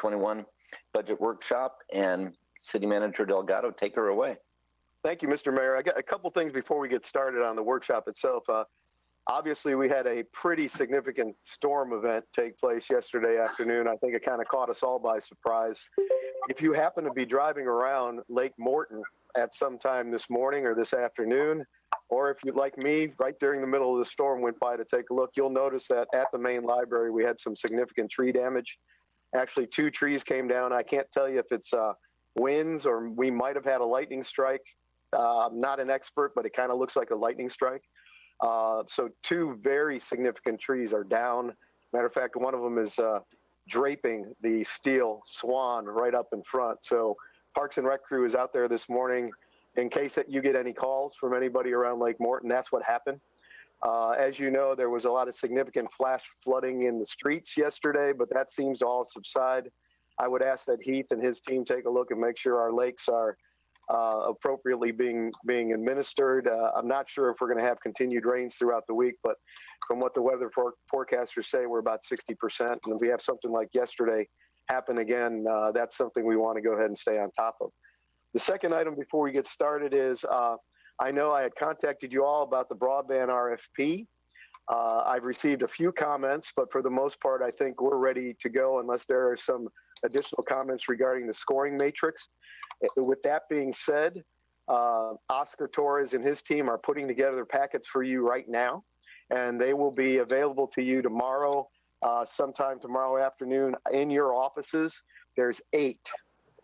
2021 budget workshop. And City Manager Delgado, take her away. Thank you, Mr. Mayor. I got a couple things before we get started on the workshop itself. Obviously, we had a pretty significant storm event take place yesterday afternoon. I think it kind of caught us all by surprise. If you happen to be driving around Lake Morton at some time this morning or this afternoon, or if you'd like me, right during the middle of the storm went by to take a look, you'll notice that at the main library, we had some significant tree damage. Actually, 2 trees came down. I can't tell you if it's winds or we might have had a lightning strike. I'm not an expert, but it kind of looks like a lightning strike. So 2 very significant trees are down. Matter of fact, one of them is draping the steel swan right up in front. So Parks and Rec crew is out there this morning. In case that you get any calls from anybody around Lake Morton, that's what happened. As you know, there was a lot of significant flash flooding in the streets yesterday, but that seems to all subside. I would ask that Heath and his team take a look and make sure our lakes are appropriately being administered. I'm not sure if we're going to have continued rains throughout the week, but from what the weather forecasters say, we're about 60%. And if we have something like yesterday happen again, that's something we want to go ahead and stay on top of. The second item before we get started is I know I had contacted you all about the broadband RFP. I've received a few comments, but for the most part, I think we're ready to go unless there are some additional comments regarding the scoring matrix. With that being said, Oscar Torres and his team are putting together packets for you right now, and they will be available to you tomorrow, sometime tomorrow afternoon in your offices. There's 8.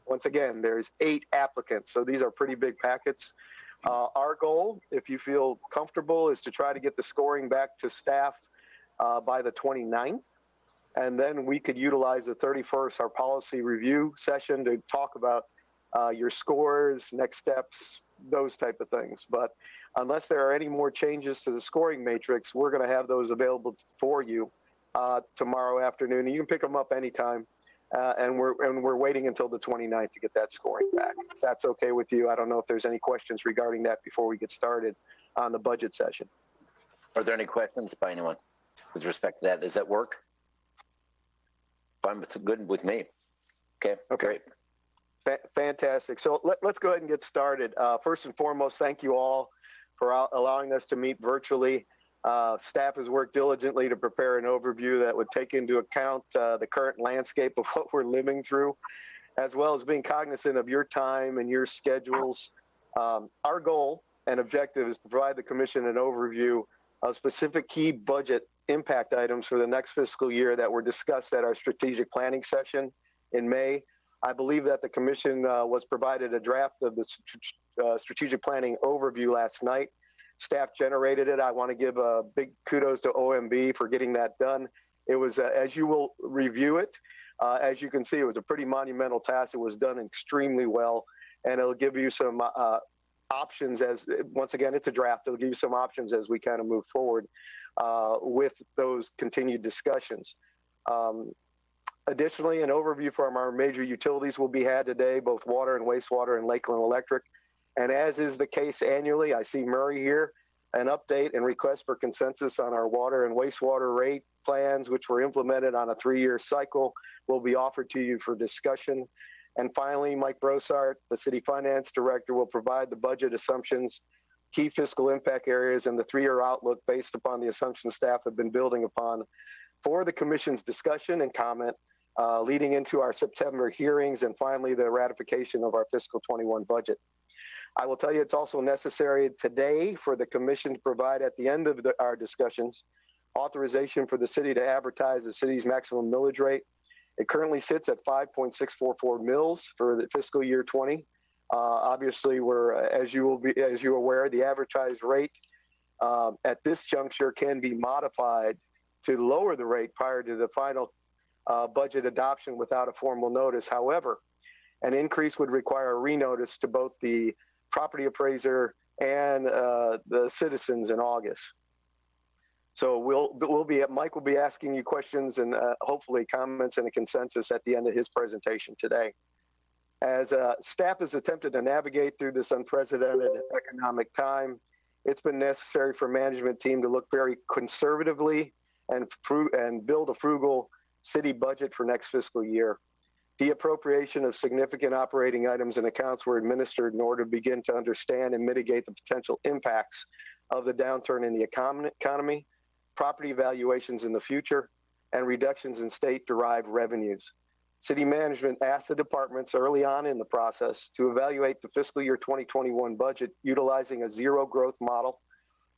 Once again, there's 8 applicants, so these are pretty big packets. Our goal, if you feel comfortable, is to try to get the scoring back to staff by the 29th. And then we could utilize the 31st, our policy review session, to talk about your scores, next steps, those type of things. But unless there are any more changes to the scoring matrix, we're going to have those available for you tomorrow afternoon. And you can pick them up anytime. And we're waiting until the 29th to get that scoring back. If that's okay with you, I don't know if there's any questions regarding that before we get started on the budget session. Are there any questions by anyone with respect to that? Does that work? Fine, it's good with me. Okay, great. Fantastic. So let's go ahead and get started. First and foremost, thank you all for allowing us to meet virtually. Staff has worked diligently to prepare an overview that would take into account the current landscape of what we're living through, as well as being cognizant of your time and your schedules. Our goal and objective is to provide the Commission an overview of specific key budget impact items for the next fiscal year that were discussed at our strategic planning session in May. I believe that the Commission was provided a draft of the strategic planning overview last night. Staff generated it. I want to give a big kudos to OMB for getting that done. It was, as you will review it, as you can see, it was a pretty monumental task. It was done extremely well, and it'll give you some options as, once again, it's a draft. It'll give you some options as we kind of move forward with those continued discussions. Additionally, an overview from our major utilities will be had today, both water and wastewater and Lakeland Electric. And as is the case annually, I see Murray here, an update and request for consensus on our water and wastewater rate plans, which were implemented on a 3-year cycle, will be offered to you for discussion. And finally, Mike Brossart, the City Finance Director, will provide the budget assumptions, key fiscal impact areas, and the 3-year outlook based upon the assumptions staff have been building upon for the Commission's discussion and comment, leading into our September hearings, and finally the ratification of our fiscal 21 budget. I will tell you it's also necessary today for the Commission to provide at the end of our discussions authorization for the city to advertise the city's maximum millage rate. It currently sits at 5.644 mills for the fiscal year 20. Obviously, as you're aware, the advertised rate at this juncture can be modified to lower the rate prior to the final budget adoption without a formal notice. However, an increase would require a renotice to both the property appraiser and the citizens in August. So Mike will be asking you questions and hopefully comments and a consensus at the end of his presentation today. As staff has attempted to navigate through this unprecedented economic time, it's been necessary for management team to look very conservatively and build a frugal city budget for next fiscal year. De-appropriation of significant operating items and accounts were administered in order to begin to understand and mitigate the potential impacts of the downturn in the economy, property valuations in the future, and reductions in state-derived revenues. City management asked the departments early on in the process to evaluate the fiscal year 2021 budget utilizing a zero growth model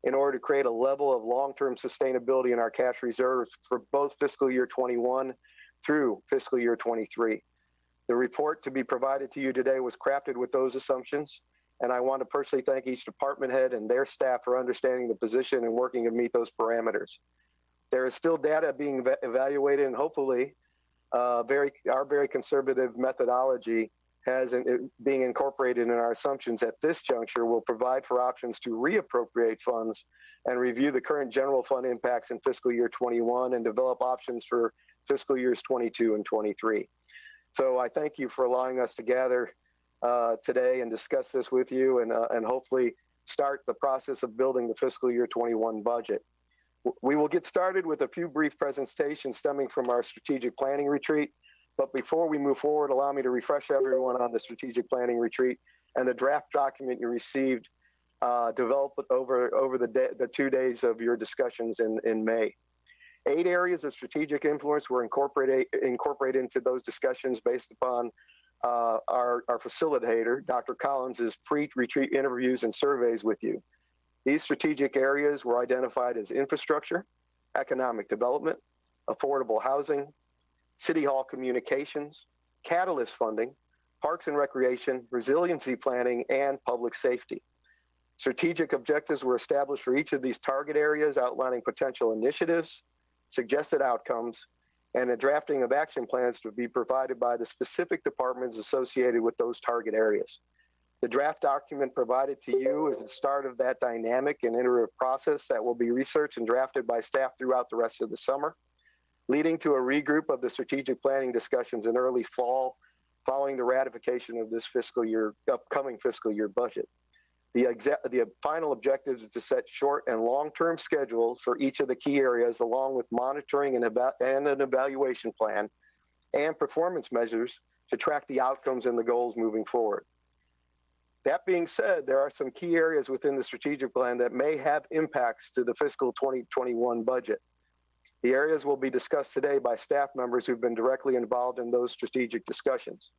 in order to create a level of long-term sustainability in our cash reserves for both fiscal year 21 through fiscal year 23. The report to be provided to you today was crafted with those assumptions, and I want to personally thank each department head and their staff for understanding the position and working to meet those parameters. There is still data being evaluated, and hopefully our very conservative methodology being incorporated in our assumptions at this juncture will provide for options to reappropriate funds and review the current general fund impacts in fiscal year 21 and develop options for fiscal years 22 and 23. So I thank you for allowing us to gather today and discuss this with you and hopefully start the process of building the fiscal year 21 budget. We will get started with a few brief presentations stemming from our strategic planning retreat. But before we move forward, allow me to refresh everyone on the strategic planning retreat and the draft document you received developed over the 2 days of your discussions in May. 8 areas of strategic influence were incorporated into those discussions based upon our facilitator, Dr. Collins' pre-retreat interviews and surveys with you. These strategic areas were identified as infrastructure, economic development, affordable housing, City Hall communications, catalyst funding, parks and recreation, resiliency planning, and public safety. Strategic objectives were established for each of these target areas, outlining potential initiatives, suggested outcomes, and a drafting of action plans to be provided by the specific departments associated with those target areas. The draft document provided to you is the start of that dynamic and iterative process that will be researched and drafted by staff throughout the rest of the summer, leading to a regroup of the strategic planning discussions in early fall following the ratification of this upcoming fiscal year budget. The final objectives is to set short and long-term schedules for each of the key areas, along with monitoring and an evaluation plan and performance measures to track the outcomes and the goals moving forward. That being said, there are some key areas within the strategic plan that may have impacts to the fiscal 2021 budget. The areas will be discussed today by staff members who've been directly involved in those strategic discussions.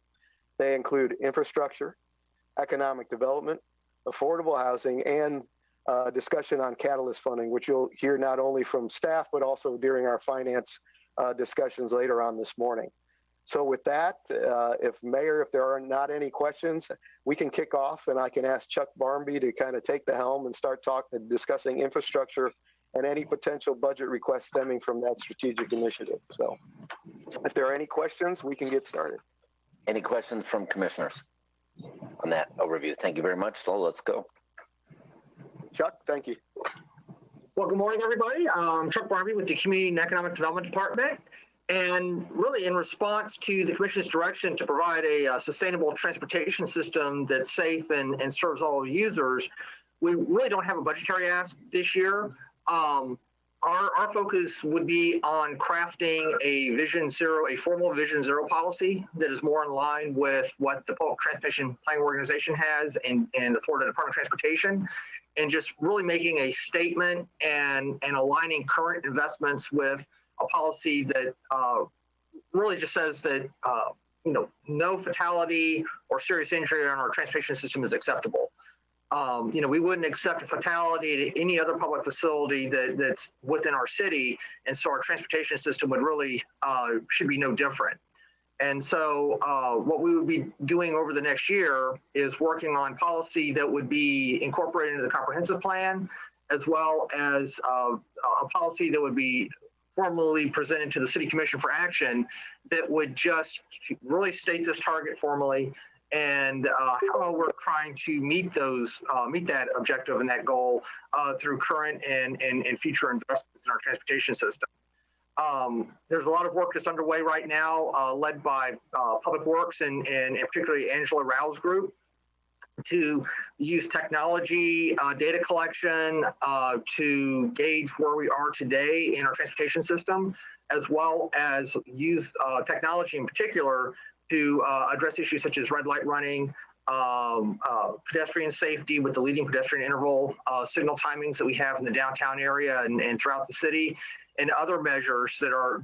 They include infrastructure, economic development, affordable housing, and discussion on catalyst funding, which you'll hear not only from staff, but also during our finance discussions later on this morning. So with that, if there are not any questions, we can kick off and I can ask Chuck Barmby to kind of take the helm and start discussing infrastructure and any potential budget requests stemming from that strategic initiative. So if there are any questions, we can get started. Any questions from commissioners on that overview? Thank you very much. So let's go. Chuck, thank you. Well, good morning, everybody. I'm Chuck Barmby with the Community and Economic Development Department. And really in response to the Commission's direction to provide a sustainable transportation system that's safe and serves all users, we really don't have a budgetary ask this year. Our focus would be on crafting a formal Vision Zero policy that is more in line with what the Public Transportation Planning Organization has and the Florida Department of Transportation, and just really making a statement and aligning current investments with a policy that really just says that no fatality or serious injury on our transportation system is acceptable. We wouldn't accept a fatality at any other public facility that's within our city, and so our transportation system would really should be no different. And so what we would be doing over the next year is working on policy that would be incorporated into the comprehensive plan, as well as a policy that would be formally presented to the City Commission for action that would just really state this target formally and how we're trying to meet that objective and that goal through current and future investments in our transportation system. There's a lot of work that's underway right now, led by Public Works and particularly Angela Rao's group, to use technology, data collection to gauge where we are today in our transportation system, as well as use technology in particular to address issues such as red light running, pedestrian safety with the leading pedestrian interval, signal timings that we have in the downtown area and throughout the city, and other measures that are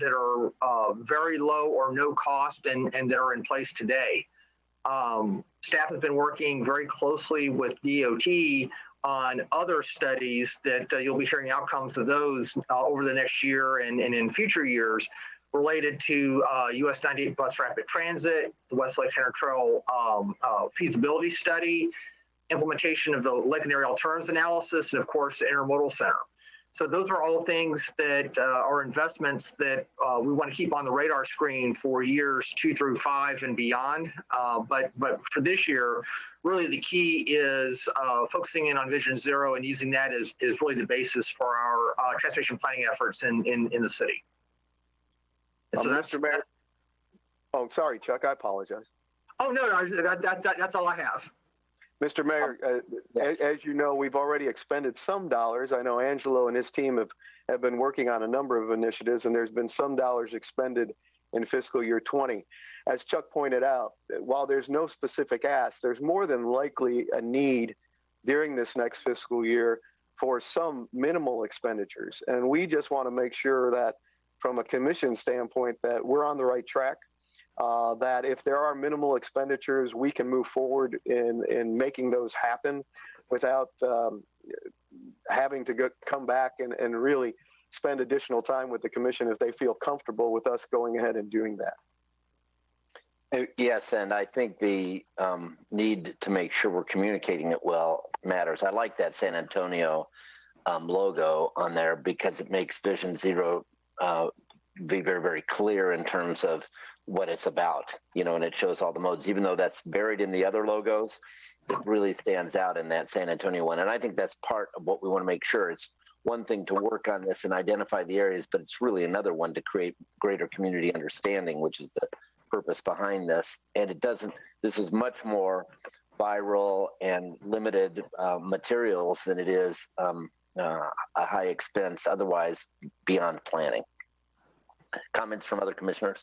very low or no cost and that are in place today. Staff has been working very closely with DOT on other studies that you'll be hearing outcomes of those over the next year and in future years related to US 98 bus rapid transit, the Westlake Center Trail feasibility study, implementation of the Lake and Area alternatives analysis, and of course, the intermodal center. So those are all things that are investments that we want to keep on the radar screen for years 2 through 5 and beyond. But for this year, really the key is focusing in on Vision Zero and using that as really the basis for our transportation planning efforts in the city. And so Mr. Mayor. Oh, sorry, Chuck. I apologize. Oh no, that's all I have. Mr. Mayor, as you know, we've already expended some dollars. I know Angelo and his team have been working on a number of initiatives, and there's been some dollars expended in fiscal year 20. As Chuck pointed out, while there's no specific ask, there's more than likely a need during this next fiscal year for some minimal expenditures. And we just want to make sure that from a commission standpoint that we're on the right track. That if there are minimal expenditures, we can move forward in making those happen without having to come back and really spend additional time with the commission if they feel comfortable with us going ahead and doing that. Yes, and I think the need to make sure we're communicating it well matters. I like that San Antonio logo on there because it makes Vision Zero be very, very clear in terms of what it's about, and it shows all the modes, even though that's buried in the other logos, it really stands out in that San Antonio one. And I think that's part of what we want to make sure. It's one thing to work on this and identify the areas, but it's really another one to create greater community understanding, which is the purpose behind this. And this is much more viral and limited materials than it is a high expense, otherwise beyond planning. Comments from other commissioners?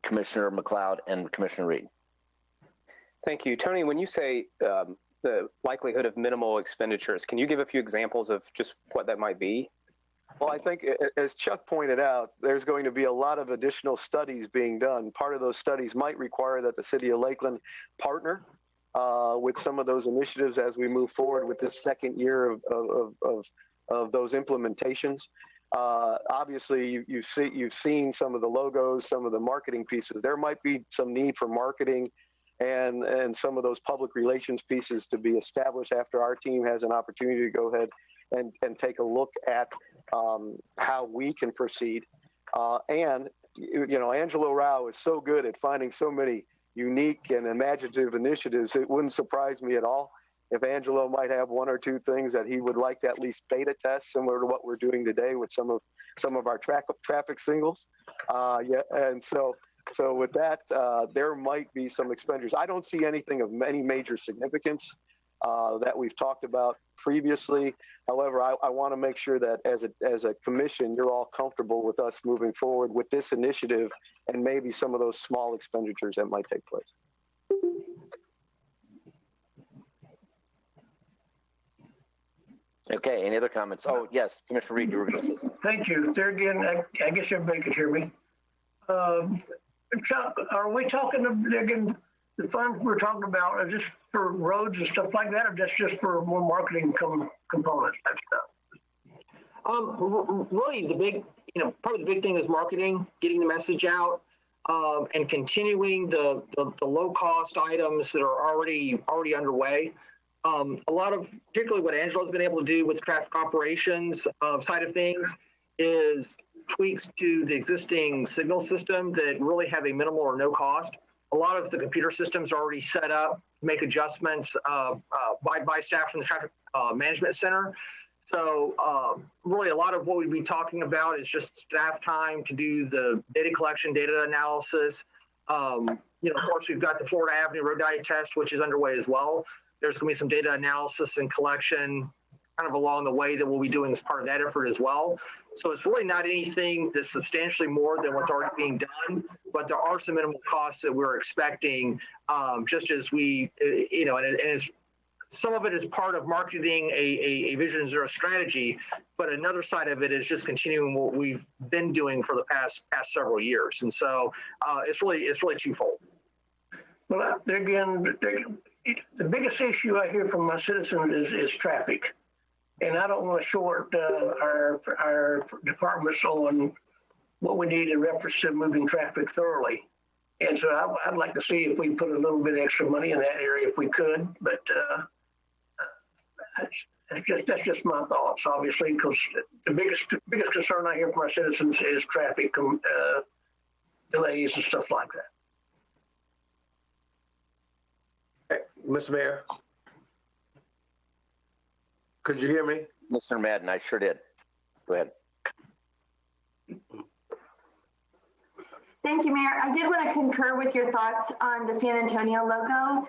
Commissioner McLeod and Commissioner Reed. Thank you. Tony, when you say the likelihood of minimal expenditures, can you give a few examples of just what that might be? Well, I think, as Chuck pointed out, there's going to be a lot of additional studies being done. Part of those studies might require that the city of Lakeland partner with some of those initiatives as we move forward with this second year of those implementations. Obviously, you've seen some of the logos, some of the marketing pieces. There might be some need for marketing and some of those public relations pieces to be established after our team has an opportunity to go ahead and take a look at how we can proceed. And Angelo Rao is so good at finding so many unique and imaginative initiatives. It wouldn't surprise me at all if Angelo might have one or two things that he would like to at least beta test, similar to what we're doing today with some of our traffic signals. And so with that, there might be some expenditures. I don't see anything of any major significance that we've talked about previously. However, I want to make sure that as a commission, you're all comfortable with us moving forward with this initiative and maybe some of those small expenditures that might take place. Okay, any other comments? Oh, yes, Commissioner Reed, you were going to say something. Thank you. There again, I guess everybody could hear me. Chuck, are we talking again, the funds we're talking about, are just for roads and stuff like that, or just for more marketing components type stuff? Really, probably the big thing is marketing, getting the message out, and continuing the low cost items that are already underway. A lot of, particularly what Angelo's been able to do with traffic operations side of things, is tweaks to the existing signal system that really have a minimal or no cost. A lot of the computer systems are already set up to make adjustments by staff from the traffic management center. So really a lot of what we'd be talking about is just staff time to do the data collection, data analysis. Of course, we've got the Florida Avenue road data test, which is underway as well. There's going to be some data analysis and collection kind of along the way that we'll be doing as part of that effort as well. So it's really not anything that's substantially more than what's already being done, but there are some minimal costs that we're expecting, just as we, and it's, some of it is part of marketing a Vision Zero strategy, but another side of it is just continuing what we've been doing for the past several years. And so it's really twofold. Well, again, the biggest issue I hear from my citizens is traffic. And I don't want to short our departments on what we need in reference to moving traffic thoroughly. And so I'd like to see if we put a little bit extra money in that area if we could. But that's just my thoughts, obviously, because the biggest concern I hear from our citizens is traffic delays and stuff like that. Mr. Mayor, could you hear me? Mr. Madden, I sure did. Go ahead. Thank you, Mayor. I did want to concur with your thoughts on the San Antonio logo.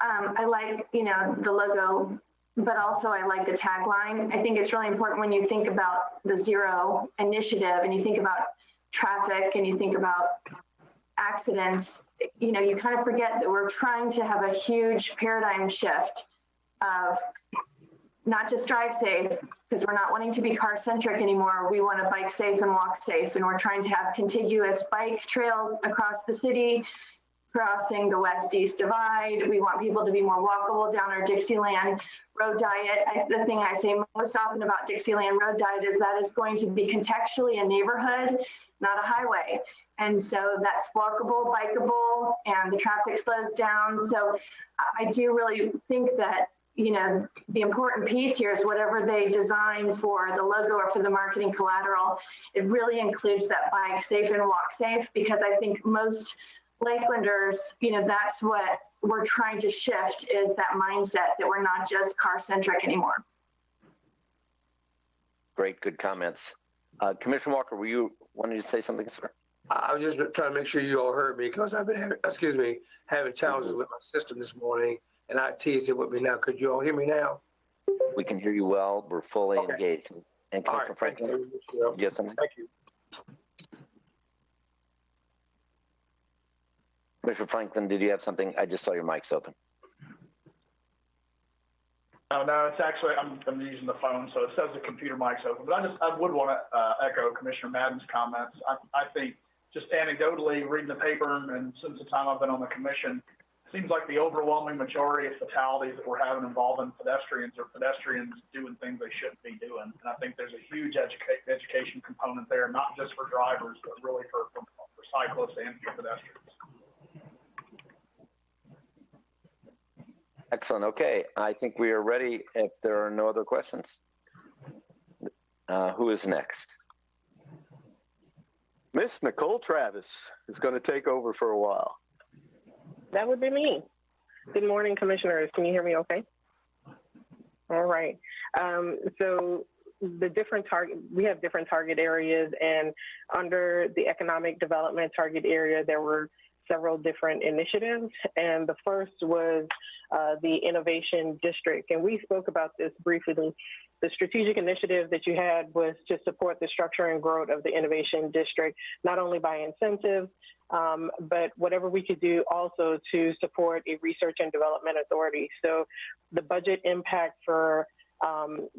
I like, the logo, but also I like the tagline. I think it's really important when you think about the Zero initiative and you think about traffic and you think about accidents, you kind of forget that we're trying to have a huge paradigm shift of not just drive safe, because we're not wanting to be car centric anymore. We want to bike safe and walk safe. And we're trying to have contiguous bike trails across the city, crossing the west-east divide. We want people to be more walkable down our Dixieland road diet. The thing I say most often about Dixieland road diet is that it's going to be contextually a neighborhood, not a highway. And so that's walkable, bikeable, and the traffic slows down. So I do really think that, the important piece here is whatever they design for the logo or for the marketing collateral, it really includes that bike safe and walk safe, because I think most Lakelanders, that's what we're trying to shift, is that mindset that we're not just car centric anymore. Great, good comments. Commissioner Walker, were you wanting to say something, sir? I was just trying to make sure you all heard me because I've been having challenges with my system this morning, and IT is here with me now. Could you all hear me now? We can hear you well. We're fully Okay. engaged. And All Commissioner right, Franklin, thank you. you have something? Thank you. Commissioner Franklin, did you have something? I just saw your mic's open. Oh, no, it's actually, I'm using the phone, so it says the computer mic's open. But I would want to echo Commissioner Madden's comments. I think just anecdotally reading the paper and since the time I've been on the commission, it seems like the overwhelming majority of fatalities that we're having involving pedestrians are pedestrians doing things they shouldn't be doing. And I think there's a huge education component there, not just for drivers, but really for cyclists and for pedestrians. Excellent. Okay. I think we are ready if there are no other questions. Who is next? Miss Nicole Travis is going to take over for a while. That would be me. Good morning, commissioners. Can you hear me okay? All right. So we have different target areas, and under the economic development target area, there were several different initiatives. And the first was the Innovation District. And we spoke about this briefly. The strategic initiative that you had was to support the structure and growth of the Innovation District, not only by incentives, but whatever we could do also to support a research and development authority. So the budget impact for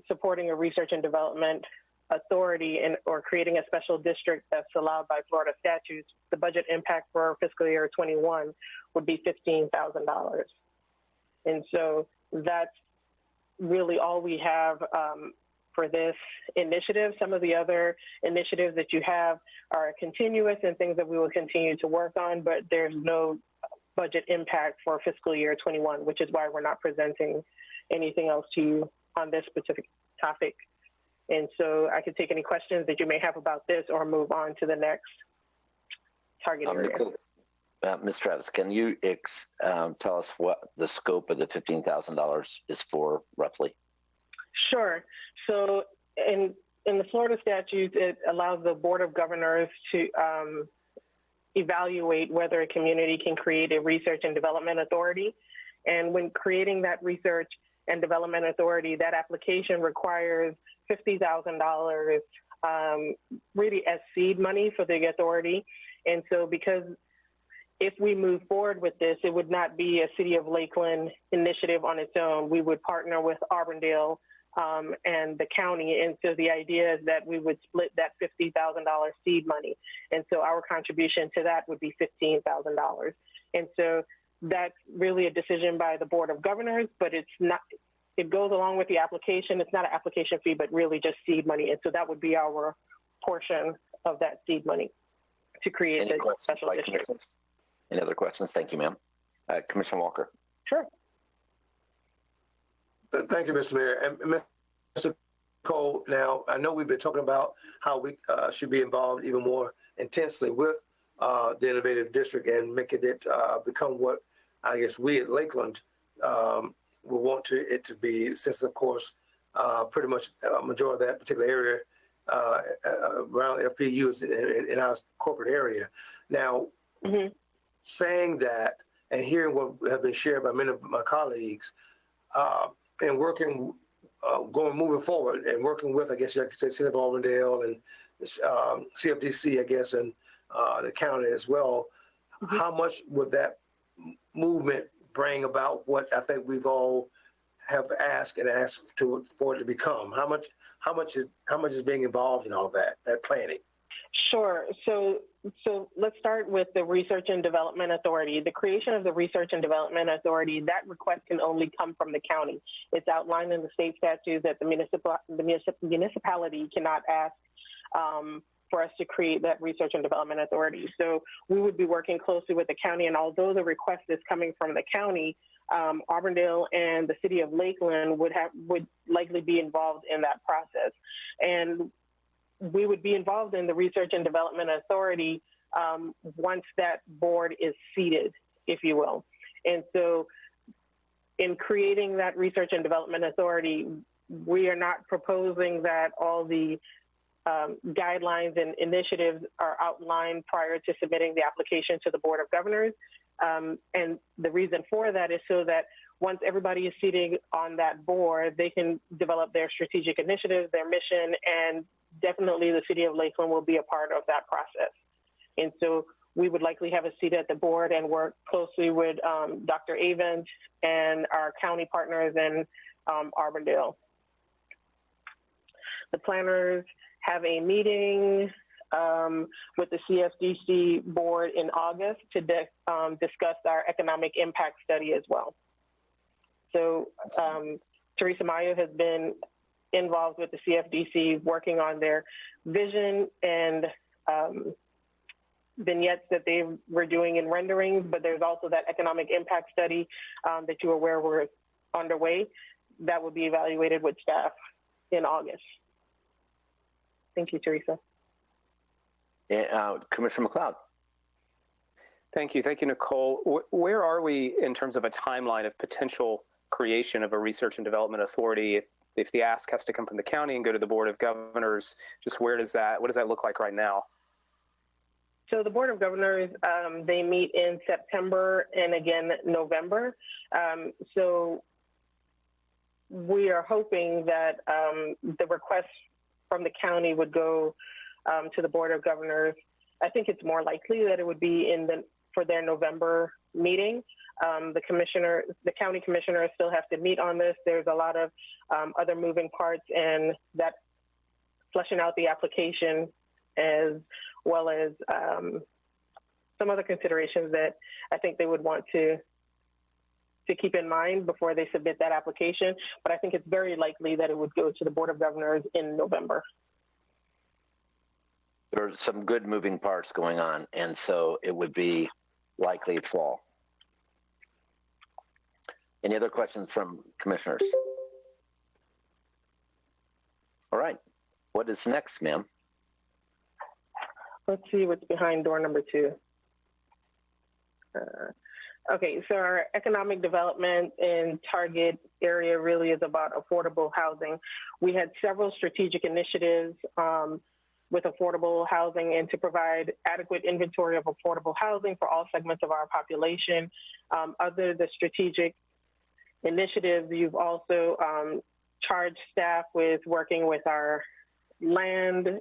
supporting a research and development authority or creating a special district that's allowed by Florida statutes, the budget impact for fiscal year 21 would be $15,000. And so that's really all we have for this initiative. Some of the other initiatives that you have are continuous and things that we will continue to work on, but there's no budget impact for fiscal year 21, which is why we're not presenting anything else to you on this specific topic. And so I could take any questions that you may have about this or move on to the next target area. Nicole, Ms. Travis, can you tell us what the scope of the $15,000 is for roughly? Sure. So in the Florida statute, it allows the Board of Governors to evaluate whether a community can create a research and development authority. And when creating that research and Development Authority, that application requires $50,000 really as seed money for the authority. And so because if we move forward with this, it would not be a City of Lakeland initiative on its own. We would partner with Auburndale and the county. And so the idea is that we would split that $50,000 seed money. And so our contribution to that would be $15,000. And so that's really a decision by the Board of Governors, but it's not, it goes along with the application. It's not an application fee, but really just seed money. And so that would be our portion of that seed money to create the special district. Any other questions? Thank you, ma'am. Commissioner Walker. Sure. Thank you, Mr. Mayor. And Mr. Cole, now, I know we've been talking about how we should be involved even more intensely with the Innovative District and making it become what I guess we at Lakeland will want it to be, since, of course, pretty much a majority of that particular area around FPU is in our corporate area. Now, saying that and hearing what have been shared by many of my colleagues and working, moving forward and working with, I guess you could say, City of Auburndale and CFDC, I guess, and the county as well, how much would that movement bring about what I think we've all have asked for it to become? How much is being involved in all that planning? Sure. So let's start with the Research and Development Authority. The creation of the Research and Development Authority, that request can only come from the county. It's outlined in the state statute that the municipality cannot ask for us to create that Research and Development Authority. So we would be working closely with the county, and although the request is coming from the county, Auburndale and the City of Lakeland would likely be involved in that process. And we would be involved in the Research and Development Authority once that board is seated, if you will. And so in creating that Research and Development Authority, we are not proposing that all the guidelines and initiatives are outlined prior to submitting the application to the Board of Governors. And the reason for that is so that once everybody is seated on that board, they can develop their strategic initiatives, their mission, and definitely the City of Lakeland will be a part of that process. And so we would likely have a seat at the board and work closely with Dr. Avent and our county partners in Auburndale. The planners have a meeting with the CFDC board in August to discuss our economic impact study as well. So Teresa Mayo has been involved with the CFDC working on their vision and vignettes that they were doing in renderings, but there's also that economic impact study that you are aware were underway that will be evaluated with staff in August. Thank you, Teresa. Commissioner McLeod. Thank you. Thank you, Nicole. Where are we in terms of a timeline of potential creation of a Research and Development Authority? If the ask has to come from the county and go to the Board of Governors, just what does that look like right now? So the Board of Governors, they meet in September and again November. So we are hoping that the request from the county would go to the Board of Governors. I think it's more likely that it would be for their November meeting. The county commissioners still have to meet on this. There's a lot of other moving parts, and that fleshing out the application as well as some other considerations that I think they would want to keep in mind before they submit that application. But I think it's very likely that it would go to the Board of Governors in November. There's some good moving parts going on, and so it would be likely fall. Any other questions from commissioners? All right. What is next, ma'am? Let's see what's behind door number 2. Okay, so our economic development in target area really is about affordable housing. We had several strategic initiatives with affordable housing and to provide adequate inventory of affordable housing for all segments of our population. Other the strategic initiatives. You've also charged staff with working with our land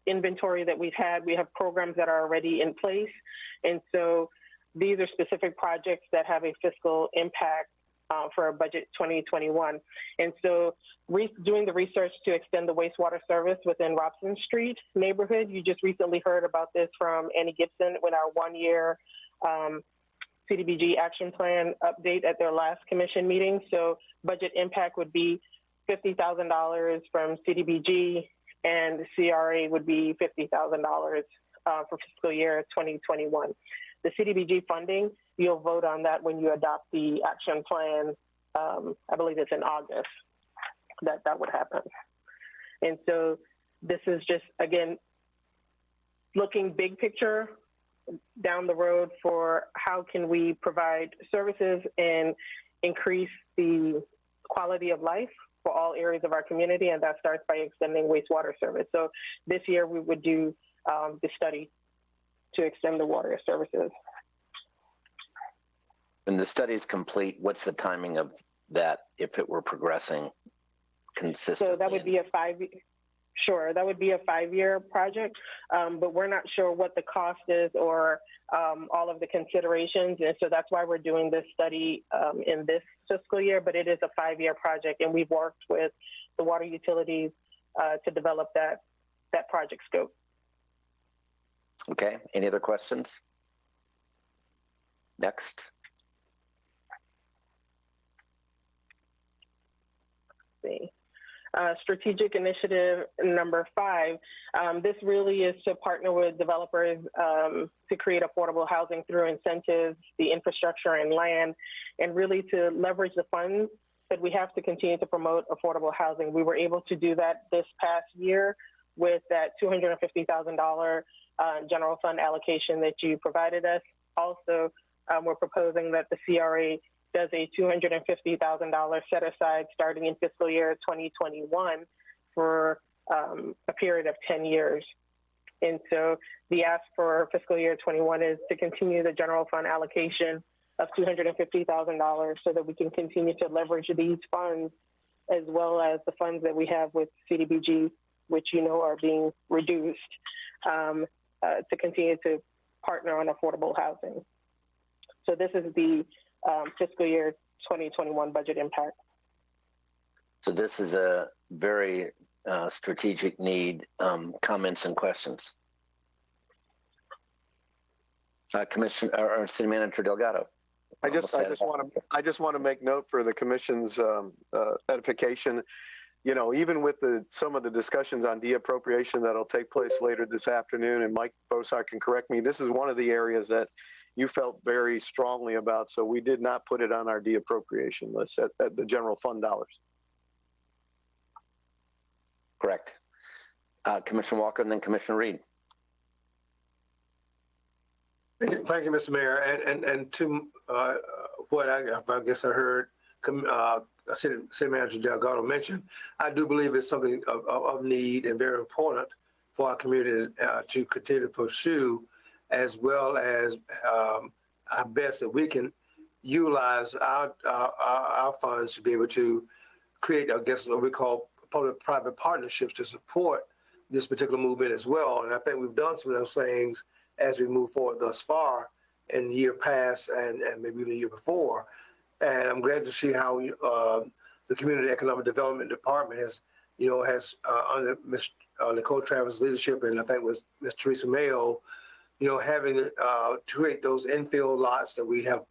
inventory that we've had. We have programs that are already in place. And so these are specific projects that have a fiscal impact for our budget 2021. And so doing the research to extend the wastewater service within Robson Street neighborhood, you just recently heard about this from Annie Gibson with our 1-year CDBG action plan update at their last commission meeting. So budget impact would be $50,000 from CDBG, and the CRA would be $50,000 for fiscal year 2021. The CDBG funding, you'll vote on that when you adopt the action plan. I believe it's in August that would happen. And so this is just, again, looking big picture down the road for how can we provide services and increase the quality of life for all areas of our community, and that starts by extending wastewater service. So this year we would do the study to extend the water services. When the study is complete, what's the timing of that if it were progressing consistently? So that would be a 5-year. Sure, that would be a 5-year project, but we're not sure what the cost is or all of the considerations, and so that's why we're doing this study in this fiscal year, but it is a 5-year project, and we've worked with the water utilities to develop that project scope. Okay, any other questions? Next. Let's see. Strategic initiative number 5. This really is to partner with developers to create affordable housing through incentives, the infrastructure and land, and really to leverage the funds that we have to continue to promote affordable housing. We were able to do that this past year with that $250,000 general fund allocation that you provided us. Also, we're proposing that the CRA does a $250,000 set aside starting in fiscal year 2021 for a period of 10 years. And so the ask for fiscal year 21 is to continue the general fund allocation of $250,000 so that we can continue to leverage these funds as well as the funds that we have with CDBG, which you know are being reduced, to continue to partner on affordable housing. So this is the fiscal year 2021 budget impact. So this is a very strategic need. Comments and questions? Commissioner or City Manager Delgado. I just want to make note for the commission's edification. You know, even with some of the discussions on de-appropriation that'll take place later this afternoon, and Mike Bosar can correct me, this is one of the areas that you felt very strongly about, so we did not put it on our de-appropriation list at the general fund dollars. Correct. Commissioner Walker and then Commissioner Reed. Thank you, Mr. Mayor. And to what I guess I heard City Manager Delgado mention, I do believe it's something of need and very important for our community to continue to pursue, as well as our best that we can utilize our funds to be able to create, I guess, what we call public-private partnerships to support this particular movement as well. And I think we've done some of those things as we move forward thus far in the year past and maybe even the year before. And I'm glad to see how the Community Economic Development Department has under Ms. Nicole Travis' leadership, and I think with Ms. Teresa Mayo, having to create those infill lots that we have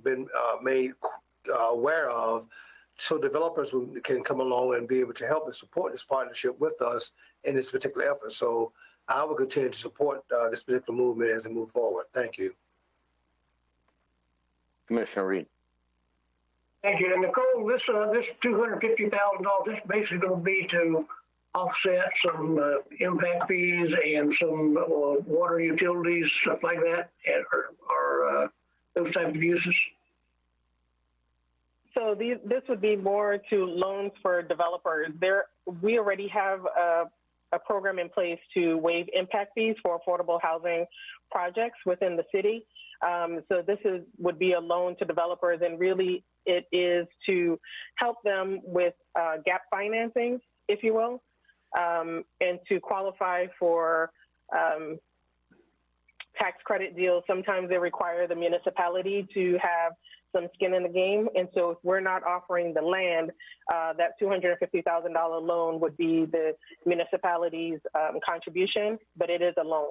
been made aware of, so developers can come along and be able to help and support this partnership with us in this particular effort. So I will continue to support this particular movement as we move forward. Thank you. Commissioner Reed. Thank you. And Nicole, this $250,000 is basically going to be to offset some impact fees and some water utilities, stuff like that, or those type of uses? So this would be more to loans for developers. We already have a program in place to waive impact fees for affordable housing projects within the city. So this would be a loan to developers, and really It is to help them with gap financing, if you will, and to qualify for tax credit deals. Sometimes they require the municipality to have some skin in the game. And so if we're not offering the land, that $250,000 loan would be the municipality's contribution, but it is a loan.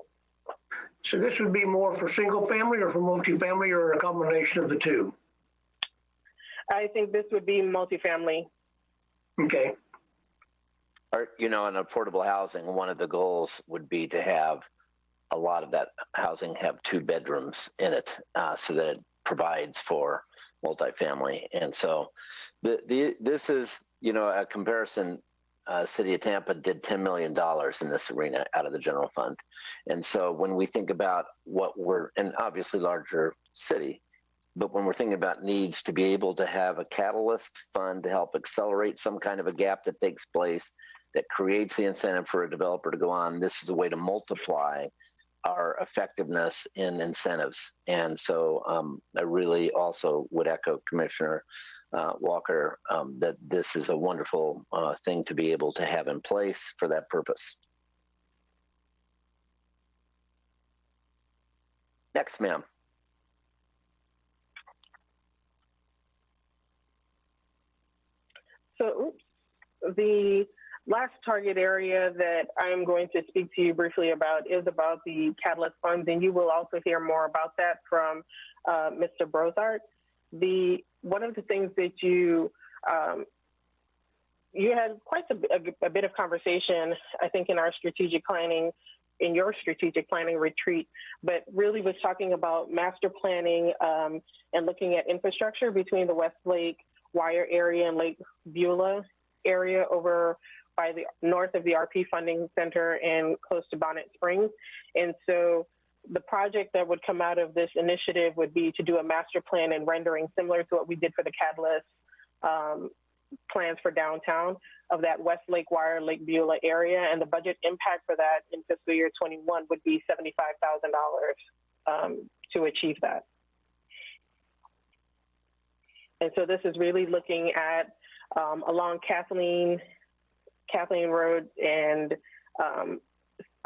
So this would be more for single family or for multifamily or a combination of the two? I think this would be multifamily. Okay. In affordable housing, one of the goals would be to have a lot of that housing have 2 bedrooms in it, so that it provides for multifamily. And so this is, a comparison. City of Tampa did $10 million in this arena out of the general fund. And so when we think about and obviously larger city, but when we're thinking about needs to be able to have a catalyst fund to help accelerate some kind of a gap that takes place, that creates the incentive for a developer to go on, this is a way to multiply our effectiveness in incentives. And so I really also would echo Commissioner Walker, that this is a wonderful thing to be able to have in place for that purpose. Next, ma'am. So the last target area that I'm going to speak to you briefly about is about the Catalyst Funds, and you will also hear more about that from Mr. Brozart. One of the things that you had quite a bit of conversation, I think, in your strategic planning retreat, but really was talking about master planning and looking at infrastructure between the Westlake Wire area and Lake Beulah area over by the north of the RP Funding Center and close to Bonnet Springs. And so the project that would come out of this initiative would be to do a master plan and rendering similar to what we did for the Catalyst plans for downtown of that Westlake Wire, Lake Beulah area. And the budget impact for that in fiscal year 21 would be $75,000 to achieve that. And so this is really looking at along Kathleen Road and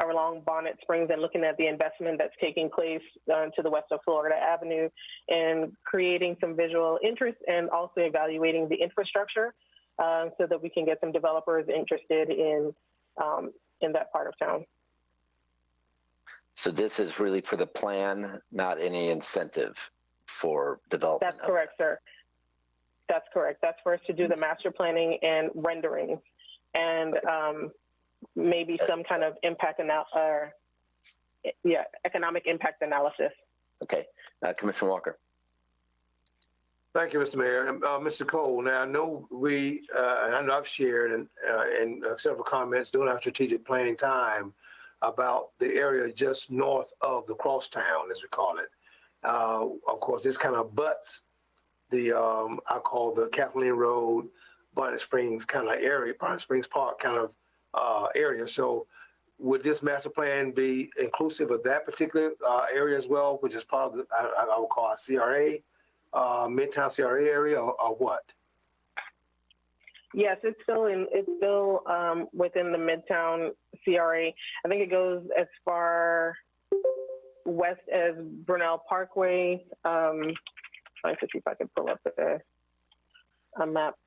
along Bonnet Springs, and looking at the investment that's taking place to the west of Florida Avenue, and creating some visual interest and also evaluating the infrastructure so that we can get some developers interested in that part of town. So this is really for the plan, not any incentive for development. That's correct, sir. That's correct. That's for us to do the master planning and rendering, and maybe some kind of economic impact analysis. Okay, Commissioner Walker. Thank you, Mr. Mayor. Mr. Cole, now I know and I know I've shared in several comments during our strategic planning time about the area just north of the crosstown, as we call it. Of course, this kind of butts I call the Kathleen Road, Bonnet Springs kind of area, Bonnet Springs Park kind of area. So would this master plan be inclusive of that particular area as well, which is part of I would call a CRA, Midtown CRA area, or what? Yes, it's still within the Midtown CRA. I think it goes as far west as Brunel Parkway. Trying to see if I can pull up a map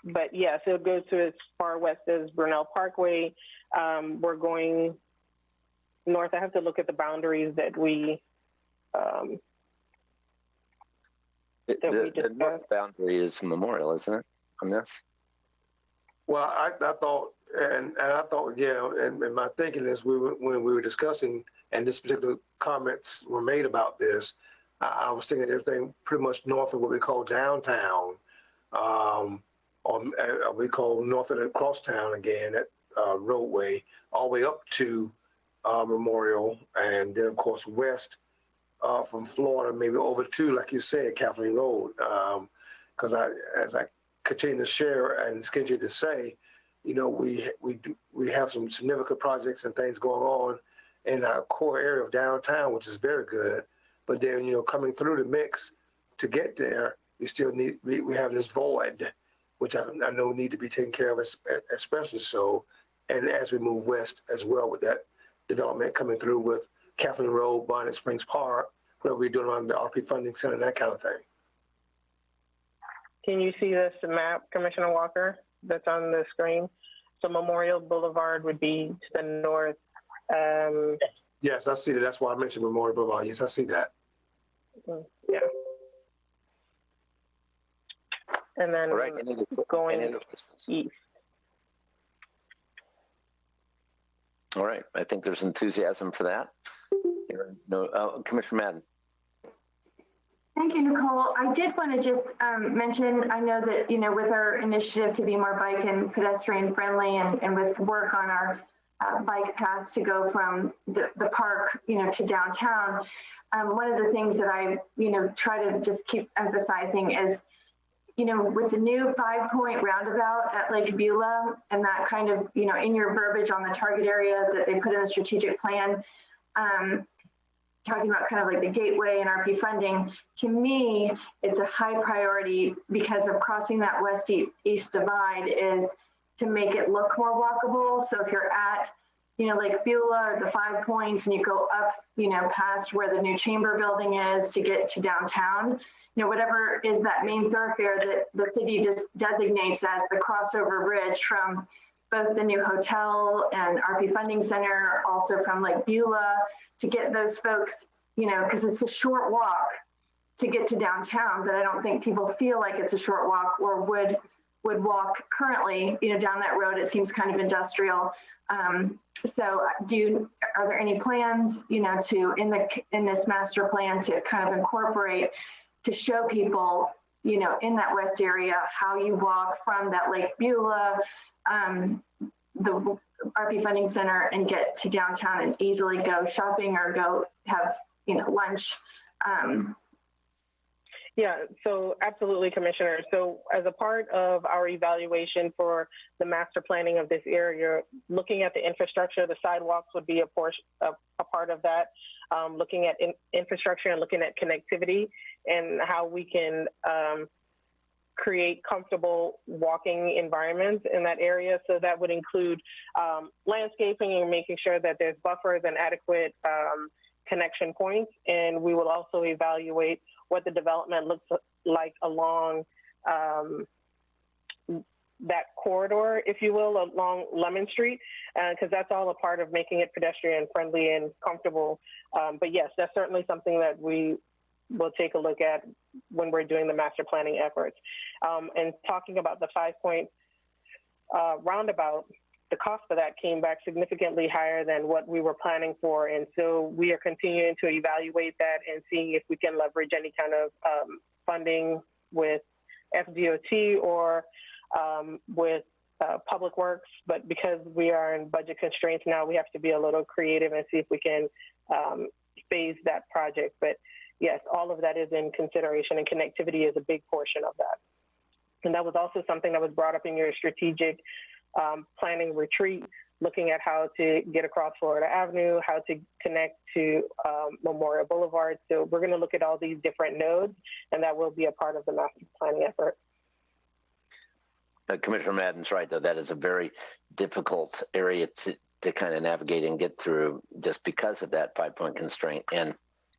but yes, it goes to as far west as Brunel Parkway. We're going north. I have to look at the boundaries that we the north boundary is Memorial, isn't it, on this? Well, I thought, and I thought, and my thinking is when we were discussing, and this particular comments were made about this, I was thinking everything pretty much north of what we call downtown, or we call north of the crosstown again, that roadway, all the way up to Memorial, and then of course west from Florida, maybe over to, like you said, Kathleen Road. Because as I continue to share and continue to say, we have some significant projects and things going on in our core area of downtown, which is very good. but then, coming through the mix to get there, we still need, we have this void, which I know need to be taken care of, especially so. And as we move west as well with that development coming through with Catherine Road, Bonnet Springs Park, whatever we're doing on the RP Funding Center, that kind of thing. Can you see this map, Commissioner Walker, that's on the screen? So Memorial Boulevard would be to the north. Yes, I see that. That's why I mentioned Memorial Boulevard. Yes, I see that. Yeah. And then going east. All right. I think there's enthusiasm for that. No, Commissioner Madden. Thank you, Nicole. I did want to just mention, I know that, with our initiative to be more bike and pedestrian friendly and with work on our bike paths to go from the park, to downtown, one of the things that I, try to just keep emphasizing is, with the new 5-point roundabout at Lake Beulah and that kind of, in your verbiage on the target area that they put in the strategic plan, talking about kind of like the gateway and RP funding, to me, it's a high priority because of crossing that west-east divide is to make it look more walkable. So if you're at, Lake Beulah or the 5 Points and you go up, past where the new chamber building is to get to downtown, whatever is that main thoroughfare that the city just designates as the crossover bridge from both the new hotel and RP Funding Center, also from Lake Beulah, to get those folks, because it's a short walk to get to downtown, but I don't think people feel like it's a short walk or would walk currently, down that road. It seems kind of industrial. So are there any plans, to, in this master plan to kind of incorporate, to show people, in that west area, how you walk from that Lake Beulah, the RP Funding Center and get to downtown and easily go shopping or go have, lunch. Yeah, so absolutely, Commissioner. So as a part of our evaluation for the master planning of this area, looking at the infrastructure, the sidewalks would be a part of that. Looking at infrastructure and looking at connectivity and how we can create comfortable walking environments in that area. So that would include landscaping and making sure that there's buffers and adequate connection points. And we will also evaluate what the development looks like along that corridor, if you will, along Lemon Street, because that's all a part of making it pedestrian friendly and comfortable. But yes, that's certainly something that we will take a look at when we're doing the master planning efforts. And talking about the 5-point roundabout, the cost for that came back significantly higher than what we were planning for. And so we are continuing to evaluate that and seeing if we can leverage any kind of funding with FDOT or with Public Works. But because we are in budget constraints now, we have to be a little creative and see if we can phase that project. But yes, all of that is in consideration, and connectivity is a big portion of that. And that was also something that was brought up in your strategic planning retreat, looking at how to get across Florida Avenue, how to connect to Memorial Boulevard. So we're going to look at all these different nodes, and that will be a part of the master planning effort. Commissioner Madden's right, though. That is a very difficult area to kind of navigate and get through just because of that 5-point constraint. And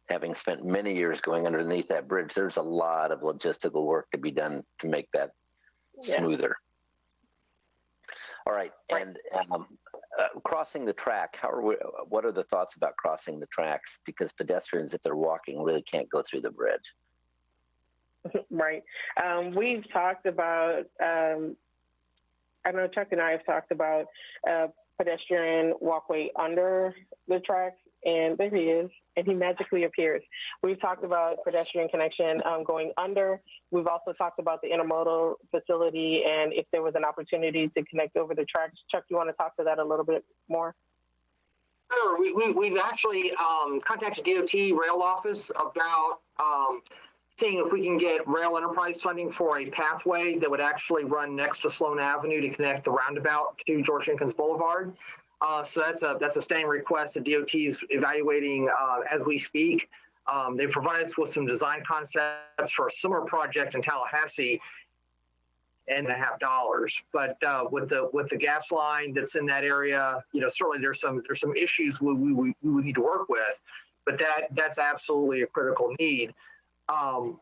having spent many years going underneath that bridge, there's a lot of logistical work to be done to make that smoother. All right, and crossing the track, what are the thoughts about crossing the tracks? Because pedestrians, if they're walking, really can't go through the bridge. Right. We've talked about, I know Chuck and I have talked about pedestrian walkway under the tracks, and there he is, and he magically appears. We've talked about pedestrian connection going under. We've also talked about the intermodal facility and if there was an opportunity to connect over the tracks. Chuck, you want to talk to that a little bit more? Sure. We've actually contacted DOT rail office about seeing if we can get rail enterprise funding for a pathway that would actually run next to Sloan Avenue to connect the roundabout to George Jenkins Boulevard. So that's a standing request that DOT is evaluating as we speak. They provided us with some design concepts for a similar project in Tallahassee, $1.5. But with the gas line that's in that area, certainly there's some issues we would need to work with, but that's absolutely a critical need.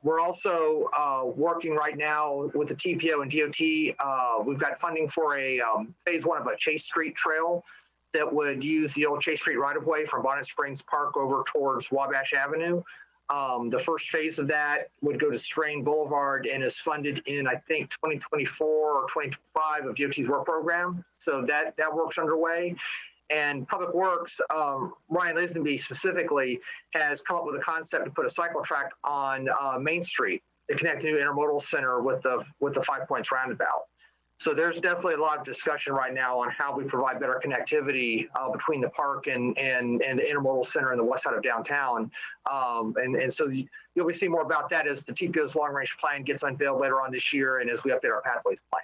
We're also working right now with the TPO and DOT. We've got funding for a phase 1 of a Chase Street trail that would use the old Chase Street right-of-way from Bonnet Springs Park over towards Wabash Avenue. The first phase of that would go to Strain Boulevard and is funded in, I think, 2024 or 2025 of DOT's work program. So that work's underway. And Public Works, Ryan Lazenby specifically, has come up with a concept to put a cycle track on Main Street to connect the new intermodal center with the Five Points roundabout. So there's definitely a lot of discussion right now on how we provide better connectivity between the park and the intermodal center in the west side of downtown. And so you'll be seeing more about that as the TPO's long-range plan gets unveiled later on this year and as we update our pathways plan.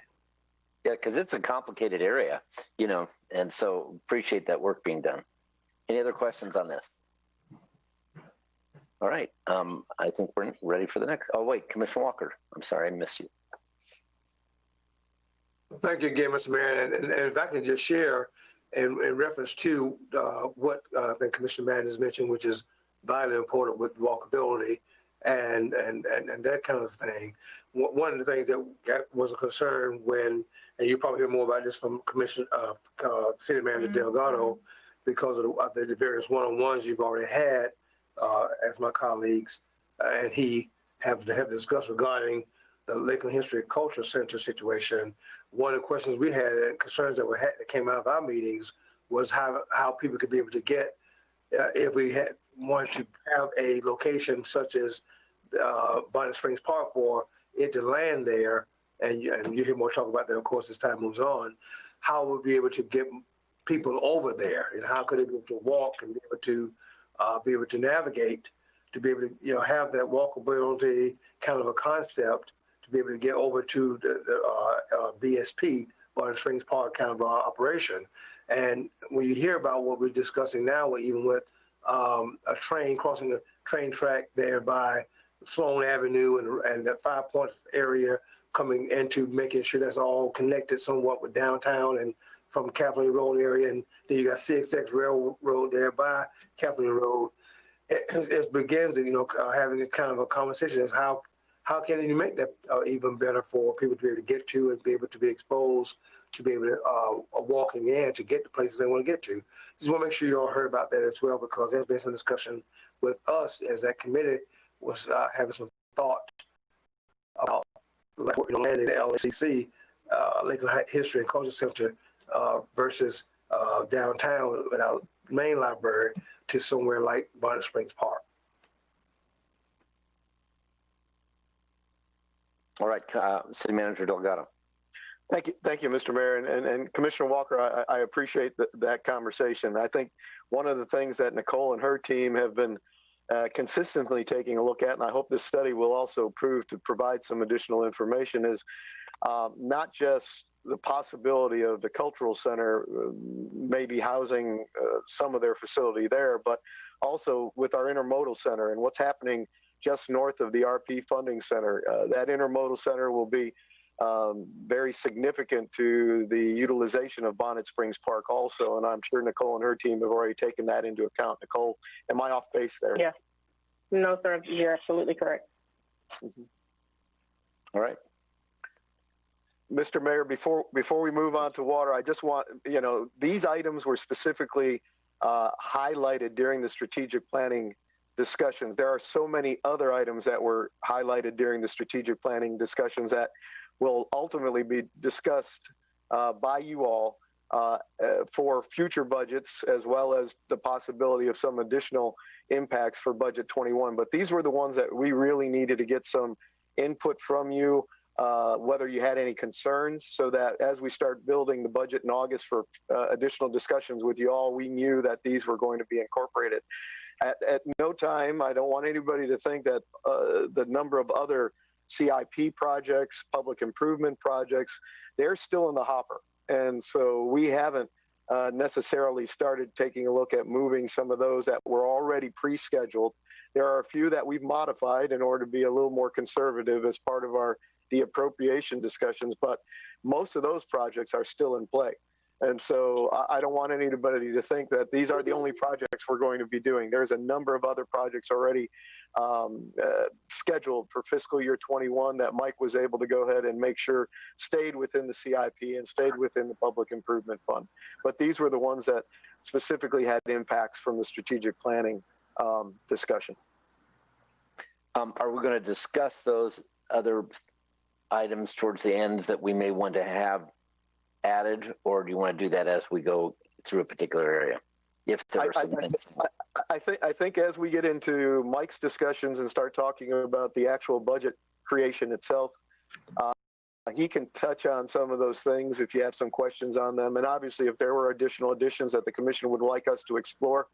Yeah, because it's a complicated area, and so appreciate that work being done. Any other questions on this? All right, I think we're ready for the next. Oh, wait, Commissioner Walker. I'm sorry, I missed you. Thank you again, Mr. Mayor. And if I can just share in reference to what I think Commissioner Madden has mentioned, which is vitally important with walkability and that kind of thing. One of the things that was a concern when, and you probably hear more about this from City Manager Delgado, because of the various one-on-ones you've already had as my colleagues and he have discussed regarding the Lakeland History and Culture Center situation. One of the questions we had and concerns that came out of our meetings was how people could be able to get, if we had wanted to have a location such as Bonnet Springs Park for it to land there, and you hear more talk about that, of course, as time moves on, how we'll be able to get people over there, and how could they be able to walk and be able to navigate, to be able to have that walkability kind of a concept, to be able to get over to the BSP, Bonnet Springs Park kind of operation. And when you hear about what we're discussing now, even with a train crossing the train track there by Sloan Avenue and that 5 Points area coming into making sure that's all connected somewhat with downtown and from Kathleen Road area, and then you got CXX Railroad there by Kathleen Road. It begins, having a kind of a conversation as how can you make that even better for people to be able to get to and be able to be exposed, to be able to walking in to get to places they want to get to. Just want to make sure you all heard about that as well, because there's been some discussion with us as that committee was having some thought about landing the LHCC, Lakeland History and Culture Center, versus downtown with our main library to somewhere like Bonnet Springs Park. All right, City Manager Delgado. Thank you, Mr. Mayor, and Commissioner Walker. I appreciate that conversation. I think one of the things that Nicole and her team have been consistently taking a look at, and I hope this study will also prove to provide some additional information, is not just the possibility of the cultural center maybe housing some of their facility there, but also with our intermodal center and what's happening just north of the RP Funding Center. That intermodal center will be very significant to the utilization of Bonnet Springs Park also, and I'm sure Nicole and her team have already taken that into account. Nicole, am I off base there? Yeah. No, sir, you're absolutely correct. Mm-hmm. All right. Mr. Mayor, before we move on to water, I just want, these items were specifically highlighted during the strategic planning discussions. There are so many other items that were highlighted during the strategic planning discussions that will ultimately be discussed by you all for future budgets, as well as the possibility of some additional impacts for budget 21. But these were the ones that we really needed to get some input from you, whether you had any concerns, so that as we start building the budget in August for additional discussions with you all, we knew that these were going to be incorporated. At no time, I don't want anybody to think that the number of other CIP projects, public improvement projects, they're still in the hopper. And so we haven't necessarily started taking a look at moving some of those that were already pre-scheduled. There are a few that we've modified in order to be a little more conservative as part of the appropriation discussions, but most of those projects are still in play. And so I don't want anybody to think that these are the only projects we're going to be doing. There's a number of other projects already scheduled for fiscal year 21 that Mike was able to go ahead and make sure stayed within the CIP and stayed within the Public Improvement Fund. But these were the ones that specifically had impacts from the strategic planning discussion. Are we going to discuss those other items towards the end that we may want to have added, or do you want to do that as we go through a particular area? If there are some things. I think as we get into Mike's discussions and start talking about the actual budget creation itself, he can touch on some of those things if you have some questions on them. And obviously, if there were additional additions that the commission would like us to explore,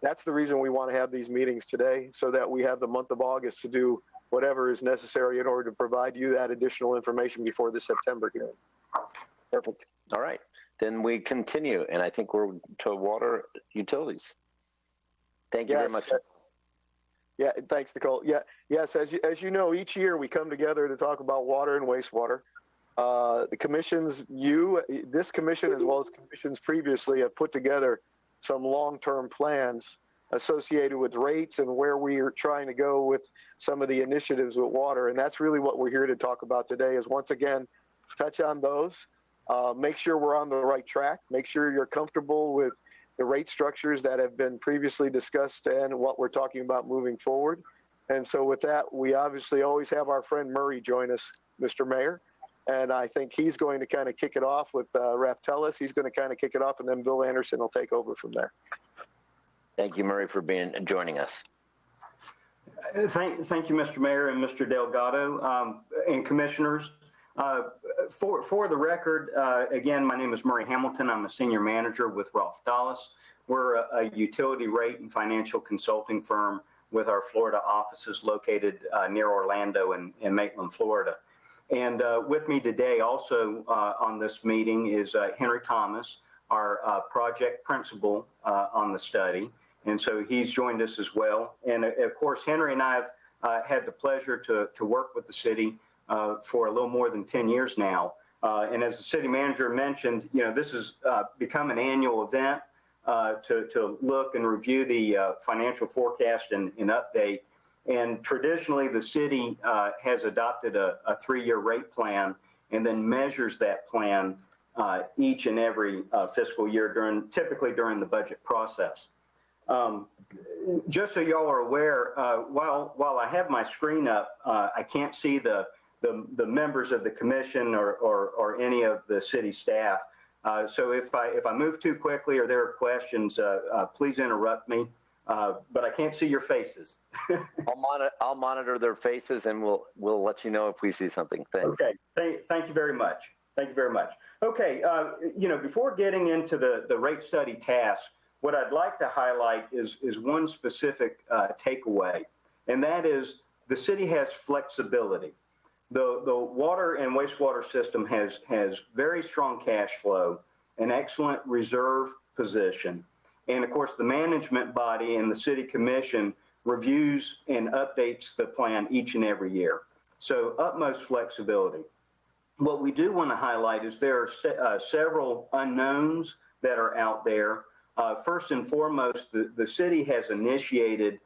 that's the reason we want to have these meetings today, so that we have the month of August to do whatever is necessary in order to provide you that additional information before the September hearing. Perfect. All right. Then we continue, and I think we're to water utilities. Thank you very much. Yeah, thanks, Nicole. Yes, as you know, each year we come together to talk about water and wastewater. The commissions, this commission as well as commissions previously have put together some long-term plans associated with rates and where we are trying to go with some of the initiatives with water. And that's really what we're here to talk about today, is once again, touch on those, make sure we're on the right track, make sure you're comfortable with the rate structures that have been previously discussed and what we're talking about moving forward. And so with that, we obviously always have our friend Murray join us, Mr. Mayor. And I think he's going to kind of kick it off with Raftelis. He's going to kind of kick it off, and then Bill Anderson will take over from there. Thank you, Murray, for joining us. Thank you, Mr. Mayor and Mr. Delgado and commissioners. For the record, again, my name is Murray Hamilton. I'm a senior manager with Raftelis. We're a utility rate and financial consulting firm with our Florida offices located near Orlando and Maitland, Florida. And with me today also on this meeting is Henry Thomas, our project principal on the study. And so he's joined us as well. And of course, Henry and I have had the pleasure to work with the city for a little more than 10 years now. And as the city manager mentioned, this has become an annual event to look and review the financial forecast and update. And traditionally, the city has adopted a 3-year rate plan and then measures that plan each and every fiscal year typically during the budget process. Just so y'all are aware, while I have my screen up, I can't see the members of the commission or any of the city staff. So if I move too quickly or there are questions, please interrupt me. But I can't see your faces. I'll monitor their faces, and we'll let you know if we see something. Thanks. Okay. Thank you very much. Thank you very much. Okay. Before getting into the rate study task, what I'd like to highlight is one specific takeaway, and that is the city has flexibility. The water and wastewater system has very strong cash flow, an excellent reserve position. And of course, the management body and the city commission reviews and updates the plan each and every year. So utmost flexibility. What we do want to highlight is there are several unknowns that are out there. First and foremost, the city has initiated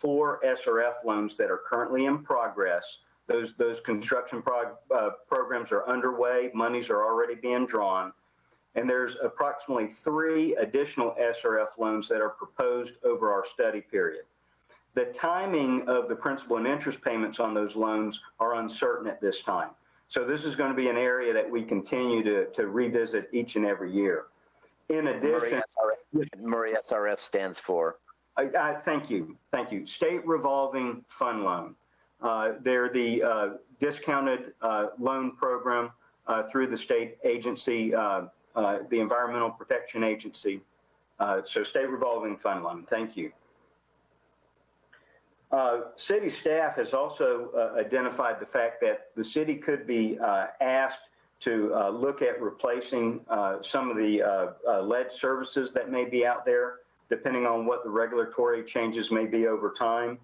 4 SRF loans that are currently in progress. Those construction programs are underway. Monies are already being drawn. And there's approximately 3 additional SRF loans that are proposed over our study period. The timing of the principal and interest payments on those loans are uncertain at this time. So this is going to be an area that we continue to revisit each and every year. In addition, Murray SRF stands for? Thank you. State Revolving Fund Loan. They're the discounted loan program through the state agency, the Environmental Protection Agency. So State Revolving Fund Loan. Thank you. City staff has also identified the fact that the city could be asked to look at replacing some of the lead services that may be out there, depending on what the regulatory changes may be over time.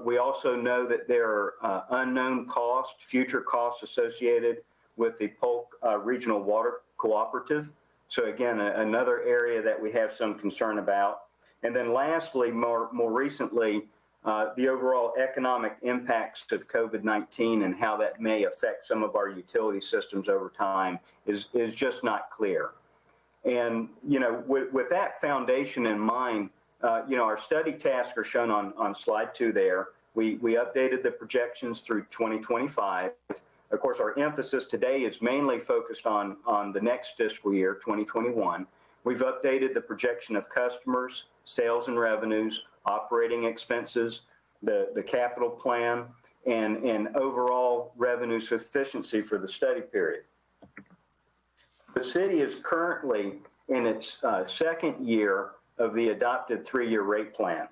We also know that there are unknown costs, future costs associated with the Polk Regional Water Cooperative. So again, another area that we have some concern about. And then lastly, more recently, the overall economic impacts of COVID-19 and how that may affect some of our utility systems over time is just not clear. And, with that foundation in mind, our study tasks are shown on slide 2 there. We updated the projections through 2025. Of course, our emphasis today is mainly focused on the next fiscal year, 2021. We've updated the projection of customers, sales and revenues, operating expenses, the capital plan, and overall revenue sufficiency for the study period. The city is currently in its second year of the adopted 3-year rate plan.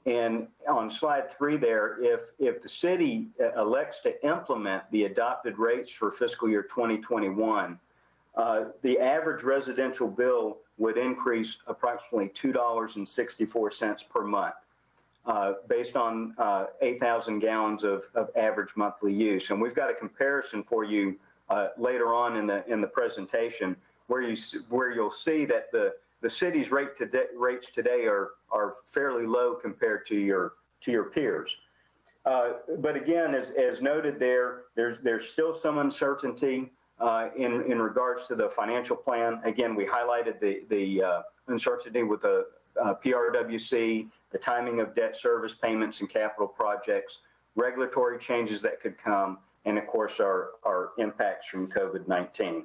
And on slide 3 there, if the city elects to implement the adopted rates for fiscal year 2021, the average residential bill would increase approximately $2.64 per month, based on 8,000 gallons of average monthly use. And we've got a comparison for you later on in the presentation where you'll see that the city's rates today are fairly low compared to your peers. But again, as noted there's still some uncertainty in regards to the financial plan. Again, we highlighted the uncertainty with the PRWC, the timing of debt service payments and capital projects, regulatory changes that could come, and of course our impacts from COVID-19.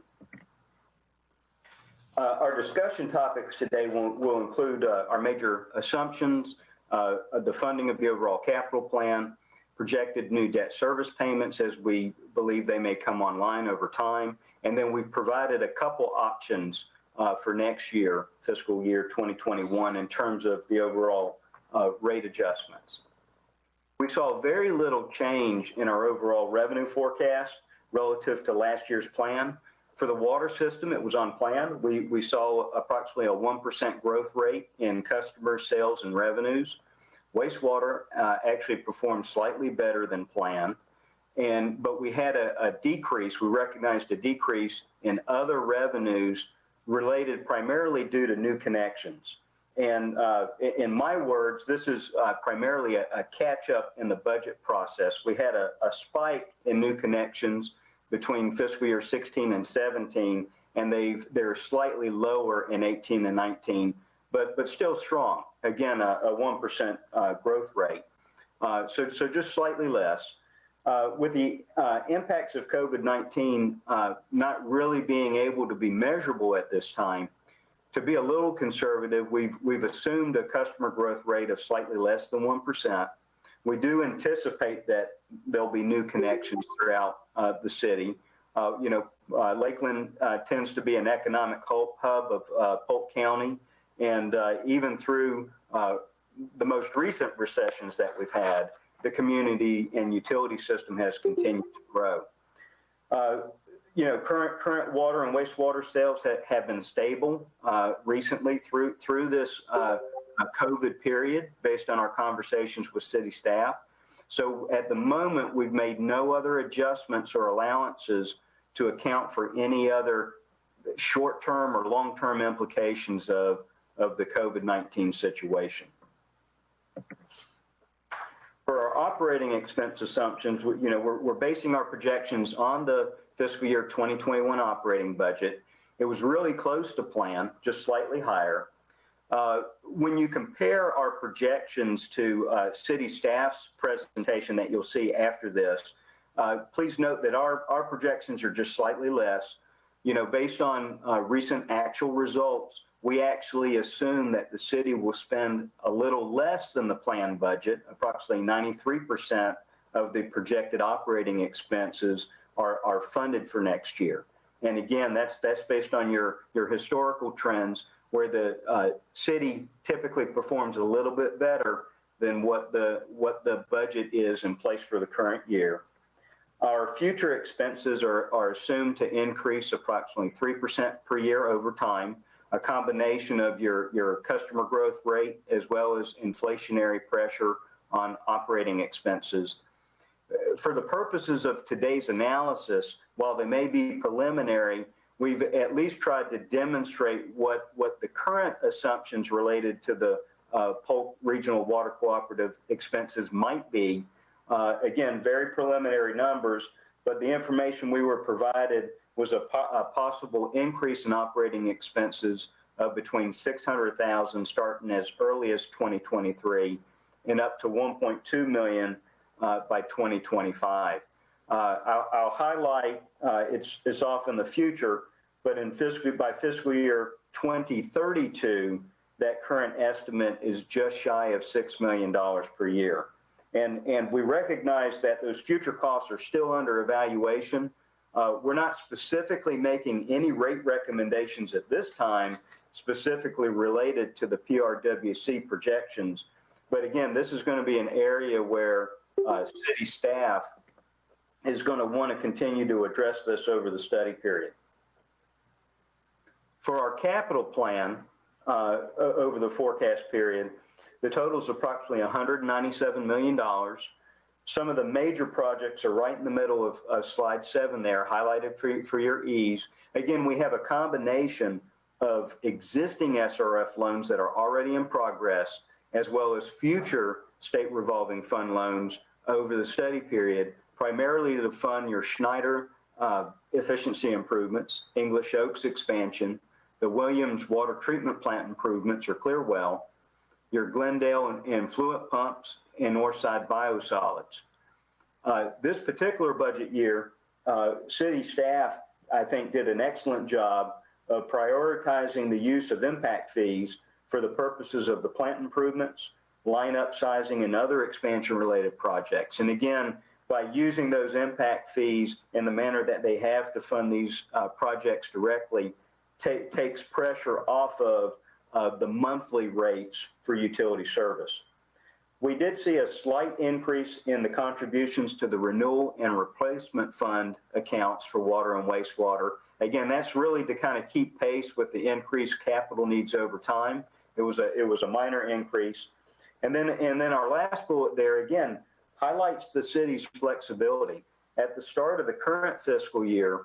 Our discussion topics today will include our major assumptions, the funding of the overall capital plan, projected new debt service payments as we believe they may come online over time, and then we've provided a couple options for next year, fiscal year 2021, in terms of the overall rate adjustments. We saw very little change in our overall revenue forecast relative to last year's plan. For the water system, it was on plan. We saw approximately a 1% growth rate in customer sales and revenues. Wastewater actually performed slightly better than planned, but we had a decrease. We recognized a decrease in other revenues related primarily due to new connections. And in my words, this is primarily a catch-up in the budget process. We had a spike in new connections between fiscal year 16 and 17, and they're slightly lower in 18 and 19, but still strong. Again, a 1% growth rate. So just slightly less. With the impacts of COVID-19 not really being able to be measurable at this time, to be a little conservative, we've assumed a customer growth rate of slightly less than 1%. We do anticipate that there'll be new connections throughout the city. Lakeland tends to be an economic hub of Polk County, and even through the most recent recessions that we've had, the community and utility system has continued to grow. Current water and wastewater sales have been stable recently through this COVID period based on our conversations with city staff. So at the moment, we've made no other adjustments or allowances to account for any other short-term or long-term implications of the COVID-19 situation. For our operating expense assumptions, we're basing our projections on the fiscal year 2021 operating budget. It was really close to plan, just slightly higher. When you compare our projections to city staff's presentation that you'll see after this, please note that our projections are just slightly less. Based on recent actual results, we actually assume that the city will spend a little less than the planned budget. Approximately 93% of the projected operating expenses are funded for next year. And again, that's based on your historical trends, where the city typically performs a little bit better than what the budget is in place for the current year. Our future expenses are assumed to increase approximately 3% per year over time, a combination of your customer growth rate as well as inflationary pressure on operating expenses. For the purposes of today's analysis, while they may be preliminary, we've at least tried to demonstrate what the current assumptions related to the Polk Regional Water Cooperative expenses might be. Again, very preliminary numbers, but the information we were provided was a possible increase in operating expenses of between $600,000 starting as early as 2023 and up to $1.2 million by 2025. I'll highlight it's off in the future, but by fiscal year 2032, that current estimate is just shy of $6 million per year. And we recognize that those future costs are still under evaluation. We're not specifically making any rate recommendations at this time, specifically related to the PRWC projections. But again, this is going to be an area where city staff is going to want to continue to address this over the study period. For our capital plan over the forecast period, the total is approximately $197 million. Some of the major projects are right in the middle of slide 7 there, highlighted for your ease. Again, we have a combination of existing SRF loans that are already in progress, as well as future state revolving fund loans over the study period, primarily to fund your Schneider efficiency improvements, English Oaks expansion, the Williams water treatment plant improvements or Clearwell, your Glendale and Fluent pumps, and Northside biosolids. This particular budget year, city staff, I think, did an excellent job of prioritizing the use of impact fees for the purposes of the plant improvements, line upsizing, and other expansion-related projects. And again, by using those impact fees in the manner that they have to fund these projects directly, takes pressure off of the monthly rates for utility service. We did see a slight increase in the contributions to the renewal and replacement fund accounts for water and wastewater. Again, that's really to kind of keep pace with the increased capital needs over time. It was a minor increase. And then our last bullet there, again, highlights the city's flexibility. At the start of the current fiscal year,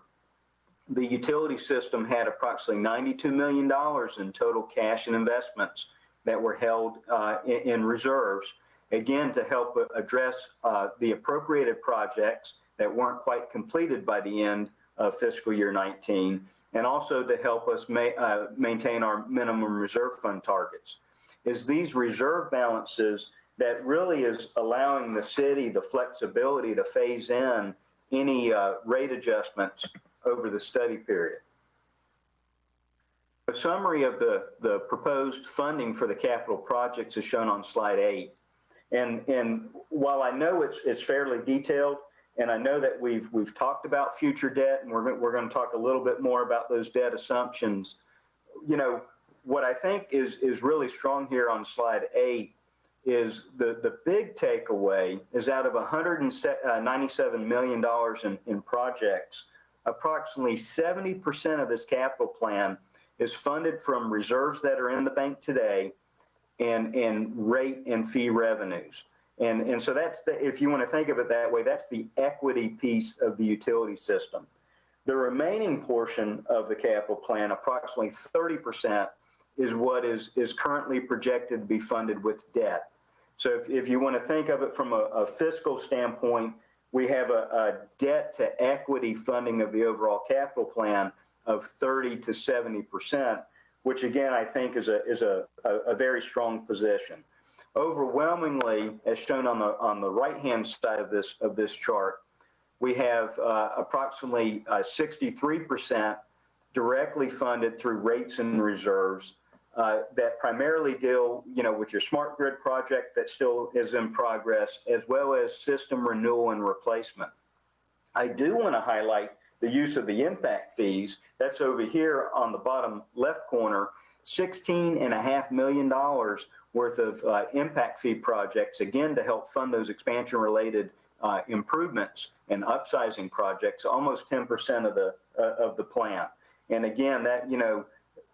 the utility system had approximately $92 million in total cash and investments that were held in reserves, again, to help address the appropriated projects that weren't quite completed by the end of fiscal year 19, and also to help us maintain our minimum reserve fund targets. Is these reserve balances that really is allowing the city the flexibility to phase in any rate adjustments over the study period. A summary of the proposed funding for the capital projects is shown on slide 8. And while I know it's fairly detailed, and I know that we've talked about future debt, and we're going to talk a little bit more about those debt assumptions, you know, what I think is really strong here on slide 8 is the big takeaway is out of $197 million in projects, approximately 70% of this capital plan is funded from reserves that are in the bank today and rate and fee revenues. And so that's if you want to think of it that way, that's the equity piece of the utility system. The remaining portion of the capital plan, approximately 30%, is what is currently projected to be funded with debt. So if you want to think of it from a fiscal standpoint, we have a debt to equity funding of the overall capital plan of 30 to 70%, which again, I think is a very strong position. Overwhelmingly, as shown on the right-hand side of this chart, we have approximately 63% directly funded through rates and reserves that primarily deal, with your smart grid project that still is in progress, as well as system renewal and replacement. I do want to highlight the use of the impact fees. That's over here on the bottom left corner, $16.5 million worth of impact fee projects, again, to help fund those expansion-related improvements and upsizing projects, almost 10% of the plan. And again,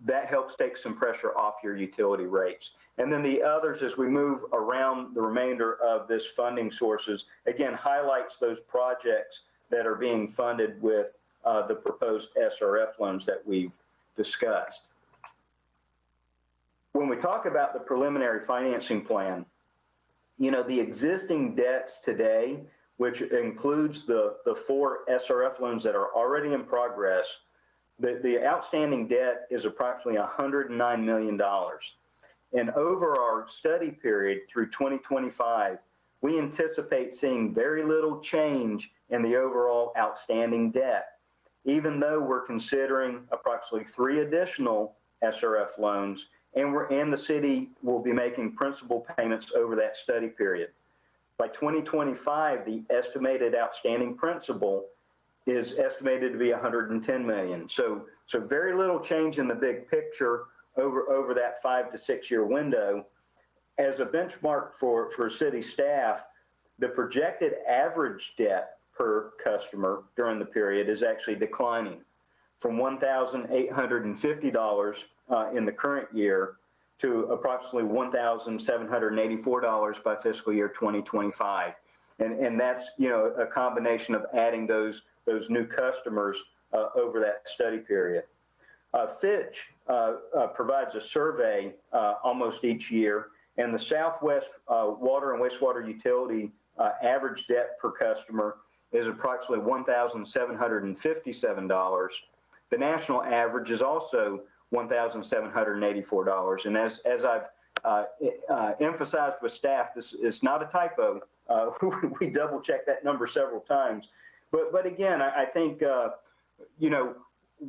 that helps take some pressure off your utility rates. And then the others, as we move around the remainder of this funding sources, again, highlights those projects that are being funded with the proposed SRF loans that we've discussed. When we talk about the preliminary financing plan, you know, the existing debts today, which includes the 4 SRF loans that are already in progress, the outstanding debt is approximately $109 million. And over our study period through 2025, we anticipate seeing very little change in the overall outstanding debt, even though we're considering approximately 3 additional SRF loans, and the city will be making principal payments over that study period. By 2025, the estimated outstanding principal is estimated to be $110 million. So very little change in the big picture over that 5 to 6 year window. As a benchmark for city staff, the projected average debt per customer during the period is actually declining from $1,850 in the current year to approximately $1,784 by fiscal year 2025. And that's, you know, a combination of adding those new customers over that study period. Fitch provides a survey almost each year, and the Southwest water and wastewater utility average debt per customer is approximately $1,757. The national average is also $1,784. And as I've emphasized with staff, this is not a typo. We double check that number several times. But again, I think, you know,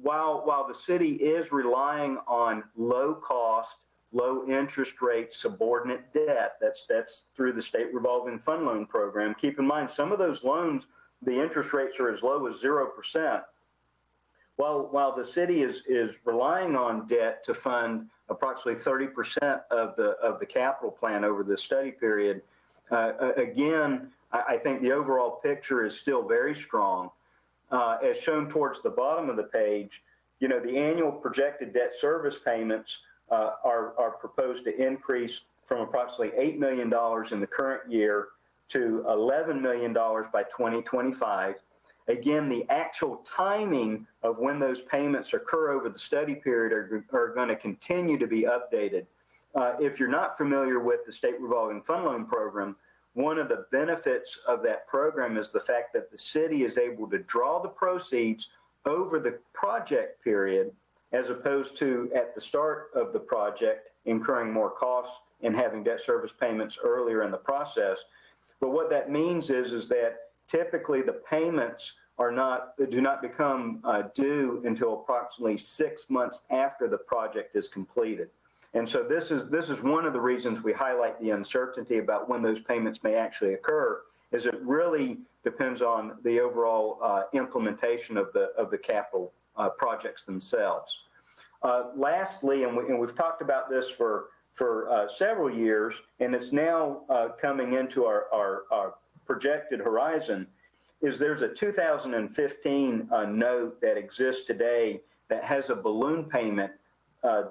while the city is relying on low cost, low interest rate subordinate debt, that's through the state revolving fund loan program. Keep in mind, some of those loans, the interest rates are as low as 0%. While the city is relying on debt to fund approximately 30% of the capital plan over the study period, again, I think the overall picture is still very strong. As shown towards the bottom of the page, you know, the annual projected debt service payments are proposed to increase from approximately $8 million in the current year to $11 million by 2025. Again, the actual timing of when those payments occur over the study period are going to continue to be updated. If you're not familiar with the State Revolving Fund Loan Program, one of the benefits of that program is the fact that the city is able to draw the proceeds over the project period, as opposed to at the start of the project incurring more costs and having debt service payments earlier in the process. But what that means is that typically the payments do not become due until approximately 6 months after the project is completed. And so this is one of the reasons we highlight the uncertainty about when those payments may actually occur, is it really depends on the overall implementation of the capital projects themselves. Lastly, and we've talked about this for several years, and it's now coming into our projected horizon, is there's a 2015 note that exists today that has a balloon payment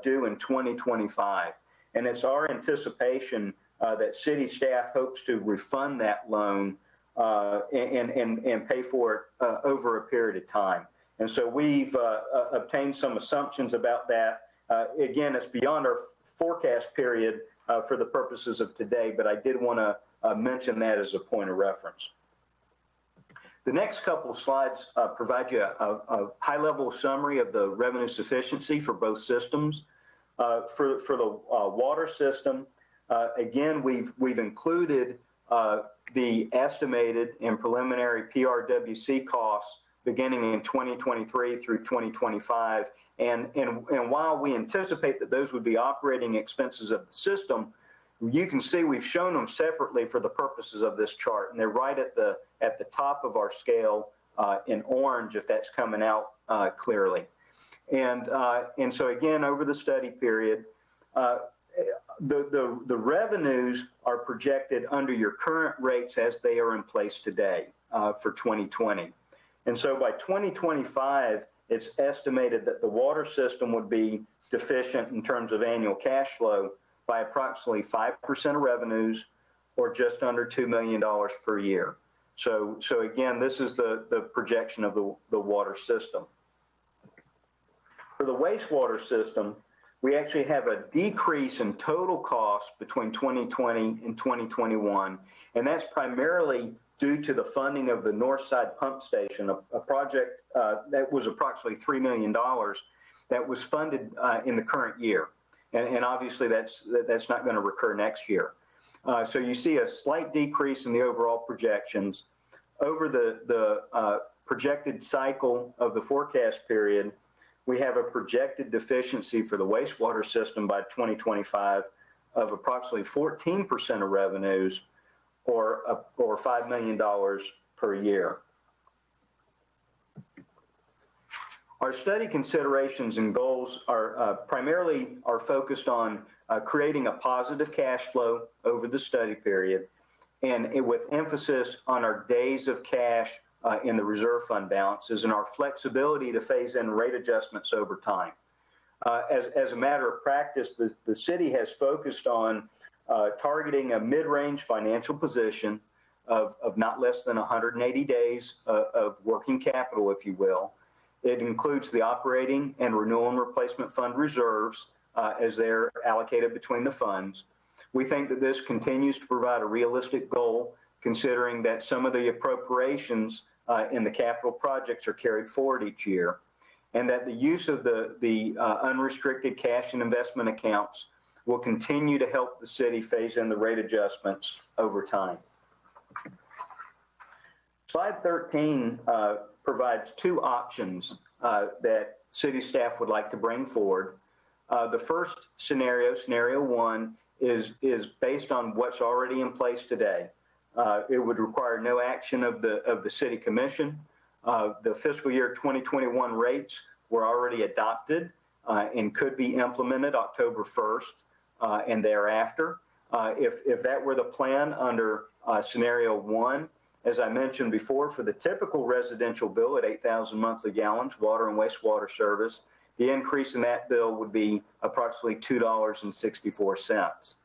due in 2025. And it's our anticipation that city staff hopes to refund that loan and pay for it over a period of time. And so we've obtained some assumptions about that. Again, it's beyond our forecast period for the purposes of today, but I did want to mention that as a point of reference. The next couple of slides provide you a high-level summary of the revenue sufficiency for both systems. For the water system, again, we've included the estimated and preliminary PRWC costs beginning in 2023 through 2025. And while we anticipate that those would be operating expenses of the system, you can see we've shown them separately for the purposes of this chart, and they're right at the top of our scale in orange, if that's coming out clearly. And so again, over the study period, the revenues are projected under your current rates as they are in place today for 2020. And so by 2025, it's estimated that the water system would be deficient in terms of annual cash flow by approximately 5% of revenues, or just under $2 million per year. So again, this is the projection of the water system. For the wastewater system, we actually have a decrease in total cost between 2020 and 2021, and that's primarily due to the funding of the Northside Pump Station, a project that was approximately $3 million that was funded in the current year. And obviously that's not going to recur next year. So you see a slight decrease in the overall projections. Over the projected cycle of the forecast period, we have a projected deficiency for the wastewater system by 2025 of approximately 14% of revenues, or $5 million per year. Our study considerations and goals are primarily focused on creating a positive cash flow over the study period, and with emphasis on our days of cash in the reserve fund balances and our flexibility to phase in rate adjustments over time. As a matter of practice, the city has focused on targeting a mid-range financial position of not less than 180 days of working capital, if you will. It includes the operating and renewal and replacement fund reserves as they're allocated between the funds. We think that this continues to provide a realistic goal, considering that some of the appropriations in the capital projects are carried forward each year, and that the use of the unrestricted cash and investment accounts will continue to help the city phase in the rate adjustments over time. Slide 13 provides two options that city staff would like to bring forward. The first scenario one, is based on what's already in place today. It would require no action of the city commission. The fiscal year 2021 rates were already adopted and could be implemented October 1st and thereafter. If that were the plan under scenario one, as I mentioned before, for the typical residential bill at 8,000 monthly gallons, water and wastewater service, the increase in that bill would be approximately $2.64.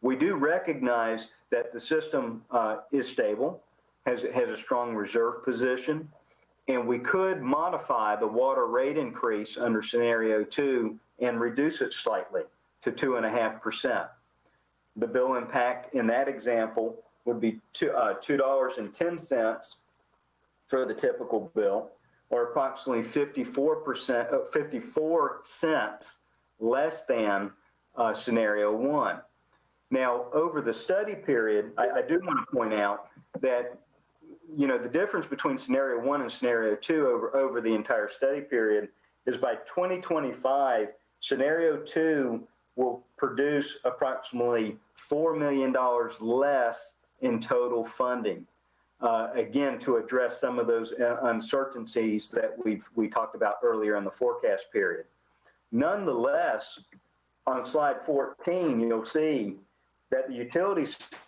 We do recognize that the system is stable, has a strong reserve position, and we could modify the water rate increase under scenario two and reduce it slightly to 2.5%. The bill impact in that example would be $2.10 for the typical bill, or approximately 54 cents less than scenario one. Now, over the study period, I do want to point out that, you know, the difference between scenario one and scenario two over the entire study period is by 2025, scenario two will produce approximately $4 million less in total funding. Again, to address some of those uncertainties that we talked about earlier in the forecast period. Nonetheless, on slide 14, you'll see that the utility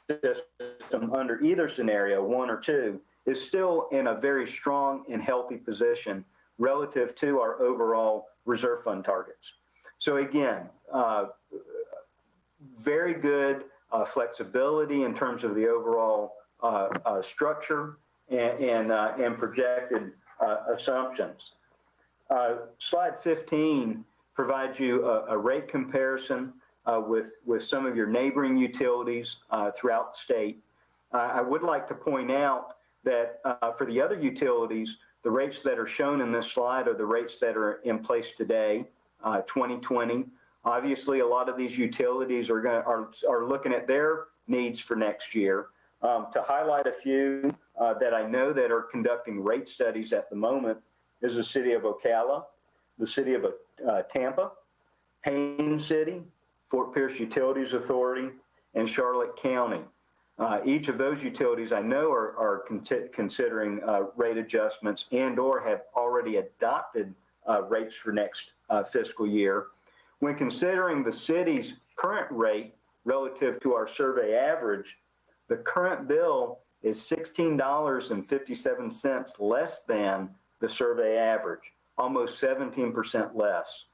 system under either scenario, one or two, is still in a very strong and healthy position relative to our overall reserve fund targets. So again, very good flexibility in terms of the overall structure and projected assumptions. Slide 15 provides you a rate comparison with some of your neighboring utilities throughout the state. I would like to point out that for the other utilities, the rates that are shown in this slide are the rates that are in place today, 2020. Obviously, a lot of these utilities are looking at their needs for next year. To highlight a few that I know that are conducting rate studies at the moment is the city of Ocala, the city of Tampa, Haines City, Fort Pierce Utilities Authority, and Charlotte County. Each of those utilities I know are considering rate adjustments and or have already adopted rates for next fiscal year. When considering the city's current rate relative to our survey average, the current bill is $16.57 less than the survey average. almost 17% less.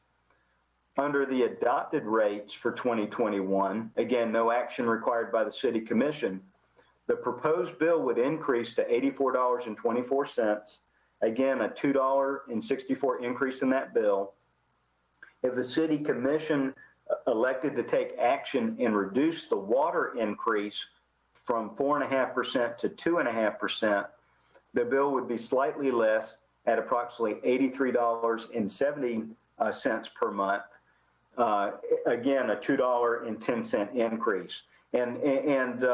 Under the adopted rates for 2021, again, no action required by the City Commission, the proposed bill would increase to $84.24, again, a $2.64 increase in that bill. If the City Commission elected to take action and reduce the water increase from 4.5% to 2.5%, the bill would be slightly less at approximately $83.70 per month. Again, a $2.10 increase. And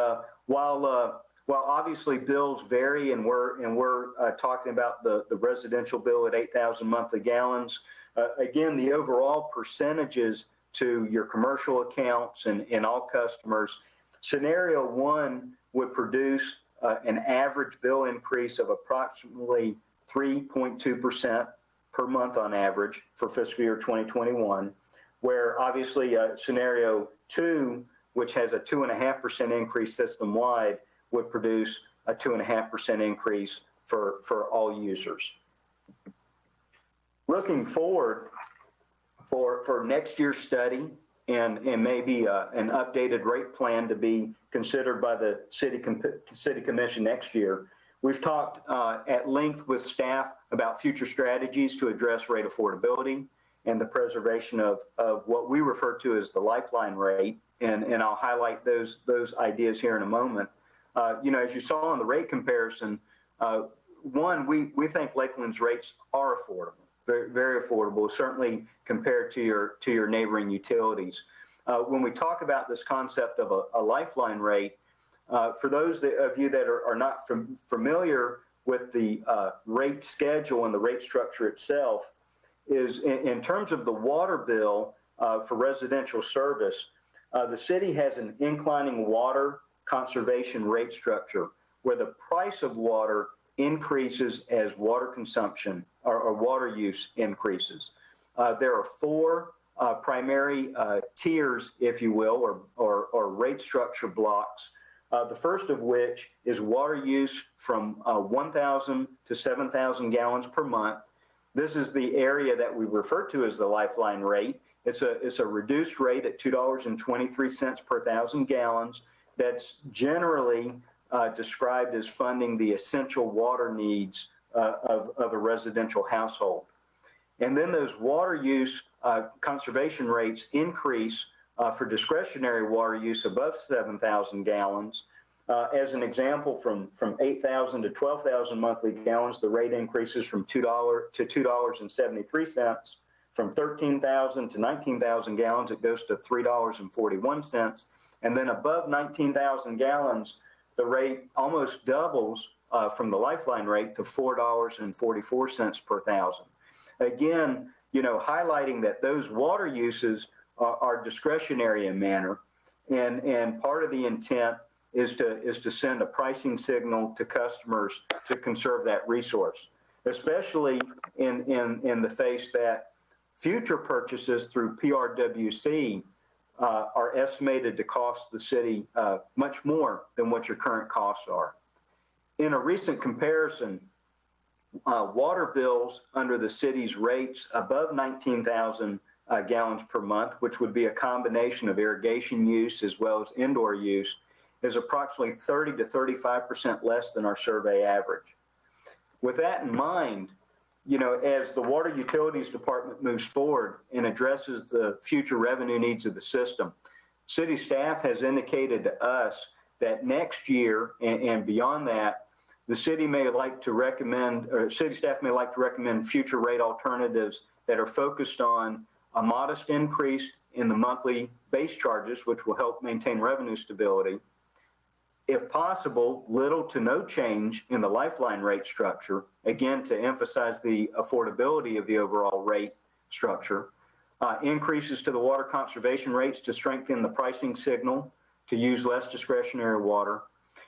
while obviously bills vary, and we're talking about the residential bill at 8,000 monthly gallons, again, the overall percentages to your commercial accounts and all customers, scenario one would produce an average bill increase of approximately 3.2% per month on average for fiscal year 2021, where obviously scenario two, which has a 2.5% increase system-wide, would produce a 2.5% increase for all users. Looking forward for next year's study and maybe an updated rate plan to be considered by the City Commission next year, we've talked at length with staff about future strategies to address rate affordability and the preservation of what we refer to as the lifeline rate. And I'll highlight those ideas here in a moment. As you saw in the rate comparison, one, we think Lakeland's rates are affordable, very, very affordable, certainly compared to your neighboring utilities. When we talk about this concept of a lifeline rate, for those of you that are not familiar with the rate schedule and the rate structure itself, is in terms of the water bill for residential service, the city has an inclining water conservation rate structure where the price of water increases as water consumption or water use increases. There are four primary tiers, if you will, or rate structure blocks. The first of which is water use from 1,000 to 7,000 gallons per month. This is the area that we refer to as the lifeline rate. It's a reduced rate at $2.23 per 1,000 gallons. That's generally described as funding the essential water needs of a residential household. And then those water use conservation rates increase for discretionary water use above 7,000 gallons. As an example, from 8,000 to 12,000 monthly gallons, the rate increases from $2 to $2.73. From 13,000 to 19,000 gallons, it goes to $3.41. And then above 19,000 gallons, the rate almost doubles from the lifeline rate to $4.44 per 1,000. Again, highlighting that those water uses are discretionary in manner, and part of the intent is to send a pricing signal to customers to conserve that resource, especially in the face that future purchases through PRWC are estimated to cost the city much more than what your current costs are. In a recent comparison, water bills under the city's rates above 19,000 gallons per month, which would be a combination of irrigation use as well as indoor use, is approximately 30 to 35% less than our survey average. With that in mind, as the Water Utilities Department moves forward and addresses the future revenue needs of the system, city staff has indicated to us that next year and beyond that, the city may like to recommend, or city staff may like to recommend future rate alternatives that are focused on a modest increase in the monthly base charges, which will help maintain revenue stability. If possible, little to no change in the lifeline rate structure, again, to emphasize the affordability of the overall rate structure. Increases to the water conservation rates to strengthen the pricing signal to use less discretionary water.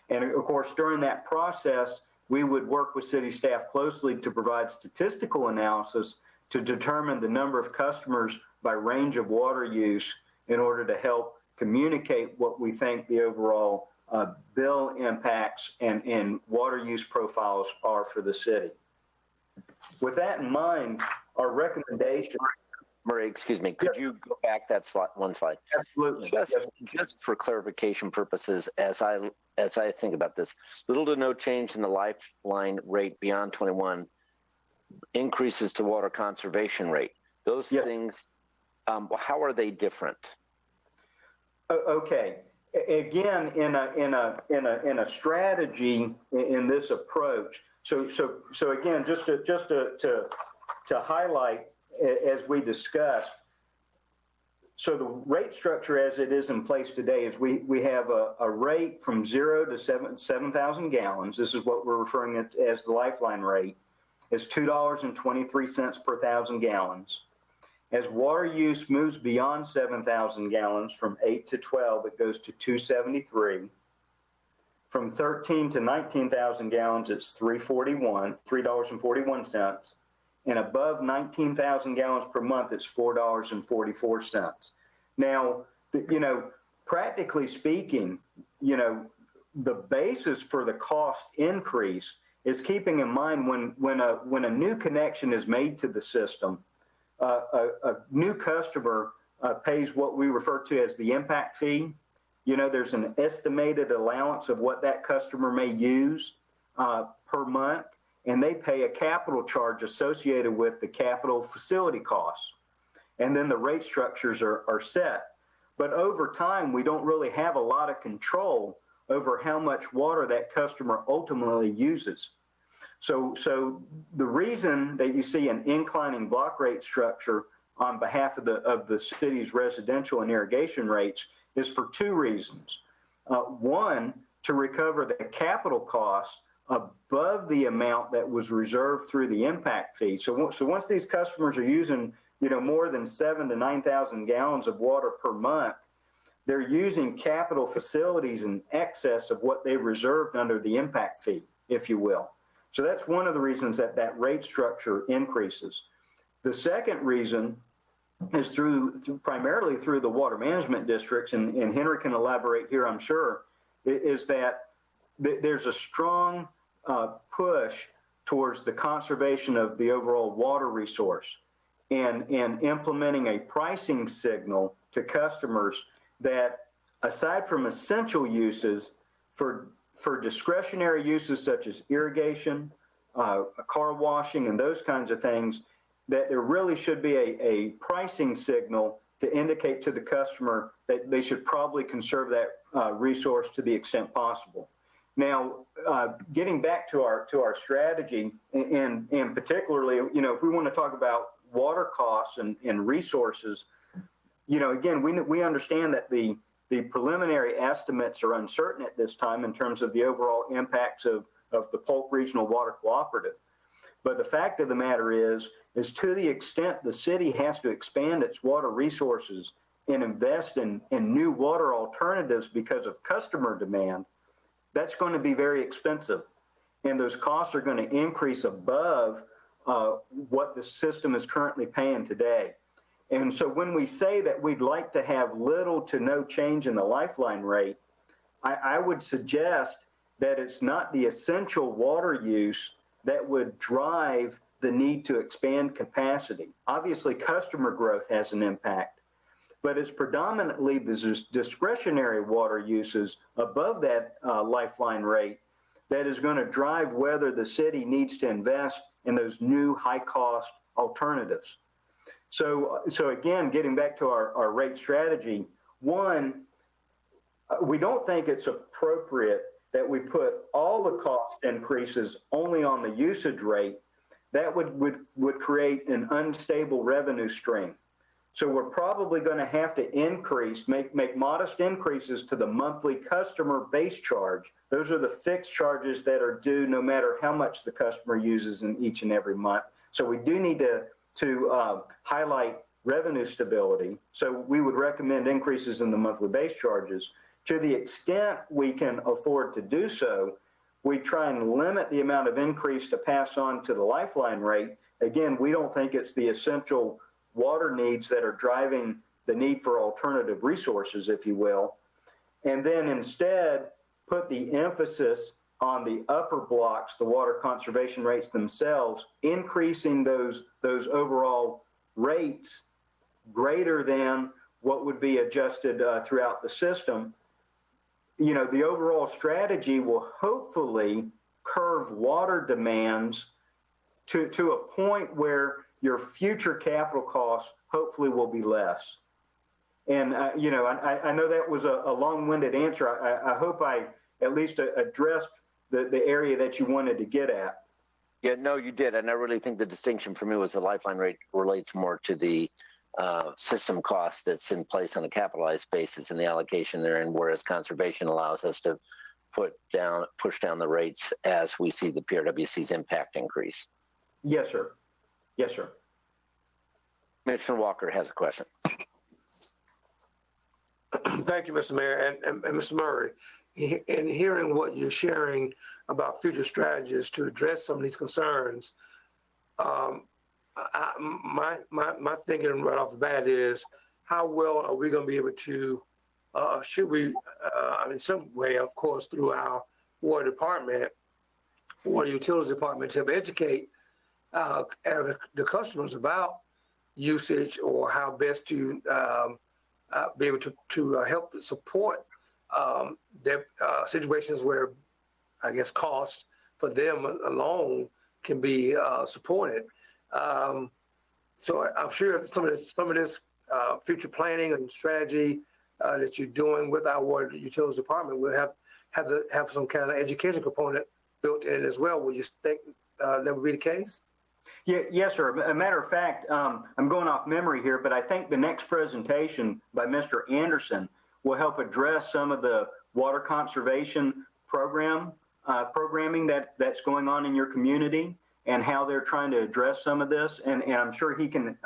And of course, during that process, we would work with city staff closely to provide statistical analysis to determine the number of customers by range of water use in order to help communicate what we think the overall bill impacts and water use profiles are for the city. with that in mind, our recommendation. Murray, excuse me, could you go back that one slide? Absolutely. Just for clarification purposes, as I think about this, little to no change in the lifeline rate beyond 21, increases to water conservation rate. Those things, how are they different? Okay. Again, in a strategy in this approach. So again, just to highlight, as we discussed, so the rate structure as it is in place today is we have a rate from 0 to 7,000 gallons. This is what we're referring to as the lifeline rate. Is $2.23 per 1,000 gallons. As water use moves beyond 7,000 gallons, from 8 to 12, it goes to $2.73. From 13 to 19,000 gallons, it's $3.41. And above 19,000 gallons per month, it's $4.44. Now, practically speaking, the basis for the cost increase is keeping in mind when a new connection is made to the system, a new customer pays what we refer to as the impact fee. There's an estimated allowance of what that customer may use per month, and they pay a capital charge associated with the capital facility costs. And then the rate structures are set. But over time, we don't really have a lot of control over how much water that customer ultimately uses. So the reason that you see an inclining block rate structure on behalf of the city's residential and irrigation rates is for two reasons. One, to recover the capital costs above the amount that was reserved through the impact fee. So once these customers are using, more than 7,000 to 9,000 gallons of water per month, they're using capital facilities in excess of what they reserved under the impact fee, if you will. So that's one of the reasons that rate structure increases. The second reason is primarily through the water management districts, and Henry can elaborate here, I'm sure, is that there's a strong push towards the conservation of the overall water resource and implementing a pricing signal to customers that, aside from essential uses, for discretionary uses such as irrigation, car washing, and those kinds of things, that there really should be a pricing signal to indicate to the customer that they should probably conserve that resource to the extent possible. Now, getting back to our strategy, and particularly, if we want to talk about water costs and resources, again, we understand that the preliminary estimates are uncertain at this time in terms of the overall impacts of the Polk Regional Water Cooperative. But the fact of the matter is to the extent the city has to expand its water resources and invest in new water alternatives because of customer demand, that's going to be very expensive. And those costs are going to increase above what the system is currently paying today. And so when we say that we'd like to have little to no change in the lifeline rate, I would suggest that it's not the essential water use that would drive the need to expand capacity. Obviously, customer growth has an impact, but it's predominantly the discretionary water uses above that lifeline rate that is going to drive whether the city needs to invest in those new high-cost alternatives. So again, getting back to our rate strategy, one, we don't think it's appropriate that we put all the cost increases only on the usage rate. That would create an unstable revenue stream. So we're probably going to have to make modest increases to the monthly customer base charge. Those are the fixed charges that are due no matter how much the customer uses in each and every month. So we do need to highlight revenue stability. So we would recommend increases in the monthly base charges. To the extent we can afford to do so, we try and limit the amount of increase to pass on to the lifeline rate. Again, we don't think it's the essential water needs that are driving the need for alternative resources, if you will. And then instead, put the emphasis on the upper blocks, the water conservation rates themselves, increasing those overall rates greater than what would be adjusted throughout the system, the overall strategy will hopefully curve water demands to a point where your future capital costs hopefully will be less. And, I know that was a long-winded answer. I hope I at least addressed the area that you wanted to get at. Yeah, no, you did. And I really think the distinction for me was the lifeline rate relates more to the system cost that's in place on a capitalized basis and the allocation therein, whereas conservation allows us to push down the rates as we see the PRWC's impact increase. Yes, sir. Yes, sir. Commissioner Walker has a question. Thank you, Mr. Mayor. And Mr. Murray, in hearing what you're sharing about future strategies to address some of these concerns, my thinking right off the bat is, how well are we going to be able to, should we, in some way, of course, through our water department, water utilities department, to educate the customers about usage or how best to be able to help support their situations where, I guess, cost for them alone can be supported. So I'm sure some of this future planning and strategy that you're doing with our water utilities department will have some kind of education component built in as well. Would you think that would be the case? Yeah, yes, sir. A matter of fact, I'm going off memory here, but I think the next presentation by Mr. Anderson will help address some of the water conservation programming that's going on in your community and how they're trying to address some of this. And I'm sure he can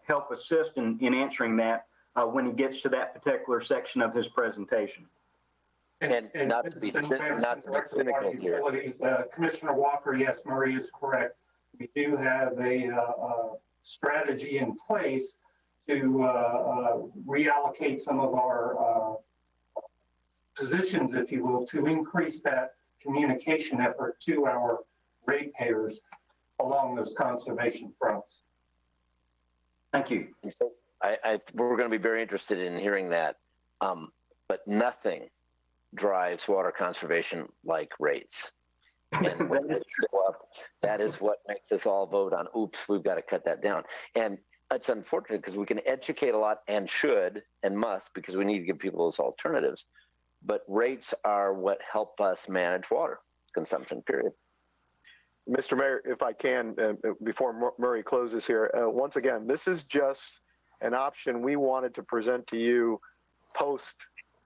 help assist in answering that when he gets to that particular section of his presentation. And not to be cynical here. Commissioner Walker, yes, Murray is correct. We do have a strategy in place to reallocate some of our positions, if you will, to increase that communication effort to our ratepayers along those conservation fronts. Thank you. So we're going to be very interested in hearing that, but nothing drives water conservation like rates. And when they show up, that is what makes us all vote on, oops, we've got to cut that down. And it's unfortunate because we can educate a lot and should and must, because we need to give people those alternatives. But rates are what help us manage water consumption, period. Mr. Mayor, if I can, before Murray closes here, once again, this is just an option we wanted to present to you post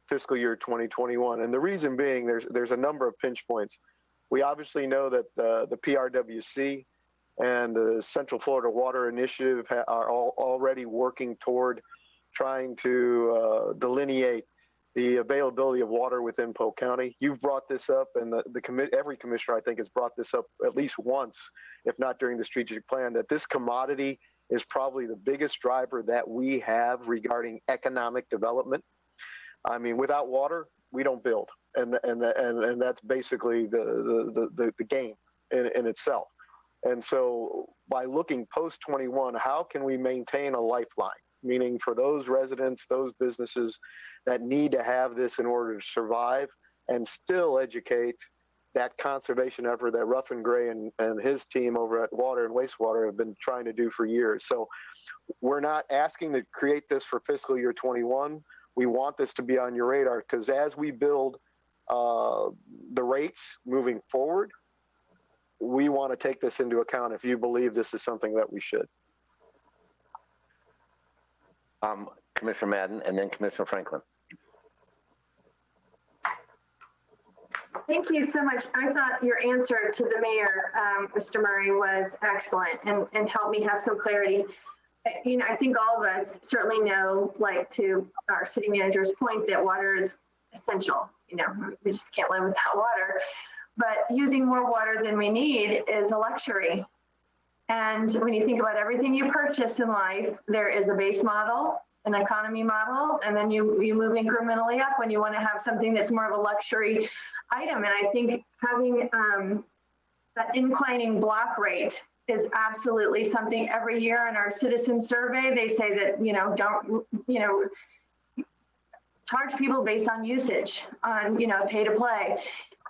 fiscal year 2021. And the reason being, there's a number of pinch points. We obviously know that the PRWC and the Central Florida Water Initiative are already working toward trying to delineate the availability of water within Polk County. You've brought this up, and every commissioner, I think, has brought this up at least once, if not during the strategic plan, that this commodity is probably the biggest driver that we have regarding economic development. I mean, without water, we don't build, and that's basically the game in itself. And so, by looking post 21, how can we maintain a lifeline? Meaning, for those residents, those businesses that need to have this in order to survive, and still educate that conservation effort that Ruffin Gray and his team over at Water and Wastewater have been trying to do for years. So, we're not asking to create this for fiscal year 21. We want this to be on your radar, because as we build the rates moving forward, we want to take this into account if you believe this is something that we should. Commissioner Madden and then Commissioner Franklin. Thank you so much. I thought your answer to the mayor, Mr. Murray, was excellent and helped me have some clarity. You know, I think all of us certainly know, like to our city manager's point, that water is essential. You know, we just can't live without water. But using more water than we need is a luxury. And when you think about everything you purchase in life, there is a base model, an economy model, and then you move incrementally up when you want to have something that's more of a luxury item. And I think having that inclining block rate is absolutely something. Every year in our citizen survey, they say that, don't, charge people based on usage, on, pay to play.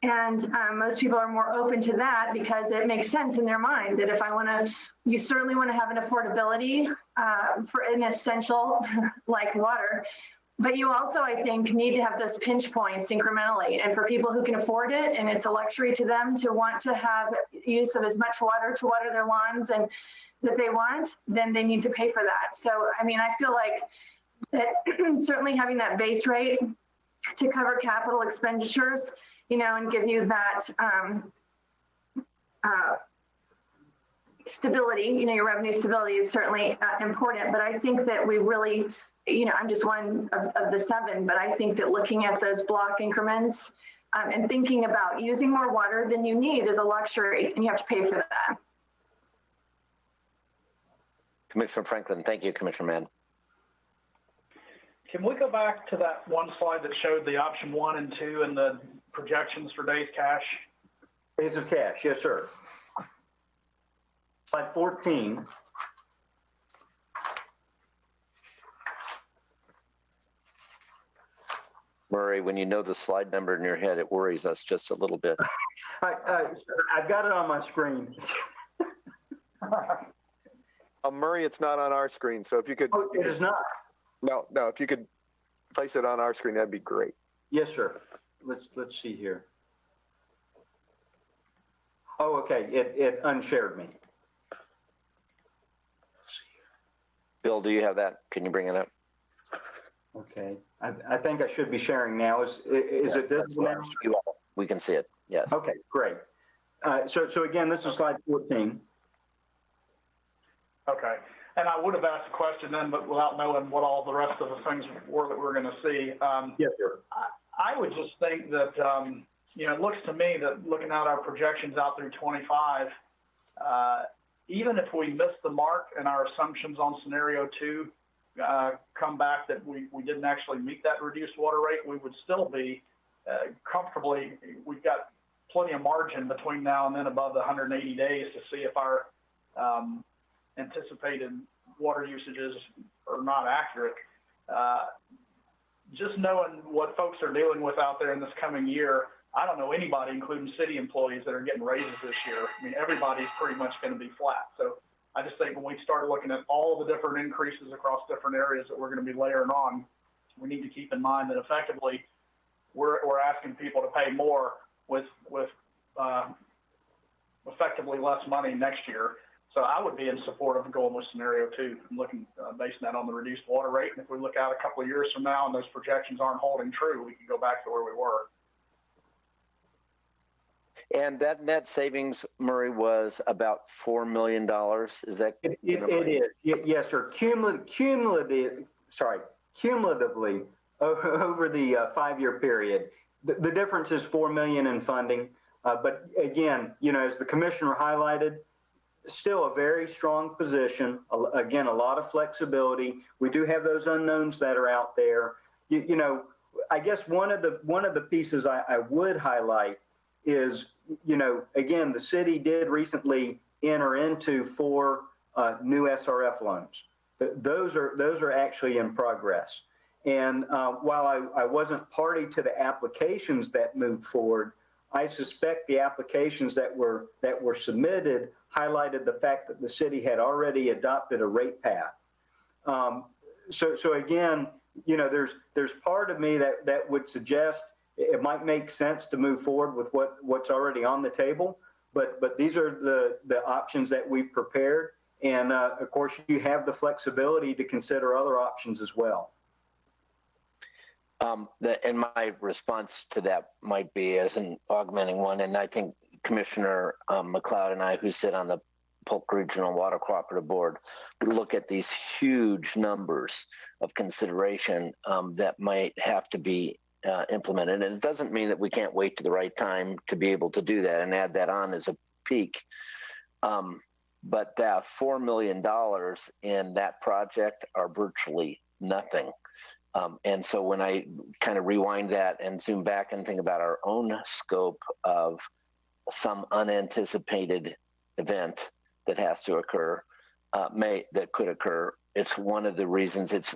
And most people are more open to that because it makes sense in their mind that if I want to, you certainly want to have an affordability for an essential like water, but you also, I think, need to have those pinch points incrementally. And for people who can afford it, and it's a luxury to them to want to have use of as much water to water their lawns and that they want, then they need to pay for that. So, I mean, I feel like that certainly having that base rate to cover capital expenditures, and give you that stability, your revenue stability is certainly important. But I think that we really, I'm just one of the 7, but I think that looking at those block increments and thinking about using more water than you need is a luxury, and you have to pay for that. Commissioner Franklin, thank you, Commissioner Mann. Can we go back to that one slide that showed the option 1 and 2 and the projections for days cash? Days of cash, yes, sir. Slide 14. Murray, when you know the slide number in your head, it worries us just a little bit. I've got it on my screen. Murray, it's not on our screen. So if you could. Oh, it is not. No, if you could place it on our screen, that'd be great. Yes, sir. Let's see here. Oh, okay. It unshared me. Let's see here. Bill, do you have that? Can you bring it up? Okay. I think I should be sharing now. Is it this now? We can see it. Yes. Okay, great. So again, this is slide 14. Okay. And I would have asked a question then, but without knowing what all the rest of the things were that we're going to see. Yes, sir. I would just think that, it looks to me that looking at our projections out through 25, even if we miss the mark and our assumptions on scenario 2 come back that we didn't actually meet that reduced water rate, we would still be comfortably, we've got plenty of margin between now and then above the 180 days to see if our anticipated water usages are not accurate. Just knowing what folks are dealing with out there in this coming year, I don't know anybody, including city employees, that are getting raises this year. I mean, everybody's pretty much going to be flat. So I just think when we start looking at all the different increases across different areas that we're going to be layering on, we need to keep in mind that effectively we're asking people to pay more with effectively less money next year. So I would be in support of going with scenario 2 and looking, basing that on the reduced water rate. And if we look out a couple of years from now and those projections aren't holding true, we can go back to where we were. And that net savings, Murray, was about $4 million. Is that? It is. Yes, sir. Cumulatively over the 5-year period, the difference is $4 million in funding. But again, as the commissioner highlighted, still a very strong position. Again, a lot of flexibility. We do have those unknowns that are out there. I guess one of the pieces I would highlight is, again, the city did recently enter into 4 new SRF loans. Those are actually in progress. And while I wasn't party to the applications that moved forward, I suspect the applications that were submitted highlighted the fact that the city had already adopted a rate path. So again, there's part of me that would suggest it might make sense to move forward with what's already on the table, but these are the options that we've prepared. And of course, you have the flexibility to consider other options as well. And my response to that might be as an augmenting one, and I think Commissioner McLeod and I, who sit on the Polk Regional Water Cooperative Board, we look at these huge numbers of consideration that might have to be implemented. And it doesn't mean that we can't wait to the right time to be able to do that and add that on as a peak. But that $4 million in that project are virtually nothing. And so when I kind of rewind that and zoom back and think about our own scope of some unanticipated event that has to occur, that could occur, it's one of the reasons it's,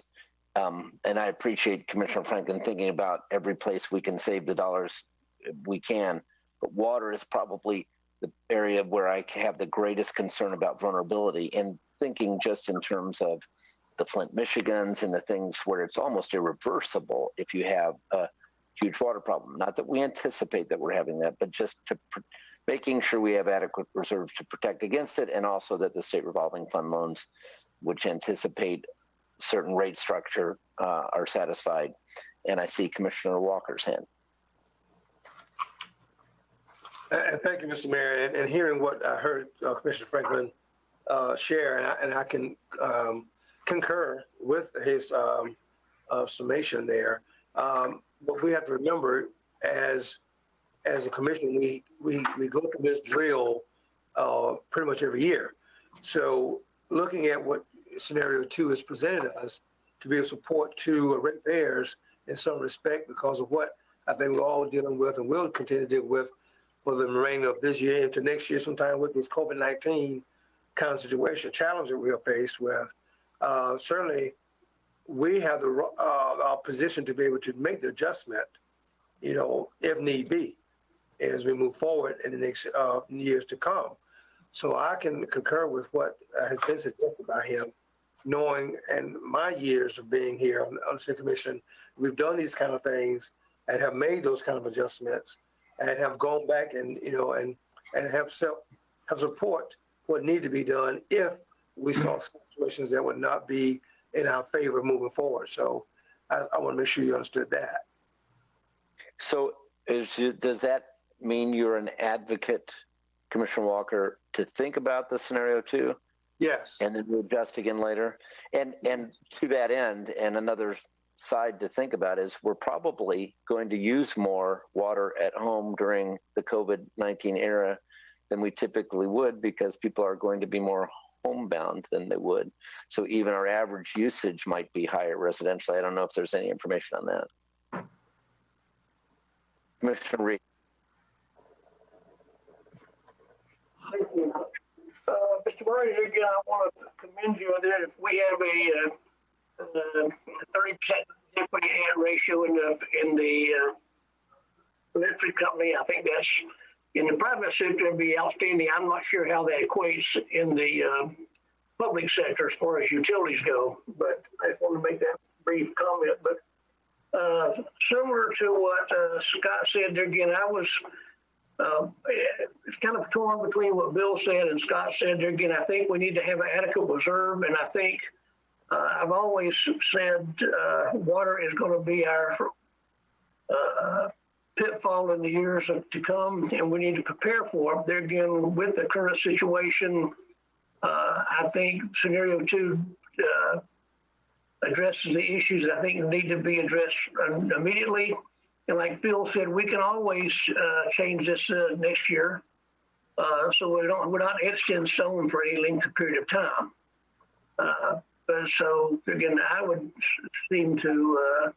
and I appreciate Commissioner Franklin thinking about every place we can save the dollars we can, but water is probably the area where I have the greatest concern about vulnerability, and thinking just in terms of the Flint, Michigans and the things where it's almost irreversible if you have a huge water problem. Not that we anticipate that we're having that, but just to making sure we have adequate reserves to protect against it, and also that the state revolving fund loans, which anticipate certain rate structure, are satisfied. And I see Commissioner Walker's hand. And thank you, Mr. Mayor. And hearing what I heard Commissioner Franklin share, and I can concur with his summation there. But we have to remember, as a commission, we go through this drill pretty much every year. So looking at what scenario 2 has presented us to be a support to ratepayers in some respect, because of what I think we're all dealing with and will continue to deal with for the remainder of this year into next year, sometime with this COVID-19 kind of situation, challenge that we are faced with. Certainly, we have our position to be able to make the adjustment, if need be, as we move forward in the next years to come. So I can concur with what has been suggested by him, knowing, and my years of being here on the City Commission, we've done these kind of things and have made those kind of adjustments, and have gone back and have support what need to be done if we saw situations that would not be in our favor moving forward. So I want to make sure you understood that. So does that mean you're an advocate, Commissioner Walker, to think about the scenario 2? Yes. And then we'll adjust again later? And to that end, and another side to think about is we're probably going to use more water at home during the COVID-19 era than we typically would, because people are going to be more homebound than they would. So even our average usage might be higher residentially. I don't know if there's any information on that. Commissioner Reed. Thank you. Mr. Murray, again, I want to commend you on that. If we have a 30% equity add ratio in the electric company, I think that's, in the private sector, it'd be outstanding. I'm not sure how that equates in the public sector as far as utilities go, but I just want to make that brief comment. But similar to what Scott said there again, I was it's kind of torn between what Bill said and Scott said there again. I think we need to have an adequate reserve, and I think I've always said water is going to be our pitfall in the years to come, and we need to prepare for it. There again, with the current situation, I think scenario 2 addresses the issues that I think need to be addressed immediately. And like Phil said, we can always change this next year, so we're not etched in stone for any length of period of time. So again, I would seem to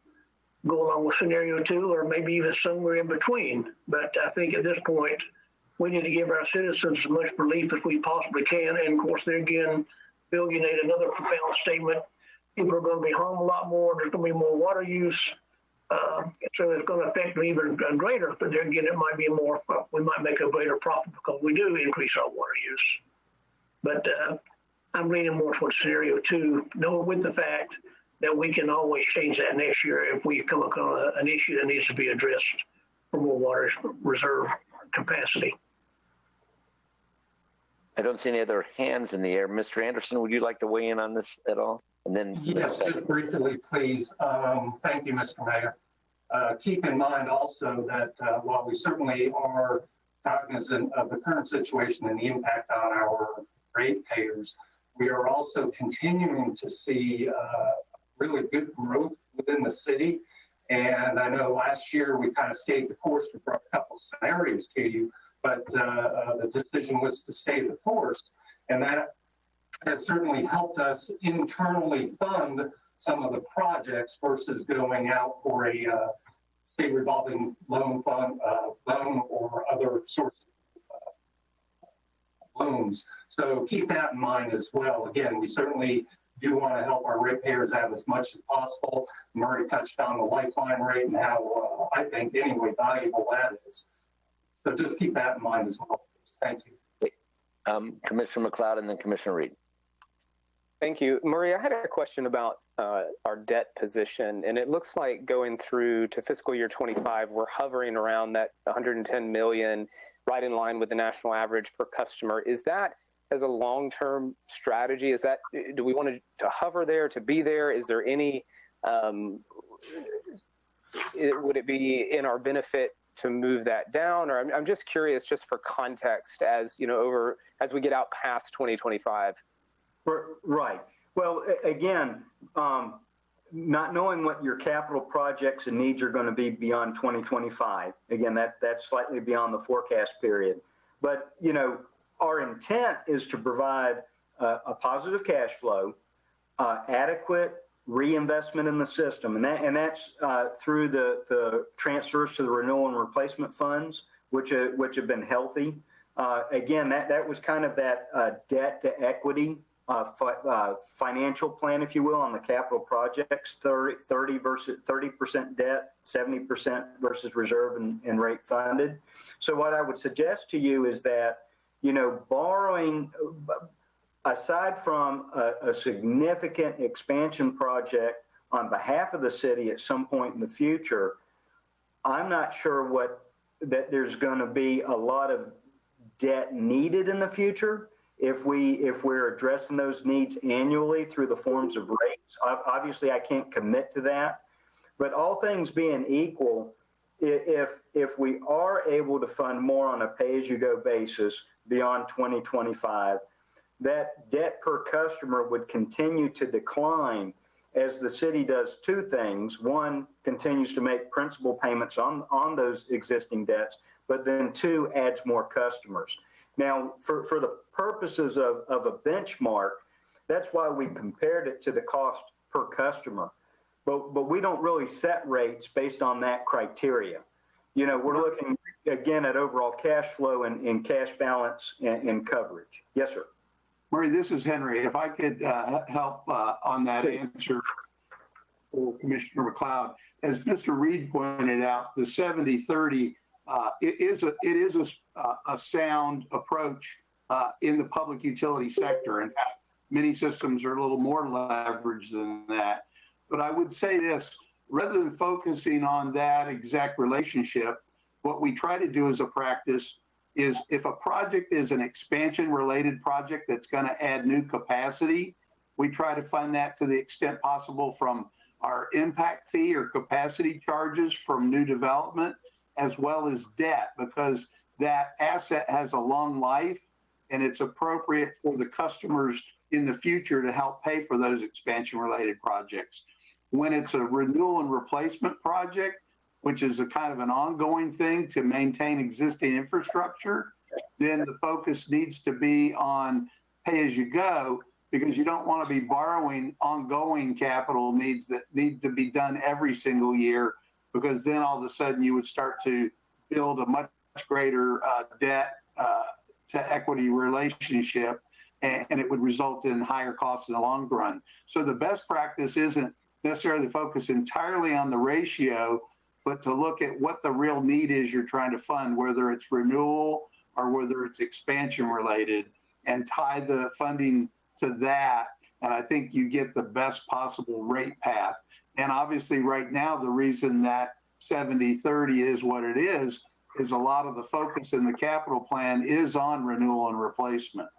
go along with scenario 2, or maybe even somewhere in between. But I think at this point, we need to give our citizens as much relief as we possibly can. And of course, there again, Bill, you made another profound statement. People are going to be home a lot more. There's going to be more water use. So it's going to affect me even greater. But there again, it might be more, we might make a greater profit because we do increase our water use. But I'm leaning more towards scenario 2, knowing with the fact that we can always change that next year if we come across an issue that needs to be addressed for more water reserve capacity. I don't see any other hands in the air. Mr. Anderson, would you like to weigh in on this at all? And then yes, just briefly, please. Thank you, Mr. Mayor. Keep in mind also that while we certainly are cognizant of the current situation and the impact on our ratepayers, we are also continuing to see really good growth within the city. And I know last year we kind of stayed the course. We brought a couple of scenarios to you, but the decision was to stay the course. And that has certainly helped us internally fund some of the projects versus going out for a state revolving loan fund, loan or other sources of loans. So keep that in mind as well. Again, we certainly do want to help our ratepayers out as much as possible. Murray touched on the lifeline rate and how I think anyway valuable that is. So just keep that in mind as well. Thank you. Commissioner McLeod and then Commissioner Reed. Thank you. Murray, I had a question about our debt position, and it looks like going through to fiscal year 25, we're hovering around that 110 million, right in line with the national average per customer. Is that as a long-term strategy? Is that, do we want to hover there, to be there? Is there any, would it be in our benefit to move that down? Or I'm just curious, just for context, as you know, as we get out past 2025. Right. Well, again, not knowing what your capital projects and needs are going to be beyond 2025. Again, that's slightly beyond the forecast period. But, you know, our intent is to provide a positive cash flow, adequate reinvestment in the system, and that's through the transfers to the renewal and replacement funds, which have been healthy. Again, that was kind of that debt to equity financial plan, if you will, on the capital projects, 30% debt, 70% versus reserve and rate funded. So what I would suggest to you is that, you know, borrowing, aside from a significant expansion project on behalf of the city at some point in the future, I'm not sure that there's going to be a lot of debt needed in the future if we're addressing those needs annually through the forms of rates. Obviously, I can't commit to that, but all things being equal, if we are able to fund more on a pay-as-you-go basis beyond 2025, that debt per customer would continue to decline as the city does two things. One, continues to make principal payments on those existing debts, but then two, adds more customers. Now, for the purposes of a benchmark, that's why we compared it to the cost per customer. But we don't really set rates based on that criteria. You know, we're looking, again, at overall cash flow and cash balance and coverage. Yes, sir. Murray, this is Henry. If I could help on that answer for Commissioner McLeod. As Mr. Reed pointed out, the 70-30 it is a sound approach in the public utility sector. In fact, many systems are a little more leveraged than that. But I would say this, rather than focusing on that exact relationship, what we try to do as a practice is if a project is an expansion related project that's going to add new capacity, we try to fund that to the extent possible from our impact fee or capacity charges from new development, as well as debt, because that asset has a long life and it's appropriate for the customers in the future to help pay for those expansion related projects. When it's a renewal and replacement project, which is a kind of an ongoing thing to maintain existing infrastructure, then the focus needs to be on pay as you go, because you don't want to be borrowing ongoing capital needs that need to be done every single year, because then all of a sudden you would start to build a much greater debt to equity relationship, and it would result in higher costs in the long run. So the best practice isn't necessarily to focus entirely on the ratio, but to look at what the real need is you're trying to fund, whether it's renewal or whether it's expansion related, and tie the funding to that. And I think you get the best possible rate path. And obviously right now, the reason that 70-30 is what it is a lot of the focus in the capital plan is on renewal and replacement.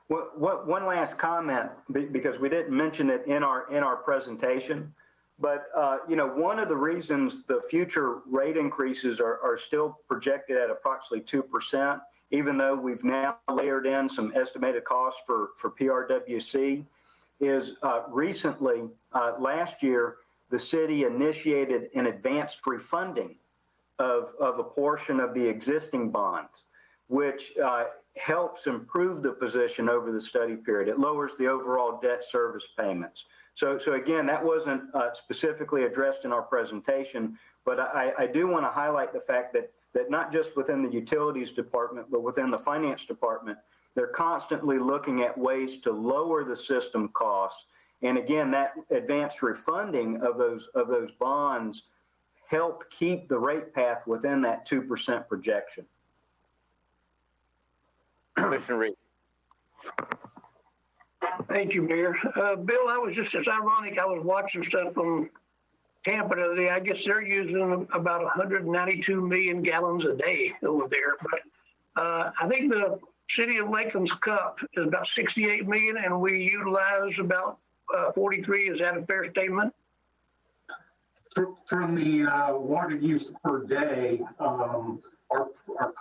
One last comment, because we didn't mention it in our presentation, but you know, one of the reasons the future rate increases are still projected at approximately 2%, even though we've now layered in some estimated costs for PRWC, is recently, last year, the city initiated an advanced refunding of a portion of the existing bonds, which helps improve the position over the study period. It lowers the overall debt service payments. So again, that wasn't specifically addressed in our presentation, but I do want to highlight the fact that not just within the utilities department, but within the finance department, they're constantly looking at ways to lower the system costs. And again, that advanced refunding of those bonds help keep the rate path within that 2% projection. Commissioner Reed. Thank you, Mayor. Bill, it's ironic. I was watching stuff from Tampa the other day. I guess they're using about 192 million gallons a day over there. But I think the city of Lakeland's cup is about 68 million, and we utilize about 43. Is that a fair statement? From the water use per day, our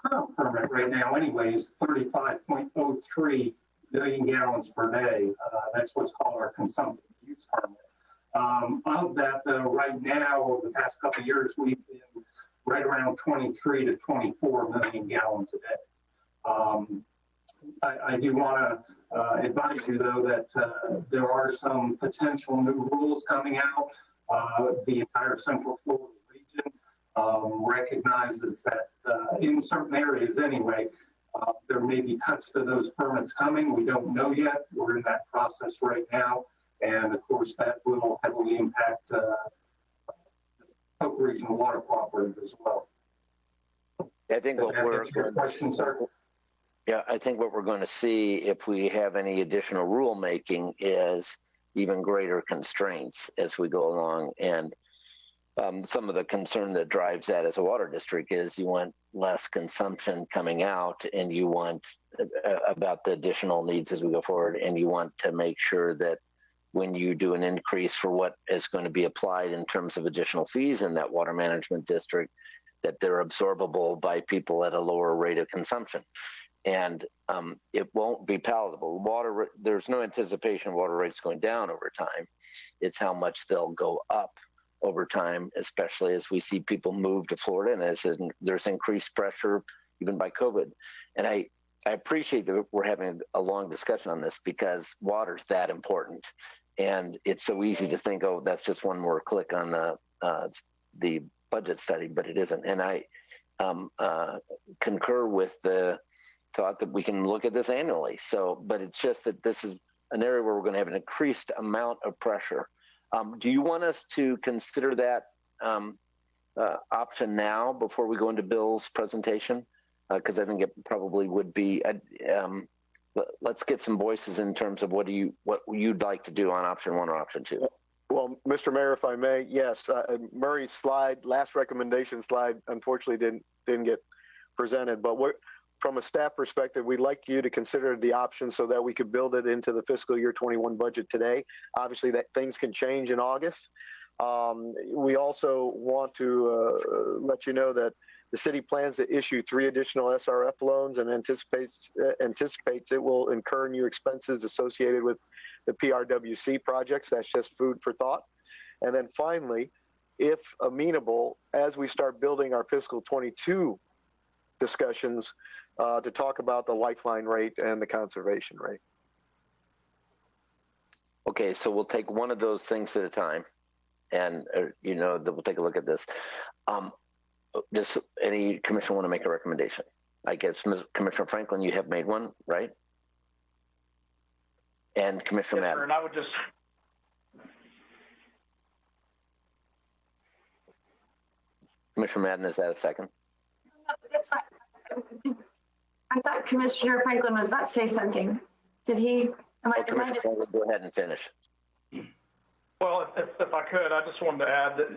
current permit right now anyway is 35.03 million gallons per day. That's what's called our consumptive use permit. Of that, though, right now, over the past couple of years, we've been right around 23 to 24 million gallons a day. I do want to advise you, though, that there are some potential new rules coming out. The entire Central Florida region recognizes that in certain areas anyway, there may be cuts to those permits coming. We don't know yet. We're in that process right now. And of course, that will heavily impact Polk Regional Water Cooperative as well. I think what we're question, sir. Yeah, I think what we're going to see if we have any additional rulemaking is even greater constraints as we go along. And some of the concern that drives that as a water district is you want less consumption coming out, and you want about the additional needs as we go forward, and you want to make sure that when you do an increase for what is going to be applied in terms of additional fees in that water management district, that they're absorbable by people at a lower rate of consumption. And it won't be palatable. There's no anticipation of water rates going down over time. It's how much they'll go up over time, especially as we see people move to Florida and as there's increased pressure even by COVID. And I appreciate that we're having a long discussion on this because water's that important. And it's so easy to think, oh, that's just one more click on the budget study, but it isn't. And I concur with the thought that we can look at this annually. So, but it's just that this is an area where we're going to have an increased amount of pressure. Do you want us to consider that option now before we go into Bill's presentation? Because I think it probably would be. Let's get some voices in terms of what you'd like to do on option one or option two. Well, Mr. Mayor, if I may, yes, Murray's last recommendation slide, unfortunately didn't get presented. But from a staff perspective, we'd like you to consider the option so that we could build it into the fiscal year 21 budget today. Obviously, that things can change in August. We also want to let you know that the city plans to issue 3 additional SRF loans and anticipates it will incur new expenses associated with the PRWC projects. That's just food for thought. And then finally, if amenable, as we start building our fiscal 22 discussions, to talk about the lifeline rate and the conservation rate. Okay, so we'll take one of those things at a time, and we'll take a look at this. Does any commissioner want to make a recommendation? I guess Commissioner Franklin, you have made one, right? And Commissioner Madden. And I would just. Commissioner Madden, is that a second? No, that's fine. I thought Commissioner Franklin was about to say something. Did he? Commissioner Franklin, go ahead and finish. Well, if I could, I just wanted to add that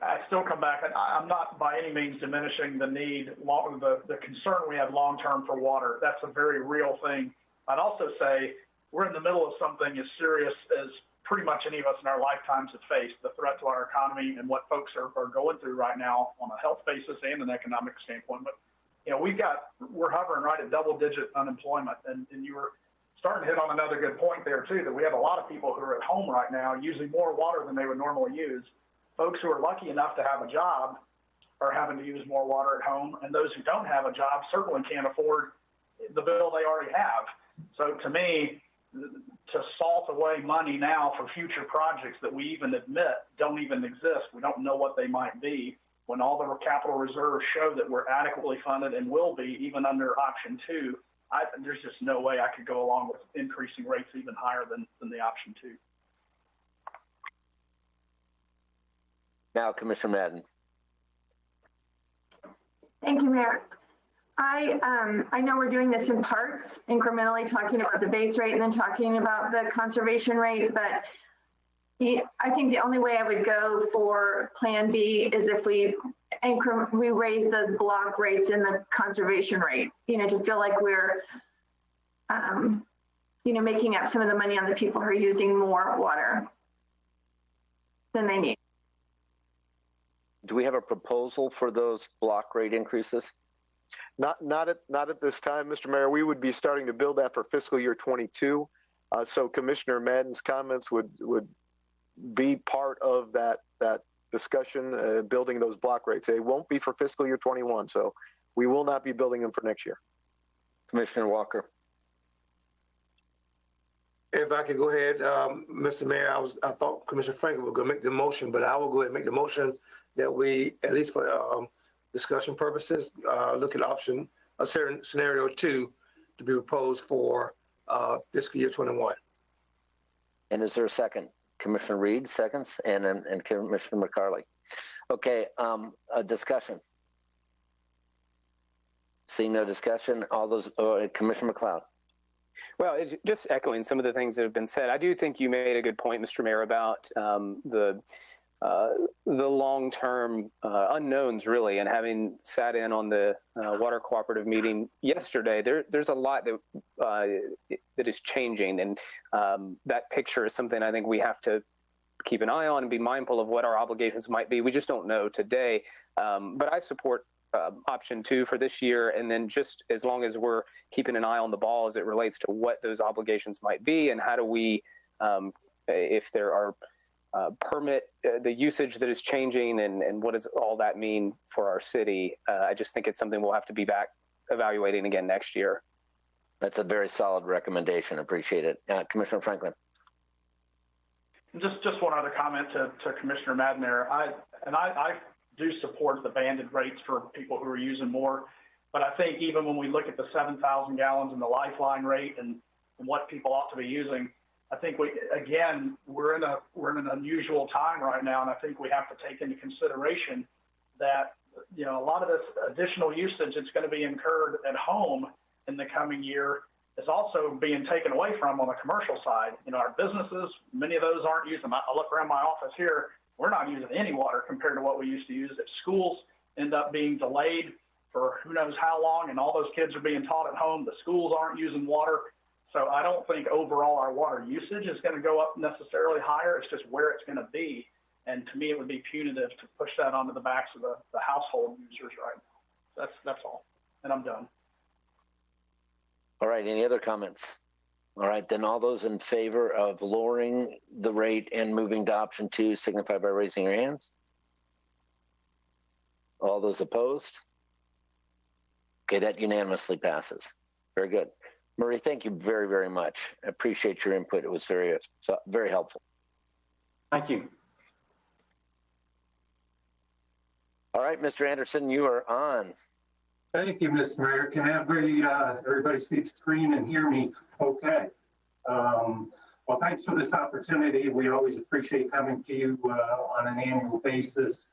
I still come back, and I'm not by any means diminishing the need, the concern we have long-term for water. That's a very real thing. I'd also say we're in the middle of something as serious as pretty much any of us in our lifetimes have faced, the threat to our economy and what folks are going through right now on a health basis and an economic standpoint. But, we're hovering right at double-digit unemployment, and you were starting to hit on another good point there, too, that we have a lot of people who are at home right now using more water than they would normally use. Folks who are lucky enough to have a job are having to use more water at home, and those who don't have a job certainly can't afford the bill they already have. So to me, to salt away money now for future projects that we even admit don't even exist. We don't know what they might be, when all the capital reserves show that we're adequately funded and will be even under option 2. There's just no way I could go along with increasing rates even higher than the option 2. Now, Commissioner Madden. Thank you, Mayor. I know we're doing this in parts, incrementally talking about the base rate and then talking about the conservation rate, but I think the only way I would go for Plan B is if we raise those block rates in the conservation rate, to feel like we're, making up some of the money on the people who are using more water than they need. Do we have a proposal for those block rate increases? Not at this time, Mr. Mayor. We would be starting to build that for fiscal year 22. So Commissioner Madden's comments would be part of that discussion, building those block rates. They won't be for fiscal year 21, so we will not be building them for next year. Commissioner Walker. If I could go ahead, Mr. Mayor, I thought Commissioner Franklin was going to make the motion, but I will go ahead and make the motion that we, at least for discussion purposes, look at option scenario 2 to be proposed for fiscal year 21. And is there a second? Commissioner Reed seconds, and Commissioner McCarley. Okay, a discussion. Seeing no discussion, all those, Commissioner McLeod. Well, just echoing some of the things that have been said, I do think you made a good point, Mr. Mayor, about the long-term unknowns, really, and having sat in on the water cooperative meeting yesterday, there's a lot that is changing, and that picture is something I think we have to keep an eye on and be mindful of what our obligations might be. We just don't know today, but I support option 2 for this year, and then just as long as we're keeping an eye on the ball as it relates to what those obligations might be, and how do we, if there are permit the usage that is changing, and what does all that mean for our city. I just think it's something we'll have to be back evaluating again next year. That's a very solid recommendation. Appreciate it. Commissioner Franklin. Just one other comment to Commissioner Madden there. I do support the banded rates for people who are using more, but I think even when we look at the 7,000 gallons and the lifeline rate and what people ought to be using, I think we're in an unusual time right now, and I think we have to take into consideration that a lot of this additional usage that's going to be incurred at home in the coming year is also being taken away from on the commercial side. Our businesses, many of those aren't using. I look around my office here, we're not using any water compared to what we used to use. If schools end up being delayed for who knows how long, and all those kids are being taught at home, the schools aren't using water. So I don't think overall our water usage is going to go up necessarily higher. It's just where it's going to be. And to me, it would be punitive to push that onto the backs of the household users right now. That's all. And I'm done. All right. Any other comments? All right. Then all those in favor of lowering the rate and moving to option 2 signify by raising your hands. All those opposed? Okay. That unanimously passes. Very good. Murray, thank you very, very much. I appreciate your input. It was very helpful. Thank you. All right, Mr. Anderson, you are on. Thank you, Mr. Mayor. Can everybody see the screen and hear me okay? Well, thanks for this opportunity. We always appreciate coming to you on an annual basis.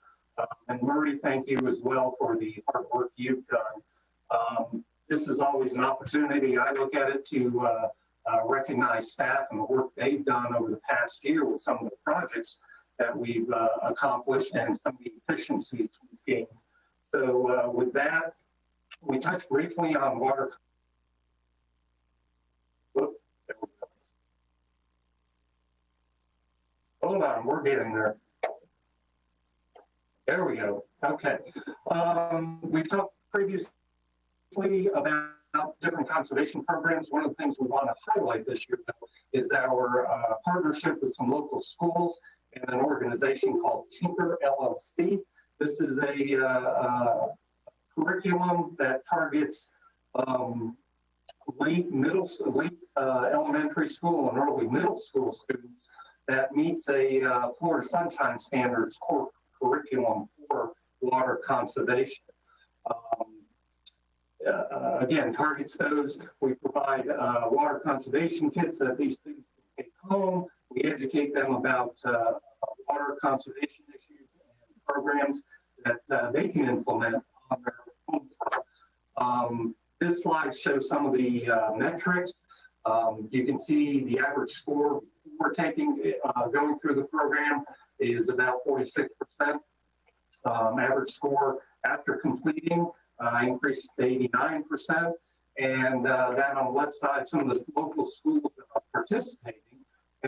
And Murray, thank you as well for the hard work you've done. This is always an opportunity. I look at it to recognize staff and the work they've done over the past year with some of the projects that we've accomplished and some of the efficiencies we've gained. So with that, we touched briefly on water. Hold on, we're getting there. There we go. Okay. We've talked previously about different conservation programs. One of the things we want to highlight this year is our partnership with some local schools and an organization called Tinker LLC. This is a curriculum that targets late elementary school and early middle school students that meets a Florida Sunshine Standards core curriculum for water conservation. Again, targets those. We provide water conservation kits that these students can take home. We educate them about water conservation issues and programs that they can implement on their home. This slide shows some of the metrics. You can see the average score before going through the program is about 46%. Average score after completing increased to 89%. And that on the left side, some of the local schools that are participating.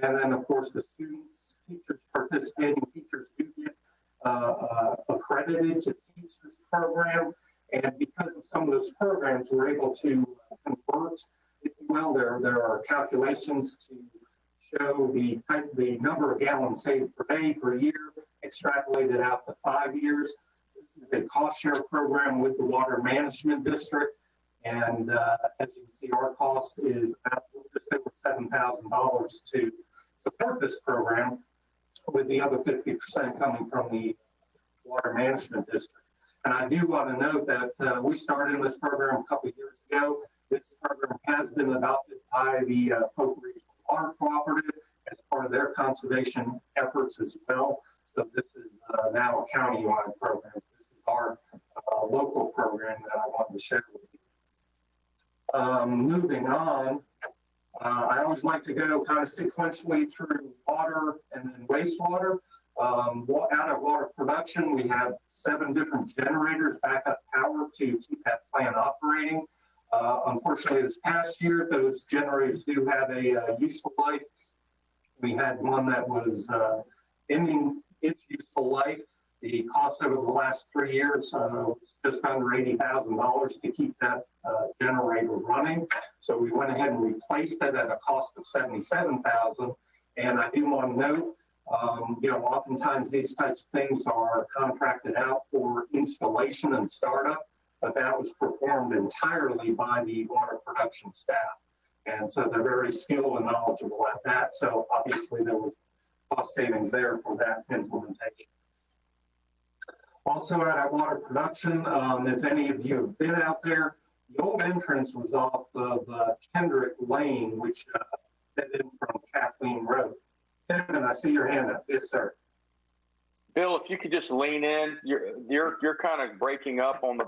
And then, of course, the students, teachers participating, teachers do get accredited to teach this program. And because of some of those programs, we're able to convert, if you will, there are calculations to show the number of gallons saved per day, per year, extrapolated out to 5 years. This is a cost share program with the Water Management District. And as you can see, our cost is about just over $7,000 to support this program, with the other 50% coming from the Water Management District. And I do want to note that we started this program a couple of years ago. This program has been adopted by the Polk Regional Water Cooperative as part of their conservation efforts as well. So this is now a county-wide program. This is our local program that I wanted to share with you. Moving on, I always like to go kind of sequentially through water and then wastewater. Out of water production, we have 7 different generators, backup power to keep that plant operating. Unfortunately, this past year, those generators do have a useful life. We had one that was ending its useful life. The cost over the last 3 years was just under $80,000 to keep that generator running. So we went ahead and replaced it at a cost of $77,000. And I do want to note, oftentimes these types of things are contracted out for installation and startup, but that was performed entirely by the water production staff. And so they're very skilled and knowledgeable at that. So obviously there was cost savings there for that implementation. Also at our water production, if any of you have been out there, the old entrance was off of Kendrick Lane, which fed in from Kathleen Road. Kevin, I see your hand up. Yes, sir. Bill, if you could just lean in, you're kind of breaking up on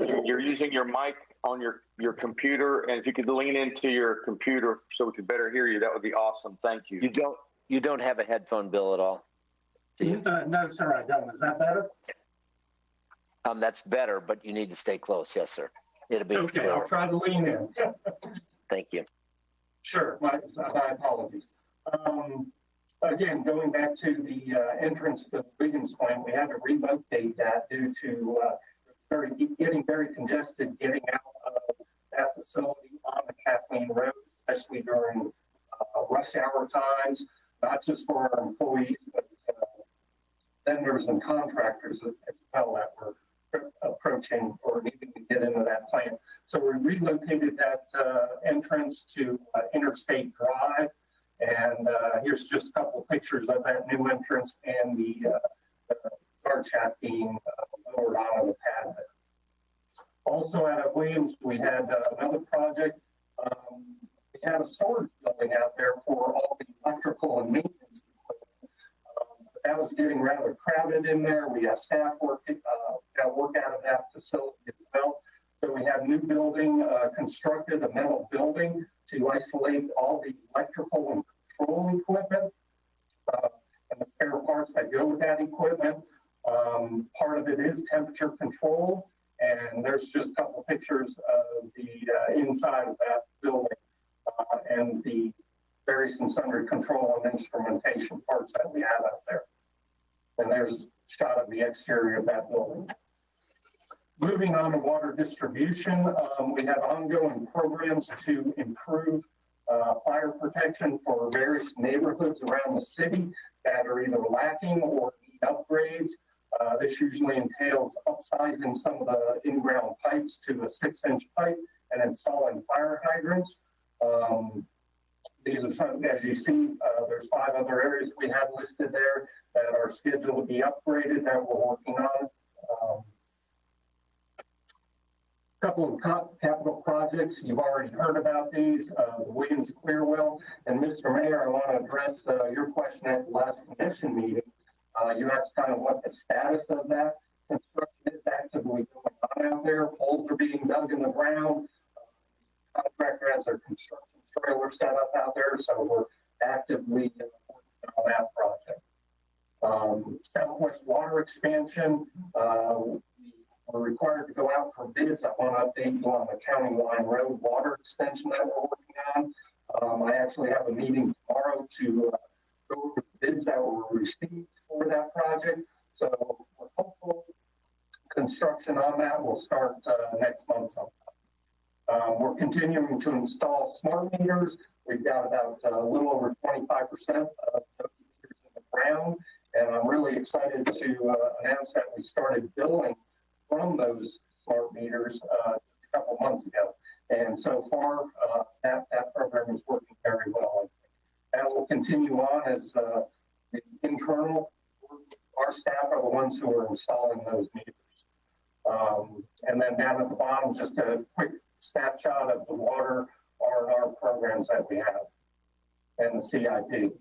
you're using your mic on your computer, and if you could lean into your computer so we could better hear you, that would be awesome. Thank you. You don't have a headphone, Bill, at all? No, sir, I don't. Is that better? That's better, but you need to stay close. Yes, sir. It'll be okay. clear. I'll try to lean in. Thank you. Sure. My apologies. Again, going back to the entrance to Williams Point, we had to relocate that due to getting very congested getting out of that facility on the Kathleen Road, especially during rush hour times, not just for our employees, but vendors and contractors as well that were approaching or needing to get into that plant. So we relocated that entrance to Interstate Drive. And here's just a couple of pictures of that new entrance and the guard shaft being lowered onto the pad there. Also out of Williams, we had another project. We had a storage building out there for all the electrical and maintenance equipment. But that was getting rather crowded in there. We have staff work out of that facility as well. So we have new building constructed, a metal building to isolate all the electrical and control equipment and the spare parts that go with that equipment. Part of it is temperature control, and there's just a couple of pictures of the inside of that building and the various and sundry control and instrumentation parts that we have out there. And there's a shot of the exterior of that building. Moving on to water distribution, we have ongoing programs to improve fire protection for various neighborhoods around the city that are either lacking or need upgrades. This usually entails upsizing some of the in-ground pipes to a 6-inch pipe and installing fire hydrants. These are some, as you see, there's 5 other areas we have listed there that are scheduled to be upgraded that we're working on. Couple of capital projects, you've already heard about these, the Williams Clearwell. And Mr. Mayor, I want to address your question at the last commission meeting. You asked kind of what the status of that construction is actively going on out there. Holes are being dug in the ground. Contractor has their construction trailer set up out there, so we're actively working on that project. Southwest water expansion, we're required to go out for bids. I want to update you on the County Line Road water extension that we're working on. I actually have a meeting tomorrow to go over the bids that were received for that project. So we're hopeful construction on that will start next month sometime. We're continuing to install smart meters. We've got about a little over 25% of those meters in the ground. And I'm really excited to announce that we started billing from those smart meters just a couple months ago. And so far, that program is working very well. That will continue on as the internal, our staff are the ones who are installing those meters. And then down at the bottom, just a quick snapshot of the water R&R programs that we have and the CIP.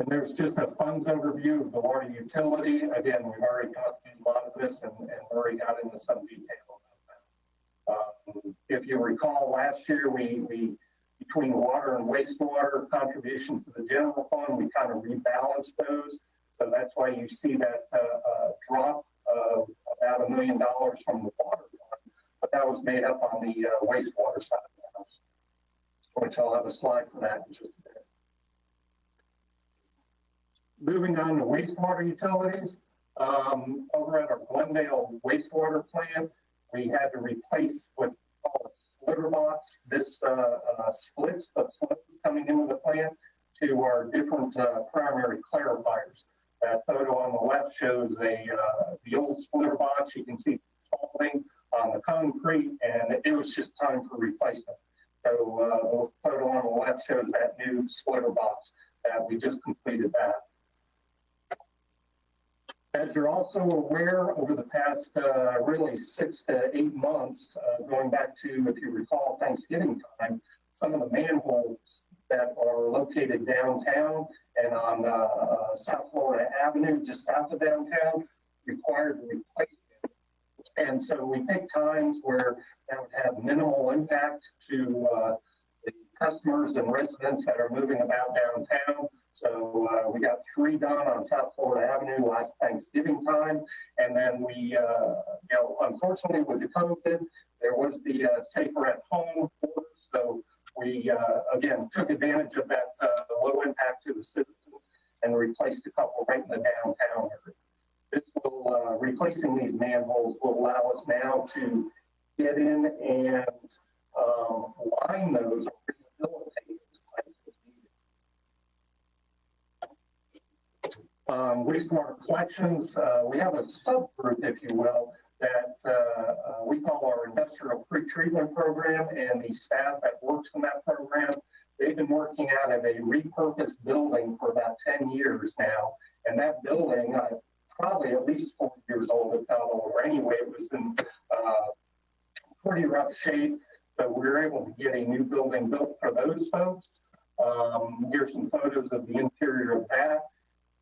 And there's just a funds overview of the water utility. Again, we've already talked about a lot of this and already got into some detail about that. If you recall, last year, we between water and wastewater contribution to the general fund, we kind of rebalanced those. So that's why you see that drop of about $1 million from the water fund, but that was made up on the wastewater side of the house, which I'll have a slide for that in just a bit. Moving on to wastewater utilities, over at our Glendale wastewater plant, we had to replace what we call a splitter box. This splits the flows coming into the plant to our different primary clarifiers. That photo on the left shows the old splitter box. You can see falling on the concrete, and it was just time for replacement. So the photo on the left shows that new splitter box that we just completed that. As you're also aware, over the past really 6 to 8 months, going back to, if you recall, Thanksgiving time, some of the manholes that are located downtown and on South Florida Avenue, just south of downtown, required replacement. And so we picked times where that would have minimal impact to the customers and residents that are moving about downtown. So we got 3 done on South Florida Avenue last Thanksgiving time. And then we, unfortunately with the COVID, there was the safer at home order. So we, again, took advantage of that low impact to the citizens and replaced a couple right in the downtown area. This will, replacing these manholes will allow us now to get in and line those or rehabilitate those places needed. Wastewater collections, we have a subgroup, if you will, that we call our industrial pretreatment program, and the staff that works in that program, they've been working out of a repurposed building for about 10 years now. And that building, probably at least 40 years old, if not older. Anyway, it was in pretty rough shape. So we were able to get a new building built for those folks. Here's some photos of the interior of that.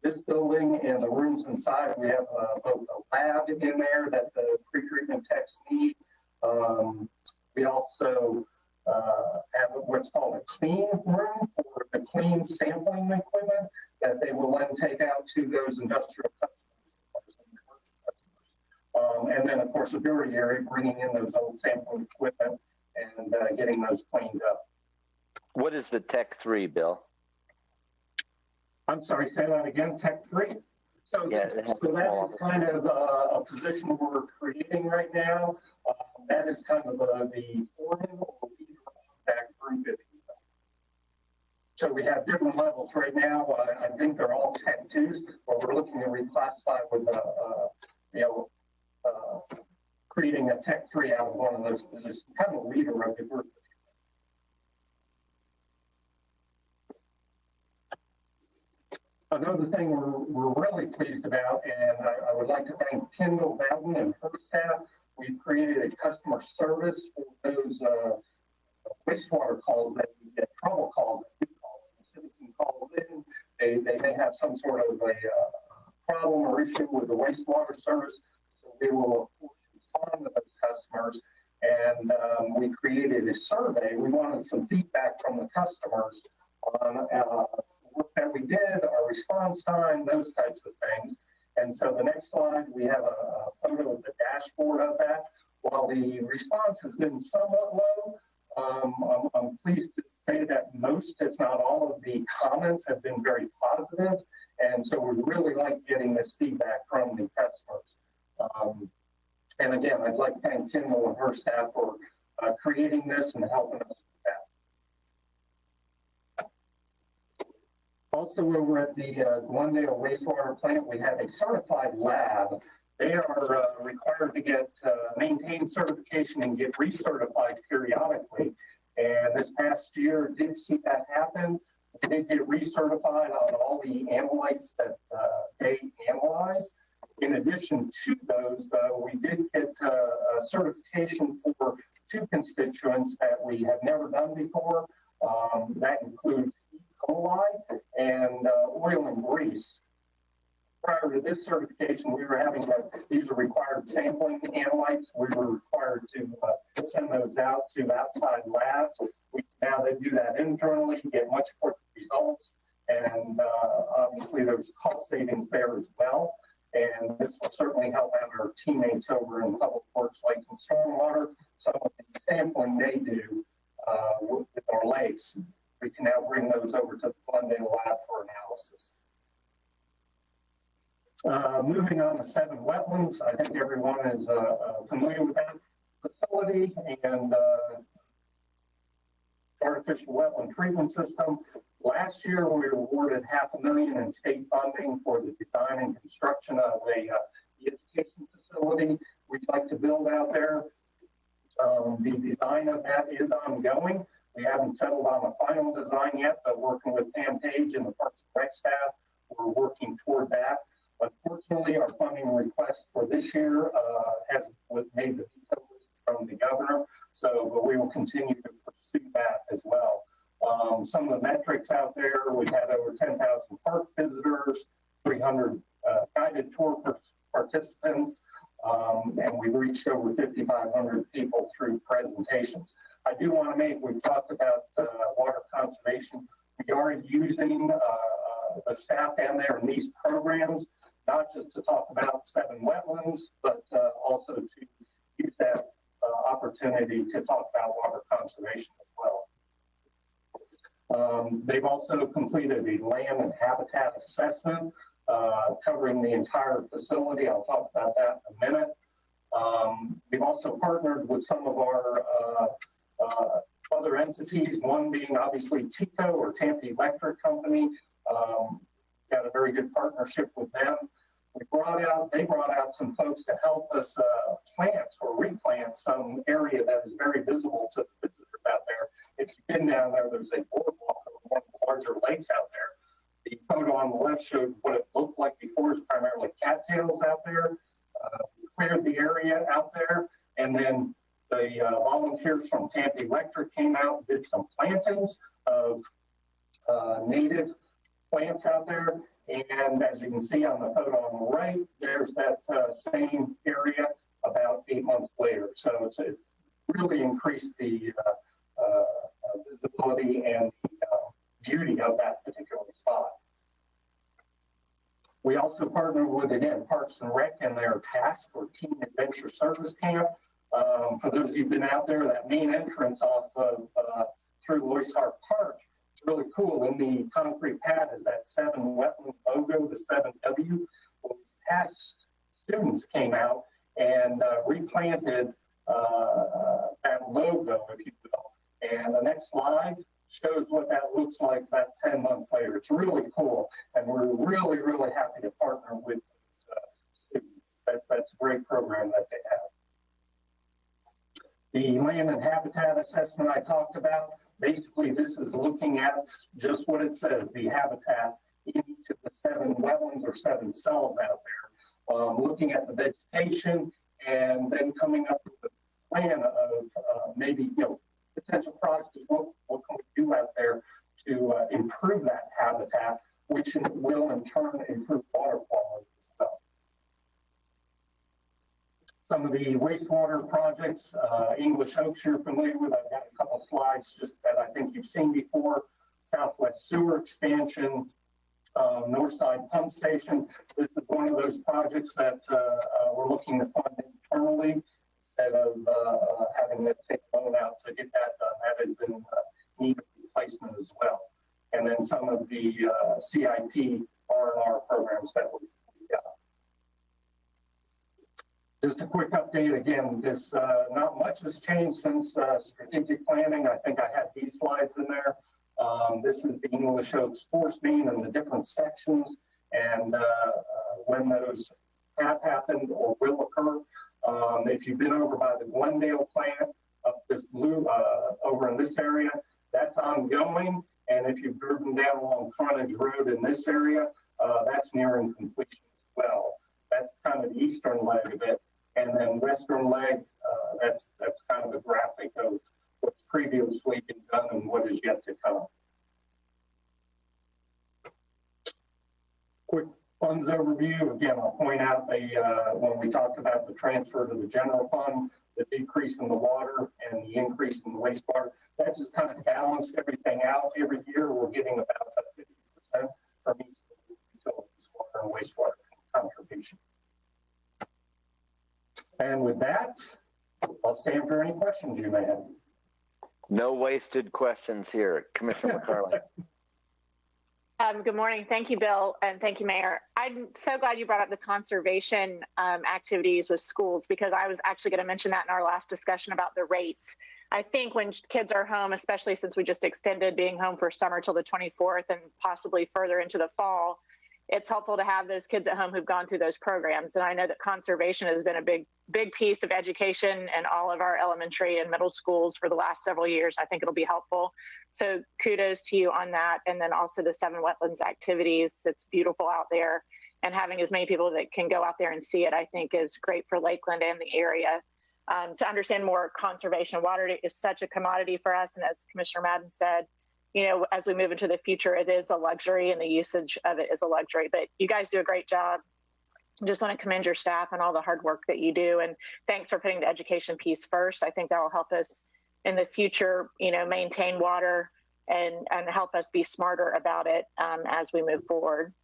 This building and the rooms inside, we have both a lab in there that the pretreatment techs need. We also have what's called a clean room for the clean sampling equipment that they will then take out to those industrial customers and commercial customers. And then, of course, a dirty area, bringing in those old sampling equipment and getting those cleaned up. What is the Tech 3, Bill? I'm sorry, say that again, Tech 3? So, yes, so that is kind of a position we're creating right now. That is kind of the foreman or leader of that group, if you will. So we have different levels right now. I think they're all Tech 2s, but we're looking to reclassify with, create creating a Tech 3 out of one of those positions, kind of a leader of the group. Another thing we're really pleased about, and I would like to thank Kendall Bowden and her staff. We've created a customer service for those wastewater calls that we get, trouble calls that we call. When a citizen calls in, they may have some sort of a problem or issue with the wastewater service. So we will, of course, respond to those customers. And we created a survey. We wanted some feedback from the customers on work that we did, our response time, those types of things. And so the next slide, we have a photo of the dashboard of that. While the response has been somewhat low, I'm pleased to say that most, if not all, of the comments have been very positive. And so we really like getting this feedback from the customers. And again, I'd like to thank Kendall and her staff for creating this and helping us. Also, over at the Glendale wastewater plant, we have a certified lab. They are required to get maintain certification and get recertified periodically. And this past year did see that happen. They did get recertified on all the analytes that they analyze. In addition to those, though, we did get a certification for 2 constituents that we have never done before. That includes E. coli and oil and grease. Prior to this certification, we were having these are required sampling analytes. We were required to send those out to outside labs. We now they do that internally, get much quicker results, and obviously there's cost savings there as well. And this will certainly help out our teammates over in Public Works, Lakes, and Stormwater. Some of the sampling they do with our lakes, we can now bring those over to the Glendale lab for analysis. Moving on to 7 wetlands, I think everyone is familiar with that facility and artificial wetland treatment system. Last year, we were awarded $500,000 in state funding for the design and construction of a education facility we'd like to build out there. The design of that is ongoing. We haven't settled on a final design yet, but working with Pam Page and the Parks and Rec staff, we're working toward that. Unfortunately, our funding request for this year has made the veto list from the governor, but we will continue to pursue that as well. Some of the metrics out there, we've had over 10,000 park visitors, 300 guided tour participants, and we've reached over 5,500 people through presentations. I do want to we've talked about water conservation. We are using the staff down there in these programs, not just to talk about 7 wetlands, but also to use that opportunity to talk about water conservation as well. They've also completed a land and habitat assessment covering the entire facility. I'll talk about that in a minute. We've also partnered with some of our other entities, one being obviously TECO or Tampa Electric Company. Got a very good partnership with them. They brought out some folks to help us plant or replant some area that is very visible to the visitors out there. If you've been down there, there's a boardwalk over one of the larger lakes out there. The photo on the left showed what it looked like before. It's primarily cattails out there. We cleared the area out there, and then the volunteers from Tampa Electric came out and did some plantings of native plants out there. And as you can see on the photo on the right, there's that same area about 8 months later. So it's really increased the visibility and beauty of that particular spot. We also partnered with, again, Parks and Rec and their task for Teen Adventure Service Camp. For those of you who've been out there, that main entrance off of through Loisart Park, it's really cool. In the concrete pad is that 7 wetland logo, the 7W. Well, these past students came out and replanted that logo, if you will. And the next slide shows what that looks like about 10 months later. It's really cool. And we're really, really happy to partner with these students. That's a great program that they have. The land and habitat assessment I talked about, basically this is looking at just what it says, the habitat in each of the 7 wetlands or 7 cells out there, looking at the vegetation and then coming up with a plan of maybe, potential projects, what can we do out there to improve that habitat, which will in turn improve water quality as well. Some of the wastewater projects, English Oaks you're familiar with, I've got a couple slides just that I think you've seen before. Southwest Sewer Expansion, Northside Pump Station. This is one of those projects that we're looking to fund internally instead of having to take a loan out to get that done. That is in need of replacement as well. And then some of the CIP R&R programs that we got. Just a quick update again, this not much has changed since strategic planning. I think I had these slides in there. This is the English Oaks force main and the different sections and when those have happened or will occur. If you've been over by the Glendale plant up this blue over in this area, that's ongoing. And if you've driven down along Frontage Road in this area, that's nearing completion as well. That's kind of the eastern leg of it. And then western leg, that's kind of a graphic of what's previously been done and what is yet to come. Quick funds overview. Again, I'll point out when we talked about the transfer to the general fund, the decrease in the water and the increase in the wastewater, that just kind of balanced everything out. Every year we're getting about 50% from each of the utilities, water and wastewater contribution. And with that, I'll stand for any questions you may have. No wasted questions here. Commissioner McCarley. Good morning. Thank you, Bill, and thank you, Mayor. I'm so glad you brought up the conservation activities with schools, because I was actually going to mention that in our last discussion about the rates. I think when kids are home, especially since we just extended being home for summer till the 24th and possibly further into the fall, it's helpful to have those kids at home who've gone through those programs. And I know that conservation has been a big piece of education in all of our elementary and middle schools for the last several years. I think it'll be helpful. So kudos to you on that. And then also the 7 wetlands activities. It's beautiful out there. And having as many people that can go out there and see it, I think is great for Lakeland and the area. To understand more conservation, water is such a commodity for us. And as Commissioner Madden said, as we move into the future, it is a luxury and the usage of it is a luxury. But you guys do a great job. I just want to commend your staff and all the hard work that you do. And thanks for putting the education piece first. I think that will help us in the future, maintain water and help us be smarter about it as we move forward.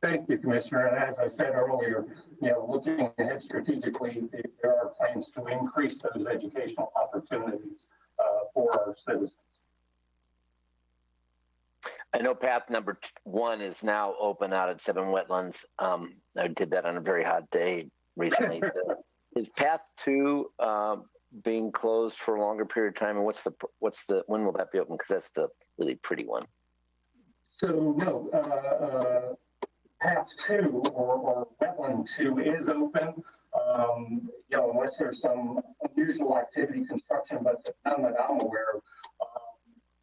Thank you, Commissioner. And as I said earlier, looking ahead strategically, there are plans to increase those educational opportunities for our citizens. I know path number 1 is now open out at 7 wetlands. I did that on a very hot day recently. Is path 2 being closed for a longer period of time? And when will that be open? Because that's the really pretty one. So no, path 2 or wetland 2 is open. Unless there's some unusual activity, construction, but none that I'm aware of.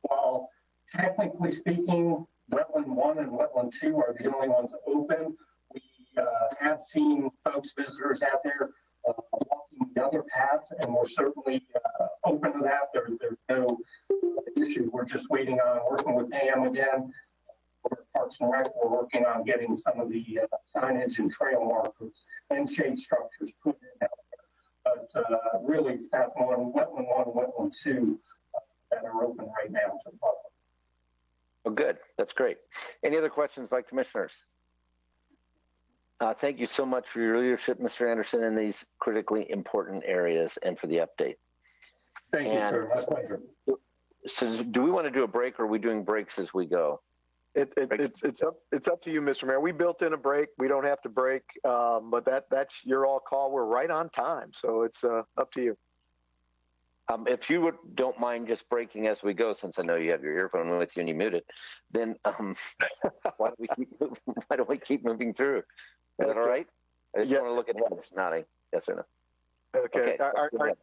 While technically speaking, wetland 1 and wetland 2 are the only ones open. We have seen folks, visitors out there walking the other paths, and we're certainly open to that. There's no issue. We're just waiting on working with Pam again. For Parks and Rec, we're working on getting some of the signage and trail markers and shade structures put in out there. But really, it's path 1, wetland 1, wetland 2 that are open right now to the public. Oh, good. That's great. Any other questions by commissioners? Thank you so much for your leadership, Mr. Anderson, in these critically important areas and for the update. Thank you, sir. My pleasure. So do we want to do a break, or are we doing breaks as we go? It's up to you, Mr. Mayor. We built in a break. We don't have to break, but that's your all call. We're right on time, so it's up to you. If you don't mind just breaking as we go, since I know you have your earphone with you and you mute it, then why don't we keep moving through? Is that all right? I just want to look at heads nodding. Yes or no? Okay. Okay,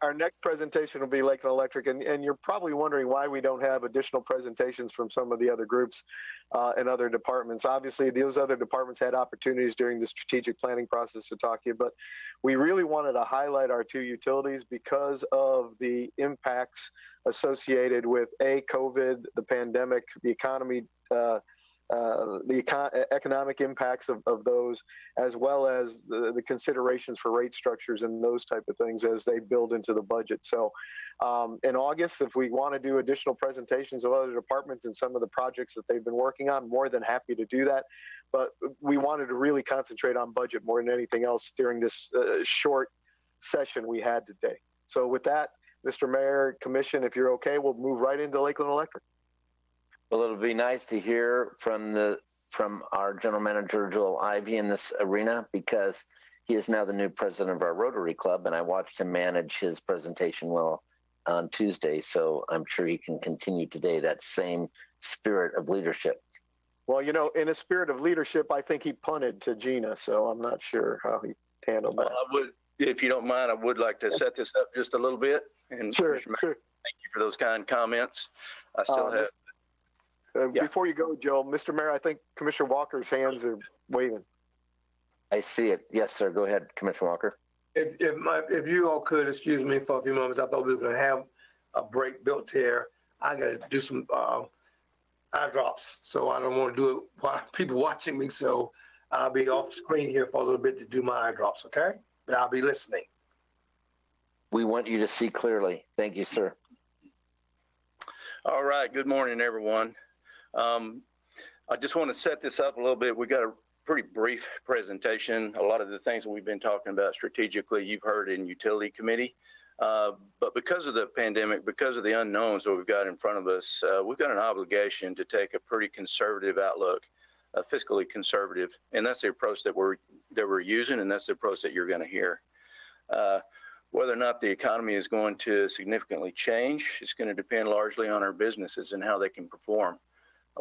Our next presentation will be Lakeland Electric, and you're probably wondering why we don't have additional presentations from some of the other groups and other departments. Obviously, those other departments had opportunities during the strategic planning process to talk to you, but we really wanted to highlight our two utilities because of the impacts associated with COVID, the pandemic, the economy, economic impacts of those, as well as the considerations for rate structures and those type of things as they build into the budget. So in August, if we want to do additional presentations of other departments and some of the projects that they've been working on, more than happy to do that. But we wanted to really concentrate on budget more than anything else during this short session we had today. So with that, Mr. Mayor, Commission, if you're okay, we'll move right into Lakeland Electric. Well, it'll be nice to hear from our general manager, Joel Ivey, in this arena, because he is now the new president of our Rotary Club, and I watched him manage his presentation well on Tuesday. So I'm sure he can continue today that same spirit of leadership. Well, you know, in a spirit of leadership, I think he punted to Gina, so I'm not sure how he handled that. I would, if you don't mind, I would like to set this up just a little bit. And sure. Thank you for those kind comments. I still have. Before you go, Joe, Mr. Mayor, I think Commissioner Walker's hands are waving. I see it. Yes, sir. Go ahead, Commissioner Walker. If you all could excuse me for a few moments, I thought we were going to have a break built here. I got to do some eye drops, so I don't want to do it while people watching me. So I'll be off screen here for a little bit to do my eye drops. Okay, but I'll be listening. We want you to see clearly. Thank you, sir. All right. Good morning, everyone. I just want to set this up a little bit. We got a pretty brief presentation. A lot of the things that we've been talking about strategically, you've heard in Utility Committee. But because of the pandemic, because of the unknowns that we've got in front of us, we've got an obligation to take a pretty conservative outlook, fiscally conservative, and that's the approach that we're using, and that's the approach that you're going to hear. Whether or not the economy is going to significantly change, it's going to depend largely on our businesses and how they can perform.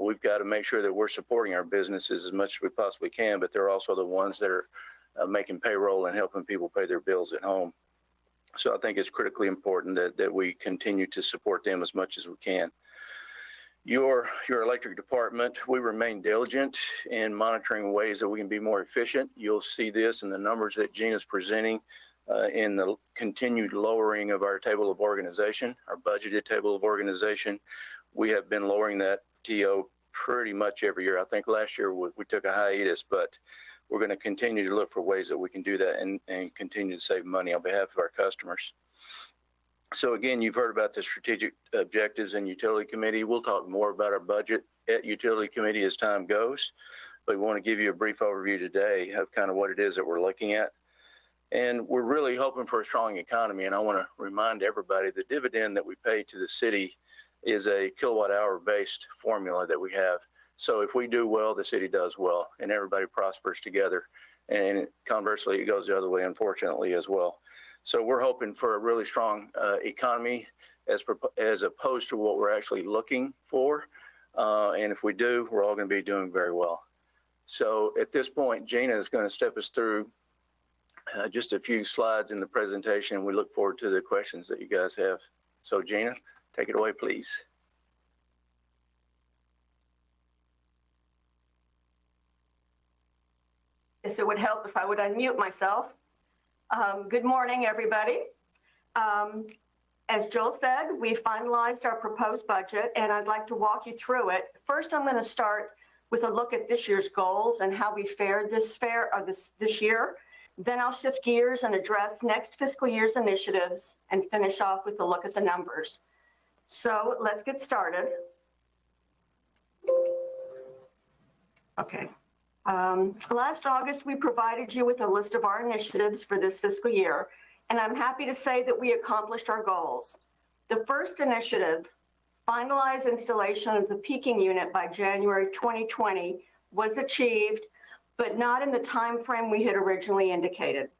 We've got to make sure that we're supporting our businesses as much as we possibly can, but they're also the ones that are making payroll and helping people pay their bills at home. So I think it's critically important that we continue to support them as much as we can. Your electric department, we remain diligent in monitoring ways that we can be more efficient. You'll see this in the numbers that Gina's presenting in the continued lowering of our table of organization, our budgeted table of organization. We have been lowering that TO pretty much every year. I think last year we took a hiatus, but we're going to continue to look for ways that we can do that and continue to save money on behalf of our customers. So again, you've heard about the strategic objectives in Utility Committee. We'll talk more about our budget at Utility Committee as time goes, but we want to give you a brief overview today of kind of what it is that we're looking at. And we're really hoping for a strong economy. And I want to remind everybody the dividend that we pay to the city is a kilowatt hour based formula that we have. So if we do well, the city does well and everybody prospers together. And conversely, it goes the other way, unfortunately, as well. So we're hoping for a really strong economy as opposed to what we're actually looking for. And if we do, we're all going to be doing very well. So at this point, Gina is going to step us through just a few slides in the presentation. We look forward to the questions that you guys have. So Gina, take it away, please. Yes, it would help if I would unmute myself. Good morning, everybody. As Joel said, we finalized our proposed budget, and I'd like to walk you through it. First, I'm going to start with a look at this year's goals and how we fared this year. Then I'll shift gears and address next fiscal year's initiatives and finish off with a look at the numbers. So let's get started. Okay. Last August, we provided you with a list of our initiatives for this fiscal year, and I'm happy to say that we accomplished our goals. The first initiative, finalize installation of the peaking unit by January 2020, was achieved, but not in the time frame we had originally indicated.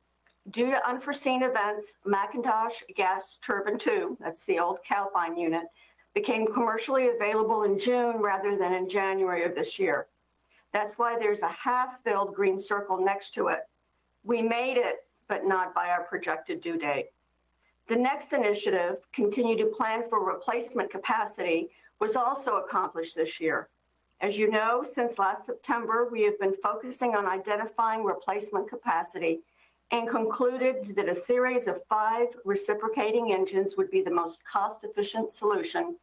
Due to unforeseen events, McIntosh Gas Turbine 2, that's the old Calpine unit, became commercially available in June rather than in January of this year. That's why there's a half-filled green circle next to it. We made it, but not by our projected due date. The next initiative, continue to plan for replacement capacity, was also accomplished this year. As you know, since last September, we have been focusing on identifying replacement capacity and concluded that a series of 5 reciprocating engines would be the most cost-efficient solution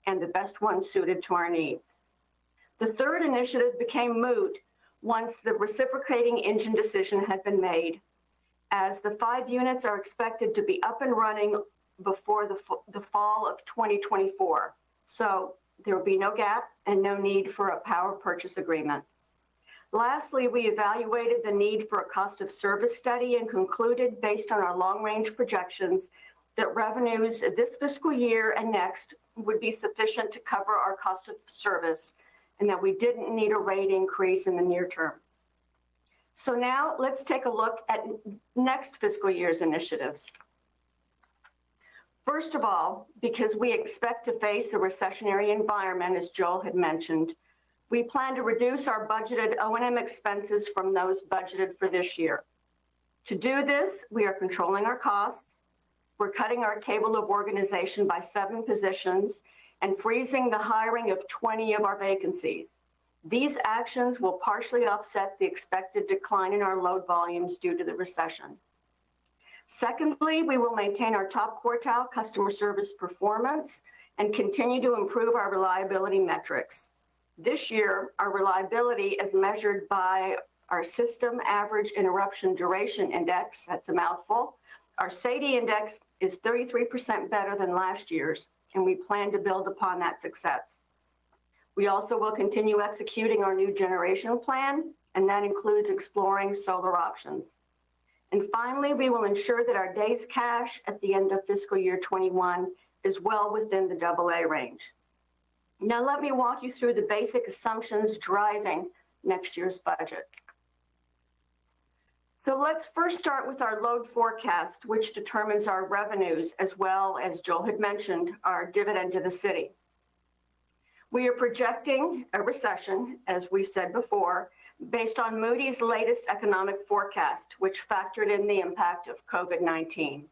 and the best one suited to our needs. The third initiative became moot once the reciprocating engine decision had been made, as the 5 units are expected to be up and running before the fall of 2024. So there will be no gap and no need for a power purchase agreement. Lastly, we evaluated the need for a cost of service study and concluded, based on our long-range projections, that revenues this fiscal year and next would be sufficient to cover our cost of service and that we didn't need a rate increase in the near term. So now let's take a look at next fiscal year's initiatives. First of all, because we expect to face a recessionary environment, as Joel had mentioned, we plan to reduce our budgeted O&M expenses from those budgeted for this year. To do this, we are controlling our costs, we're cutting our table of organization by 7 positions, and freezing the hiring of 20 of our vacancies. These actions will partially offset the expected decline in our load volumes due to the recession. Secondly, we will maintain our top quartile customer service performance and continue to improve our reliability metrics. This year, our reliability as measured by our System Average Interruption Duration Index, that's a mouthful. Our SAIDI index is 33% better than last year's, and we plan to build upon that success. We also will continue executing our new generation plan, and that includes exploring solar options. And finally, we will ensure that our days cash at the end of fiscal year 21 is well within the AA range. Now let me walk you through the basic assumptions driving next year's budget. So let's first start with our load forecast, which determines our revenues, as well as Joel had mentioned, our dividend to the city. We are projecting a recession, as we said before, based on Moody's latest economic forecast, which factored in the impact of COVID-19.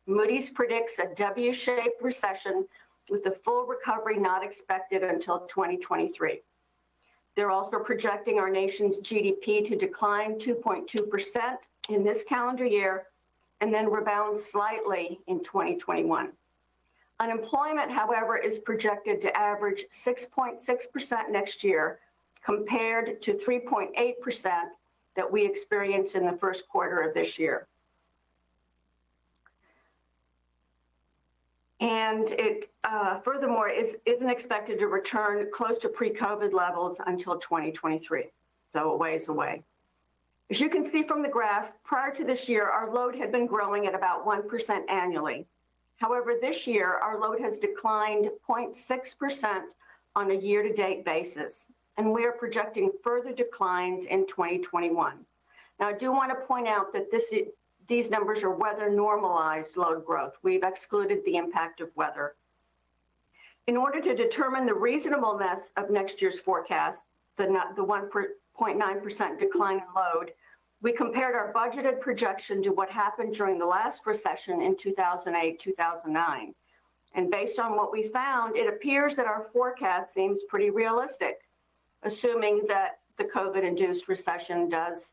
Moody's predicts a W-shaped recession with the full recovery not expected until 2023. They're also projecting our nation's GDP to decline 2.2% in this calendar year and then rebound slightly in 2021. Unemployment, however, is projected to average 6.6% next year, compared to 3.8% that we experienced in the first quarter of this year. And it, furthermore, isn't expected to return close to pre-COVID levels until 2023, so a ways away. As you can see from the graph, prior to this year, our load had been growing at about 1% annually. However, this year, our load has declined 0.6% on a year-to-date basis, and we are projecting further declines in 2021. Now, I do want to point out that these numbers are weather normalized load growth. We've excluded the impact of weather. In order to determine the reasonableness of next year's forecast, the 1.9% decline in load, we compared our budgeted projection to what happened during the last recession in 2008-2009. And based on what we found, it appears that our forecast seems pretty realistic, assuming that the COVID-induced recession does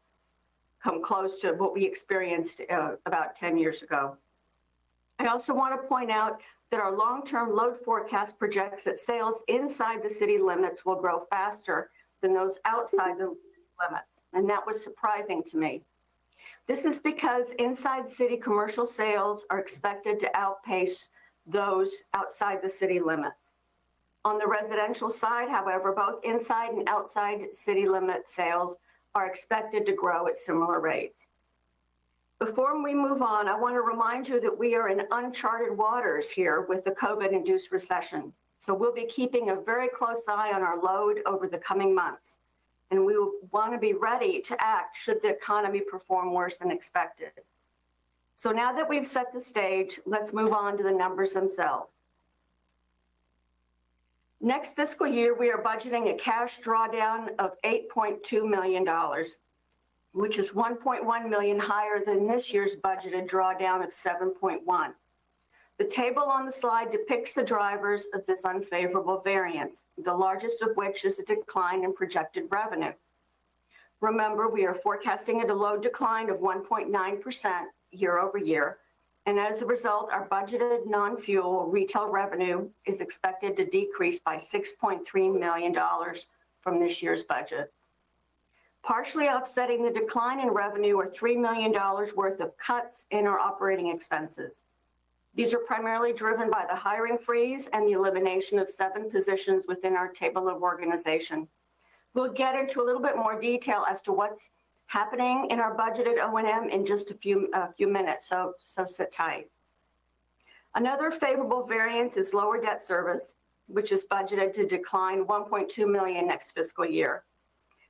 come close to what we experienced about 10 years ago. I also want to point out that our long-term load forecast projects that sales inside the city limits will grow faster than those outside the limits, and that was surprising to me. This is because inside city commercial sales are expected to outpace those outside the city limits. On the residential side, however, both inside and outside city limit sales are expected to grow at similar rates. Before we move on, I want to remind you that we are in uncharted waters here with the COVID-induced recession. So we'll be keeping a very close eye on our load over the coming months. And we will want to be ready to act should the economy perform worse than expected. So now that we've set the stage, let's move on to the numbers themselves. Next fiscal year, we are budgeting a cash drawdown of $8.2 million, which is $1.1 million higher than this year's budgeted drawdown of $7.1. The table on the slide depicts the drivers of this unfavorable variance, the largest of which is a decline in projected revenue. Remember, we are forecasting a load decline of 1.9% year over year, and as a result, our budgeted non-fuel retail revenue is expected to decrease by $6.3 million from this year's budget. Partially offsetting the decline in revenue are $3 million worth of cuts in our operating expenses. These are primarily driven by the hiring freeze and the elimination of 7 positions within our table of organization. We'll get into a little bit more detail as to what's happening in our budgeted O&M in just a few minutes, so sit tight. Another favorable variance is lower debt service, which is budgeted to decline $1.2 million next fiscal year.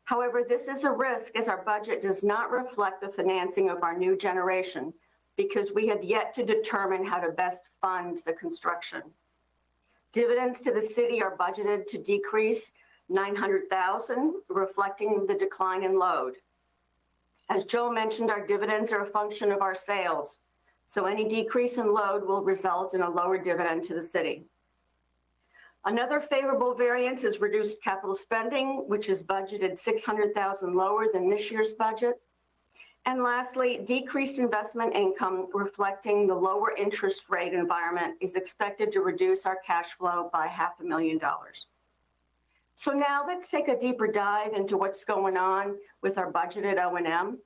However, this is a risk as our budget does not reflect the financing of our new generation because we have yet to determine how to best fund the construction. Dividends to the city are budgeted to decrease $900,000, reflecting the decline in load. As Joe mentioned, our dividends are a function of our sales, so any decrease in load will result in a lower dividend to the city. Another favorable variance is reduced capital spending, which is budgeted $600,000 lower than this year's budget. And lastly, decreased investment income reflecting the lower interest rate environment is expected to reduce our cash flow by $500,000. So now let's take a deeper dive into what's going on with our budgeted O&M.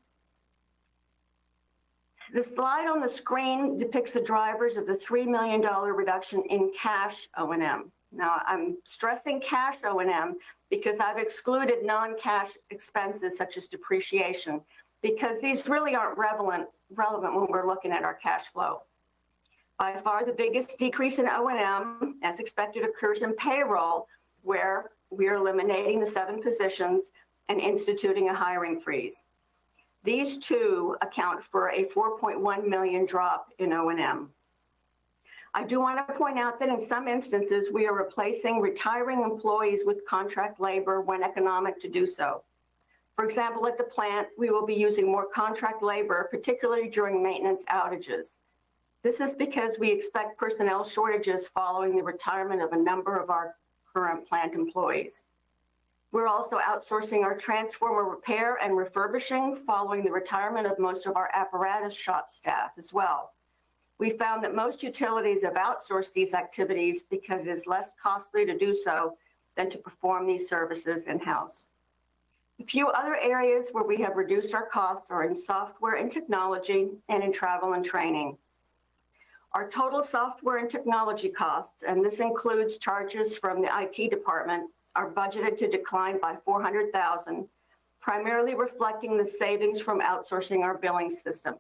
The slide on the screen depicts the drivers of the $3 million reduction in cash O&M. Now, I'm stressing cash O&M because I've excluded non-cash expenses such as depreciation, because these really aren't relevant when we're looking at our cash flow. By far, the biggest decrease in O&M, as expected, occurs in payroll, where we are eliminating the 7 positions and instituting a hiring freeze. These two account for a $4.1 million drop in O&M. I do want to point out that in some instances, we are replacing retiring employees with contract labor when economic to do so. For example, at the plant, we will be using more contract labor, particularly during maintenance outages. This is because we expect personnel shortages following the retirement of a number of our current plant employees. We're also outsourcing our transformer repair and refurbishing following the retirement of most of our apparatus shop staff as well. We found that most utilities have outsourced these activities because it is less costly to do so than to perform these services in-house. A few other areas where we have reduced our costs are in software and technology and in travel and training. Our total software and technology costs, and this includes charges from the IT department, are budgeted to decline by $400,000, primarily reflecting the savings from outsourcing our billing system.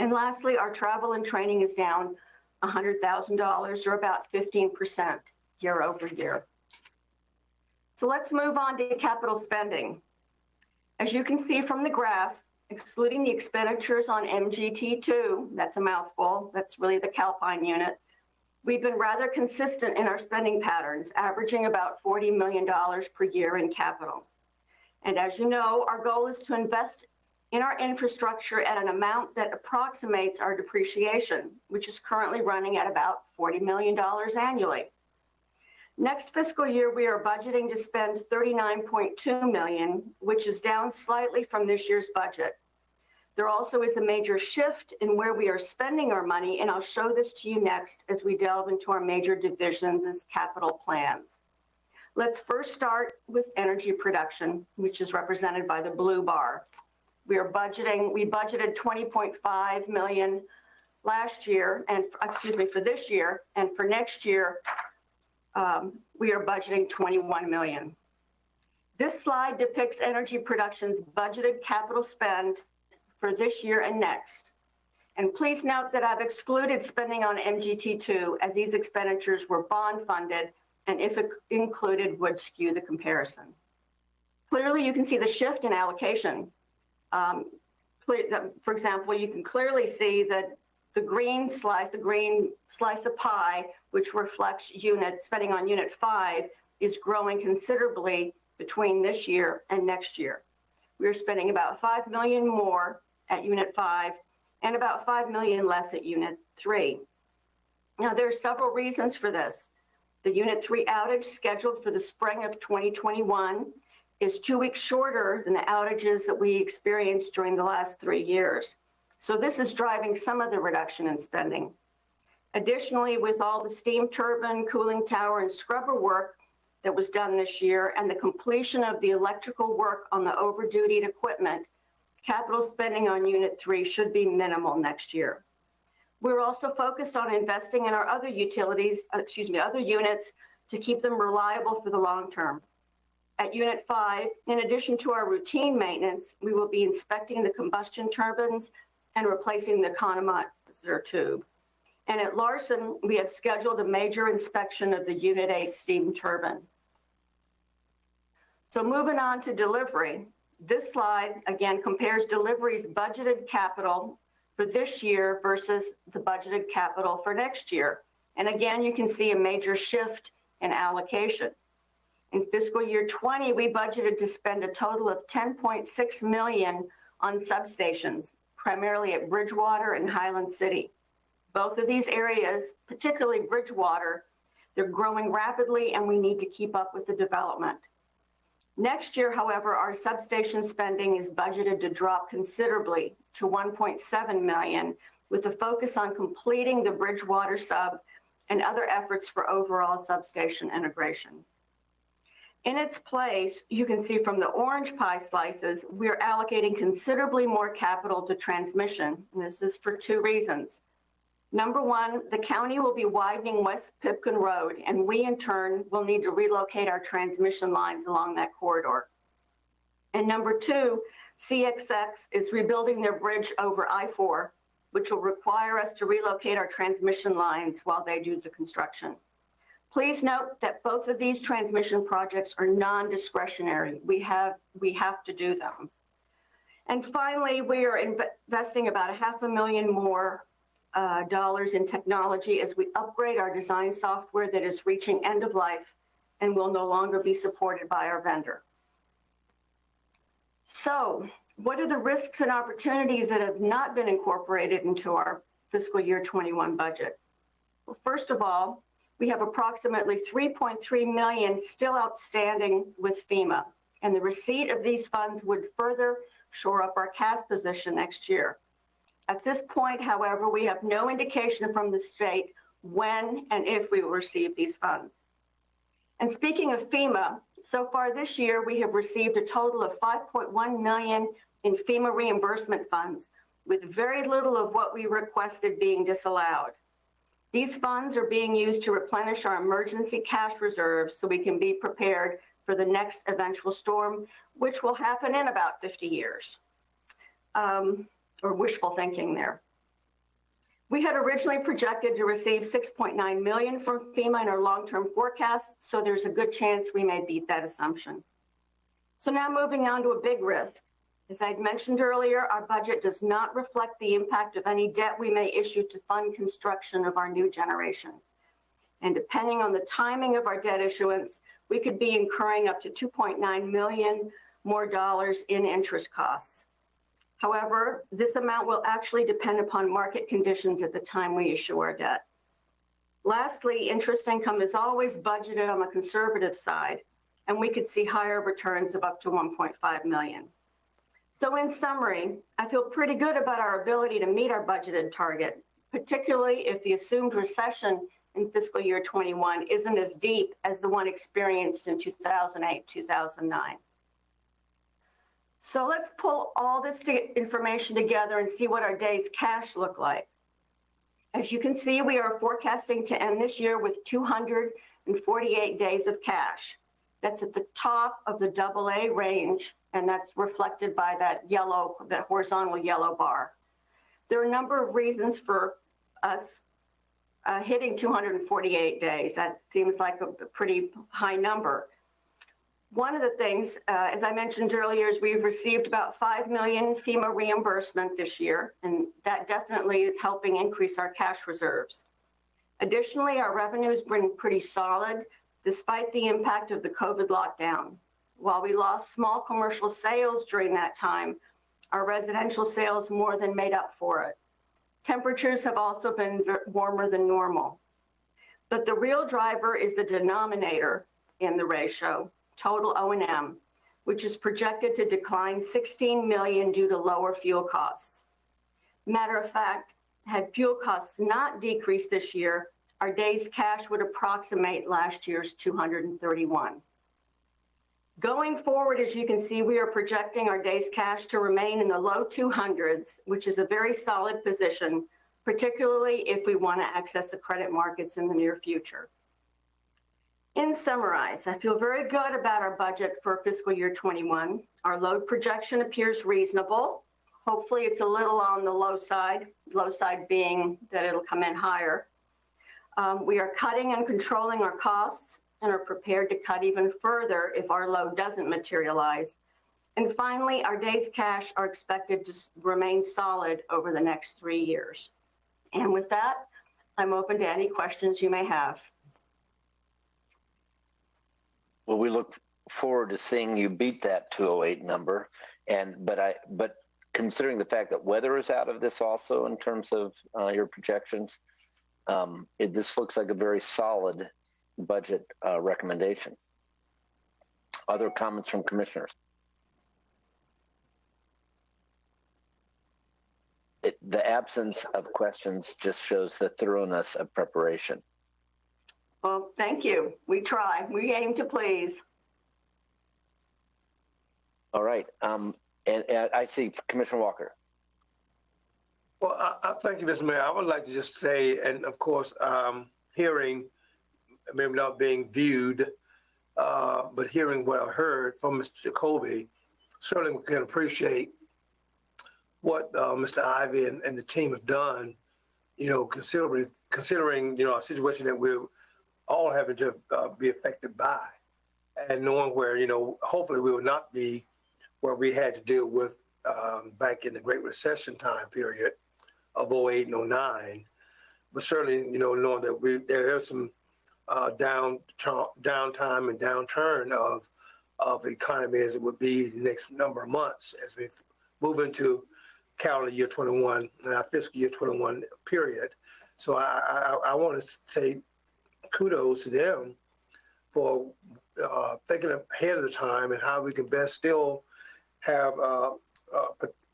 And lastly, our travel and training is down $100,000 or about 15% year over year. So let's move on to capital spending. As you can see from the graph, excluding the expenditures on MGT2, that's a mouthful, that's really the Calpine unit, we've been rather consistent in our spending patterns, averaging about $40 million per year in capital. And as you know, our goal is to invest in our infrastructure at an amount that approximates our depreciation, which is currently running at about $40 million annually. Next fiscal year, we are budgeting to spend $39.2 million, which is down slightly from this year's budget. There also is a major shift in where we are spending our money, and I'll show this to you next as we delve into our major divisions' capital plans. Let's first start with energy production, which is represented by the blue bar. We budgeted $20.5 million last year, and for this year, and for next year, we are budgeting $21 million. This slide depicts energy production's budgeted capital spend for this year and next. And please note that I've excluded spending on MGT2 as these expenditures were bond funded, and if included would skew the comparison. Clearly, you can see the shift in allocation. For example, you can clearly see that the green slice of pie, which reflects spending on Unit 5, is growing considerably between this year and next year. We're spending about $5 million more at Unit 5 and about $5 million less at Unit 3. Now, there are several reasons for this. The Unit 3 outage scheduled for the spring of 2021 is 2 weeks shorter than the outages that we experienced during the last 3 years. So this is driving some of the reduction in spending. Additionally, with all the steam turbine, cooling tower, and scrubber work that was done this year and the completion of the electrical work on the overdutied equipment, capital spending on Unit 3 should be minimal next year. We're also focused on investing in our other other units to keep them reliable for the long term. At Unit 5, in addition to our routine maintenance, we will be inspecting the combustion turbines and replacing the economizer tube. And at Larson, we have scheduled a major inspection of the Unit 8 steam turbine. So moving on to delivery, this slide again compares delivery's budgeted capital for this year versus the budgeted capital for next year. And again, you can see a major shift in allocation. In fiscal year 20, we budgeted to spend a total of $10.6 million on substations, primarily at Bridgewater and Highland City. Both of these areas, particularly Bridgewater, they're growing rapidly and we need to keep up with the development. Next year, however, our substation spending is budgeted to drop considerably to $1.7 million, with a focus on completing the Bridgewater sub and other efforts for overall substation integration. In its place, you can see from the orange pie slices, we're allocating considerably more capital to transmission, and this is for 2 reasons. Number one, the county will be widening West Pipkin Road, and we in turn will need to relocate our transmission lines along that corridor. And number two, CXX is rebuilding their bridge over I-4, which will require us to relocate our transmission lines while they do the construction. Please note that both of these transmission projects are non-discretionary. We have to do them. And finally, we are investing about $500,000 more dollars in technology as we upgrade our design software that is reaching end of life and will no longer be supported by our vendor. So, what are the risks and opportunities that have not been incorporated into our fiscal year 21 budget? Well, first of all, we have approximately $3.3 million still outstanding with FEMA, and the receipt of these funds would further shore up our cash position next year. At this point, however, we have no indication from the state when and if we will receive these funds. And speaking of FEMA, so far this year, we have received a total of $5.1 million in FEMA reimbursement funds, with very little of what we requested being disallowed. These funds are being used to replenish our emergency cash reserves so we can be prepared for the next eventual storm, which will happen in about 50 years. Or wishful thinking there. We had originally projected to receive $6.9 million from FEMA in our long-term forecast, so there's a good chance we may beat that assumption. So now moving on to a big risk. As I'd mentioned earlier, our budget does not reflect the impact of any debt we may issue to fund construction of our new generation. And depending on the timing of our debt issuance, we could be incurring up to $2.9 million more dollars in interest costs. However, this amount will actually depend upon market conditions at the time we issue our debt. Lastly, interest income is always budgeted on the conservative side, and we could see higher returns of up to $1.5 million. So in summary, I feel pretty good about our ability to meet our budgeted target, particularly if the assumed recession in fiscal year 21 isn't as deep as the one experienced in 2008-2009. So let's pull all this information together and see what our day's cash look like. As you can see, we are forecasting to end this year with 248 days of cash. That's at the top of the AA range, and that's reflected by that horizontal yellow bar. There are a number of reasons for us hitting 248 days. That seems like a pretty high number. One of the things, as I mentioned earlier, is we've received about $5 million FEMA reimbursement this year, and that definitely is helping increase our cash reserves. Additionally, our revenues been pretty solid despite the impact of the COVID lockdown. While we lost small commercial sales during that time, our residential sales more than made up for it. Temperatures have also been warmer than normal. But the real driver is the denominator in the ratio, total O&M, which is projected to decline $16 million due to lower fuel costs. Matter of fact, had fuel costs not decreased this year, our days cash would approximate last year's 231. Going forward, as you can see, we are projecting our days cash to remain in the low 200s, which is a very solid position, particularly if we want to access the credit markets in the near future. In summarize, I feel very good about our budget for fiscal year 21. Our load projection appears reasonable. Hopefully it's a little on the low side being that it'll come in higher. We are cutting and controlling our costs and are prepared to cut even further if our load doesn't materialize. And finally, our days cash are expected to remain solid over the next 3 years. And with that, I'm open to any questions you may have. Well, we look forward to seeing you beat that 208 number. But considering the fact that weather is out of this also in terms of your projections, this looks like a very solid budget recommendation. Other comments from commissioners? The absence of questions just shows the thoroughness of preparation. Well, thank you. We try. We aim to please. All right. And I see Commissioner Walker. Well, I thank you, Mr. Mayor. I would like to just say, and of course, hearing, maybe not being viewed, but hearing what I heard from Mr. Jacoby, certainly we can appreciate what Mr. Ivey and the team have done, considering, a situation that we're all having to be affected by, and knowing where, hopefully we will not be where we had to deal with back in the Great Recession time period of 08 and 09. But certainly, knowing that there is some downtime and downturn of the economy as it would be the next number of months as we move into calendar year 21 and our fiscal year 21 period. So I want to say kudos to them for thinking ahead of the time and how we can best still have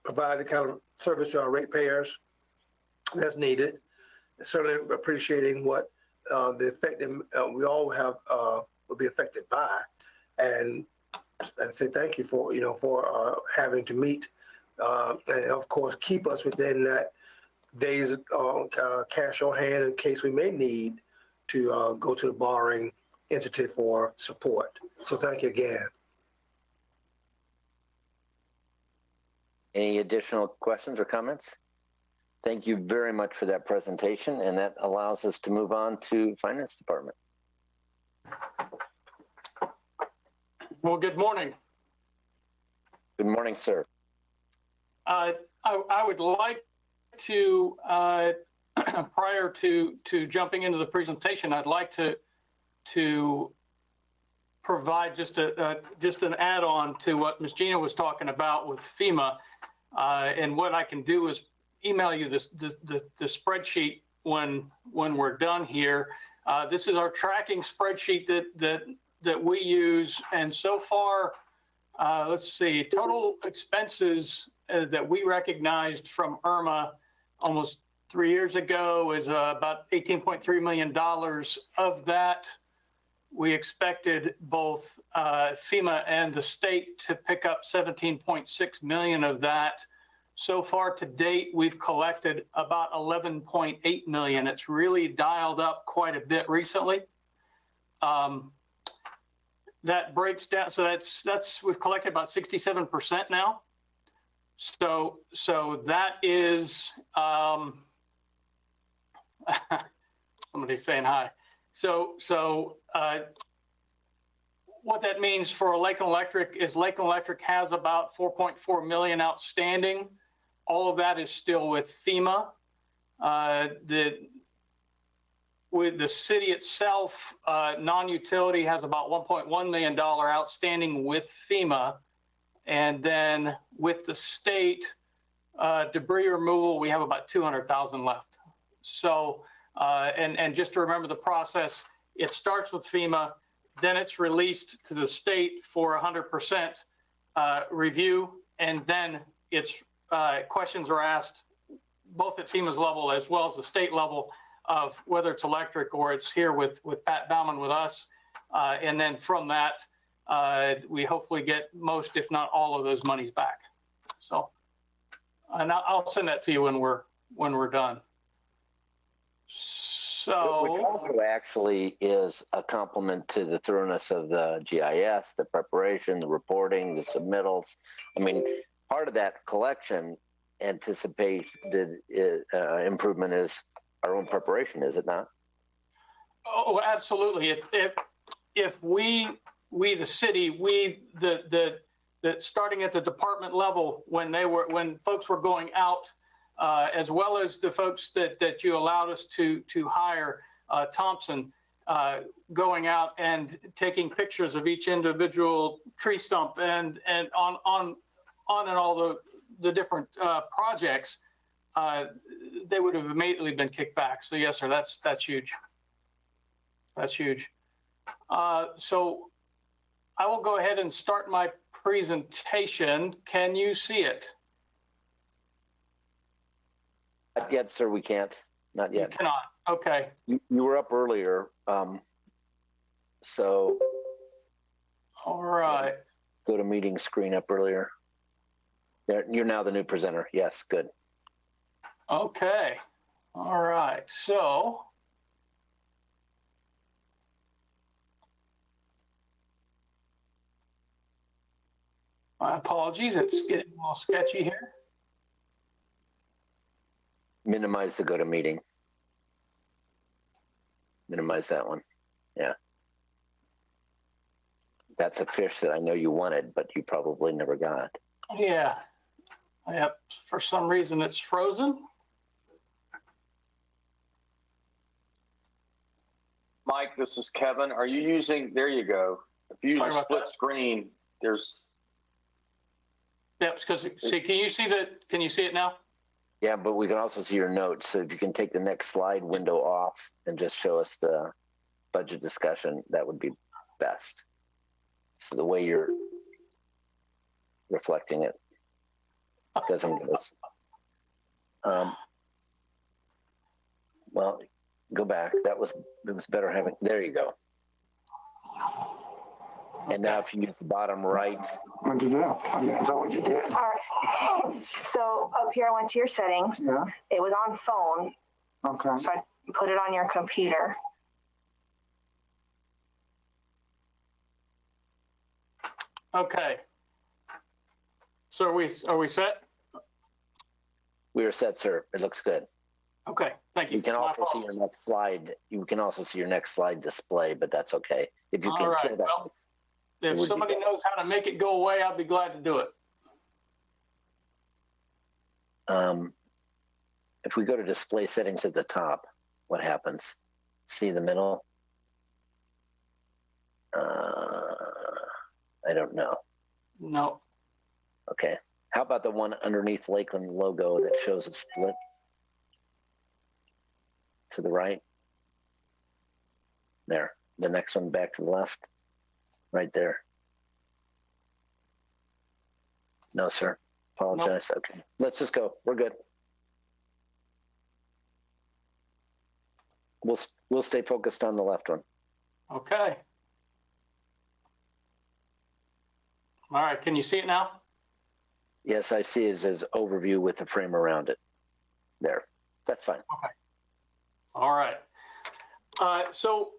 provide the kind of service to our ratepayers that's needed. Certainly appreciating what the effect we all have will be affected by, and say thank you for having to meet and of course keep us within that days cash on hand in case we may need to go to the borrowing entity for support. So thank you again. Any additional questions or comments? Thank you very much for that presentation, and that allows us to move on to Finance Department. Well, good morning. Good morning, sir. I would like to, prior to jumping into the presentation, I'd like to provide just an add-on to what Ms. Gina was talking about with FEMA. And what I can do is email you the spreadsheet when we're done here. This is our tracking spreadsheet that we use, and so far, let's see, total expenses that we recognized from Irma almost 3 years ago is about $18.3 million. Of that, we expected both FEMA and the state to pick up 17.6 million of that. So far to date, we've collected about 11.8 million. It's really dialed up quite a bit recently. That breaks down. So that's we've collected about 67% now. So that is somebody's saying hi. So what that means for Lakeland Electric is Lakeland Electric has about 4.4 million outstanding. All of that is still with FEMA. With the city itself, non-utility has about $1.1 million outstanding with FEMA. And then with the state, debris removal, we have about 200,000 left. So And just to remember the process, it starts with FEMA, then it's released to the state for 100% review, and then it's questions are asked both at FEMA's level as well as the state level of whether it's electric or it's here with Pat Baumann with us. And then from that, we hopefully get most, if not all of those monies back. So, and I'll send that to you when we're done. So, which also actually is a compliment to the thoroughness of the GIS, the preparation, the reporting, the submittals. I mean, part of that collection anticipated improvement is our own preparation, is it not? Oh, absolutely. If we the city, the starting at the department level when folks were going out, as well as the folks that you allowed us to hire, Thompson, going out and taking pictures of each individual tree stump and on and all the different projects, they would have immediately been kicked back. So yes, sir, that's huge. That's huge. So I will go ahead and start my presentation. Can you see it? Not yet, sir. We can't. Not yet. You cannot. Okay. You were up earlier. So. All right. Go to meeting screen up earlier. There, you're now the new presenter. Yes, good. Okay. All right. So. My apologies. It's getting a little sketchy here. Minimize the go to meeting. Minimize that one. Yeah. That's a fish that I know you wanted, but you probably never got. Yeah. Yep. For some reason, it's frozen. Mike, this is Kevin. Are you using, there you go. If you use a split screen, there's. Yep, because see, can you see it now? Yeah, but we can also see your notes. So if you can take the next slide window off and just show us the budget discussion, that would be best. So the way you're reflecting it doesn't give us. Well, go back. It was better having, there you go. And now if you use the bottom right. What'd you do? I mean, is that what you did? All right. So up here, I went to your settings. Yeah. It was on phone. Okay. So I put it on your computer. Okay. So are we set? We are set, sir. It looks good. Okay, thank you. You can also see your next slide. You can also see your next slide display, but that's okay. If you can All right. kill that. Well, if somebody knows how to make it go away, I'll be glad to do it. If we go to display settings at the top, what happens? See the middle? I don't know. No. Okay. How about the one underneath Lakeland logo that shows a split? To the right. There. The next one back to the left. Right there. No, sir. Apologize. Nope. Okay. Let's just go. We're good. We'll stay focused on the left one. Okay. All right. Can you see it now? Yes, I see it as overview with the frame around it. There. That's fine. Okay. All right. So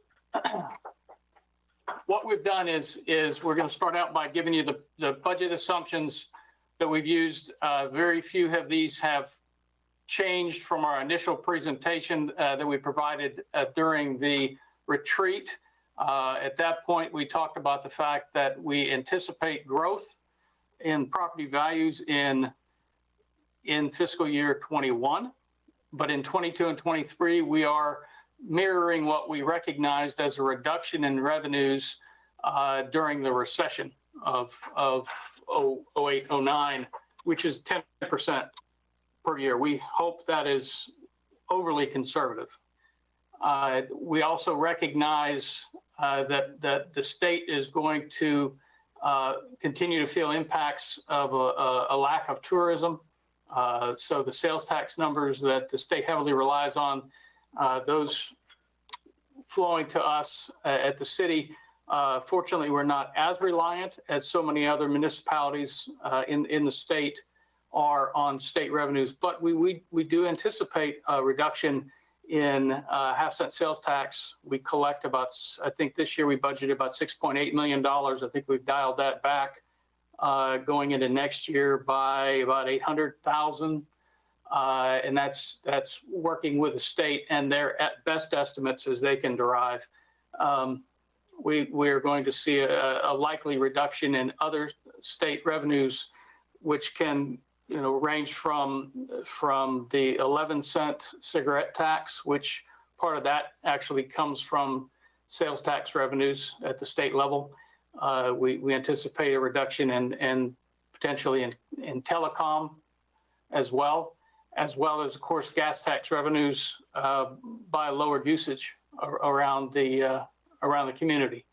what we've done is we're going to start out by giving you the budget assumptions that we've used. Very few of these have changed from our initial presentation that we provided during the retreat. At that point, we talked about the fact that we anticipate growth in property values in fiscal year 21. But in 22 and 23, we are mirroring what we recognized as a reduction in revenues during the recession of 08, 09, which is 10% per year. We hope that is overly conservative. We also recognize that the state is going to continue to feel impacts of a lack of tourism. So the sales tax numbers that the state heavily relies on, those flowing to us at the city, fortunately, we're not as reliant as so many other municipalities in the state are on state revenues. But we do anticipate a reduction in half-cent sales tax. We collect about, I think this year we budgeted about $6.8 million. I think we've dialed that back going into next year by about 800,000. And that's working with the state and their best estimates as they can derive. We're going to see a likely reduction in other state revenues, which can range from the 11-cent cigarette tax, which part of that actually comes from sales tax revenues at the state level. We anticipate a reduction in potentially in telecom as well as, of course, gas tax revenues by lowered usage around the community.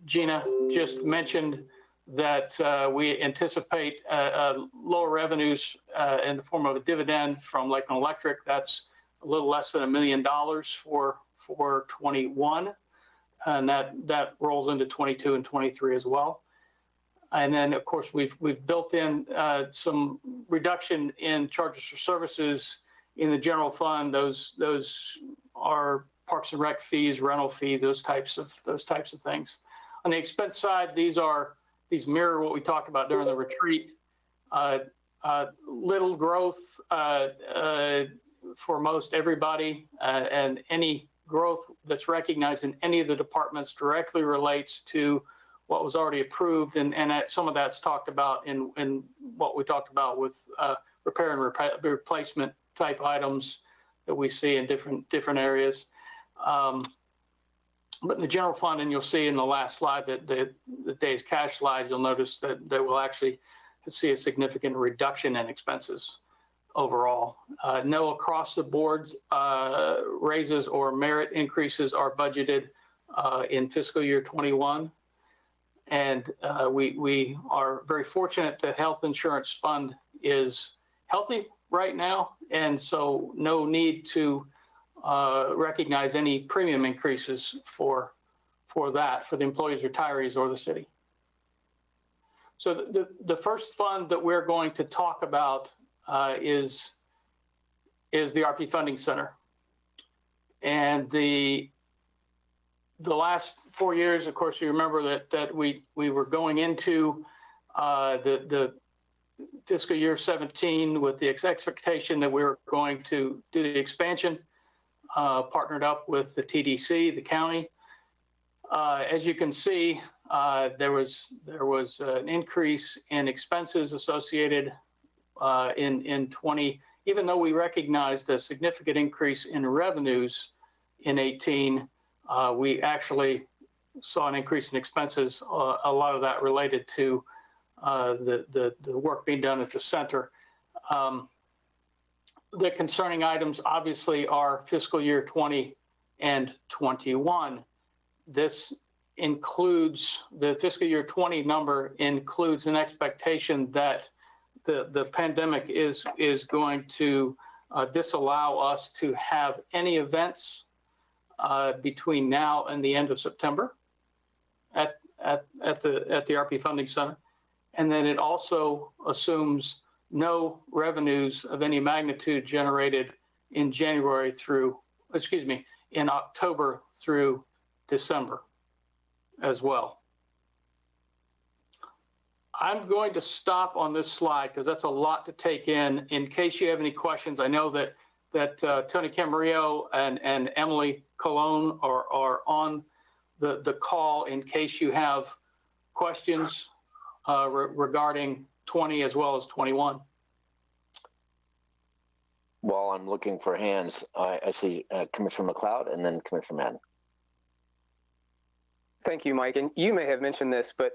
Gina just mentioned that we anticipate lower revenues in the form of a dividend from Lakeland Electric. That's a little less than $1 million for 21, and that rolls into 22 and 23 as well. And then, of course, we've built in some reduction in charges for services in the general fund. Those are parks and rec fees, rental fees, those types of things. On the expense side, these mirror what we talked about during the retreat. Little growth for most everybody, and any growth that's recognized in any of the departments directly relates to what was already approved, and some of that's talked about in what we talked about with repair and replacement type items that we see in different areas. But in the general fund, and you'll see in the last slide, that the day's cash slide, you'll notice that we'll actually see a significant reduction in expenses overall. No across the board raises or merit increases are budgeted in fiscal year 21. And we are very fortunate that health insurance fund is healthy right now. And so no need to recognize any premium increases for that, for the employees, retirees, or the city. So the first fund that we're going to talk about is the RP Funding Center. And the last 4 years, of course, you remember that we were going into the fiscal year 17 with the expectation that we were going to do the expansion, partnered up with the TDC, the county. As you can see, there was an increase in expenses associated in 20, even though we recognized a significant increase in revenues in 18, we actually saw an increase in expenses, a lot of that related to the work being done at the center. The concerning items obviously are fiscal year 20 and 21. This includes, the fiscal year 20 number includes an expectation that the pandemic is going to disallow us to have any events between now and the end of September at the RP Funding Center. And then it also assumes no revenues of any magnitude generated in in October through December as well. I'm going to stop on this slide because that's a lot to take in case you have any questions. I know that Tony Camarillo and Emily Colon are on the call in case you have questions regarding 20 as well as 21. While I'm looking for hands, I see Commissioner McLeod and then Commissioner Madden. Thank you, Mike. And you may have mentioned this, but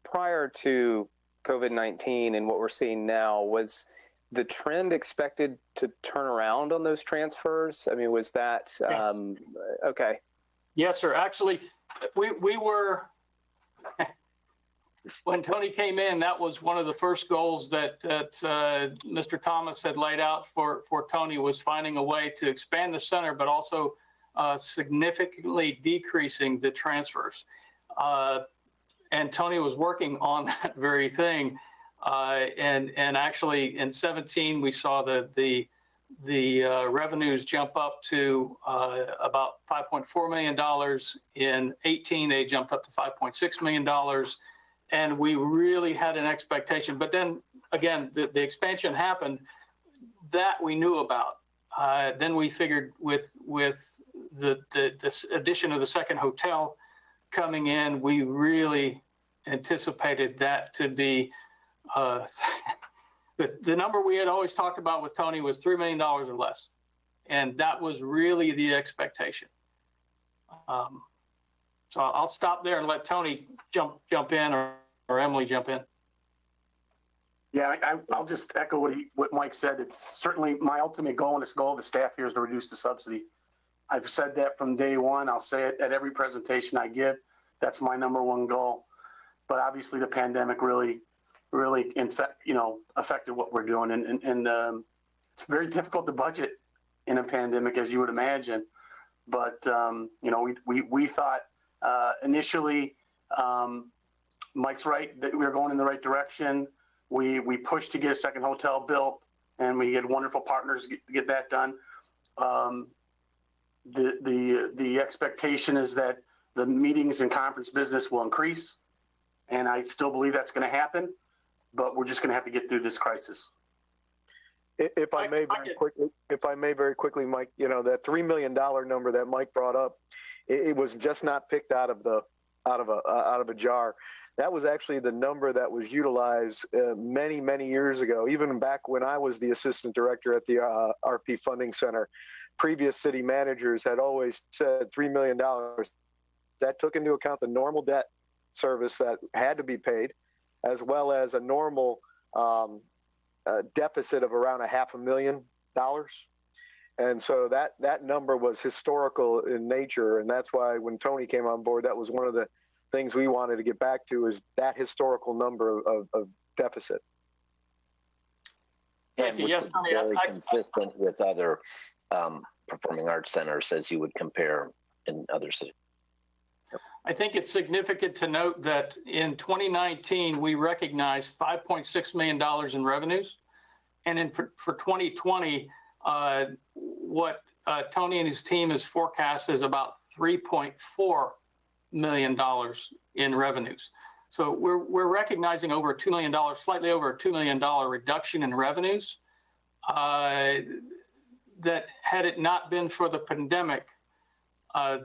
prior to COVID-19 and what we're seeing now, was the trend expected to turn around on those transfers? I mean, was that okay? Yes, sir. Actually, we were when Tony came in. That was one of the first goals that Mr. Thomas had laid out for Tony, was finding a way to expand the center, but also significantly decreasing the transfers. And Tony was working on that very thing. And actually in 17, we saw the revenues jump up to about $5.4 million. In 18, they jumped up to $5.6 million. And we really had an expectation. But then again, the expansion happened that we knew about. Then we figured with the addition of the second hotel coming in, we really anticipated that to be the number we had always talked about with Tony was $3 million or less. And that was really the expectation. So I'll stop there and let Tony jump in or Emily jump in. Yeah, I'll just echo what Mike said. It's certainly my ultimate goal, and it's the goal of the staff here, is to reduce the subsidy. I've said that from day one. I'll say it at every presentation I give. That's my number one goal. But obviously, the pandemic really affected what we're doing, and it's very difficult to budget in a pandemic, as you would imagine. But we thought initially, Mike's right, that we were going in the right direction. We pushed to get a second hotel built, and we had wonderful partners to get that done. The expectation is that the meetings and conference business will increase, and I still believe that's going to happen, but we're just going to have to get through this crisis. If I may very quickly, Mike, that $3 million number that Mike brought up, it was just not picked out of a jar. That was actually the number that was utilized many, many years ago, even back when I was the assistant director at the RP Funding Center. Previous city managers had always said $3 million. That took into account the normal debt service that had to be paid, as well as a normal deficit of around $500,000. And so that number was historical in nature. And that's why when Tony came on board, that was one of the things we wanted to get back to, is that historical number of deficit. And which is very consistent with other performing arts centers, as you would compare in other cities. I think it's significant to note that in 2019, we recognized $5.6 million in revenues. And for 2020, what Tony and his team has forecast is about $3.4 million in revenues. So we're recognizing over $2 million, slightly over a $2 million reduction in revenues. That had it not been for the pandemic,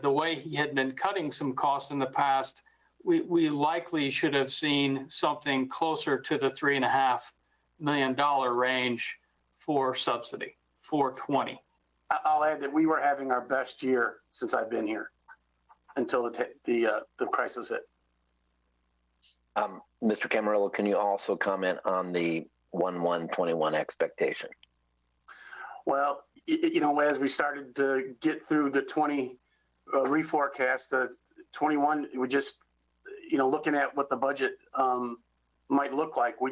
the way he had been cutting some costs in the past, we likely should have seen something closer to the $3.5 million range for subsidy for 20. I'll add that we were having our best year since I've been here until the crisis hit. Mr. Camarillo, can you also comment on the 1/1/21 expectation? Well, as we started to get through the 20 reforecast, the 21, we just, looking at what the budget might look like, we're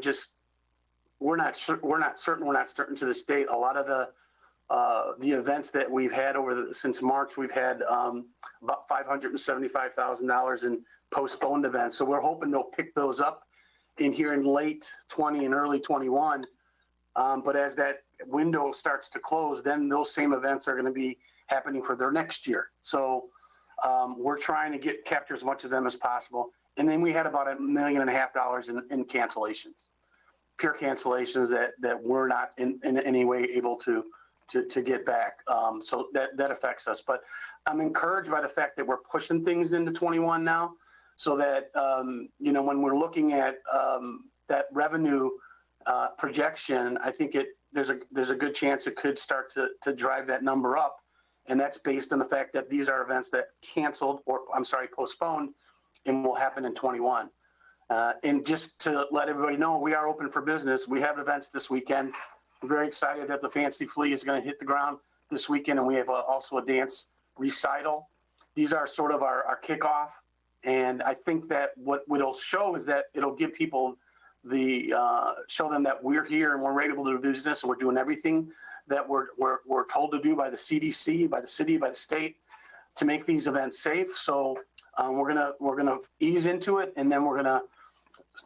not certain to this date. A lot of the events that we've had since March, we've had about $575,000 in postponed events. So we're hoping they'll pick those up in late 20 and early 21. But as that window starts to close, then those same events are going to be happening for their next year. So we're trying to capture as much of them as possible. And then we had about $1.5 million in cancellations, pure cancellations that we're not in any way able to get back. So that affects us. But I'm encouraged by the fact that we're pushing things into 21 now, so that, when we're looking at that revenue projection, I think there's a good chance it could start to drive that number up. And that's based on the fact that these are events that postponed and will happen in 21. And just to let everybody know, we are open for business. We have events this weekend. We're very excited that the Fancy Flea is going to hit the ground this weekend, and we have also a dance recital. These are sort of our kickoff, and I think that what it'll show is that it'll give people show them that we're here and we're able to do business, and we're doing everything that we're told to do by the CDC, by the city, by the state, to make these events safe. So we're gonna ease into it, and then we're gonna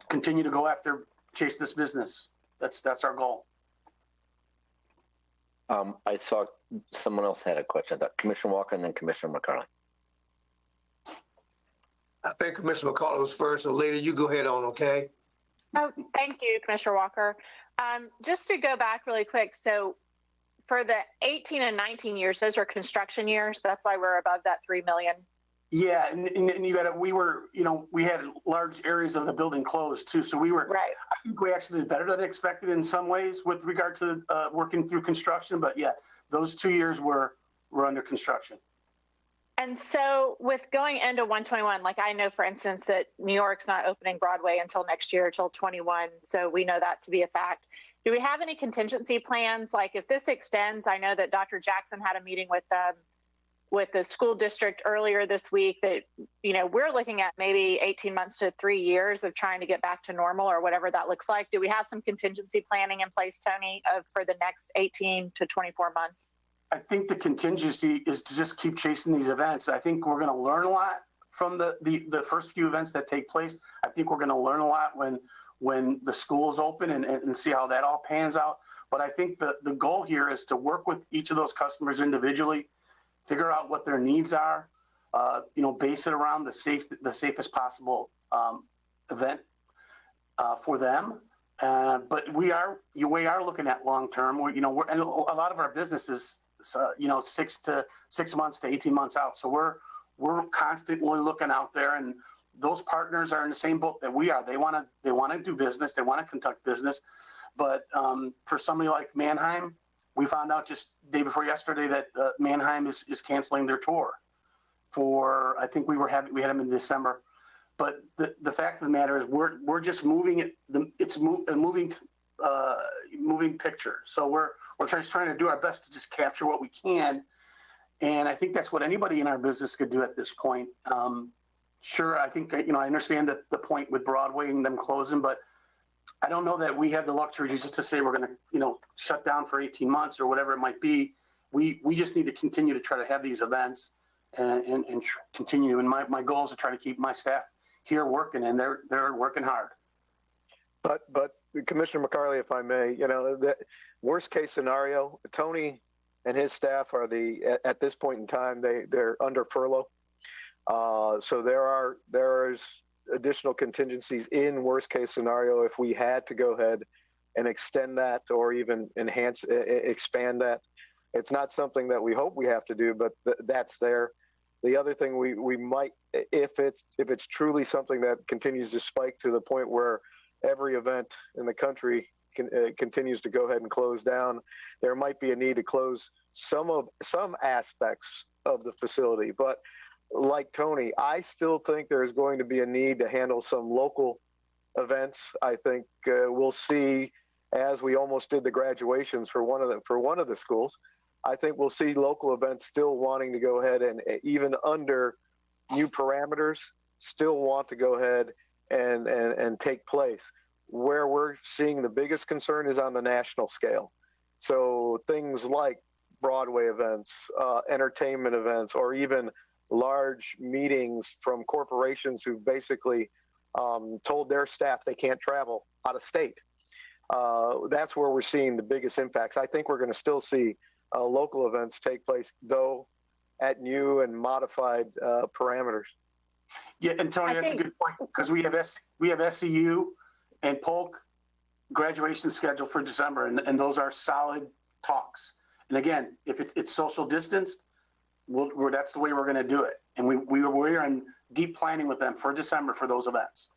continue to go after chase this business. That's our goal. I saw someone else had a question. I thought Commissioner Walker and then Commissioner McCarley. I think Commissioner McCarley was first, so later you go ahead on, okay? Oh, thank you, Commissioner Walker. Just to go back really quick, so for the 18 and 19 years, those are construction years. That's why we're above that 3 million. Yeah, and we had large areas of the building closed too. So we were, right. I think we actually did better than expected in some ways with regard to working through construction. But yeah, those 2 years were under construction. And so with going into 121, like I know, for instance, that New York's not opening Broadway until next year, till 21. So we know that to be a fact. Do we have any contingency plans? Like if this extends, I know that Dr. Jackson had a meeting with the school district earlier this week that, we're looking at maybe 18 months to 3 years of trying to get back to normal or whatever that looks like. Do we have some contingency planning in place, Tony, for the next 18 to 24 months? I think the contingency is to just keep chasing these events. I think we're going to learn a lot from the first few events that take place. I think we're going to learn a lot when the schools open and see how that all pans out. But I think the goal here is to work with each of those customers individually, figure out what their needs are, base it around the safest possible event for them. But we are looking at long term. And a lot of our businesses, 6 months to 18 months out. So we're constantly looking out there, and those partners are in the same boat that we are. They want to do business. They want to conduct business. But for somebody like Mannheim, we found out just day before yesterday that Mannheim is canceling their tour. I think we had them in December. But the fact of the matter is we're just moving it. It's a moving picture. So we're just trying to do our best to just capture what we can. And I think that's what anybody in our business could do at this point. Sure, I think, I understand the point with Broadway and them closing, but I don't know that we have the luxury just to say we're going to, shut down for 18 months or whatever it might be. We just need to continue to try to have these events and continue. And my goal is to try to keep my staff here working, and they're working hard. But Commissioner McCarley, if I may, the worst case scenario, Tony and his staff are at this point in time, they're under furlough. So there's additional contingencies in worst case scenario if we had to go ahead and extend that or even expand that. It's not something that we hope we have to do, but that's there. The other thing we might, if it's truly something that continues to spike to the point where every event in the country continues to go ahead and close down, there might be a need to close some aspects of the facility. But like Tony, I still think there's going to be a need to handle some local events. I think we'll see, as we almost did the graduations for one of the schools, I think we'll see local events still wanting to go ahead and even under new parameters, still want to go ahead and take place. Where we're seeing the biggest concern is on the national scale. So things like Broadway events, entertainment events, or even large meetings from corporations who basically told their staff they can't travel out of state. That's where we're seeing the biggest impacts. I think we're going to still see local events take place, though at new and modified parameters. Yeah, and Tony, that's a good point, because we have SCU and Polk graduation scheduled for December, and those are solid talks. And again, if it's social distanced, that's the way we're going to do it. And we're in deep planning with them for December for those events.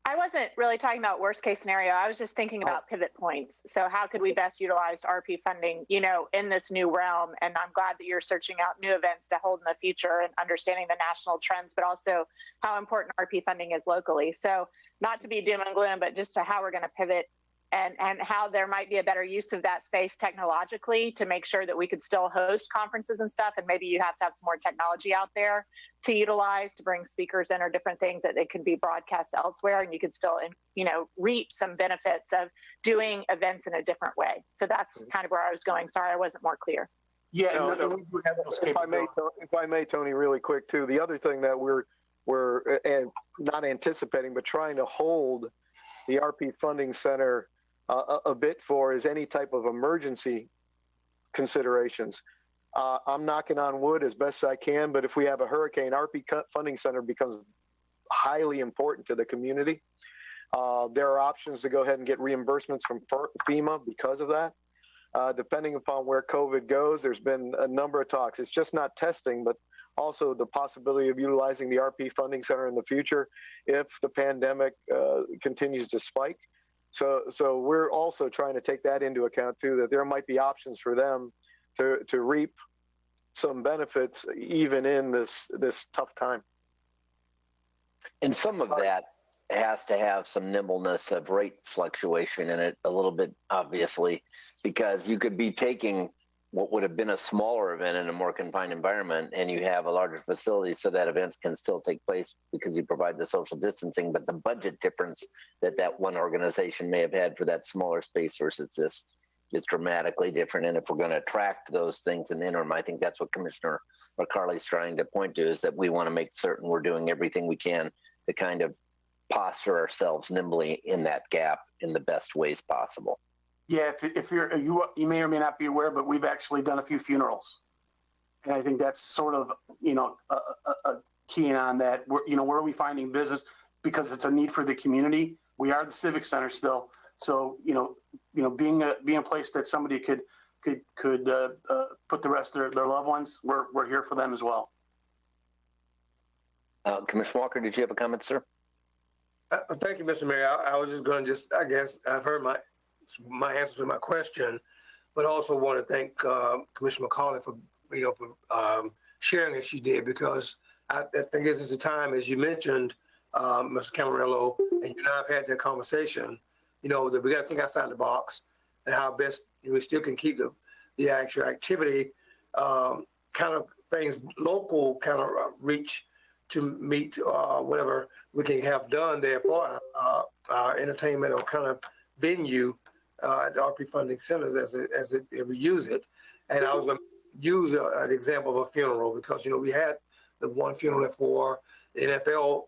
I wasn't really talking about worst case scenario. I was just thinking about pivot points. So how could we best utilize RP funding, in this new realm? And I'm glad that you're searching out new events to hold in the future and understanding the national trends, but also how important RP funding is locally. So not to be doom and gloom, but just to how we're going to pivot and how there might be a better use of that space technologically to make sure that we could still host conferences and stuff. And maybe you have to have some more technology out there to utilize to bring speakers in or different things that it could be broadcast elsewhere, and you could still, reap some benefits of doing events in a different way. So that's kind of where I was going. Sorry, I wasn't more clear. Yeah, if I may, Tony, really quick too. The other thing that we're not anticipating, but trying to hold the RP Funding Center a bit for is any type of emergency considerations. I'm knocking on wood as best I can, but if we have a hurricane, RP Funding Center becomes highly important to the community. There are options to go ahead and get reimbursements from FEMA because of that. Depending upon where COVID goes, there's been a number of talks. It's just not testing, but also the possibility of utilizing the RP Funding Center in the future if the pandemic continues to spike. So we're also trying to take that into account too, that there might be options for them to reap some benefits even in this tough time. And some of that has to have some nimbleness of rate fluctuation in it a little bit, obviously, because you could be taking what would have been a smaller event in a more confined environment and you have a larger facility so that events can still take place because you provide the social distancing, but the budget difference that one organization may have had for that smaller space versus this is dramatically different. And if we're going to attract those things in the interim, I think that's what Commissioner McCarley's trying to point to, is that we want to make certain we're doing everything we can to kind of posture ourselves nimbly in that gap in the best ways possible. Yeah, if you may or may not be aware, but we've actually done a few funerals, and I think that's sort of a key on that. Where are we finding business, because it's a need for the community. We are the Civic Center still, so being a place that somebody could put the rest of their loved ones, we're here for them as well. Commissioner Walker, did you have a comment, sir? Thank you, Mr. Mayor. I was just going to I guess I've heard my answer to my question, but also want to thank Commissioner McCauley for sharing as she did, because I think this is the time, as you mentioned, Mr. Camarillo, and you and I have had that conversation, that we got to think outside the box and how best we still can keep the actual activity kind of things local kind of reach to meet whatever we can have done there for our entertainment or kind of venue at the RP Funding Centers as we use it. And I was going to use an example of a funeral, because we had the one funeral for the NFL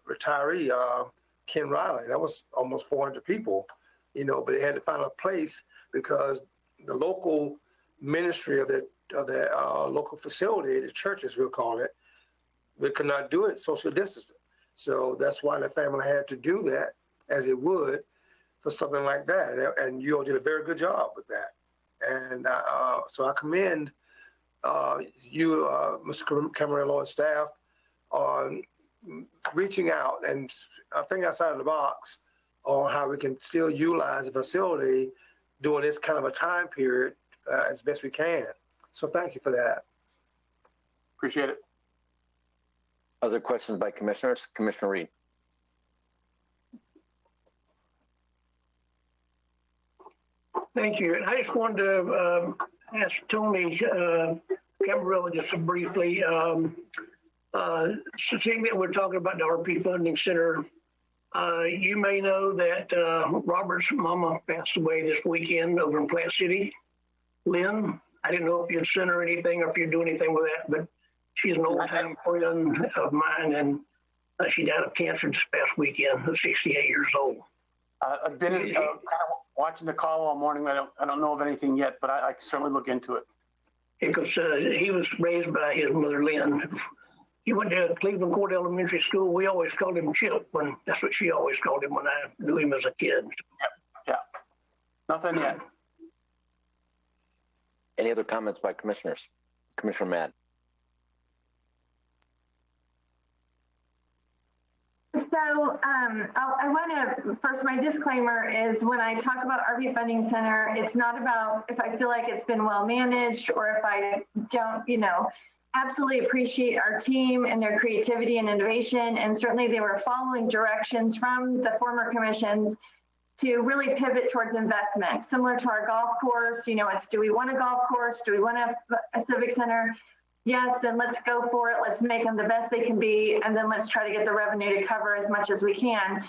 retiree Ken Riley. That was almost 400 people, but they had to find a place because the local ministry of the local facility, the church as we'll call it, we could not do it social distancing. So that's why the family had to do that as it would for something like that. And you all did a very good job with that. And so I commend you, Mr. Camarillo, and staff on reaching out and I think outside of the box on how we can still utilize the facility during this kind of a time period as best we can. So thank you for that. Appreciate it. Other questions by commissioners? Commissioner Reed. Thank you. And I just wanted to ask Tony Camarillo just briefly, seeing that we're talking about the RP Funding Center, you may know that Robert's mama passed away this weekend over in Plant City. Lynn, I didn't know if you'd sent her anything or if you'd do anything with that, but she's an old-time friend of mine, and she died of cancer this past weekend, 68 years old. I've been kind of watching the call all morning. I don't know of anything yet, but I can certainly look into it. Because he was raised by his mother, Lynn. He went to Cleveland Court Elementary School. We always called him Chip. That's what she always called him when I knew him as a kid. Yeah. Nothing yet. Any other comments by commissioners? Commissioner Matt. So I want to, first, my disclaimer is when I talk about RP Funding Center, it's not about if I feel like it's been well managed or if I don't, absolutely appreciate our team and their creativity and innovation. And certainly they were following directions from the former commissions to really pivot towards investment, similar to our golf course. You know, it's, do we want a golf course? Do we want a civic center? Yes, then let's go for it. Let's make them the best they can be. And then let's try to get the revenue to cover as much as we can.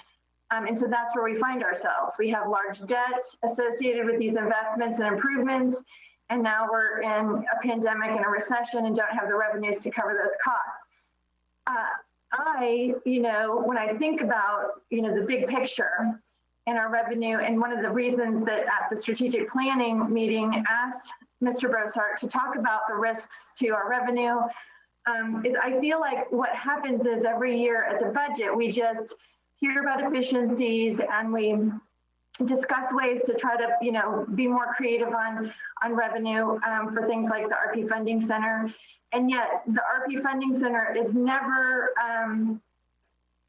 And so that's where we find ourselves. We have large debt associated with these investments and improvements. And now we're in a pandemic and a recession and don't have the revenues to cover those costs. When I think about, the big picture and our revenue, and one of the reasons that at the strategic planning meeting asked Mr. Brossart to talk about the risks to our revenue, is I feel like what happens is every year at the budget, we just hear about efficiencies and we discuss ways to try to, be more creative on revenue for things like the RP Funding Center. And yet the RP Funding Center is never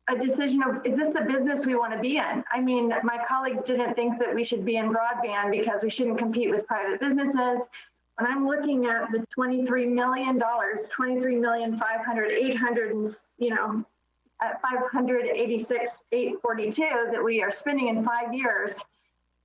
a decision of, is this the business we want to be in? I mean, my colleagues didn't think that we should be in broadband because we shouldn't compete with private businesses. When I'm looking at the $23 million, 23,500,000, 800, and, at 586,842 that we are spending in 5 years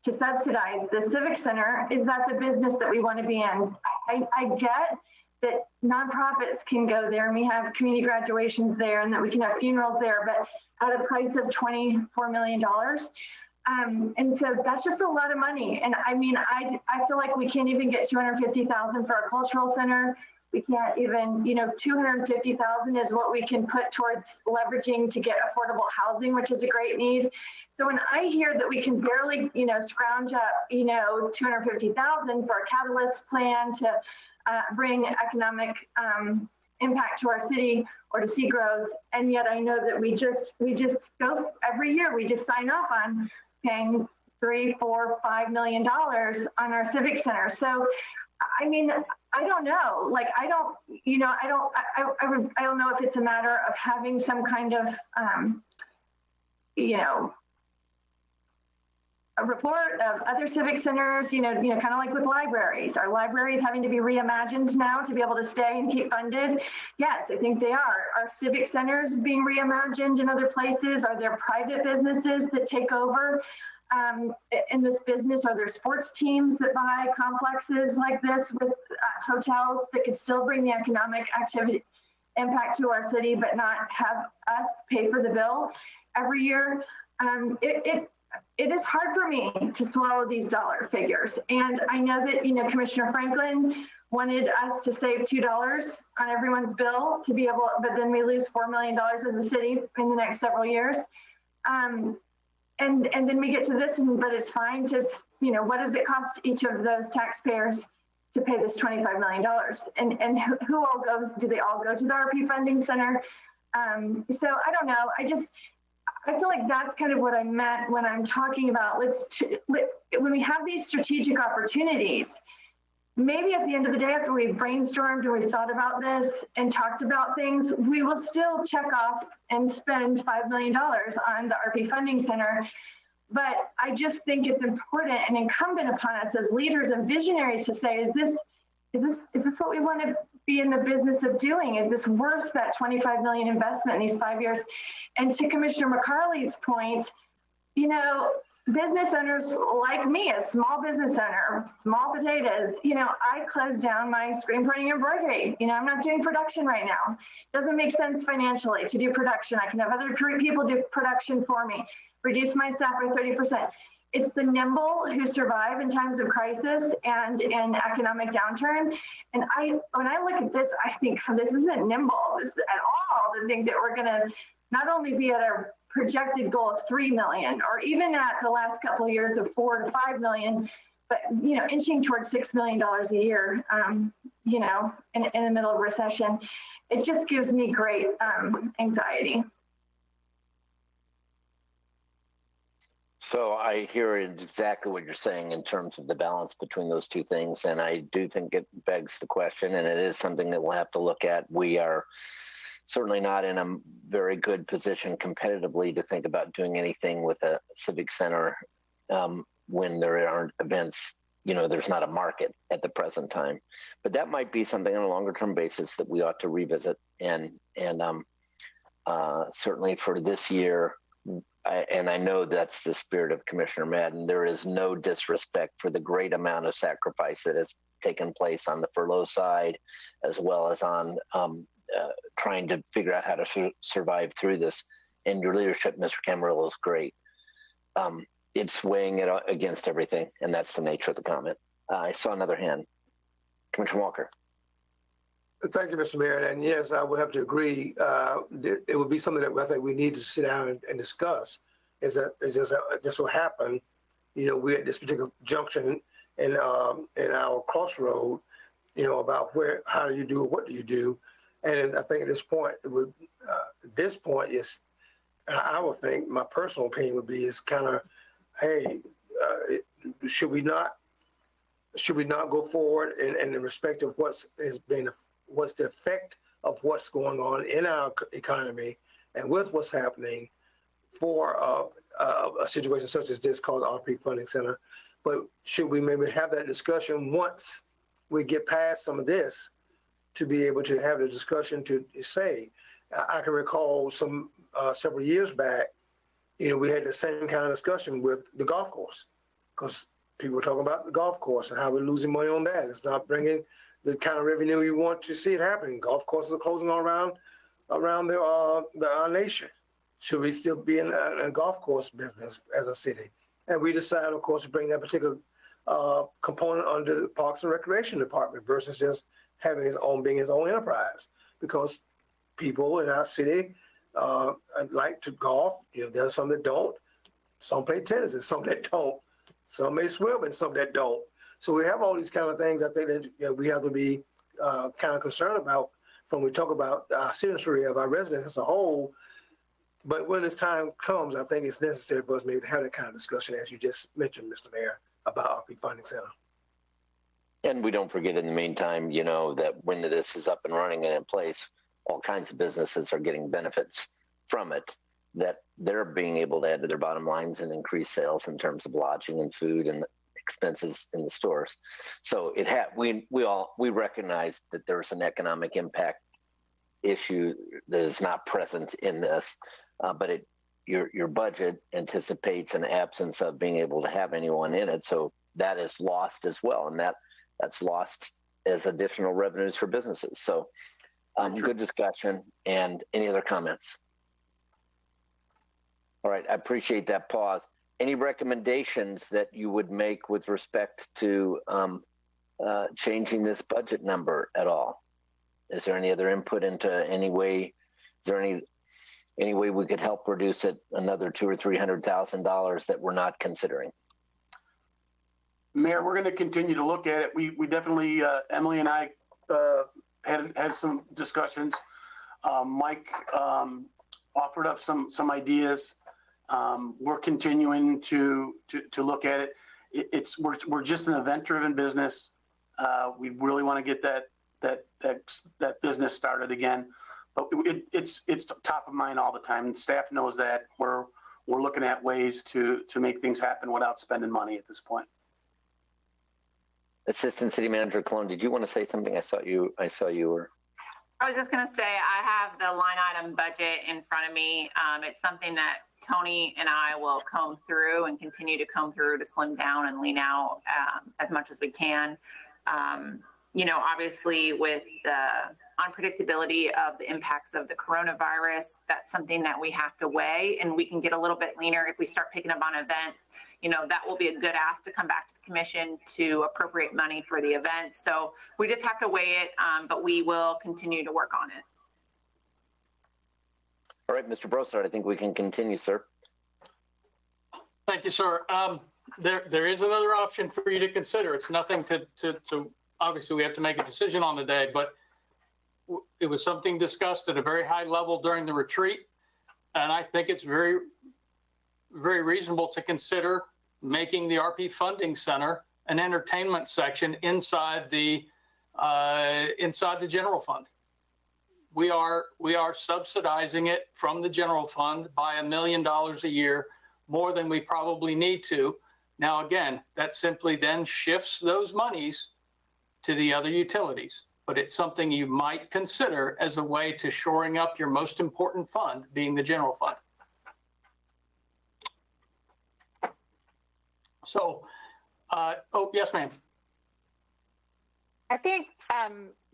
to subsidize the Civic Center, is that the business that we want to be in? I get that nonprofits can go there and we have community graduations there and that we can have funerals there, but at a price of $24 million. And so that's just a lot of money. And I mean, I feel like we can't even get $250,000 for our cultural center. We can't even, $250,000 is what we can put towards leveraging to get affordable housing, which is a great need. So when I hear that we can barely, scrounge up, $250,000 for a catalyst plan to bring economic impact to our city or to see growth, and yet I know that we just go every year, we just sign off on paying $3, $4, $5 million on our civic center. So, I mean, I don't know. Like, I don't know if it's a matter of having some kind of, a report of other civic centers, kind of like with libraries. Are libraries having to be reimagined now to be able to stay and keep funded? Yes, I think they are. Are civic centers being reimagined in other places? Are there private businesses that take over in this business? Are there sports teams that buy complexes like this with hotels that could still bring the economic activity impact to our city, but not have us pay for the bill every year? It is hard for me to swallow these dollar figures. And I know that, Commissioner Franklin wanted us to save $2 on everyone's bill to be able, but then we lose $4 million as a city in the next several years. And then we get to this, but it's fine to, what does it cost each of those taxpayers to pay this $25 million? And who all goes, do they all go to the RP Funding Center? So I don't know. I feel like that's kind of what I meant when I'm talking about when we have these strategic opportunities, maybe at the end of the day, after we've brainstormed and we've thought about this and talked about things, we will still check off and spend $5 million on the RP Funding Center. But I just think it's important and incumbent upon us as leaders and visionaries to say, is this what we want to be in the business of doing? Is this worth that $25 million investment in these 5 years? And to Commissioner McCarley's point, business owners like me, a small business owner, small potatoes, I closed down my screen printing embroidery. I'm not doing production right now. It doesn't make sense financially to do production. I can have other people do production for me, reduce my staff by 30%. It's the nimble who survive in times of crisis and in economic downturn. And when I look at this, I think this isn't nimble at all to think that we're going to not only be at our projected goal of 3 million, or even at the last couple of years of 4 to 5 million, but inching towards $6 million a year, in the middle of recession. It just gives me great anxiety. So I hear exactly what you're saying in terms of the balance between those two things. And I do think it begs the question, and it is something that we'll have to look at. We are certainly not in a very good position competitively to think about doing anything with a civic center when there aren't events, there's not a market at the present time. But that might be something on a longer term basis that we ought to revisit. And certainly for this year, and I know that's the spirit of Commissioner Madden, there is no disrespect for the great amount of sacrifice that has taken place on the furlough side, as well as on trying to figure out how to survive through this. And your leadership, Mr. Camarillo, is great. It's weighing it against everything, and that's the nature of the comment. I saw another hand. Commissioner Walker. Thank you, Mr. Mayor. And yes, I would have to agree. It would be something that I think we need to sit down and discuss. This will happen. You know, we're at this particular junction in our crossroad. You know, about how do you do it, what do you do, and I think at this point, I would think my personal opinion would be is kind of, hey, should we not go forward in respect of what's the effect of what's going on in our economy and with what's happening for a situation such as this called the RP Funding Center. But should we maybe have that discussion once we get past some of this to be able to have the discussion to say, I can recall several years back, you know, we had the same kind of discussion with the golf course because people were talking about the golf course and how we're losing money on that. It's not bringing the kind of revenue you want to see it happening. Golf courses are closing all around our nation. Should we still be in a golf course business as a city? And we decided, of course, to bring that particular component under the Parks and Recreation Department versus just having being his own enterprise. Because people in our city like to golf. You know, there's some that don't. Some play tennis and some that don't. Some may swim and some that don't. So we have all these kind of things I think that we have to be kind of concerned about when we talk about our citizenry of our residents as a whole. But when this time comes, I think it's necessary for us maybe to have that kind of discussion, as you just mentioned, Mr. Mayor, about RP Funding Center. And we don't forget in the meantime, you know, that when this is up and running and in place, all kinds of businesses are getting benefits from it, that they're being able to add to their bottom lines and increase sales in terms of lodging and food and expenses in the stores. So we recognize that there's an economic impact issue that is not present in this, but your budget anticipates an absence of being able to have anyone in it. So that is lost as well, and that's lost as additional revenues for businesses. So good discussion. And any other comments? All right, I appreciate that pause. Any recommendations that you would make with respect to changing this budget number at all? Is there any other input into any way? Is there any way we could help reduce it another $200,000 or $300,000 that we're not considering? Mayor, we're going to continue to look at it. We definitely, Emily and I had some discussions. Mike offered up some ideas. We're continuing to look at it. We're just an event-driven business. We really want to get that business started again, but it's top of mind all the time. Staff knows that. We're looking at ways to make things happen without spending money at this point. Assistant City Manager Colon, did you want to say something? I saw you were. I was just going to say, I have the line item budget in front of me. It's something that Tony and I will comb through and continue to comb through to slim down and lean out as much as we can. You know, obviously with the unpredictability of the impacts of the coronavirus, that's something that we have to weigh, and we can get a little bit leaner if we start picking up on events. You know, that will be a good ask to come back to the commission to appropriate money for the event. So we just have to weigh it, but we will continue to work on it. All right, Mr. Brossard, I think we can continue, sir. Thank you, sir. There is another option for you to consider. It's nothing to obviously we have to make a decision on the day, but it was something discussed at a very high level during the retreat. And I think it's very, very reasonable to consider making the RP Funding Center an entertainment section inside the general fund. We are subsidizing it from the general fund by $1 million a year, more than we probably need to. Now, again, that simply then shifts those monies to the other utilities, but it's something you might consider as a way to shoring up your most important fund, being the general fund. So, oh, yes, ma'am. I think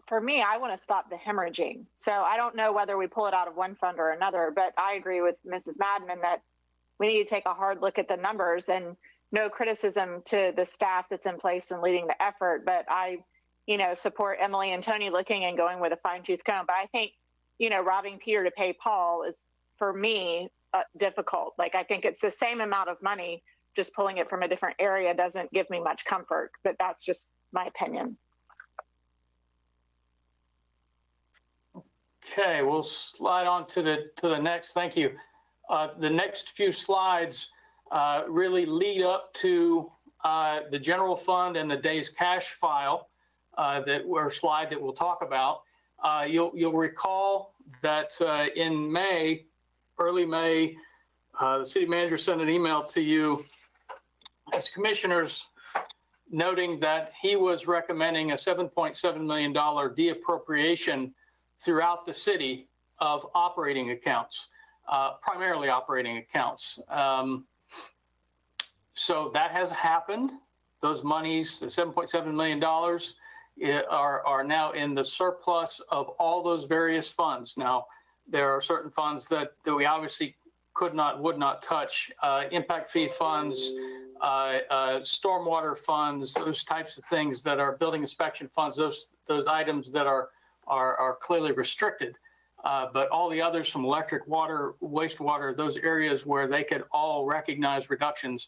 for me, I want to stop the hemorrhaging. So I don't know whether we pull it out of one fund or another, but I agree with Mrs. Madden in that we need to take a hard look at the numbers, and no criticism to the staff that's in place and leading the effort. But I, support Emily and Tony looking and going with a fine tooth comb. But I think, robbing Peter to pay Paul is, for me, difficult. Like, I think it's the same amount of money, just pulling it from a different area doesn't give me much comfort, but that's just my opinion. Okay, we'll slide on to the next. Thank you. The next few slides really lead up to the general fund and the day's cash file slide that we'll talk about. You'll recall that in May, early May, the city manager sent an email to you as commissioners noting that he was recommending a $7.7 million deappropriation throughout the city of operating accounts, primarily operating accounts. So that has happened. Those monies, the $7.7 million, are now in the surplus of all those various funds. Now, there are certain funds that we obviously would not touch, impact fee funds, stormwater funds, those types of things that are building inspection funds, those items that are clearly restricted. But all the others, from electric, water, wastewater, those areas where they could all recognize reductions,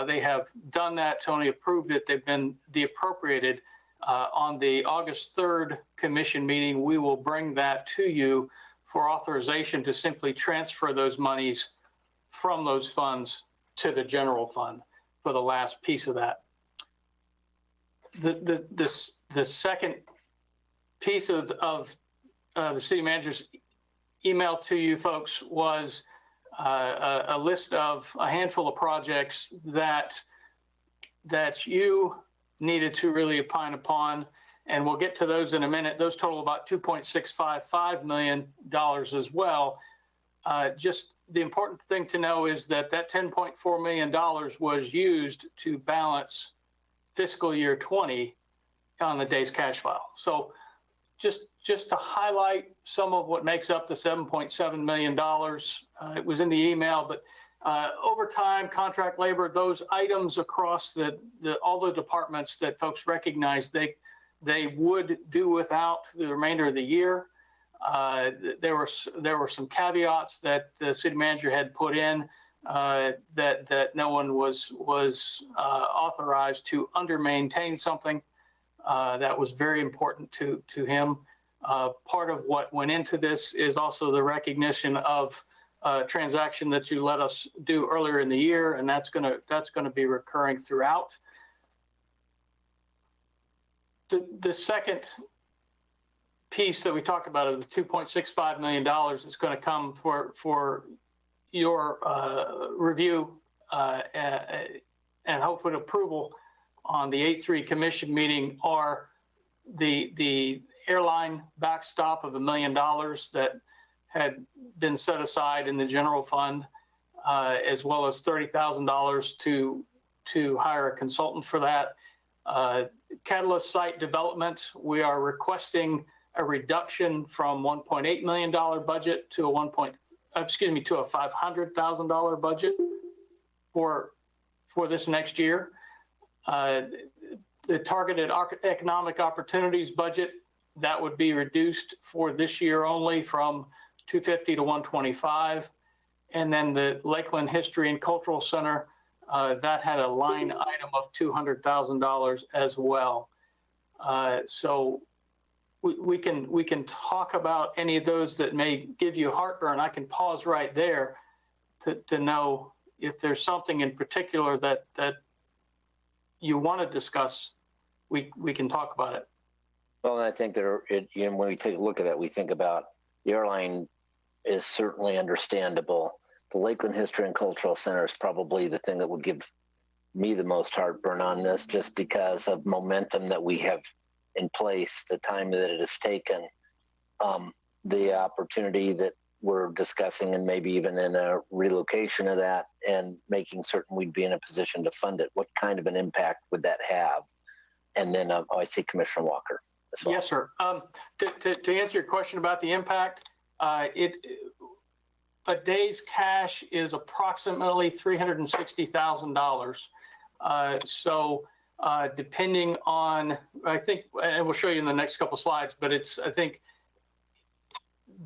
they have done that. Tony approved it. They've been deappropriated. On the August 3rd commission meeting, we will bring that to you for authorization to simply transfer those monies from those funds to the general fund for the last piece of that. The second piece of the city manager's email to you folks was a list of a handful of projects that you needed to really opine upon, and we'll get to those in a minute. Those total about $2.655 million as well. Just the important thing to know is that $10.4 million was used to balance fiscal year 20 on the day's cash file. So just to highlight some of what makes up the $7.7 million, it was in the email, but overtime, contract labor, those items across all the departments that folks recognize they would do without the remainder of the year. There were some caveats that the city manager had put in that no one was authorized to under-maintain something. That was very important to him. Part of what went into this is also the recognition of a transaction that you let us do earlier in the year, and that's gonna be recurring throughout. The second piece that we talked about of the $2.65 million is going to come for your review and hopefully approval on the 8-3 commission meeting are the airline backstop of $1 million that had been set aside in the general fund, as well as $30,000 to hire a consultant for that. Catalyst site development, we are requesting a reduction from $1.8 million budget to a $500,000 budget for this next year. The targeted economic opportunities budget, that would be reduced for this year only from 250 to 125. And then the Lakeland History and Cultural Center, that had a line item of $200,000 as well. So we can talk about any of those that may give you heartburn. I can pause right there to know if there's something in particular that you want to discuss. We can talk about it. Well, and I think when we take a look at that, we think about the airline is certainly understandable. The Lakeland History and Cultural Center is probably the thing that would give me the most heartburn on this, just because of momentum that we have in place, the time that it has taken, the opportunity that we're discussing, and maybe even in a relocation of that, and making certain we'd be in a position to fund it? What kind of an impact would that have? And then I see Commissioner Walker as well. Yes, sir. To answer your question about the impact, a day's cash is approximately $360,000. So depending on, I think, and we'll show you in the next couple slides, but I think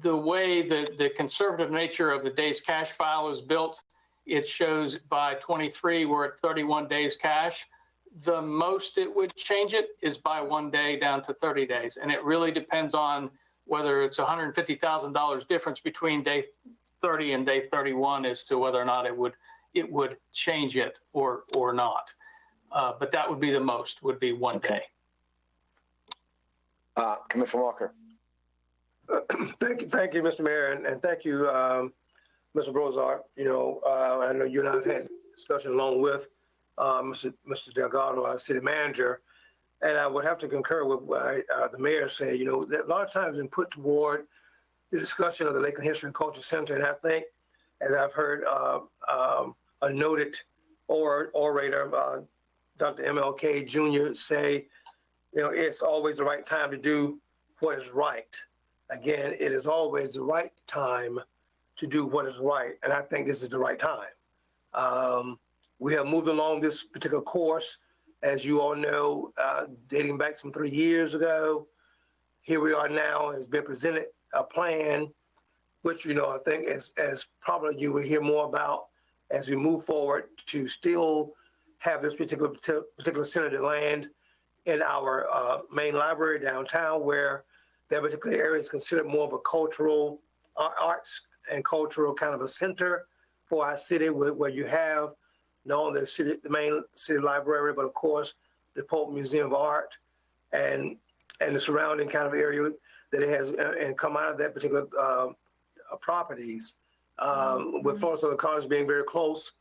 the way the conservative nature of the day's cash file is built, it shows by 23, we're at 31 days cash. The most it would change it is by 1 day down to 30 days. And it really depends on whether it's $150,000 difference between day 30 and day 31 as to whether or not it would change it or not. But that would be the most, would be 1 day. Commissioner Walker. Thank you, Mr. Mayor, and thank you, Mr. Brozart. You know, I know you and I have had discussion along with Mr. Delgado, our city manager, and I would have to concur with what the mayor said. You know, that a lot of times been put toward the discussion of the Lakeland History and Culture Center, and I think, as I've heard a noted orator, Dr. MLK Jr. say, you know, it's always the right time to do what is right. Again, it is always the right time to do what is right, and I think this is the right time. We have moved along this particular course, as you all know, dating back some 3 years ago. Here we are now, has been presented a plan, which, you know, I think as probably you will hear more about as we move forward to still have this particular center land in our main library downtown, where that particular area is considered more of a cultural, arts and cultural kind of a center for our city, where you have not only the main city library, but of course the Polk Museum of Art and the surrounding kind of area that it has, and come out of that particular properties, with Florida Southern College being very close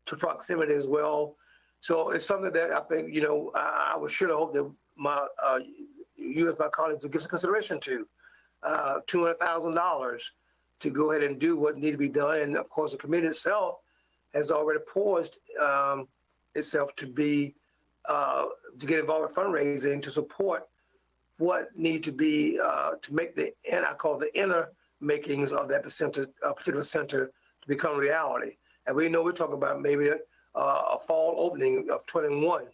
to proximity as well. So it's something that I think, you know, I would sure hope that you as my colleagues would give some consideration to. $200,000 to go ahead and do what needs to be done. And of course, the committee itself has already poised itself to get involved with fundraising to support what need to be to make I call the inner makings of that particular center to become reality. And we know we're talking about maybe a fall opening of 21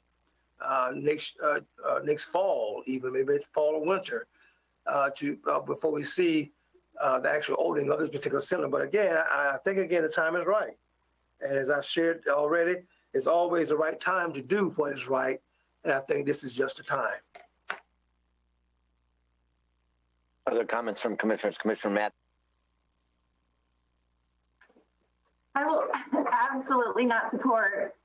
next fall, even maybe fall or winter, before we see the actual opening of this particular center. But again, I think the time is right. And as I've shared already, it's always the right time to do what is right. And I think this is just the time. Other comments from commissioners? Commissioner Matt. I will absolutely not support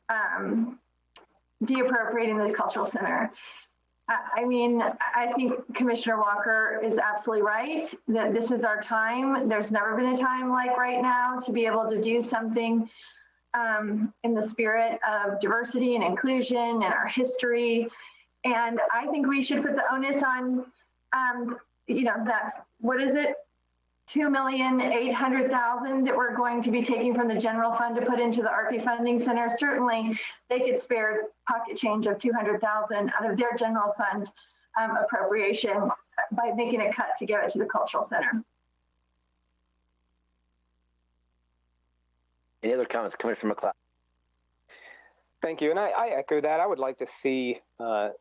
deappropriating the cultural center. I mean, I think Commissioner Walker is absolutely right that this is our time. There's never been a time like right now to be able to do something in the spirit of diversity and inclusion and our history. And I think we should put the onus on, what is it? $2,800,000 that we're going to be taking from the general fund to put into the ARPI funding center. Certainly, they could spare pocket change of $200,000 out of their general fund appropriation by making a cut to give it to the cultural center. Any other comments, Commissioner McLeod? Thank you, and I echo that. I would like to see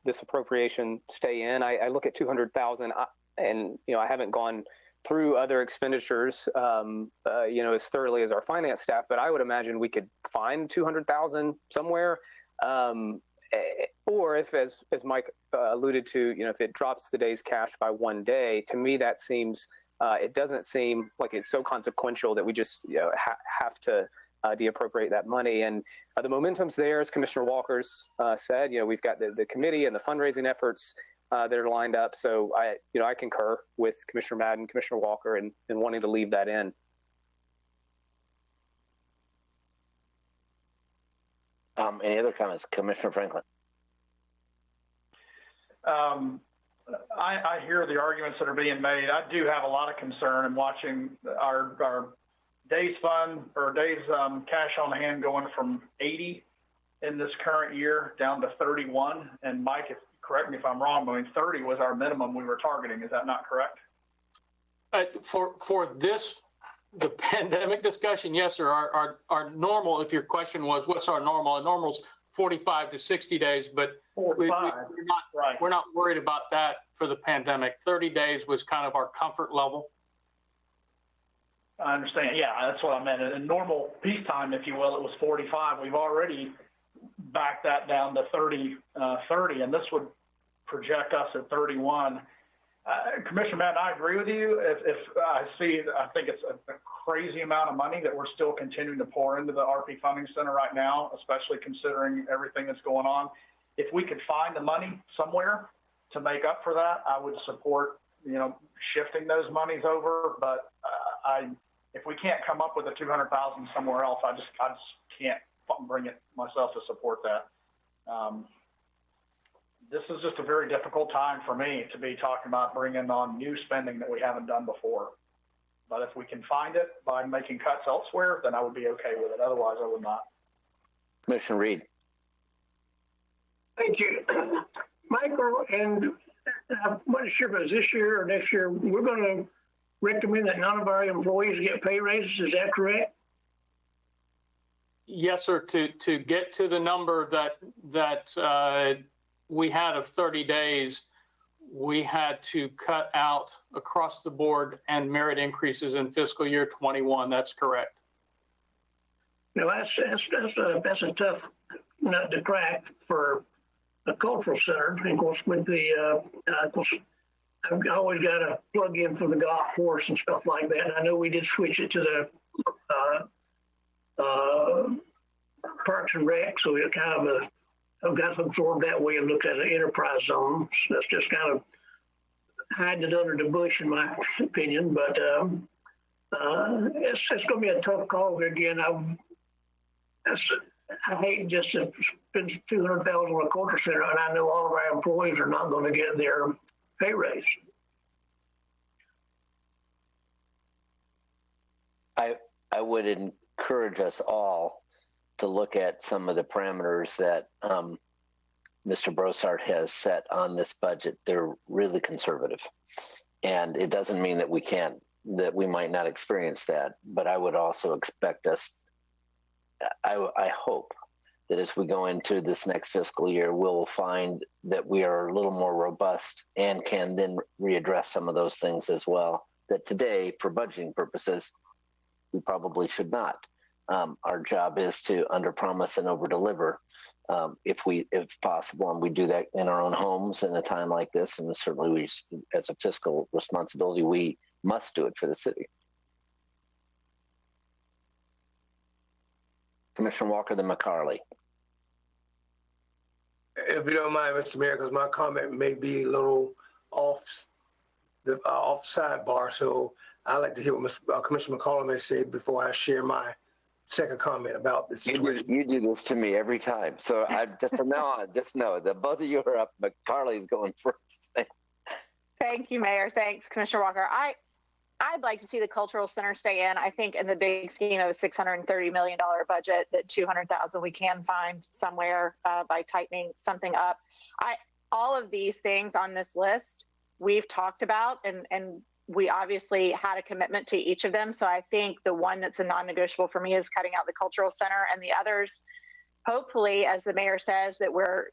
this appropriation stay in. I look at $200,000, and I haven't gone through other expenditures, as thoroughly as our finance staff, but I would imagine we could find $200,000 somewhere. Or if, as Mike alluded to, if it drops the day's cash by 1 day, to me that seems, it doesn't seem like it's so consequential that we just have to deappropriate that money. And the momentum's there, as Commissioner Walker's said. We've got the committee and the fundraising efforts that are lined up. So I concur with Commissioner Madden, Commissioner Walker, in wanting to leave that in. Any other comments, Commissioner Franklin? I hear the arguments that are being made. I do have a lot of concern in watching our days fund or days cash on hand going from 80 in this current year down to 31. And Mike, correct me if I'm wrong, but I mean 30 was our minimum we were targeting. Is that not correct? For this, the pandemic discussion, yes, sir. Our normal, if your question was what's our normal, our normal's 45 to 60 days, but we're not worried about that for the pandemic. 30 days was kind of our comfort level. I understand. Yeah, that's what I meant. In normal peacetime, if you will, it was 45. We've already backed that down to 30, and this would project us at 31. Commissioner Madden, I agree with you. If I think it's a crazy amount of money that we're still continuing to pour into the RP Funding Center right now, especially considering everything that's going on. If we could find the money somewhere to make up for that, I would support, shifting those monies over. But if we can't come up with the $200,000 somewhere else, I just can't bring it myself to support that. This is just a very difficult time for me to be talking about bringing on new spending that we haven't done before. But if we can find it by making cuts elsewhere, then I would be okay with it. Otherwise, I would not. Commissioner Reed. Thank you. Michael, and I'm not sure if it's this year or next year, we're going to recommend that none of our employees get pay raises. Is that correct? Yes, sir. To get to the number that we had of 30 days, we had to cut out across the board and merit increases in fiscal year 21. That's correct. Now that's a tough nut to crack for a cultural center. And of course, with the I've always got to plug in for the golf course and stuff like that. And I know we did switch it to the Parks and Rec, so it kind of I've got to absorb that way and look at an enterprise zone. So that's just kind of hiding it under the bush, in my opinion. But it's going to be a tough call again. I hate just to spend $200,000 on a culture center, and I know all of our employees are not going to get their pay raise. I would encourage us all to look at some of the parameters that Mr. Brossart has set on this budget. They're really conservative. And it doesn't mean that we might not experience that, but I would also expect us, I hope that as we go into this next fiscal year, we'll find that we are a little more robust and can then readdress some of those things as well, that today, for budgeting purposes, we probably should not. Our job is to underpromise and overdeliver if possible, and we do that in our own homes in a time like this. And certainly, we, as a fiscal responsibility, we must do it for the city. Commissioner Walker, then McCarley. If you don't mind, Mr. Mayor, because my comment may be a little off sidebar, so I'd like to hear what Commissioner McCollum may say before I share my second comment about this situation. You do this to me every time. So I just from now on, just know that both of you are up. McCarley's going first. Thank you, Mayor. Thanks, Commissioner Walker. I'd like to see the cultural center stay in. I think in the big scheme of a $630 million budget, that $200,000 we can find somewhere by tightening something up. All of these things on this list we've talked about, and we obviously had a commitment to each of them. So I think the one that's a non-negotiable for me is cutting out the cultural center, and the others, hopefully, as the mayor says, that we're,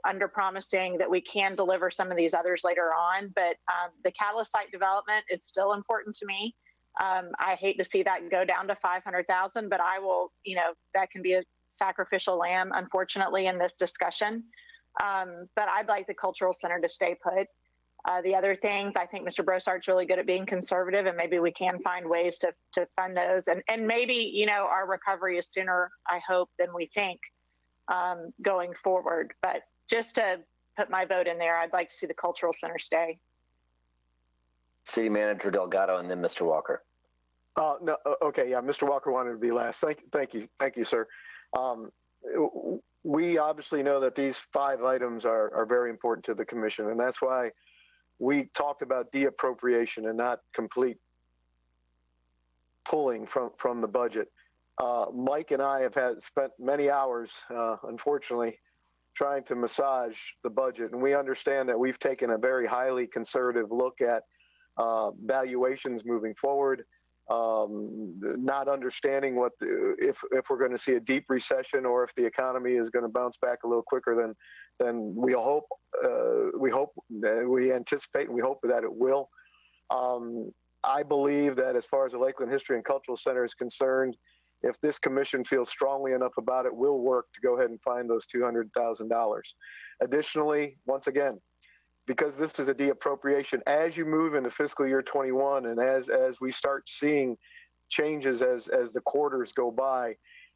under promising that we can deliver some of these others later on. But the catalyst site development is still important to me. I hate to see that go down to 500,000, but I will, that can be a sacrificial lamb, unfortunately, in this discussion. But I'd like the cultural center to stay put. The other things, I think Mr. Brossart's really good at being conservative, and maybe we can find ways to fund those. And maybe, our recovery is sooner, I hope, than we think going forward. But just to put my vote in there, I'd like to see the cultural center stay. City Manager Delgado, and then Mr. Walker. No, okay, yeah, Mr. Walker wanted to be last. Thank you, sir. We obviously know that these 5 items are very important to the commission, and that's why we talked about de-appropriation and not complete pulling from the budget. Mike and I have spent many hours, unfortunately, trying to massage the budget, and we understand that we've taken a very highly conservative look at valuations moving forward, not understanding if we're going to see a deep recession or if the economy is going to bounce back a little quicker than we hope. We anticipate and we hope that it will. I believe that as far as the Lakeland History and Cultural Center is concerned, if this commission feels strongly enough about it, we'll work to go ahead and find those $200,000. Additionally, once again, because this is a de-appropriation, as you move into fiscal year 21 and as we start seeing changes as the quarters go by,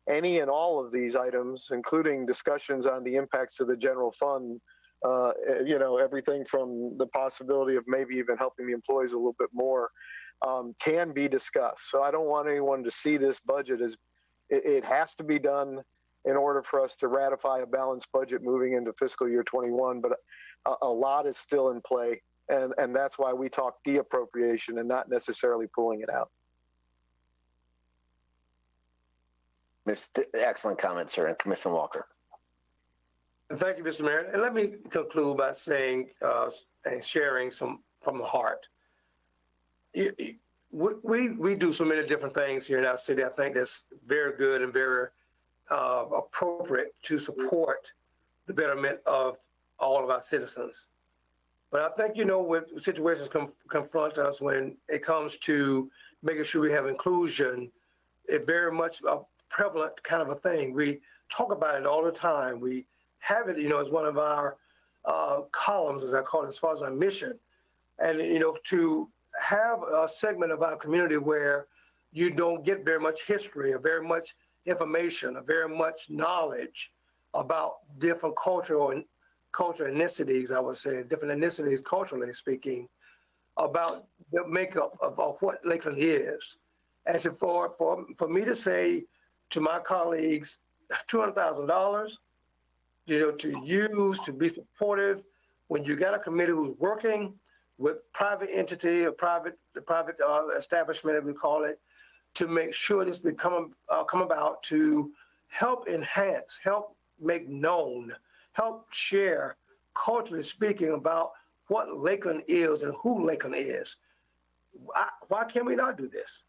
any and all of these items, including discussions on the impacts of the general fund, everything from the possibility of maybe even helping the employees a little bit more, can be discussed. So I don't want anyone to see this budget as it has to be done in order for us to ratify a balanced budget moving into fiscal year 21. But a lot is still in play, and that's why we talk de-appropriation and not necessarily pulling it out. Excellent comment, sir. And Commissioner Walker. Thank you, Mr. Mayor. And let me conclude by saying and sharing some from the heart. We do so many different things here in our city. I think that's very good and very appropriate to support the betterment of all of our citizens. But I think, when situations confront us when it comes to making sure we have inclusion, it's very much a prevalent kind of a thing. We talk about it all the time. We have it, as one of our columns, as I call it, as far as our mission. And, to have a segment of our community where you don't get very much history or very much information or very much knowledge about different cultural ethnicities, I would say, different ethnicities, culturally speaking, about the makeup of what Lakeland is. And for me to say to my colleagues, $200,000, to use, to be supportive, when you got a committee who's working with private entity or private establishment, as we call it, to make sure this come about to help enhance, help make known, help share, culturally speaking, about what Lakeland is and who Lakeland is. Why can we not do this?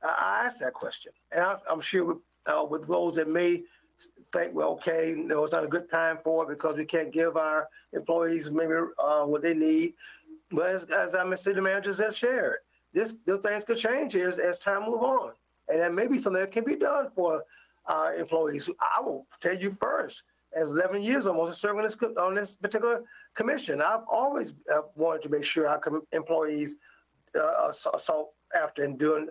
I asked that question, and I'm sure with those that may think, well, okay, it's not a good time for it because we can't give our employees maybe what they need. But as our city manager has shared, those things could change as time moves on. And that may be something that can be done for our employees. I will tell you first, as 11 years almost of serving on this particular commission, I've always wanted to make sure our employees are sought after and doing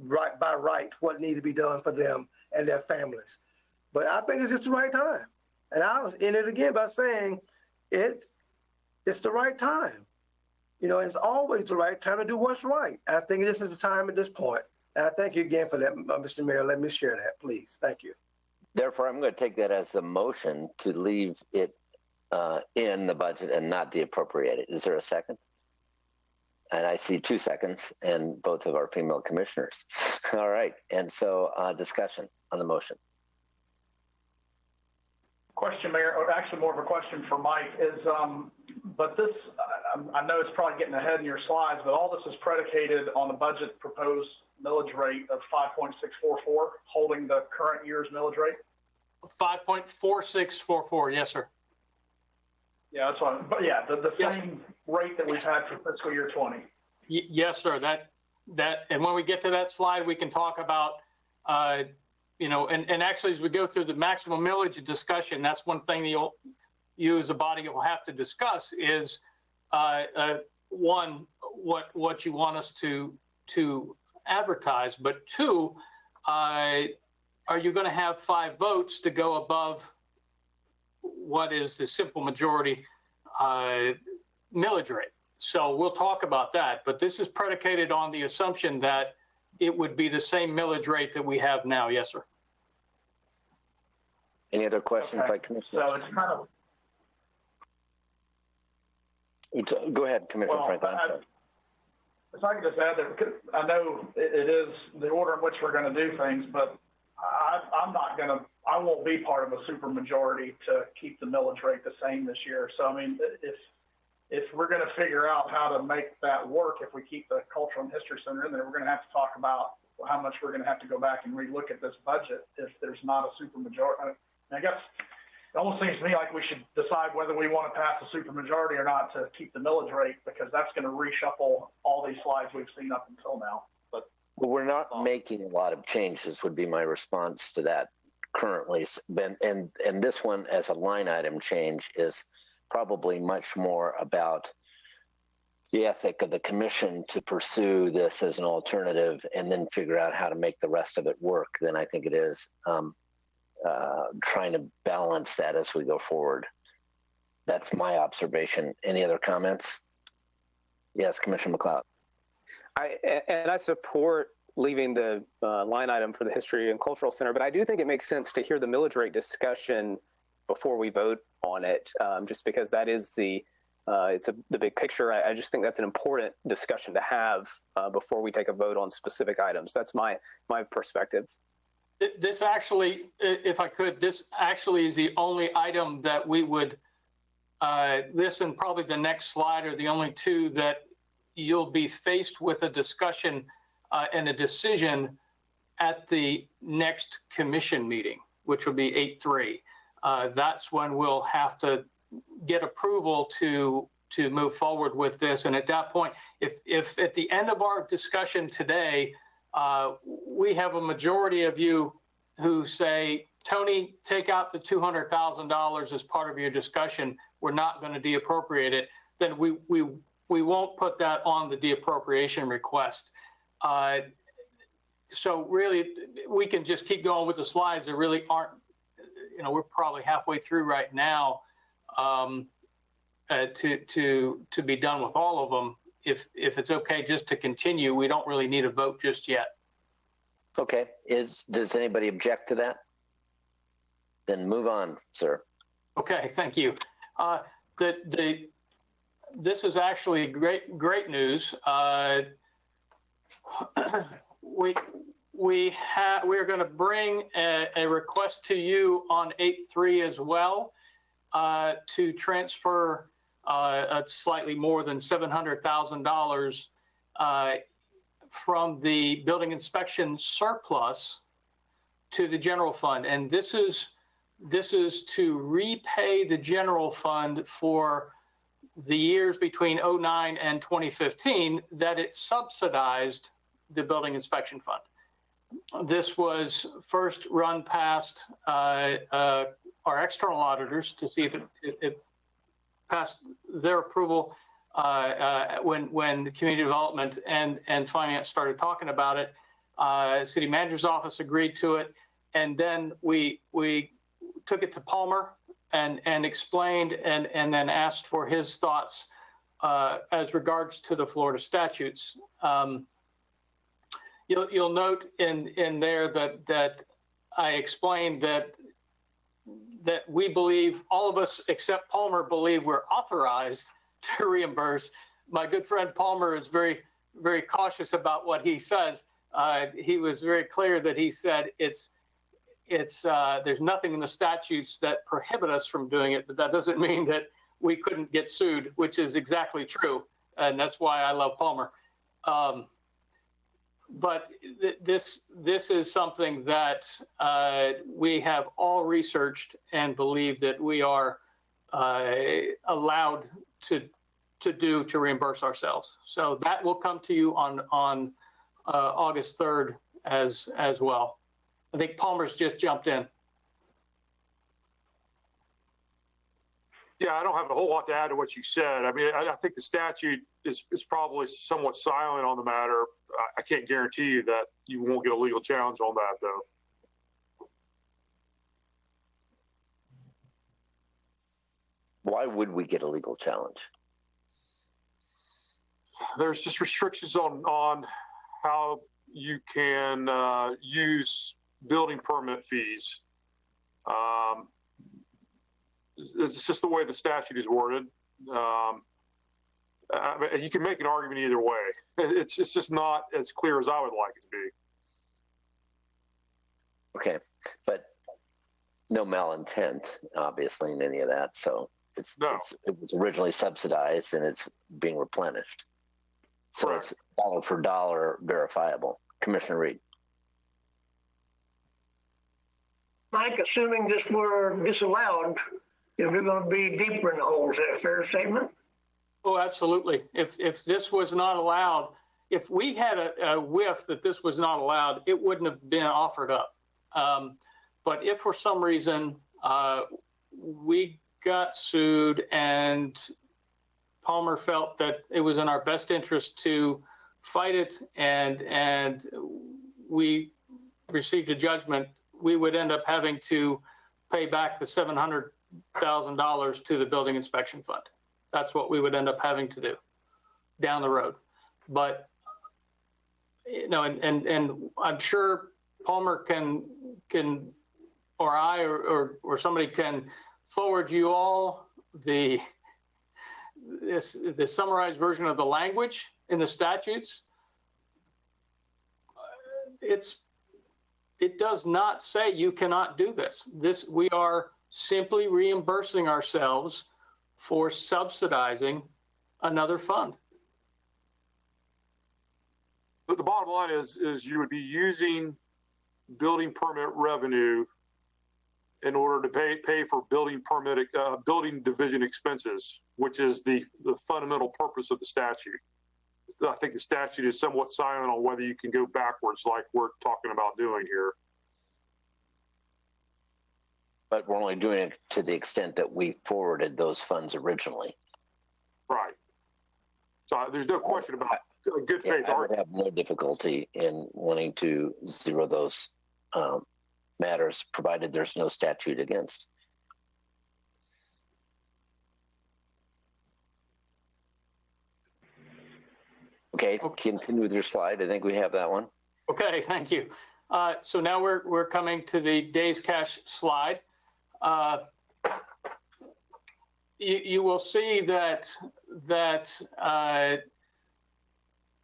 right by right what needs to be done for them and their families. But I think it's just the right time. And I was in it again by saying it's the right time. It's always the right time to do what's right. I think this is the time at this point. And I thank you again for that, Mr. Mayor. Let me share that, please. Thank you. Therefore, I'm going to take that as a motion to leave it in the budget and not de-appropriate it. Is there a second? And I see 2 seconds, and both of our female commissioners. All right. And so discussion on the motion. Question, Mayor, or actually more of a question for Mike is, but this, I know it's probably getting ahead in your slides, but all this is predicated on the budget proposed millage rate of 5.644, holding the current year's millage rate? 5.4644, yes, sir. Yeah, that's what, but yeah, the same rate that we've had for fiscal year 20. Yes, sir. And when we get to that slide, we can talk about, and actually as we go through the maximum millage discussion, that's one thing that you as a body will have to discuss is one, what you want us to advertise, but two, are you going to have 5 votes to go above what is the simple majority millage rate? So we'll talk about that, but this is predicated on the assumption that it would be the same millage rate that we have now. Yes, sir. Any other questions by commissioners? So it's kind of. Go ahead, Commissioner Franklin. If I could just add that, because I know it is the order in which we're going to do things, but I won't be part of a supermajority to keep the millage rate the same this year. So, I mean, if we're going to figure out how to make that work, if we keep the Cultural and History Center in there, we're going to have to talk about how much we're going to have to go back and relook at this budget if there's not a supermajority. I guess it almost seems to me like we should decide whether we want to pass a supermajority or not to keep the millage rate, because that's going to reshuffle all these slides we've seen up until now. But well, we're not making a lot of changes would be my response to that currently. And this one as a line item change is probably much more about the ethic of the commission to pursue this as an alternative and then figure out how to make the rest of it work than I think it is trying to balance that as we go forward. That's my observation. Any other comments? Yes, Commissioner McLeod. I support leaving the line item for the History and Cultural Center, but I do think it makes sense to hear the millage rate discussion before we vote on it, just because that is the big picture. I just think that's an important discussion to have before we take a vote on specific items. That's my perspective. This actually, if I could, this actually is the only item that we would, this and probably the next slide are the only two that you'll be faced with a discussion and a decision at the next commission meeting, which will be 8/3. That's when we'll have to get approval to move forward with this. And at that point, if at the end of our discussion today, we have a majority of you who say, Tony, take out the $200,000 as part of your discussion, we're not going to deappropriate it, then we won't put that on the deappropriation request. So really, we can just keep going with the slides. There really aren't, we're probably halfway through right now to be done with all of them. If it's okay just to continue, we don't really need a vote just yet. Okay. Does anybody object to that? Then move on, sir. Okay, thank you. This is actually great news. We're going to bring a request to you on 8/3 as well to transfer slightly more than $700,000 from the building inspection surplus to the general fund. And this is to repay the general fund for the years between 2009 and 2015 that it subsidized the building inspection fund. This was first run past our external auditors to see if it passed their approval when the community development and finance started talking about it. City manager's office agreed to it, and then we took it to Palmer and explained and then asked for his thoughts as regards to the Florida statutes. You'll note in there that I explained that we believe, all of us except Palmer believe we're authorized to reimburse. My good friend Palmer is very, very cautious about what he says. He was very clear that he said there's nothing in the statutes that prohibit us from doing it, but that doesn't mean that we couldn't get sued, which is exactly true. And that's why I love Palmer. But this is something that we have all researched and believe that we are allowed to reimburse ourselves. So that will come to you on August 3rd as well. I think Palmer's just jumped in. Yeah, I don't have a whole lot to add to what you said. I mean, I think the statute is probably somewhat silent on the matter. I can't guarantee you that you won't get a legal challenge on that, though. Why would we get a legal challenge? There's just restrictions on how you can use building permit fees. It's just the way the statute is worded. You can make an argument either way. It's just not as clear as I would like it to be. Okay, but no malintent, obviously, in any of that. So it was originally subsidized and it's being replenished. So it's dollar for dollar verifiable. Commissioner Reed. Mike, assuming this were disallowed, we're going to be deeper in the hole. Is that a fair statement? Oh, absolutely. If this was not allowed, if we had a whiff that this was not allowed, it wouldn't have been offered up. But if for some reason we got sued and Palmer felt that it was in our best interest to fight it and we received a judgment, we would end up having to pay back the $700,000 to the building inspection fund. That's what we would end up having to do down the road. But, and I'm sure Palmer can or I or somebody can forward you all the summarized version of the language in the statutes. It does not say you cannot do this. We are simply reimbursing ourselves for subsidizing another fund. But the bottom line is you would be using building permit revenue in order to pay for building division expenses, which is the fundamental purpose of the statute. I think the statute is somewhat silent on whether you can go backwards like we're talking about doing here. But we're only doing it to the extent that we forwarded those funds originally. Right. So there's no question about good faith. I would have no difficulty in wanting to zero those matters, provided there's no statute against. Okay, continue with your slide. I think we have that one. Okay, thank you. So now we're coming to the days cash slide. You will see that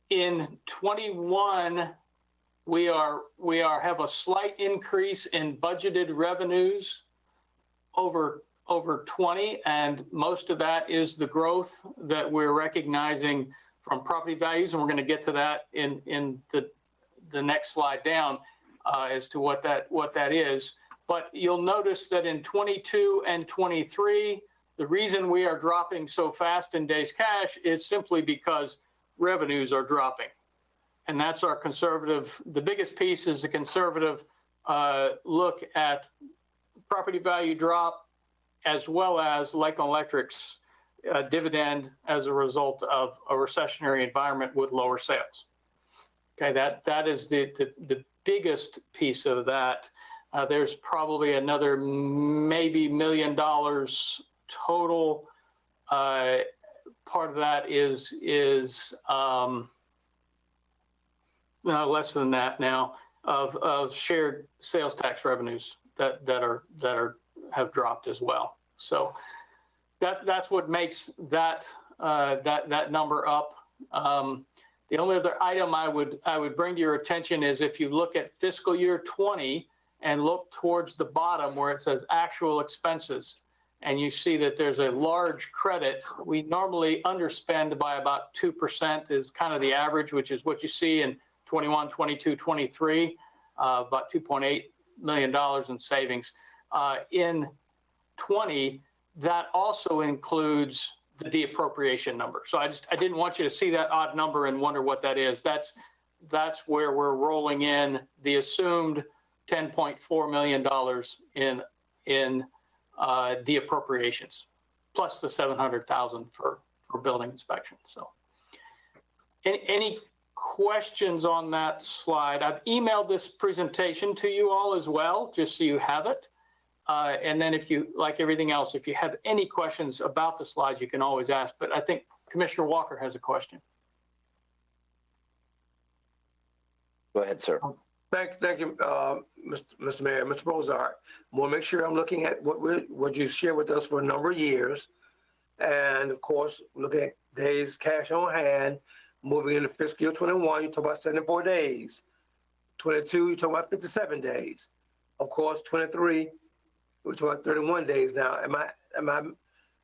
in 21 we have a slight increase in budgeted revenues over 20, and most of that is the growth that we're recognizing from property values, and we're going to get to that in the next slide down as to what that is. But you'll notice that in 22 and 23, the reason we are dropping so fast in days cash is simply because revenues are dropping. And that's our conservative, the biggest piece is the conservative look at property value drop, as well as Lakeland Electric's dividend as a result of a recessionary environment with lower sales. Okay, that is the biggest piece of that. There's probably another maybe $1 million total. Part of that is less than that now of shared sales tax revenues that have dropped as well. So that's what makes that number up. The only other item I would bring to your attention is if you look at fiscal year 20 and look towards the bottom where it says actual expenses, and you see that there's a large credit. We normally underspend by about 2% is kind of the average, which is what you see in 21, 22, 23, about $2.8 million in savings. In 20, that also includes the deappropriation number. So I didn't want you to see that odd number and wonder what that is. That's where we're rolling in the assumed $10.4 million in deappropriations, plus the $700,000 for building inspection. So any questions on that slide? I've emailed this presentation to you all as well, just so you have it. And then if you, like everything else, if you have any questions about the slides, you can always ask. But I think Commissioner Walker has a question. Go ahead, sir. Thank you, Mr. Mayor. Mr. Bozart, I want to make sure I'm looking at what you shared with us for a number of years. And of course, looking at days cash on hand. Moving into fiscal year 21, you talk about 74 days. 22, you talk about 57 days. Of course, 23, we're talking about 31 days now. I want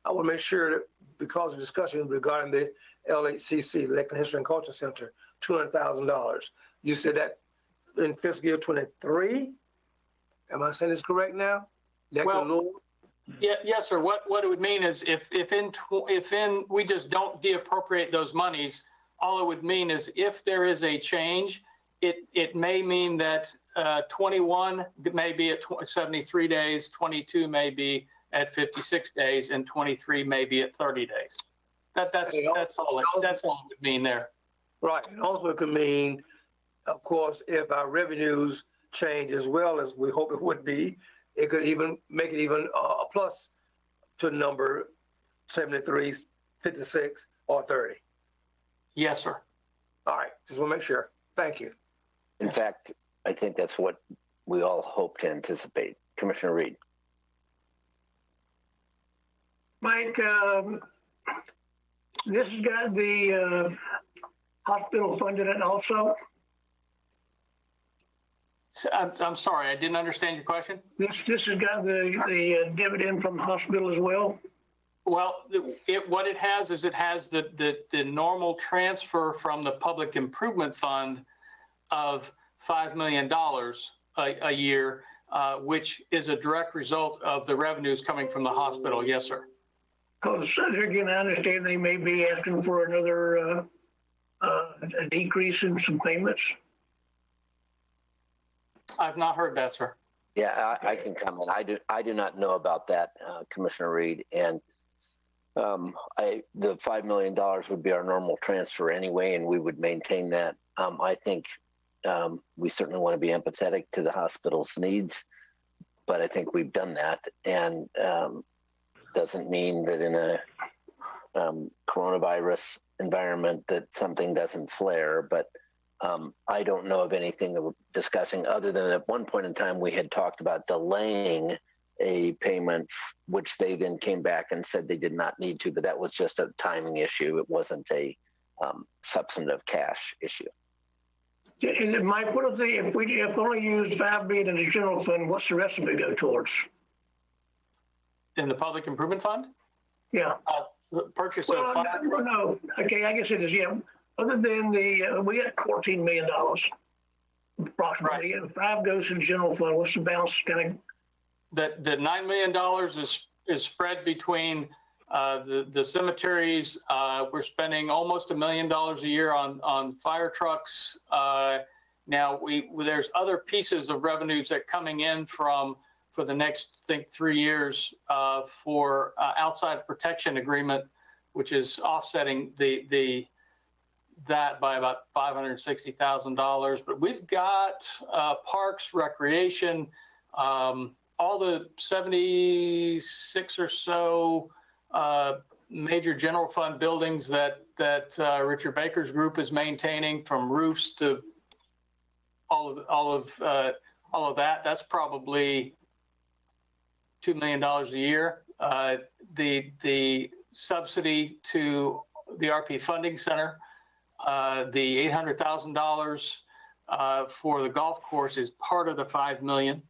to make sure that because of discussion regarding the LHCC, Lakeland History and Culture Center, $200,000. You said that in fiscal year 23? Am I saying this correct now? Yes, sir. What it would mean is if we just don't de-appropriate those monies, all it would mean is if there is a change, it may mean that 21 may be at 73 days, 22 may be at 56 days, and 23 may be at 30 days. That's all it would mean there. Right. And also it could mean, of course, if our revenues change as well as we hope it would be, it could even make it even a plus to number 73, 56, or 30. Yes, sir. All right. Just want to make sure. Thank you. In fact, I think that's what we all hope to anticipate. Commissioner Reed. Mike, this has got the hospital funded it also. I'm sorry, I didn't understand your question. This has got the dividend from the hospital as well. Well, what it has is it has the normal transfer from the Public Improvement Fund of $5 million a year, which is a direct result of the revenues coming from the hospital. Yes, sir. Because again, I understand they may be asking for another a decrease in some payments. I've not heard that, sir. Yeah, I can comment. I do not know about that, Commissioner Reed. And the $5 million would be our normal transfer anyway, and we would maintain that. I think we certainly want to be empathetic to the hospital's needs, but I think we've done that. And doesn't mean that in a coronavirus environment that something doesn't flare, but I don't know of anything that we're discussing other than at one point in time we had talked about delaying a payment, which they then came back and said they did not need to, but that was just a timing issue. It wasn't a substantive cash issue. And Mike, what if we only use $5 million in the general fund, what's the rest of it go towards? In the Public Improvement Fund? Yeah. Purchase of fire trucks? No. Okay, I guess it is, yeah. Other than we got $14 million approximately. Right. 5 goes to the general fund. What's the balance kind of? The $9 million is spread between the cemeteries. We're spending almost $1 million a year on fire trucks. Now there's other pieces of revenues that are coming in for the next, I think, 3 years for outside protection agreement, which is offsetting that by about $560,000. But we've got parks, recreation, all the 76 or so major general fund buildings that Richard Baker's group is maintaining, from roofs to all of that. That's probably $2 million a year. The subsidy to the RP Funding Center, the $800,000 for the golf course is part of the $5 million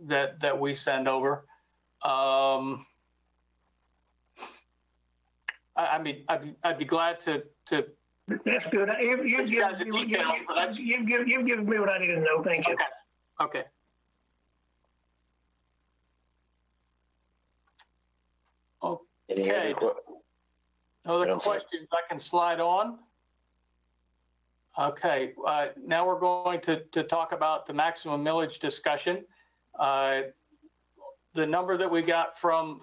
that we send over. I'd be glad to. That's good. You've given me what I need to know. Thank you. Okay. Okay. Other questions I can slide on? Okay. Now we're going to talk about the maximum millage discussion. The number that we got from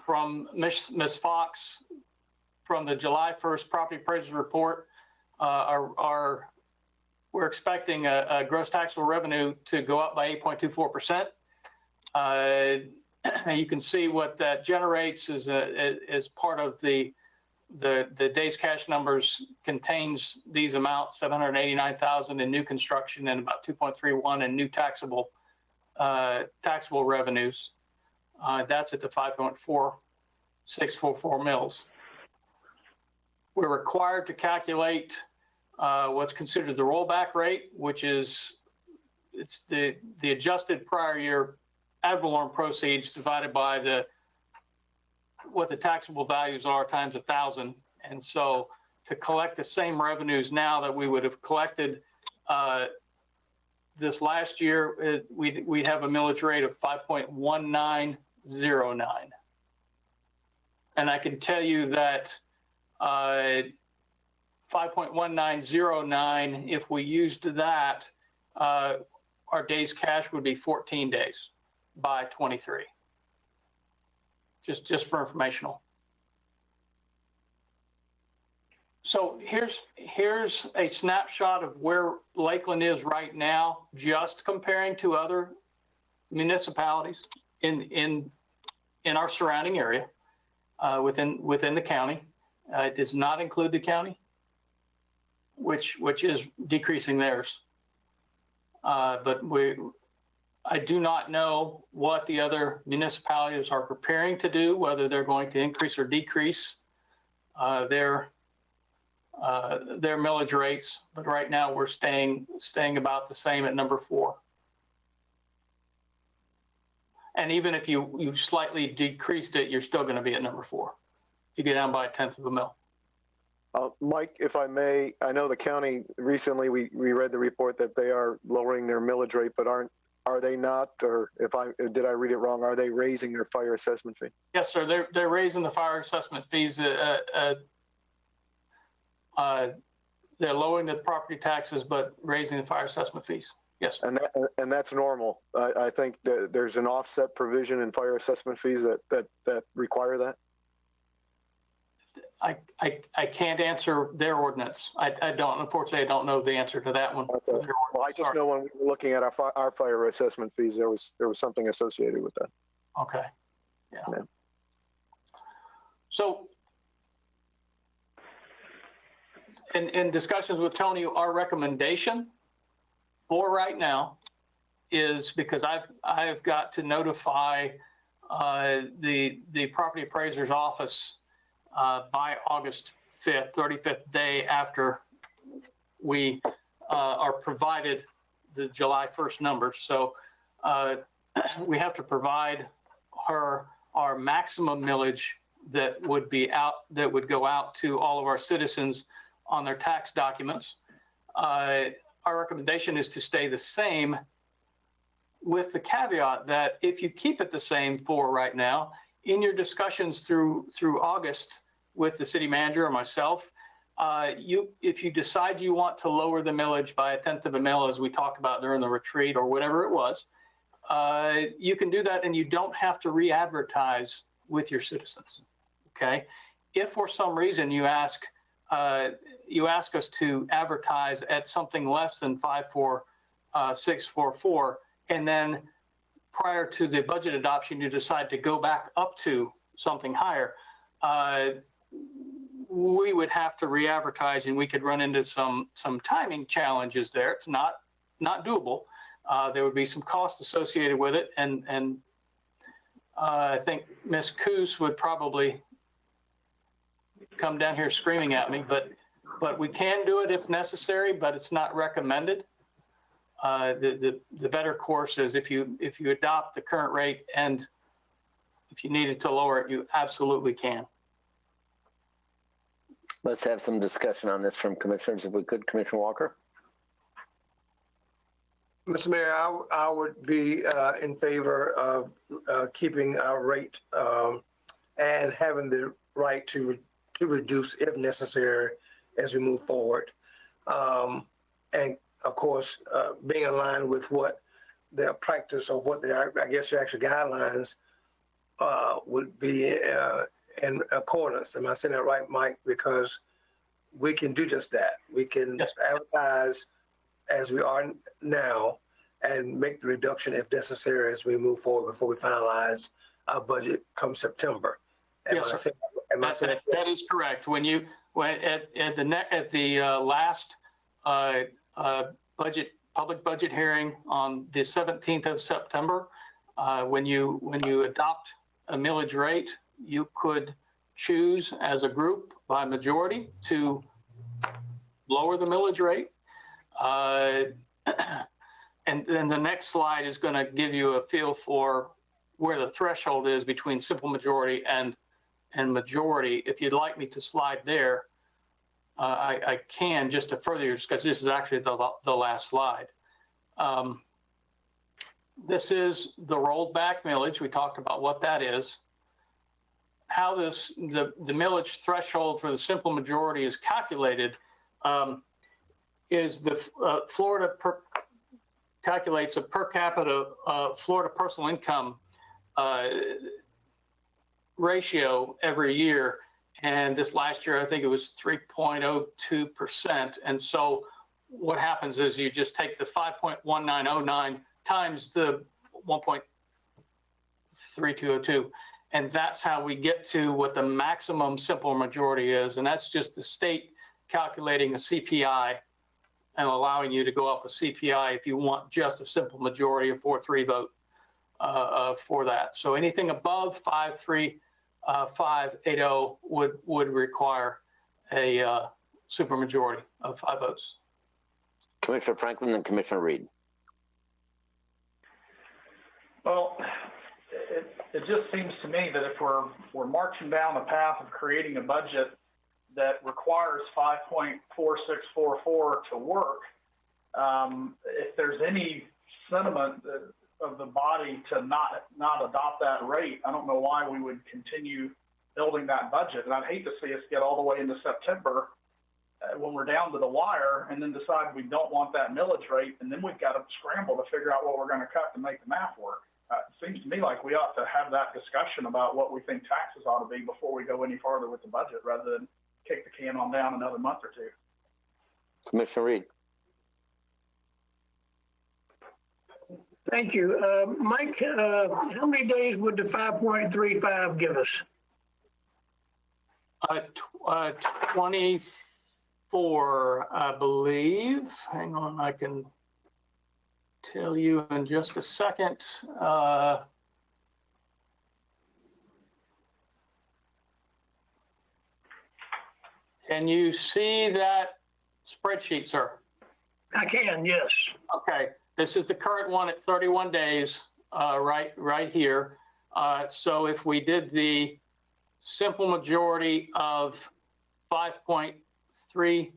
Ms. Fox from the July 1st property appraisal report we're expecting a gross taxable revenue to go up by 8.24%. You can see what that generates as part of the day's cash numbers contains these amounts: 789,000 in new construction and about 2.31 in new taxable revenues. That's at the 5.4644 mils. we're required to calculate what's considered the rollback rate, which is it's the adjusted prior year ad valorem proceeds divided by what the taxable values are times 1,000. And so to collect the same revenues now that we would have collected this last year, we'd have a millage rate of 5.1909. And I can tell you that 5.1909, if we used that, our days cash would be 14 days by 23. Just for informational. So here's a snapshot of where Lakeland is right now, just comparing to other municipalities in our surrounding area within the county. It does not include the county, which is decreasing theirs. But I do not know what the other municipalities are preparing to do, whether they're going to increase or decrease their millage rates. But right now we're staying about the same at number 4. And even if you slightly decreased it, you're still going to be at number 4. If you get down by 1/10 of a mil. Mike, if I may, I know the county recently, we read the report that they are lowering their millage rate, but are they not? Or did I read it wrong? Are they raising their fire assessment fee? Yes, sir. They're raising the fire assessment fees. They're lowering the property taxes, but raising the fire assessment fees. Yes. And that's normal. I think that there's an offset provision in fire assessment fees that require that. I can't answer their ordinance. I don't, unfortunately, I don't know the answer to that one. Okay. Well, I just know when we were looking at our fire assessment fees, there was something associated with that. Okay. Yeah. So in discussions with Tony, our recommendation for right now is, because I've got to notify the property appraiser's office by August 5th, 35th day after we are provided the July 1st numbers. So we have to provide her our maximum millage that would go out to all of our citizens on their tax documents. Our recommendation is to stay the same, with the caveat that if you keep it the same for right now, in your discussions through August with the city manager or myself, if you decide you want to lower the millage by 1/10 of a mil, as we talked about during the retreat or whatever it was, you can do that, and you don't have to re-advertise with your citizens. Okay. If for some reason you ask us to advertise at something less than 54644, and then prior to the budget adoption, you decide to go back up to something higher, we would have to re-advertise, and we could run into some timing challenges there. It's not doable. There would be some cost associated with it, and I think Ms. Coos would probably come down here screaming at me, but we can do it if necessary, but it's not recommended. The better course is if you adopt the current rate, and if you needed to lower it, you absolutely can. Let's have some discussion on this from commissioners, if we could. Commissioner Walker. Mr. Mayor, I would be in favor of keeping our rate and having the right to reduce if necessary as we move forward. And of course, being in line with what their practice or what their, I guess, your actual guidelines would be in accordance. Am I saying that right, Mike? Because we can do just that. We can advertise as we are now and make the reduction if necessary as we move forward before we finalize our budget come September. Yes, sir. That is correct. At the last public budget hearing on the 17th of September, when you adopt a millage rate, you could choose as a group by majority to lower the millage rate. And then the next slide is going to give you a feel for where the threshold is between simple majority and majority. If you'd like me to slide there, I can, just to further, because this is actually the last slide. This is the rolled back millage. We talked about what that is. How the millage threshold for the simple majority is calculated is the Florida calculates a per capita Florida personal income ratio every year. And this last year, I think it was 3.02%. And so what happens is you just take the 5.1909 times the 1.3202. And that's how we get to what the maximum simple majority is. And that's just the state calculating a CPI and allowing you to go up a CPI if you want just a simple majority, a 4-3 vote for that. So anything above 5.3580 would require a supermajority of 5 votes. Commissioner Franklin and Commissioner Reed. Well, it just seems to me that if we're marching down the path of creating a budget that requires 5.4644 to work, if there's any sentiment of the body to not adopt that rate, I don't know why we would continue building that budget. And I'd hate to see us get all the way into September when we're down to the wire and then decide we don't want that millage rate, and then we've got to scramble to figure out what we're going to cut to make the math work. It seems to me like we ought to have that discussion about what we think taxes ought to be before we go any farther with the budget, rather than kick the can on down another month or two. Commissioner Reed. Thank you. Mike, how many days would the 5.35 give us? 24, I believe. Hang on, I can tell you in just a second. Can you see that spreadsheet, sir? I can, yes. Okay, this is the current one at 31 days, right here. So if we did the simple majority of 5.35,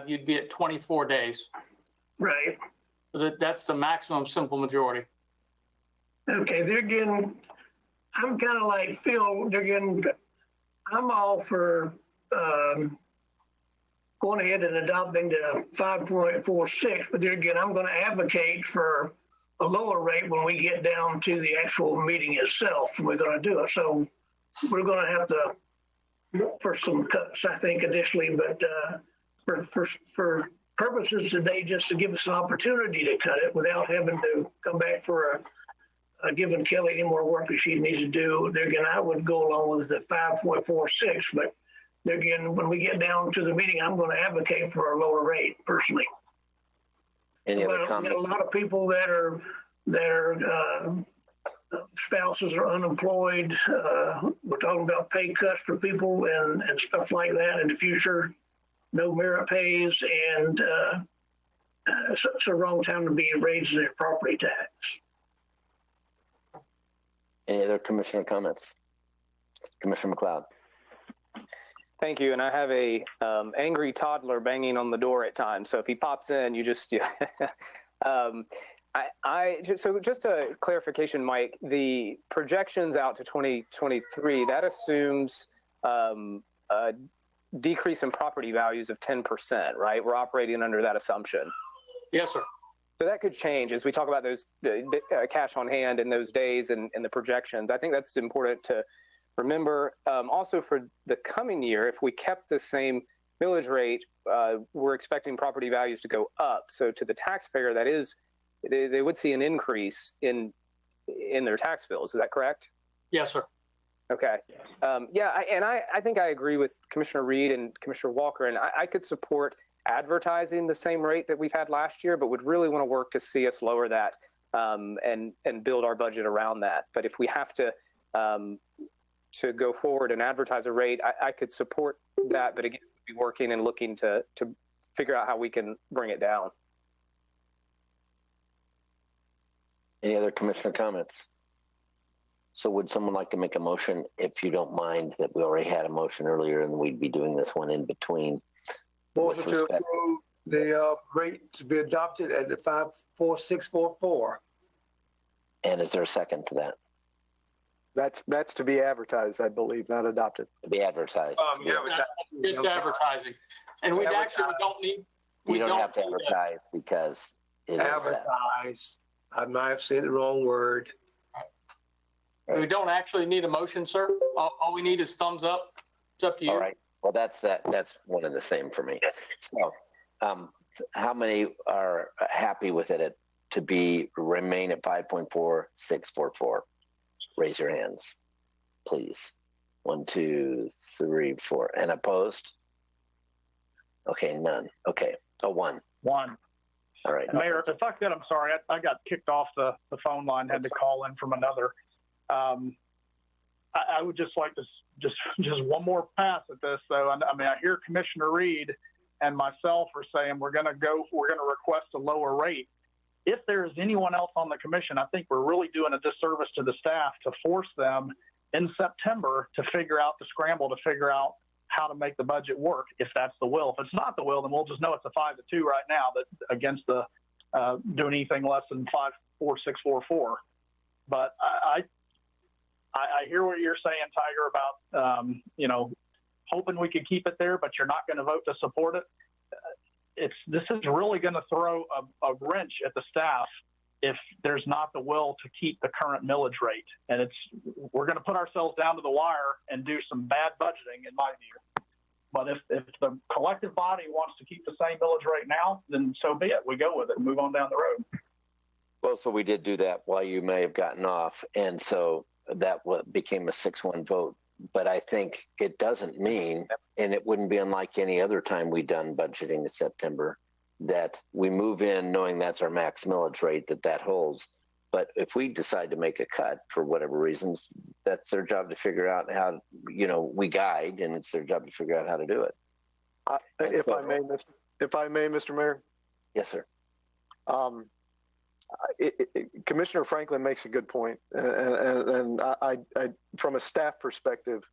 you'd be at 24 days. Right. So that's the maximum simple majority. Okay, there again, I'm kind of like Phil. There again, I'm all for going ahead and adopting the 5.46, but there again, I'm going to advocate for a lower rate when we get down to the actual meeting itself. We're going to do it. So we're going to have to look for some cuts, I think, additionally, but for purposes today, just to give us an opportunity to cut it without having to come back for giving Kelly any more work that she needs to do. There again, I would go along with the 5.46, but there again, when we get down to the meeting, I'm going to advocate for a lower rate personally. Any other comments? A lot of people that are spouses are unemployed. We're talking about pay cuts for people and stuff like that in the future. No merit pays, and it's a wrong time to be raising their property tax. Any other commissioner comments? Commissioner McLeod. Thank you. And I have a angry toddler banging on the door at times. So if he pops in, you just, so just a clarification, Mike, the projections out to 2023, that assumes a decrease in property values of 10%, right? We're operating under that assumption. Yes, sir. So that could change as we talk about those cash on hand in those days and the projections. I think that's important to remember. Also for the coming year, if we kept the same millage rate, we're expecting property values to go up. So to the taxpayer, that is, they would see an increase in their tax bills. Is that correct? Yes, sir. Okay. I think I agree with Commissioner Reed and Commissioner Walker, and I could support advertising the same rate that we've had last year, but would really want to work to see us lower that and build our budget around that. But if we have to to go forward and advertise a rate, I could support that, but again, we'll be working and looking to figure out how we can bring it down. Any other commissioner comments? So would someone like to make a motion, if you don't mind, that we already had a motion earlier and we'd be doing this one in between? Motion to approve the rate to be adopted at the 54644. And is there a second to that? That's to be advertised, I believe, not adopted. To be advertised. Just advertising. And we actually don't need. We don't have to advertise because it advertise. I might have said the wrong word. We don't actually need a motion, sir. All we need is thumbs up. It's up to you. All right. Well, that's one and the same for me. So, how many are happy with it to remain at 5.4644? Raise your hands, please. 1, 2, 3, 4. And opposed? Okay, none. Okay, so one. One. All right. Mayor, if I could, I'm sorry, I got kicked off the phone line, had to call in from another. I would just like to just one more pass at this. So, I mean, I hear Commissioner Reed and myself are saying we're going to request a lower rate. If there's anyone else on the commission, I think we're really doing a disservice to the staff to force them in September to scramble to figure out how to make the budget work, if that's the will. If it's not the will, then we'll just know it's a 5-2 right now that against the doing anything less than 5.4644. But I hear what you're saying, Tiger, about hoping we could keep it there, but you're not going to vote to support it. This is really going to throw a wrench at the staff if there's not the will to keep the current millage rate. And we're going to put ourselves down to the wire and do some bad budgeting, in my view. But if the collective body wants to keep the same millage rate now, then so be it. We go with it and move on down the road. Well, so we did do that while you may have gotten off. And so that became a 6-1 vote. But I think it doesn't mean, and it wouldn't be unlike any other time we've done budgeting in September, that we move in knowing that's our max millage rate, that holds. But if we decide to make a cut for whatever reasons, that's their job to figure out how, we guide, and it's their job to figure out how to do it. If I may, Mr. Mayor. Yes, sir. Commissioner Franklin makes a good point, and I, from a staff perspective,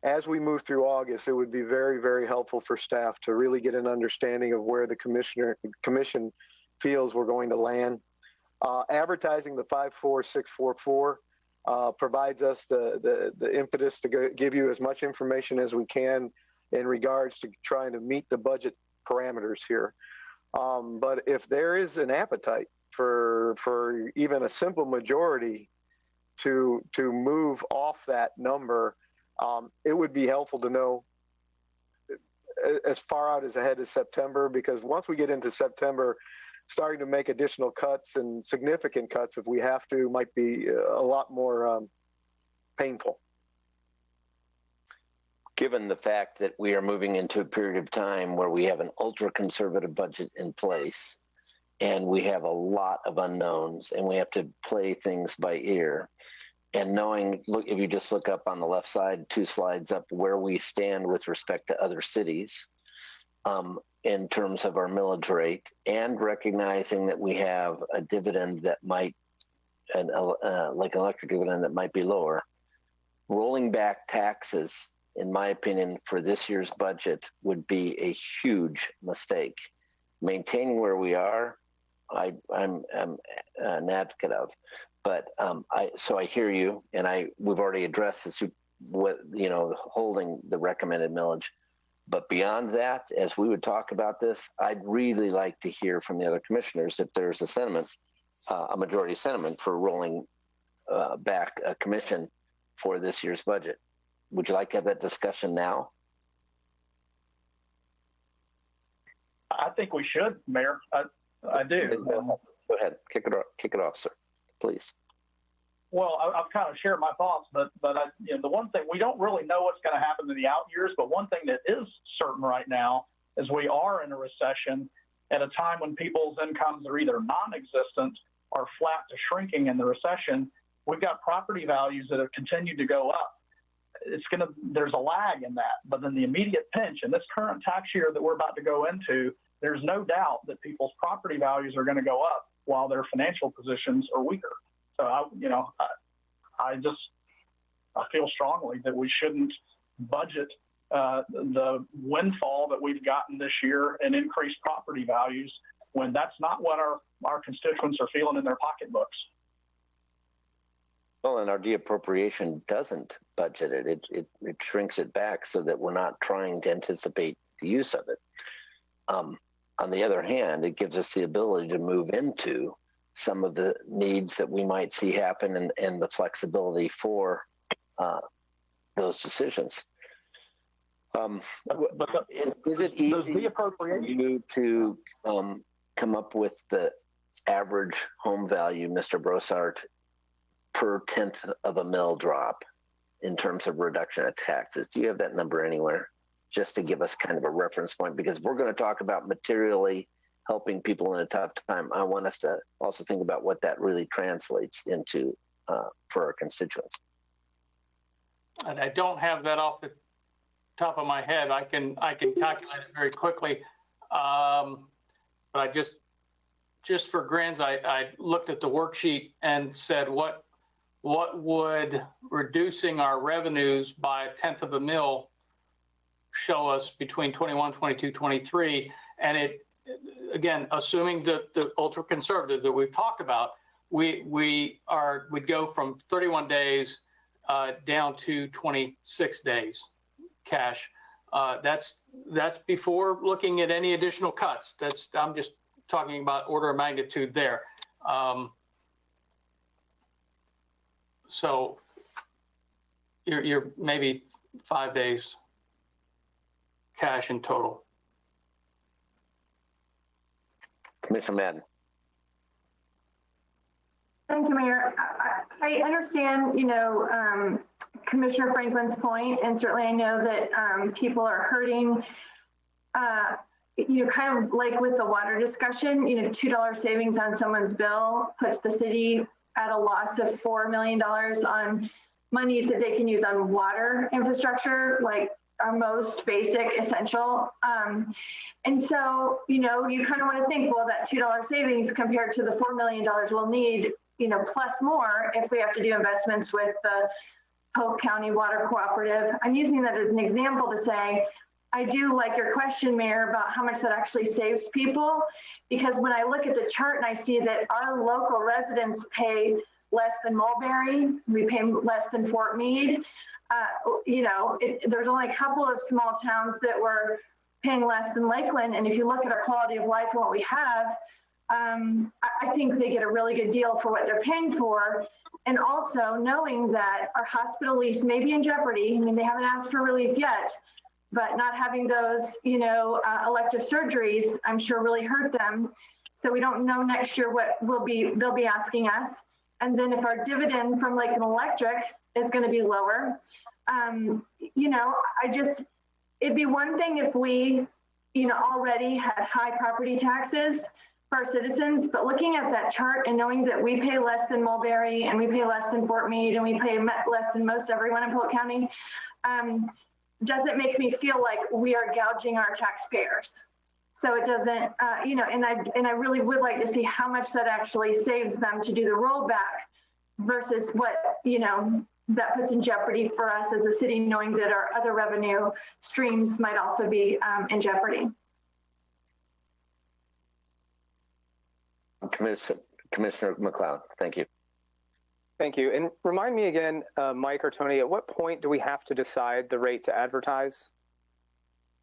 as we move through August, it would be very, very helpful for staff to really get an understanding of where the commission feels we're going to land. Advertising the 54644 provides us the impetus to give you as much information as we can in regards to trying to meet the budget parameters here. But if there is an appetite for even a simple majority to move off that number, it would be helpful to know as far out as ahead as September, because once we get into September, starting to make additional cuts and significant cuts, if we have to, might be a lot more painful. Given the fact that we are moving into a period of time where we have an ultra-conservative budget in place, and we have a lot of unknowns, and we have to play things by ear. And knowing, look, if you just look up on the left side, 2 slides up, where we stand with respect to other cities in terms of our millage rate, and recognizing that we have a dividend that might, like an electric dividend that might be lower, rolling back taxes, in my opinion, for this year's budget would be a huge mistake. Maintaining where we are, I'm an advocate of, but so I hear you, and we've already addressed this, holding the recommended millage. But beyond that, as we would talk about this, I'd really like to hear from the other commissioners if there's a sentiment, a majority sentiment for rolling back a commission for this year's budget. Would you like to have that discussion now? I think we should, Mayor. I do. Go ahead. Kick it off, sir, please. Well, I've kind of shared my thoughts, but the one thing, we don't really know what's going to happen in the out years, but one thing that is certain right now is we are in a recession at a time when people's incomes are either non-existent or flat to shrinking in the recession. We've got property values that have continued to go up. there's a lag in that. But in the immediate pinch, in this current tax year that we're about to go into, there's no doubt that people's property values are going to go up while their financial positions are weaker. So I feel strongly that we shouldn't budget the windfall that we've gotten this year and increased property values when that's not what our constituents are feeling in their pocketbooks. Well, and our de-appropriation doesn't budget it. It shrinks it back so that we're not trying to anticipate the use of it. On the other hand, it gives us the ability to move into some of the needs that we might see happen and the flexibility for those decisions. Is it easy for you to come up with the average home value, Mr. Brossart, per 1/10 of a mill drop in terms of reduction of taxes? Do you have that number anywhere, just to give us kind of a reference point? Because we're going to talk about materially helping people in a tough time. I want us to also think about what that really translates into for our constituents. And I don't have that off the top of my head. I can calculate it very quickly. But I just for grins, I looked at the worksheet and said, what would reducing our revenues by 1/10 of a mil show us between 21, 22, 23? And it, again, assuming the ultra conservative that we've talked about, we'd go from 31 days down to 26 days cash. That's before looking at any additional cuts. I'm just talking about order of magnitude there. So you're maybe 5 days cash in total. Commissioner Madden. Thank you, Mayor. I understand, Commissioner Franklin's point, and certainly I know that people are hurting. Kind of like with the water discussion, $2 savings on someone's bill puts the city at a loss of $4 million on monies that they can use on water infrastructure, like our most basic essential. And so, you kind of want to think, well, that $2 savings compared to the $4 million we'll need, plus more if we have to do investments with the Polk County Water Cooperative. I'm using that as an example to say, I do like your question, Mayor, about how much that actually saves people, because when I look at the chart and I see that our local residents pay less than Mulberry, we pay less than Fort Meade. There's only a couple of small towns that were paying less than Lakeland, and if you look at our quality of life and what we have, I think they get a really good deal for what they're paying for. And also knowing that our hospital lease may be in jeopardy. I mean, they haven't asked for relief yet, but not having those, elective surgeries, I'm sure really hurt them. So we don't know next year what they'll be asking us. And then if our dividend from Lakeland Electric is going to be lower, it'd be one thing if we, already had high property taxes for our citizens, but looking at that chart and knowing that we pay less than Mulberry and we pay less than Fort Meade and we pay less than most everyone in Polk County, doesn't make me feel like we are gouging our taxpayers. So it doesn't, and I really would like to see how much that actually saves them to do the rollback versus what, that puts in jeopardy for us as a city, knowing that our other revenue streams might also be in jeopardy. Commissioner McLeod, thank you. Thank you. And remind me again, Mike or Tony, at what point do we have to decide the rate to advertise?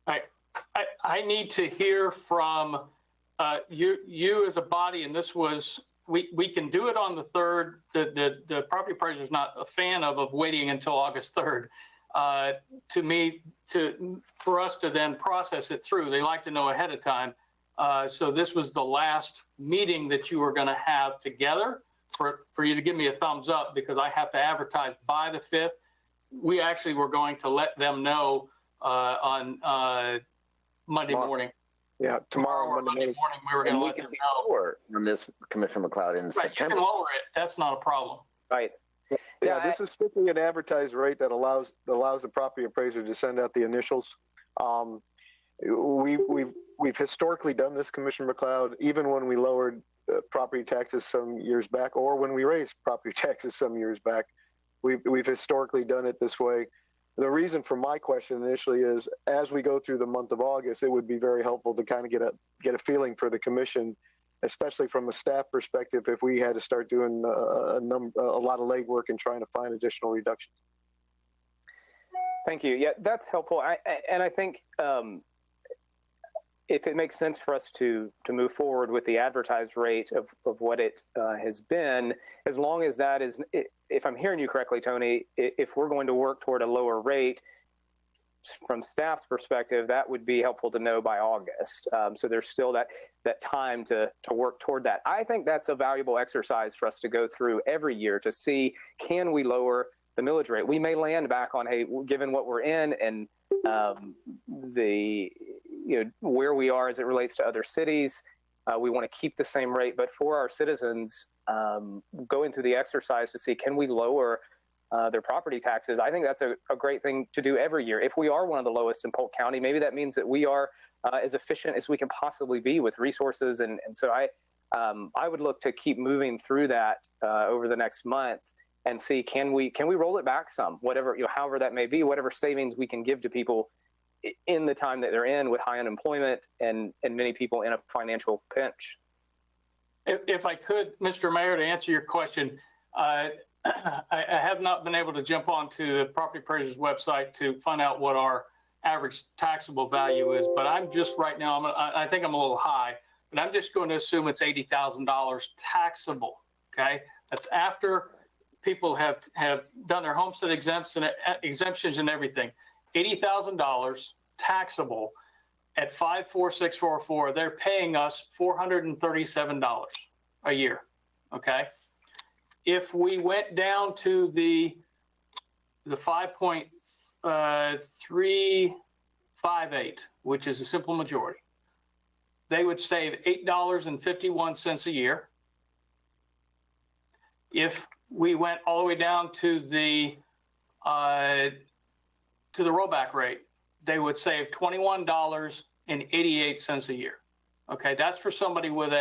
I need to hear from you as a body, and this was, we can do it on the 3rd. The property appraiser is not a fan of waiting until August 3rd. For us to then process it through, they like to know ahead of time. So this was the last meeting that you were going to have together for you to give me a thumbs up, because I have to advertise by the 5th. We actually were going to let them know on Monday morning. Yeah, tomorrow Monday morning we were going to let them know. On this, Commissioner McLeod, in Right, September. you can lower it. That's not a problem. Right. Yeah, this is strictly an advertised rate that allows the property appraiser to send out the initials. We've historically done this, Commissioner McLeod, even when we lowered property taxes some years back, or when we raised property taxes some years back. We've historically done it this way. The reason for my question initially is, as we go through the month of August, it would be very helpful to kind of get a feeling for the commission, especially from a staff perspective, if we had to start doing a lot of legwork and trying to find additional reductions. Thank you. Yeah, that's helpful. I think if it makes sense for us to move forward with the advertised rate of what it has been, as long as that is, if I'm hearing you correctly, Tony, if we're going to work toward a lower rate, from staff's perspective, that would be helpful to know by August. So there's still that time to work toward that. I think that's a valuable exercise for us to go through every year to see, can we lower the millage rate? We may land back on, hey, given what we're in and where we are as it relates to other cities, we want to keep the same rate. But for our citizens, going through the exercise to see, can we lower their property taxes? I think that's a great thing to do every year. If we are one of the lowest in Polk County, maybe that means that we are as efficient as we can possibly be with resources. And so I would look to keep moving through that over the next month and see, can we roll it back some, whatever, however that may be, whatever savings we can give to people in the time that they're in with high unemployment and many people in a financial pinch. If I could, Mr. Mayor, to answer your question, I have not been able to jump onto the property appraiser's website to find out what our average taxable value is, but I'm just right now, I think I'm a little high, but I'm just going to assume it's $80,000 taxable, okay? That's after people have done their homestead exemptions and everything. $80,000 taxable at 54644, they're paying us $437 a year, okay? If we went down to the 5.358, which is a simple majority, they would save $8.51 a year. If we went all the way down to the rollback rate, they would save $21.88 a year. Okay, that's for somebody with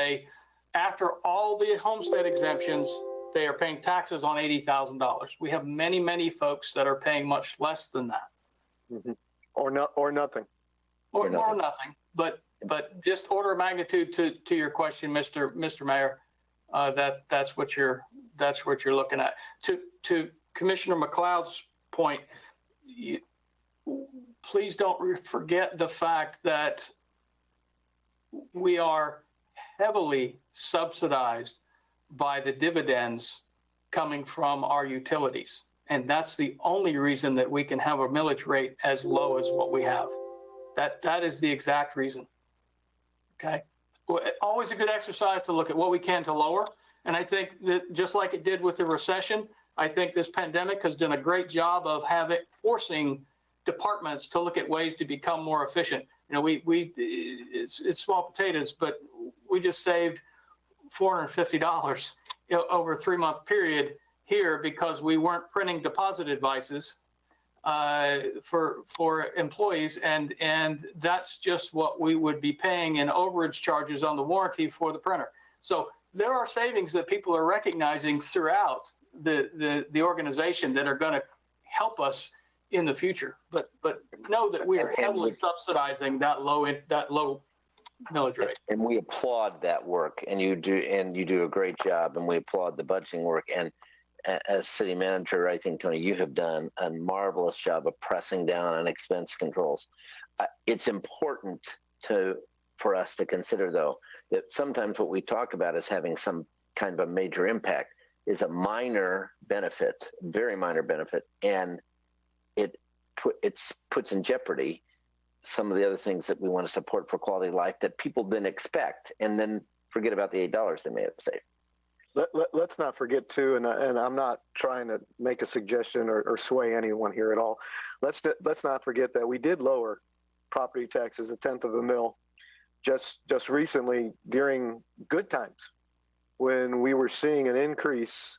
after all the homestead exemptions, they are paying taxes on $80,000. We have many, many folks that are paying much less than that. Mm-hmm. Or nothing. Or nothing. But just order of magnitude to your question, Mr. Mayor, that's what you're looking at. To Commissioner McLeod's point, please don't forget the fact that we are heavily subsidized by the dividends coming from our utilities. And that's the only reason that we can have a millage rate as low as what we have. That is the exact reason. Okay. Always a good exercise to look at what we can to lower. And I think that just like it did with the recession, I think this pandemic has done a great job of forcing departments to look at ways to become more efficient. It's small potatoes, but we just saved $450 over a 3-month period here because we weren't printing deposit advices for employees, and that's just what we would be paying in overage charges on the warranty for the printer. So there are savings that people are recognizing throughout the organization that are going to help us in the future. But know that we are heavily subsidizing that low millage rate. And we applaud that work, and you do a great job, and we applaud the budgeting work. And as city manager, I think, Tony, you have done a marvelous job of pressing down on expense controls. It's important for us to consider, though, that sometimes what we talk about as having some kind of a major impact is a minor benefit, very minor benefit, and it puts in jeopardy some of the other things that we want to support for quality of life that people then expect, and then forget about the $8 they may have saved. Let's not forget too, and I'm not trying to make a suggestion or sway anyone here at all. Let's not forget that we did lower property taxes 1/10 of a mil just recently during good times when we were seeing an increase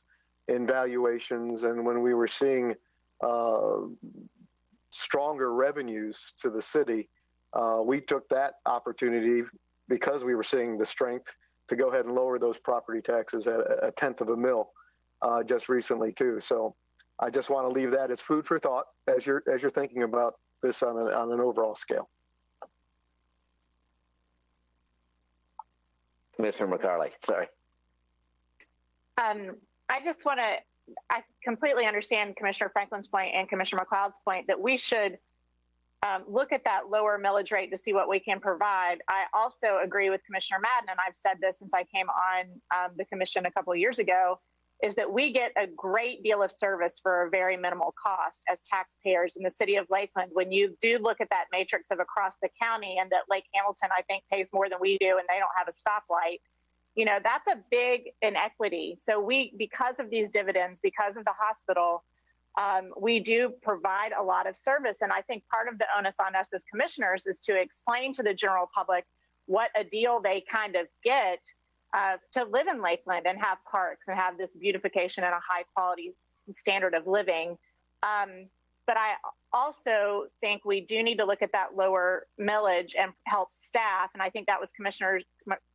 in valuations and when we were seeing stronger revenues to the city, we took that opportunity because we were seeing the strength to go ahead and lower those property taxes at a tenth of a mil just recently too. So I just want to leave that as food for thought as you're thinking about this on an overall scale. Commissioner McCarley, sorry. I just want to, I completely understand Commissioner Franklin's point and Commissioner McLeod's point that we should look at that lower millage rate to see what we can provide. I also agree with Commissioner Madden, and I've said this since I came on the commission a couple of years ago, is that we get a great deal of service for a very minimal cost as taxpayers in the city of Lakeland. When you do look at that matrix of across the county, and that Lake Hamilton, I think, pays more than we do, and they don't have a stoplight, you know, that's a big inequity. So we, because of these dividends, because of the hospital, we do provide a lot of service. And I think part of the onus on us as commissioners is to explain to the general public what a deal they kind of get to live in Lakeland and have parks and have this beautification and a high quality standard of living. But I also think we do need to look at that lower millage and help staff. And I think that was Commissioner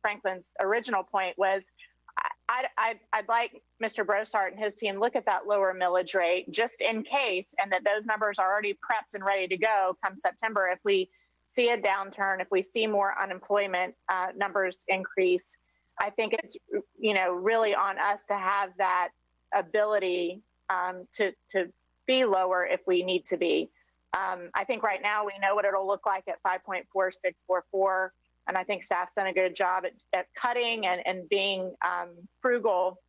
Franklin's original point was, I'd like Mr. Brossart and his team look at that lower millage rate just in case, and that those numbers are already prepped and ready to go come September. If we see a downturn, if we see more unemployment numbers increase, I think it's, you know, really on us to have that ability to be lower if we need to be. I think right now we know what it'll look like at 5.4644. And I think staff's done a good job at cutting and being frugal.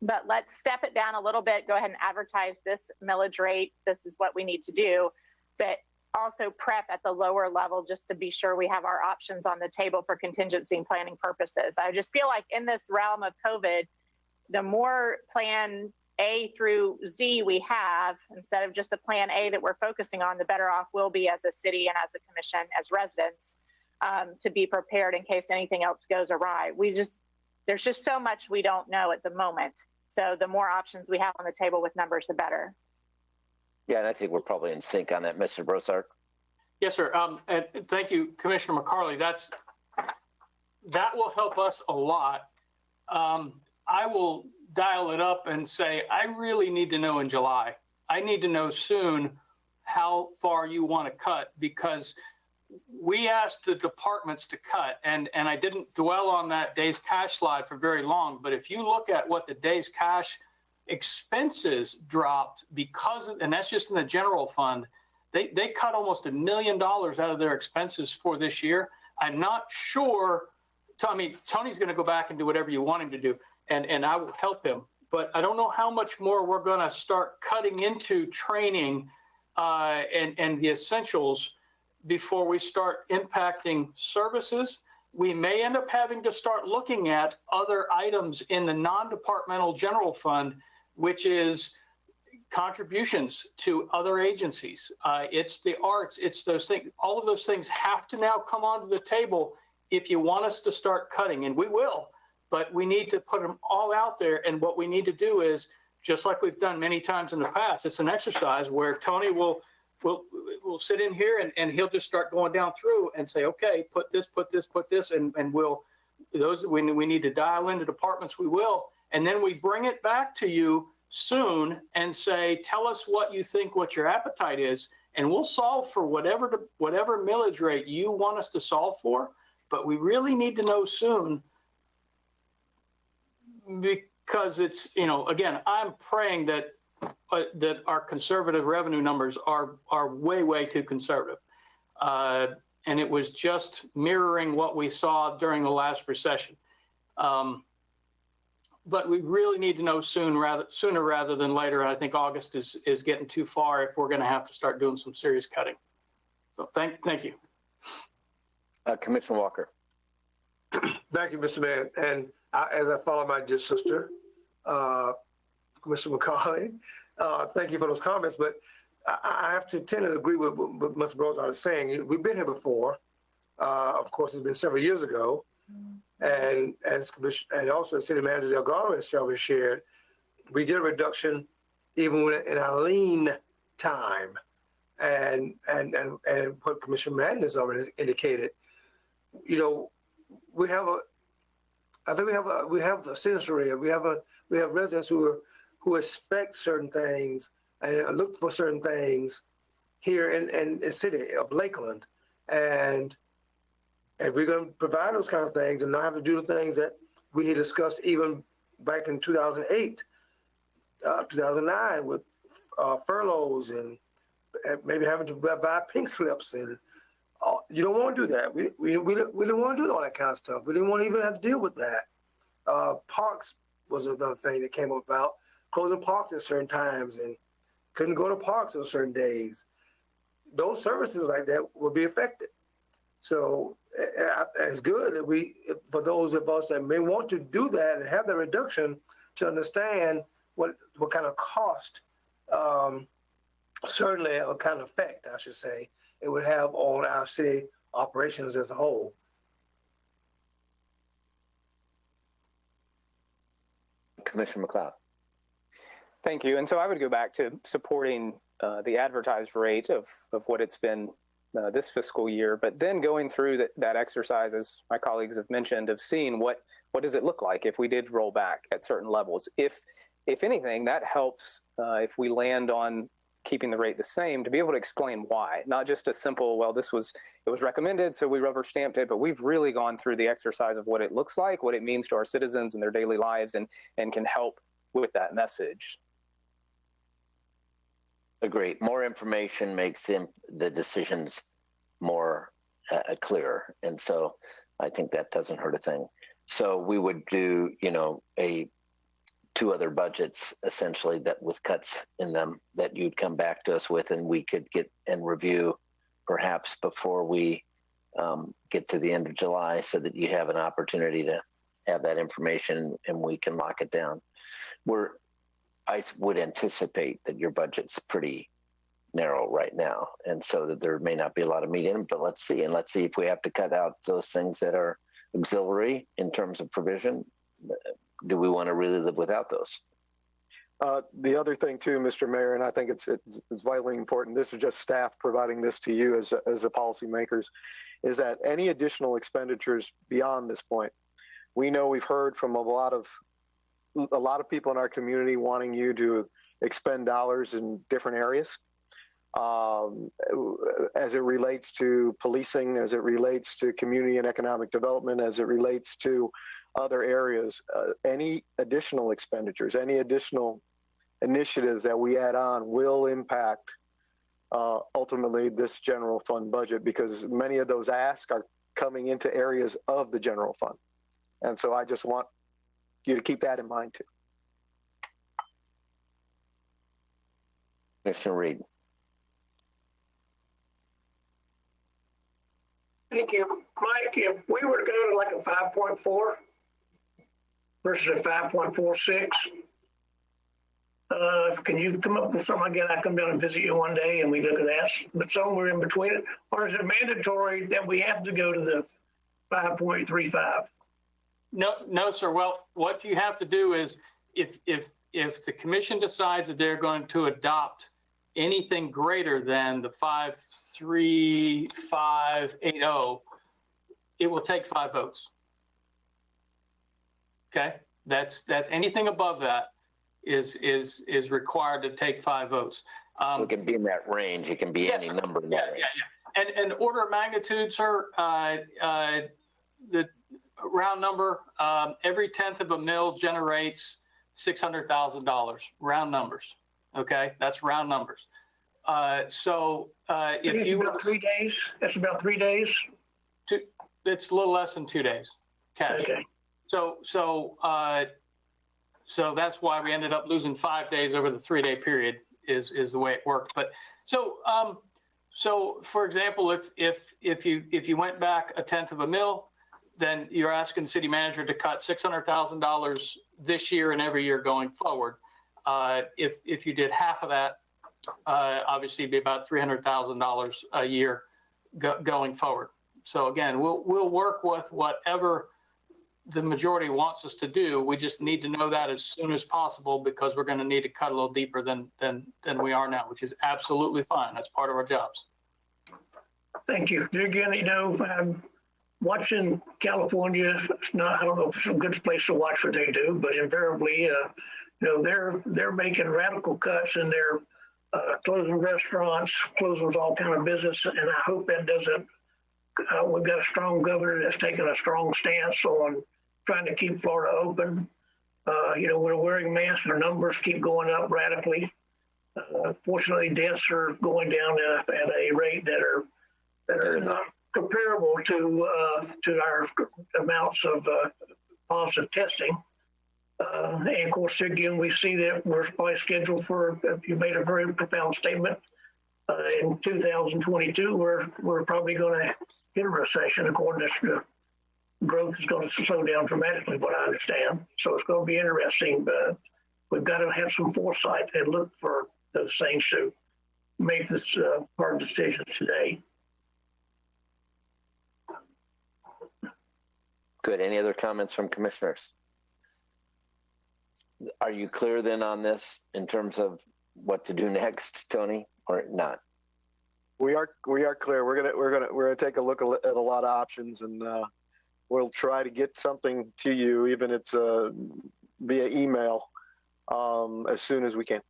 But let's step it down a little bit, go ahead and advertise this millage rate. This is what we need to do. But also prep at the lower level just to be sure we have our options on the table for contingency and planning purposes. I just feel like in this realm of COVID, the more plan A through Z we have, instead of just the plan A that we're focusing on, the better off we'll be as a city and as a commission, as residents, to be prepared in case anything else goes awry. There's just so much we don't know at the moment. So the more options we have on the table with numbers, the better. Yeah, and I think we're probably in sync on that, Mr. Brossart. Yes, sir. And thank you, Commissioner McCarley. That will help us a lot. I will dial it up and say, I really need to know in July. I need to know soon how far you want to cut, because we asked the departments to cut, and I didn't dwell on that days cash slide for very long, but if you look at what the days cash expenses dropped because of, and that's just in the general fund, they cut almost $1 million out of their expenses for this year. I'm not sure, Tony's going to go back and do whatever you want him to do, and I will help him, but I don't know how much more we're going to start cutting into training and the essentials before we start impacting services. We may end up having to start looking at other items in the non-departmental general fund, which is contributions to other agencies. It's the arts, it's those things. All of those things have to now come onto the table if you want us to start cutting, and we will, but we need to put them all out there. And what we need to do is, just like we've done many times in the past, it's an exercise where Tony will sit in here and he'll just start going down through and say, okay, put this, and we need to dial into departments, we will. And then we bring it back to you soon and say, tell us what you think, what your appetite is, and we'll solve for whatever millage rate you want us to solve for. But we really need to know soon, because it's, again, I'm praying that our conservative revenue numbers are way too conservative. And it was just mirroring what we saw during the last recession. But we really need to know sooner rather than later. And I think August is getting too far if we're going to have to start doing some serious cutting. So thank you. Commissioner Walker. Thank you, Mr. Mayor. And as I follow my dear sister, Commissioner McCarley, thank you for those comments. But I have to tend to agree with what Mr. Brossart is saying. We've been here before. Of course, it's been several years ago. And also City Manager Delgado has shared, we did a reduction even in our lean time, and what Commissioner Madden has already indicated. You know, we have a citizenry. We have residents who expect certain things and look for certain things here in the city of Lakeland, and if we're going to provide those kind of things and not have to do the things that we had discussed even back in 2008, 2009 with furloughs and maybe having to buy pink slips, and you don't want to do that. We didn't want to do all that kind of stuff. We didn't want to even have to deal with that. Parks was another thing that came about, closing parks at certain times and couldn't go to parks on certain days. Those services like that will be affected. So it's good that for those of us that may want to do that and have the reduction, to understand what kind of cost, certainly what kind of effect, I should say, it would have on our city operations as a whole. Commissioner McLeod. Thank you. And so I would go back to supporting the advertised rate of what it's been this fiscal year, but then going through that exercise, as my colleagues have mentioned, of seeing what does it look like if we did roll back at certain levels. If anything, that helps if we land on keeping the rate the same, to be able to explain why, not just a simple, well, it was recommended, so we rubber stamped it, but we've really gone through the exercise of what it looks like, what it means to our citizens and their daily lives, and can help with that message. Agree. More information makes the decisions more clear. And so I think that doesn't hurt a thing. So we would do, two other budgets essentially that with cuts in them that you'd come back to us with, and we could get and review perhaps before we get to the end of July, so that you have an opportunity to have that information and we can lock it down. I would anticipate that your budget's pretty narrow right now, and so that there may not be a lot of meat in it, but let's see if we have to cut out those things that are auxiliary in terms of provision. Do we want to really live without those? The other thing too, Mr. Mayor, and I think it's vitally important, this is just staff providing this to you as the policymakers, is that any additional expenditures beyond this point, we know we've heard from a lot of people in our community wanting you to expend dollars in different areas, as it relates to policing, as it relates to community and economic development, as it relates to other areas. Any additional expenditures, any additional initiatives that we add on will impact ultimately this general fund budget, because many of those asks are coming into areas of the general fund. And so I just want you to keep that in mind too. Commissioner Reed. Thank you. Mike, if we were to go to like a 5.4 versus a 5.46, can you come up with something? Again, I come down and visit you one day and we look at that, but somewhere in between it, or is it mandatory that we have to go to the 5.35? No, sir. Well, what you have to do is if the commission decides that they're going to adopt anything greater than the 53580, it will take 5 votes. Okay, that's anything above that is required to take 5 votes. So it can be in that range. It can be yes, any sir. number in that range. Yeah. And order of magnitude, sir, the round number, every 1/10 of a mil generates $600,000, round numbers. Okay, that's round numbers. So if you about 3 days, that's about 3 days. It's a little less than 2 days cash. Okay. So that's why we ended up losing 5 days over the 3-day period is the way it worked. But so for example, if you went back a 1/10 of a mil, then you're asking the city manager to cut $600,000 this year and every year going forward. If you did half of that, obviously it'd be about $300,000 a year going forward. So again, we'll work with whatever the majority wants us to do. We just need to know that as soon as possible because we're going to need to cut a little deeper than we are now, which is absolutely fine. That's part of our jobs. Thank you. There again, I'm watching California. It's not, I don't know if it's a good place to watch what they do, but invariably, they're making radical cuts in their closing restaurants, closing all kind of business, and I hope that doesn't. We've got a strong governor that's taken a strong stance on trying to keep Florida open. We're wearing masks, our numbers keep going up radically. Fortunately, deaths are going down at a rate that are not comparable to our amounts of positive testing. And of course, again, we see that we're probably scheduled for, you made a very profound statement, in 2022, we're probably going to hit a recession according to growth is going to slow down dramatically, what I understand. So it's going to be interesting, but we've got to have some foresight and look for those things to make this hard decisions today. Good. Any other comments from commissioners? Are you clear then on this in terms of what to do next, Tony, or not? We are clear. We're gonna take a look at a lot of options, and we'll try to get something to you, even it's via email, as soon as we can.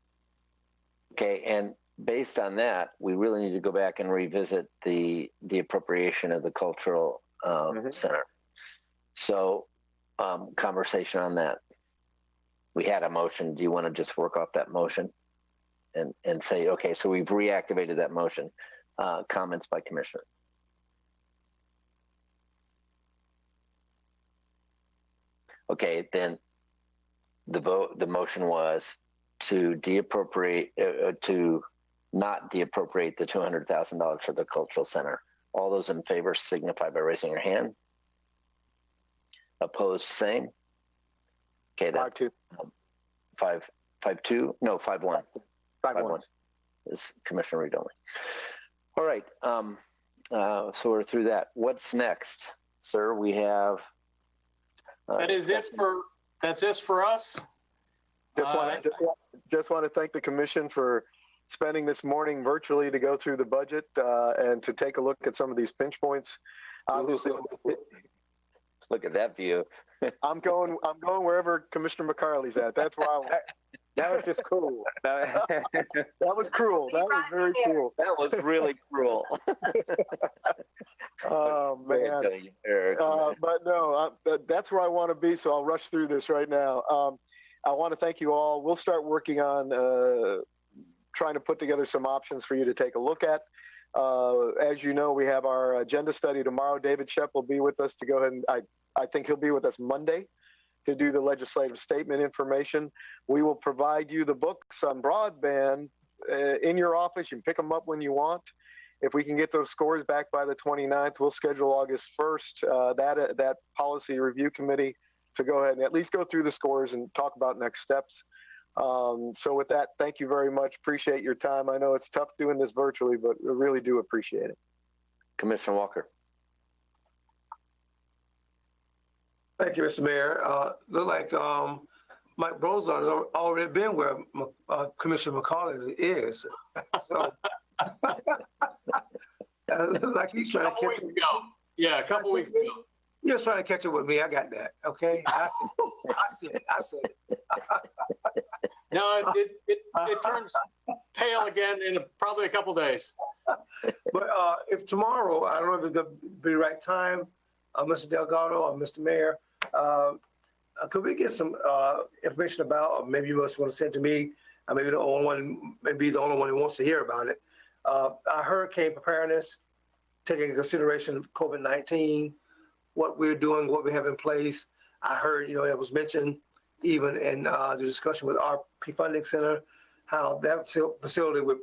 Okay, and based on that, we really need to go back and revisit the appropriation of the cultural center. So, conversation on that. We had a motion. Do you want to just work off that motion and say, okay, so we've reactivated that motion? Comments by commissioner. Okay, then the motion was to to not deappropriate the $200,000 for the cultural center. All those in favor signify by raising your hand. Opposed, same. Okay, that 5-2. 5-2. No, 5-1. 5-1 is Commissioner Reed only. All right. So we're through that. What's next, sir? We have. That's it for us. Just want to thank the commission for spending this morning virtually to go through the budget and to take a look at some of these pinch points. Obviously, look at that view. I'm going wherever Commissioner McCarley's at. That's where I went. That was just cruel. That was cruel. That was very cruel. That was really cruel. Oh man. But no, that's where I want to be. So I'll rush through this right now. I want to thank you all. We'll start working on trying to put together some options for you to take a look at. As you know, we have our agenda study tomorrow. David Shep will be with us to go ahead and I think he'll be with us Monday to do the legislative statement information. We will provide you the books on broadband in your office. You can pick them up when you want. If we can get those scores back by the 29th, we'll schedule August 1st, that policy review committee to go ahead and at least go through the scores and talk about next steps. So with that, thank you very much. Appreciate your time. I know it's tough doing this virtually, but we really do appreciate it. Commissioner Walker. Thank you, Mr. Mayor. Look like Mike Brozon has already been where Commissioner McCauley is. So, like he's trying to catch up. Yeah, a couple weeks ago. You're just trying to catch up with me. I got that. Okay, I said it. No, it turns pale again in probably a couple days. But if tomorrow, I don't know if it's going to be the right time, Mr. Delgado or Mr. Mayor, could we get some information about, or maybe you just want to send to me, maybe the only one who wants to hear about it. Our hurricane preparedness, taking into consideration COVID-19, what we're doing, what we have in place. I heard, it was mentioned even in the discussion with our Funding Center, how that facility would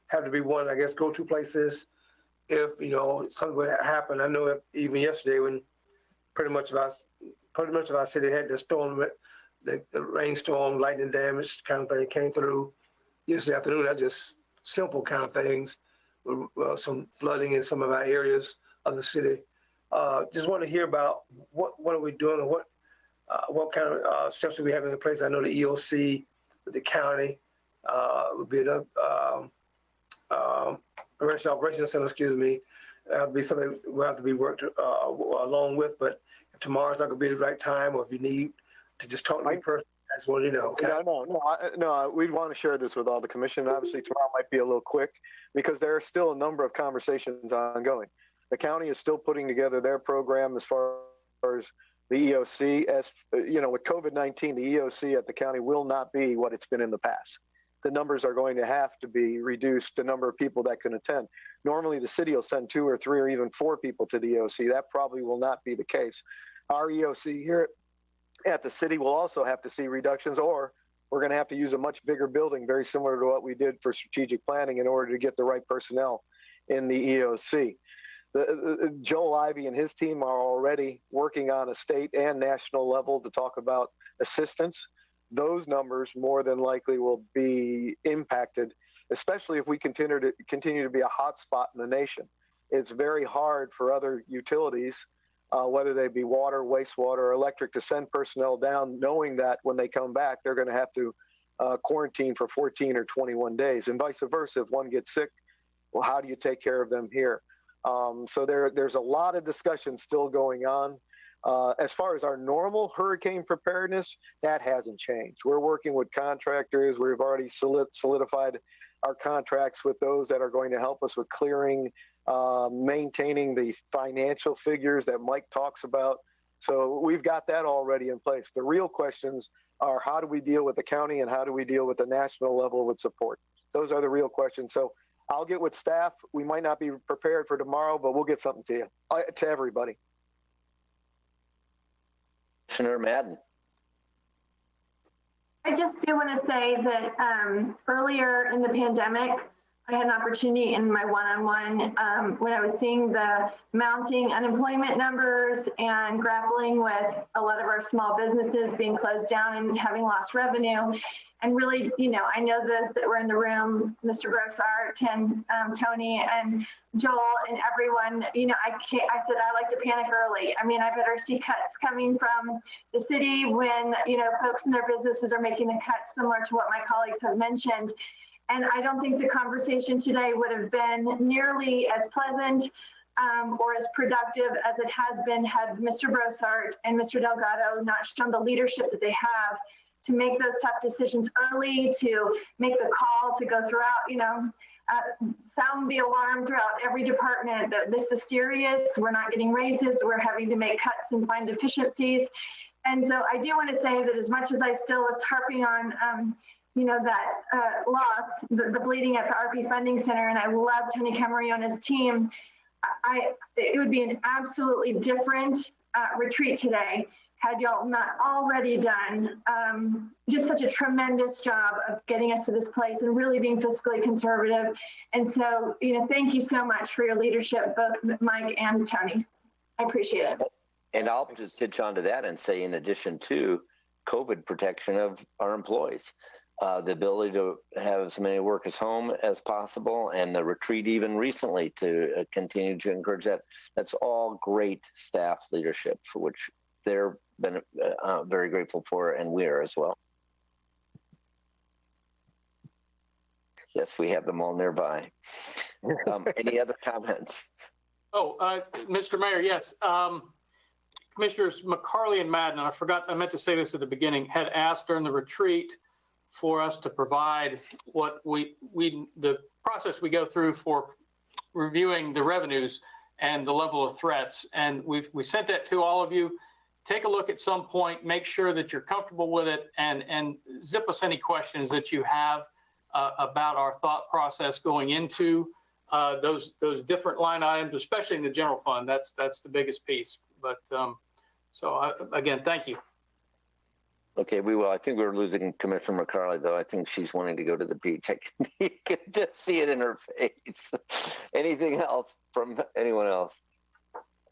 have to be one, I guess, go-to places if, something would happen. I know that even yesterday when pretty much of our city had the storm, the rainstorm, lightning damage kind of thing came through yesterday afternoon. That's just simple kind of things, with some flooding in some of our areas of the city. Just want to hear about what are we doing and what kind of steps are we having in place. I know the EOC with the county would be another emergency operations center, excuse me. That'll be something we'll have to be worked along with. But if tomorrow's not going to be the right time, or if you need to just talk to me personally, I just want you to know. Okay? No, we'd want to share this with all the commission. Obviously, tomorrow might be a little quick because there are still a number of conversations ongoing. The county is still putting together their program as far as the EOC. As you know, with COVID-19, the EOC at the county will not be what it's been in the past. The numbers are going to have to be reduced, the number of people that can attend. Normally, the city will send 2 or 3 or even 4 people to the EOC. That probably will not be the case. Our EOC here at the city will also have to see reductions, or we're going to have to use a much bigger building, very similar to what we did for strategic planning, in order to get the right personnel in the EOC. Joel Ivey and his team are already working on a state and national level to talk about assistance. Those numbers more than likely will be impacted, especially if we continue to be a hot spot in the nation. It's very hard for other utilities, whether they be water, wastewater, or electric, to send personnel down knowing that when they come back, they're going to have to quarantine for 14 or 21 days, and vice versa. If one gets sick, well, how do you take care of them here? So there's a lot of discussion still going on. As far as our normal hurricane preparedness, that hasn't changed. We're working with contractors. We've already solidified our contracts with those that are going to help us with clearing, maintaining the financial figures that Mike talks about. So we've got that already in place. The real questions are, how do we deal with the county and how do we deal with the national level with support? Those are the real questions. So I'll get with staff. We might not be prepared for tomorrow, but we'll get something to you, to everybody. Commissioner Madden. I just do want to say that earlier in the pandemic, I had an opportunity in my one-on-one when I was seeing the mounting unemployment numbers and grappling with a lot of our small businesses being closed down and having lost revenue. And really, you know, I know those that were in the room, Mr. Brossart and Tony and Joel and everyone, you know, I said, I like to panic early. I mean, I better see cuts coming from the city when, you know, folks in their businesses are making the cuts similar to what my colleagues have mentioned. And I don't think the conversation today would have been nearly as pleasant or as productive as it has been had Mr. Brossart and Mr. Delgado not shown the leadership that they have to make those tough decisions early, to make the call, to go throughout, you know, sound the alarm throughout every department that this is serious, we're not getting raises, we're having to make cuts and find efficiencies. And so I do want to say that as much as I still was harping on, you know, that loss, the bleeding at the RP Funding Center, and I love Tony Camarione's team, it would be an absolutely different retreat today had y'all not already done just such a tremendous job of getting us to this place and really being fiscally conservative. And so, you know, thank you so much for your leadership, both Mike and Tony. I appreciate it. And I'll just hitch onto that and say, in addition to COVID protection of our employees, the ability to have as many workers home as possible, and the retreat even recently to continue to encourage that. That's all great staff leadership, for which they're been very grateful for, and we are as well. Yes, we have them all nearby. Any other comments? Oh, Mr. Mayor, yes. Commissioners McCarley and Madden, I meant to say this at the beginning, had asked during the retreat for us to provide what the process we go through for reviewing the revenues and the level of threats. And we sent that to all of you. Take a look at some point, make sure that you're comfortable with it, and zip us any questions that you have about our thought process going into those different line items, especially in the general fund. That's the biggest piece. But again, thank you. Okay, we will. I think we're losing Commissioner McCarley, though. I think she's wanting to go to the beach. You can just see it in her face. Anything else from anyone else?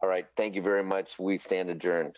All right. Thank you very much. We stand adjourned.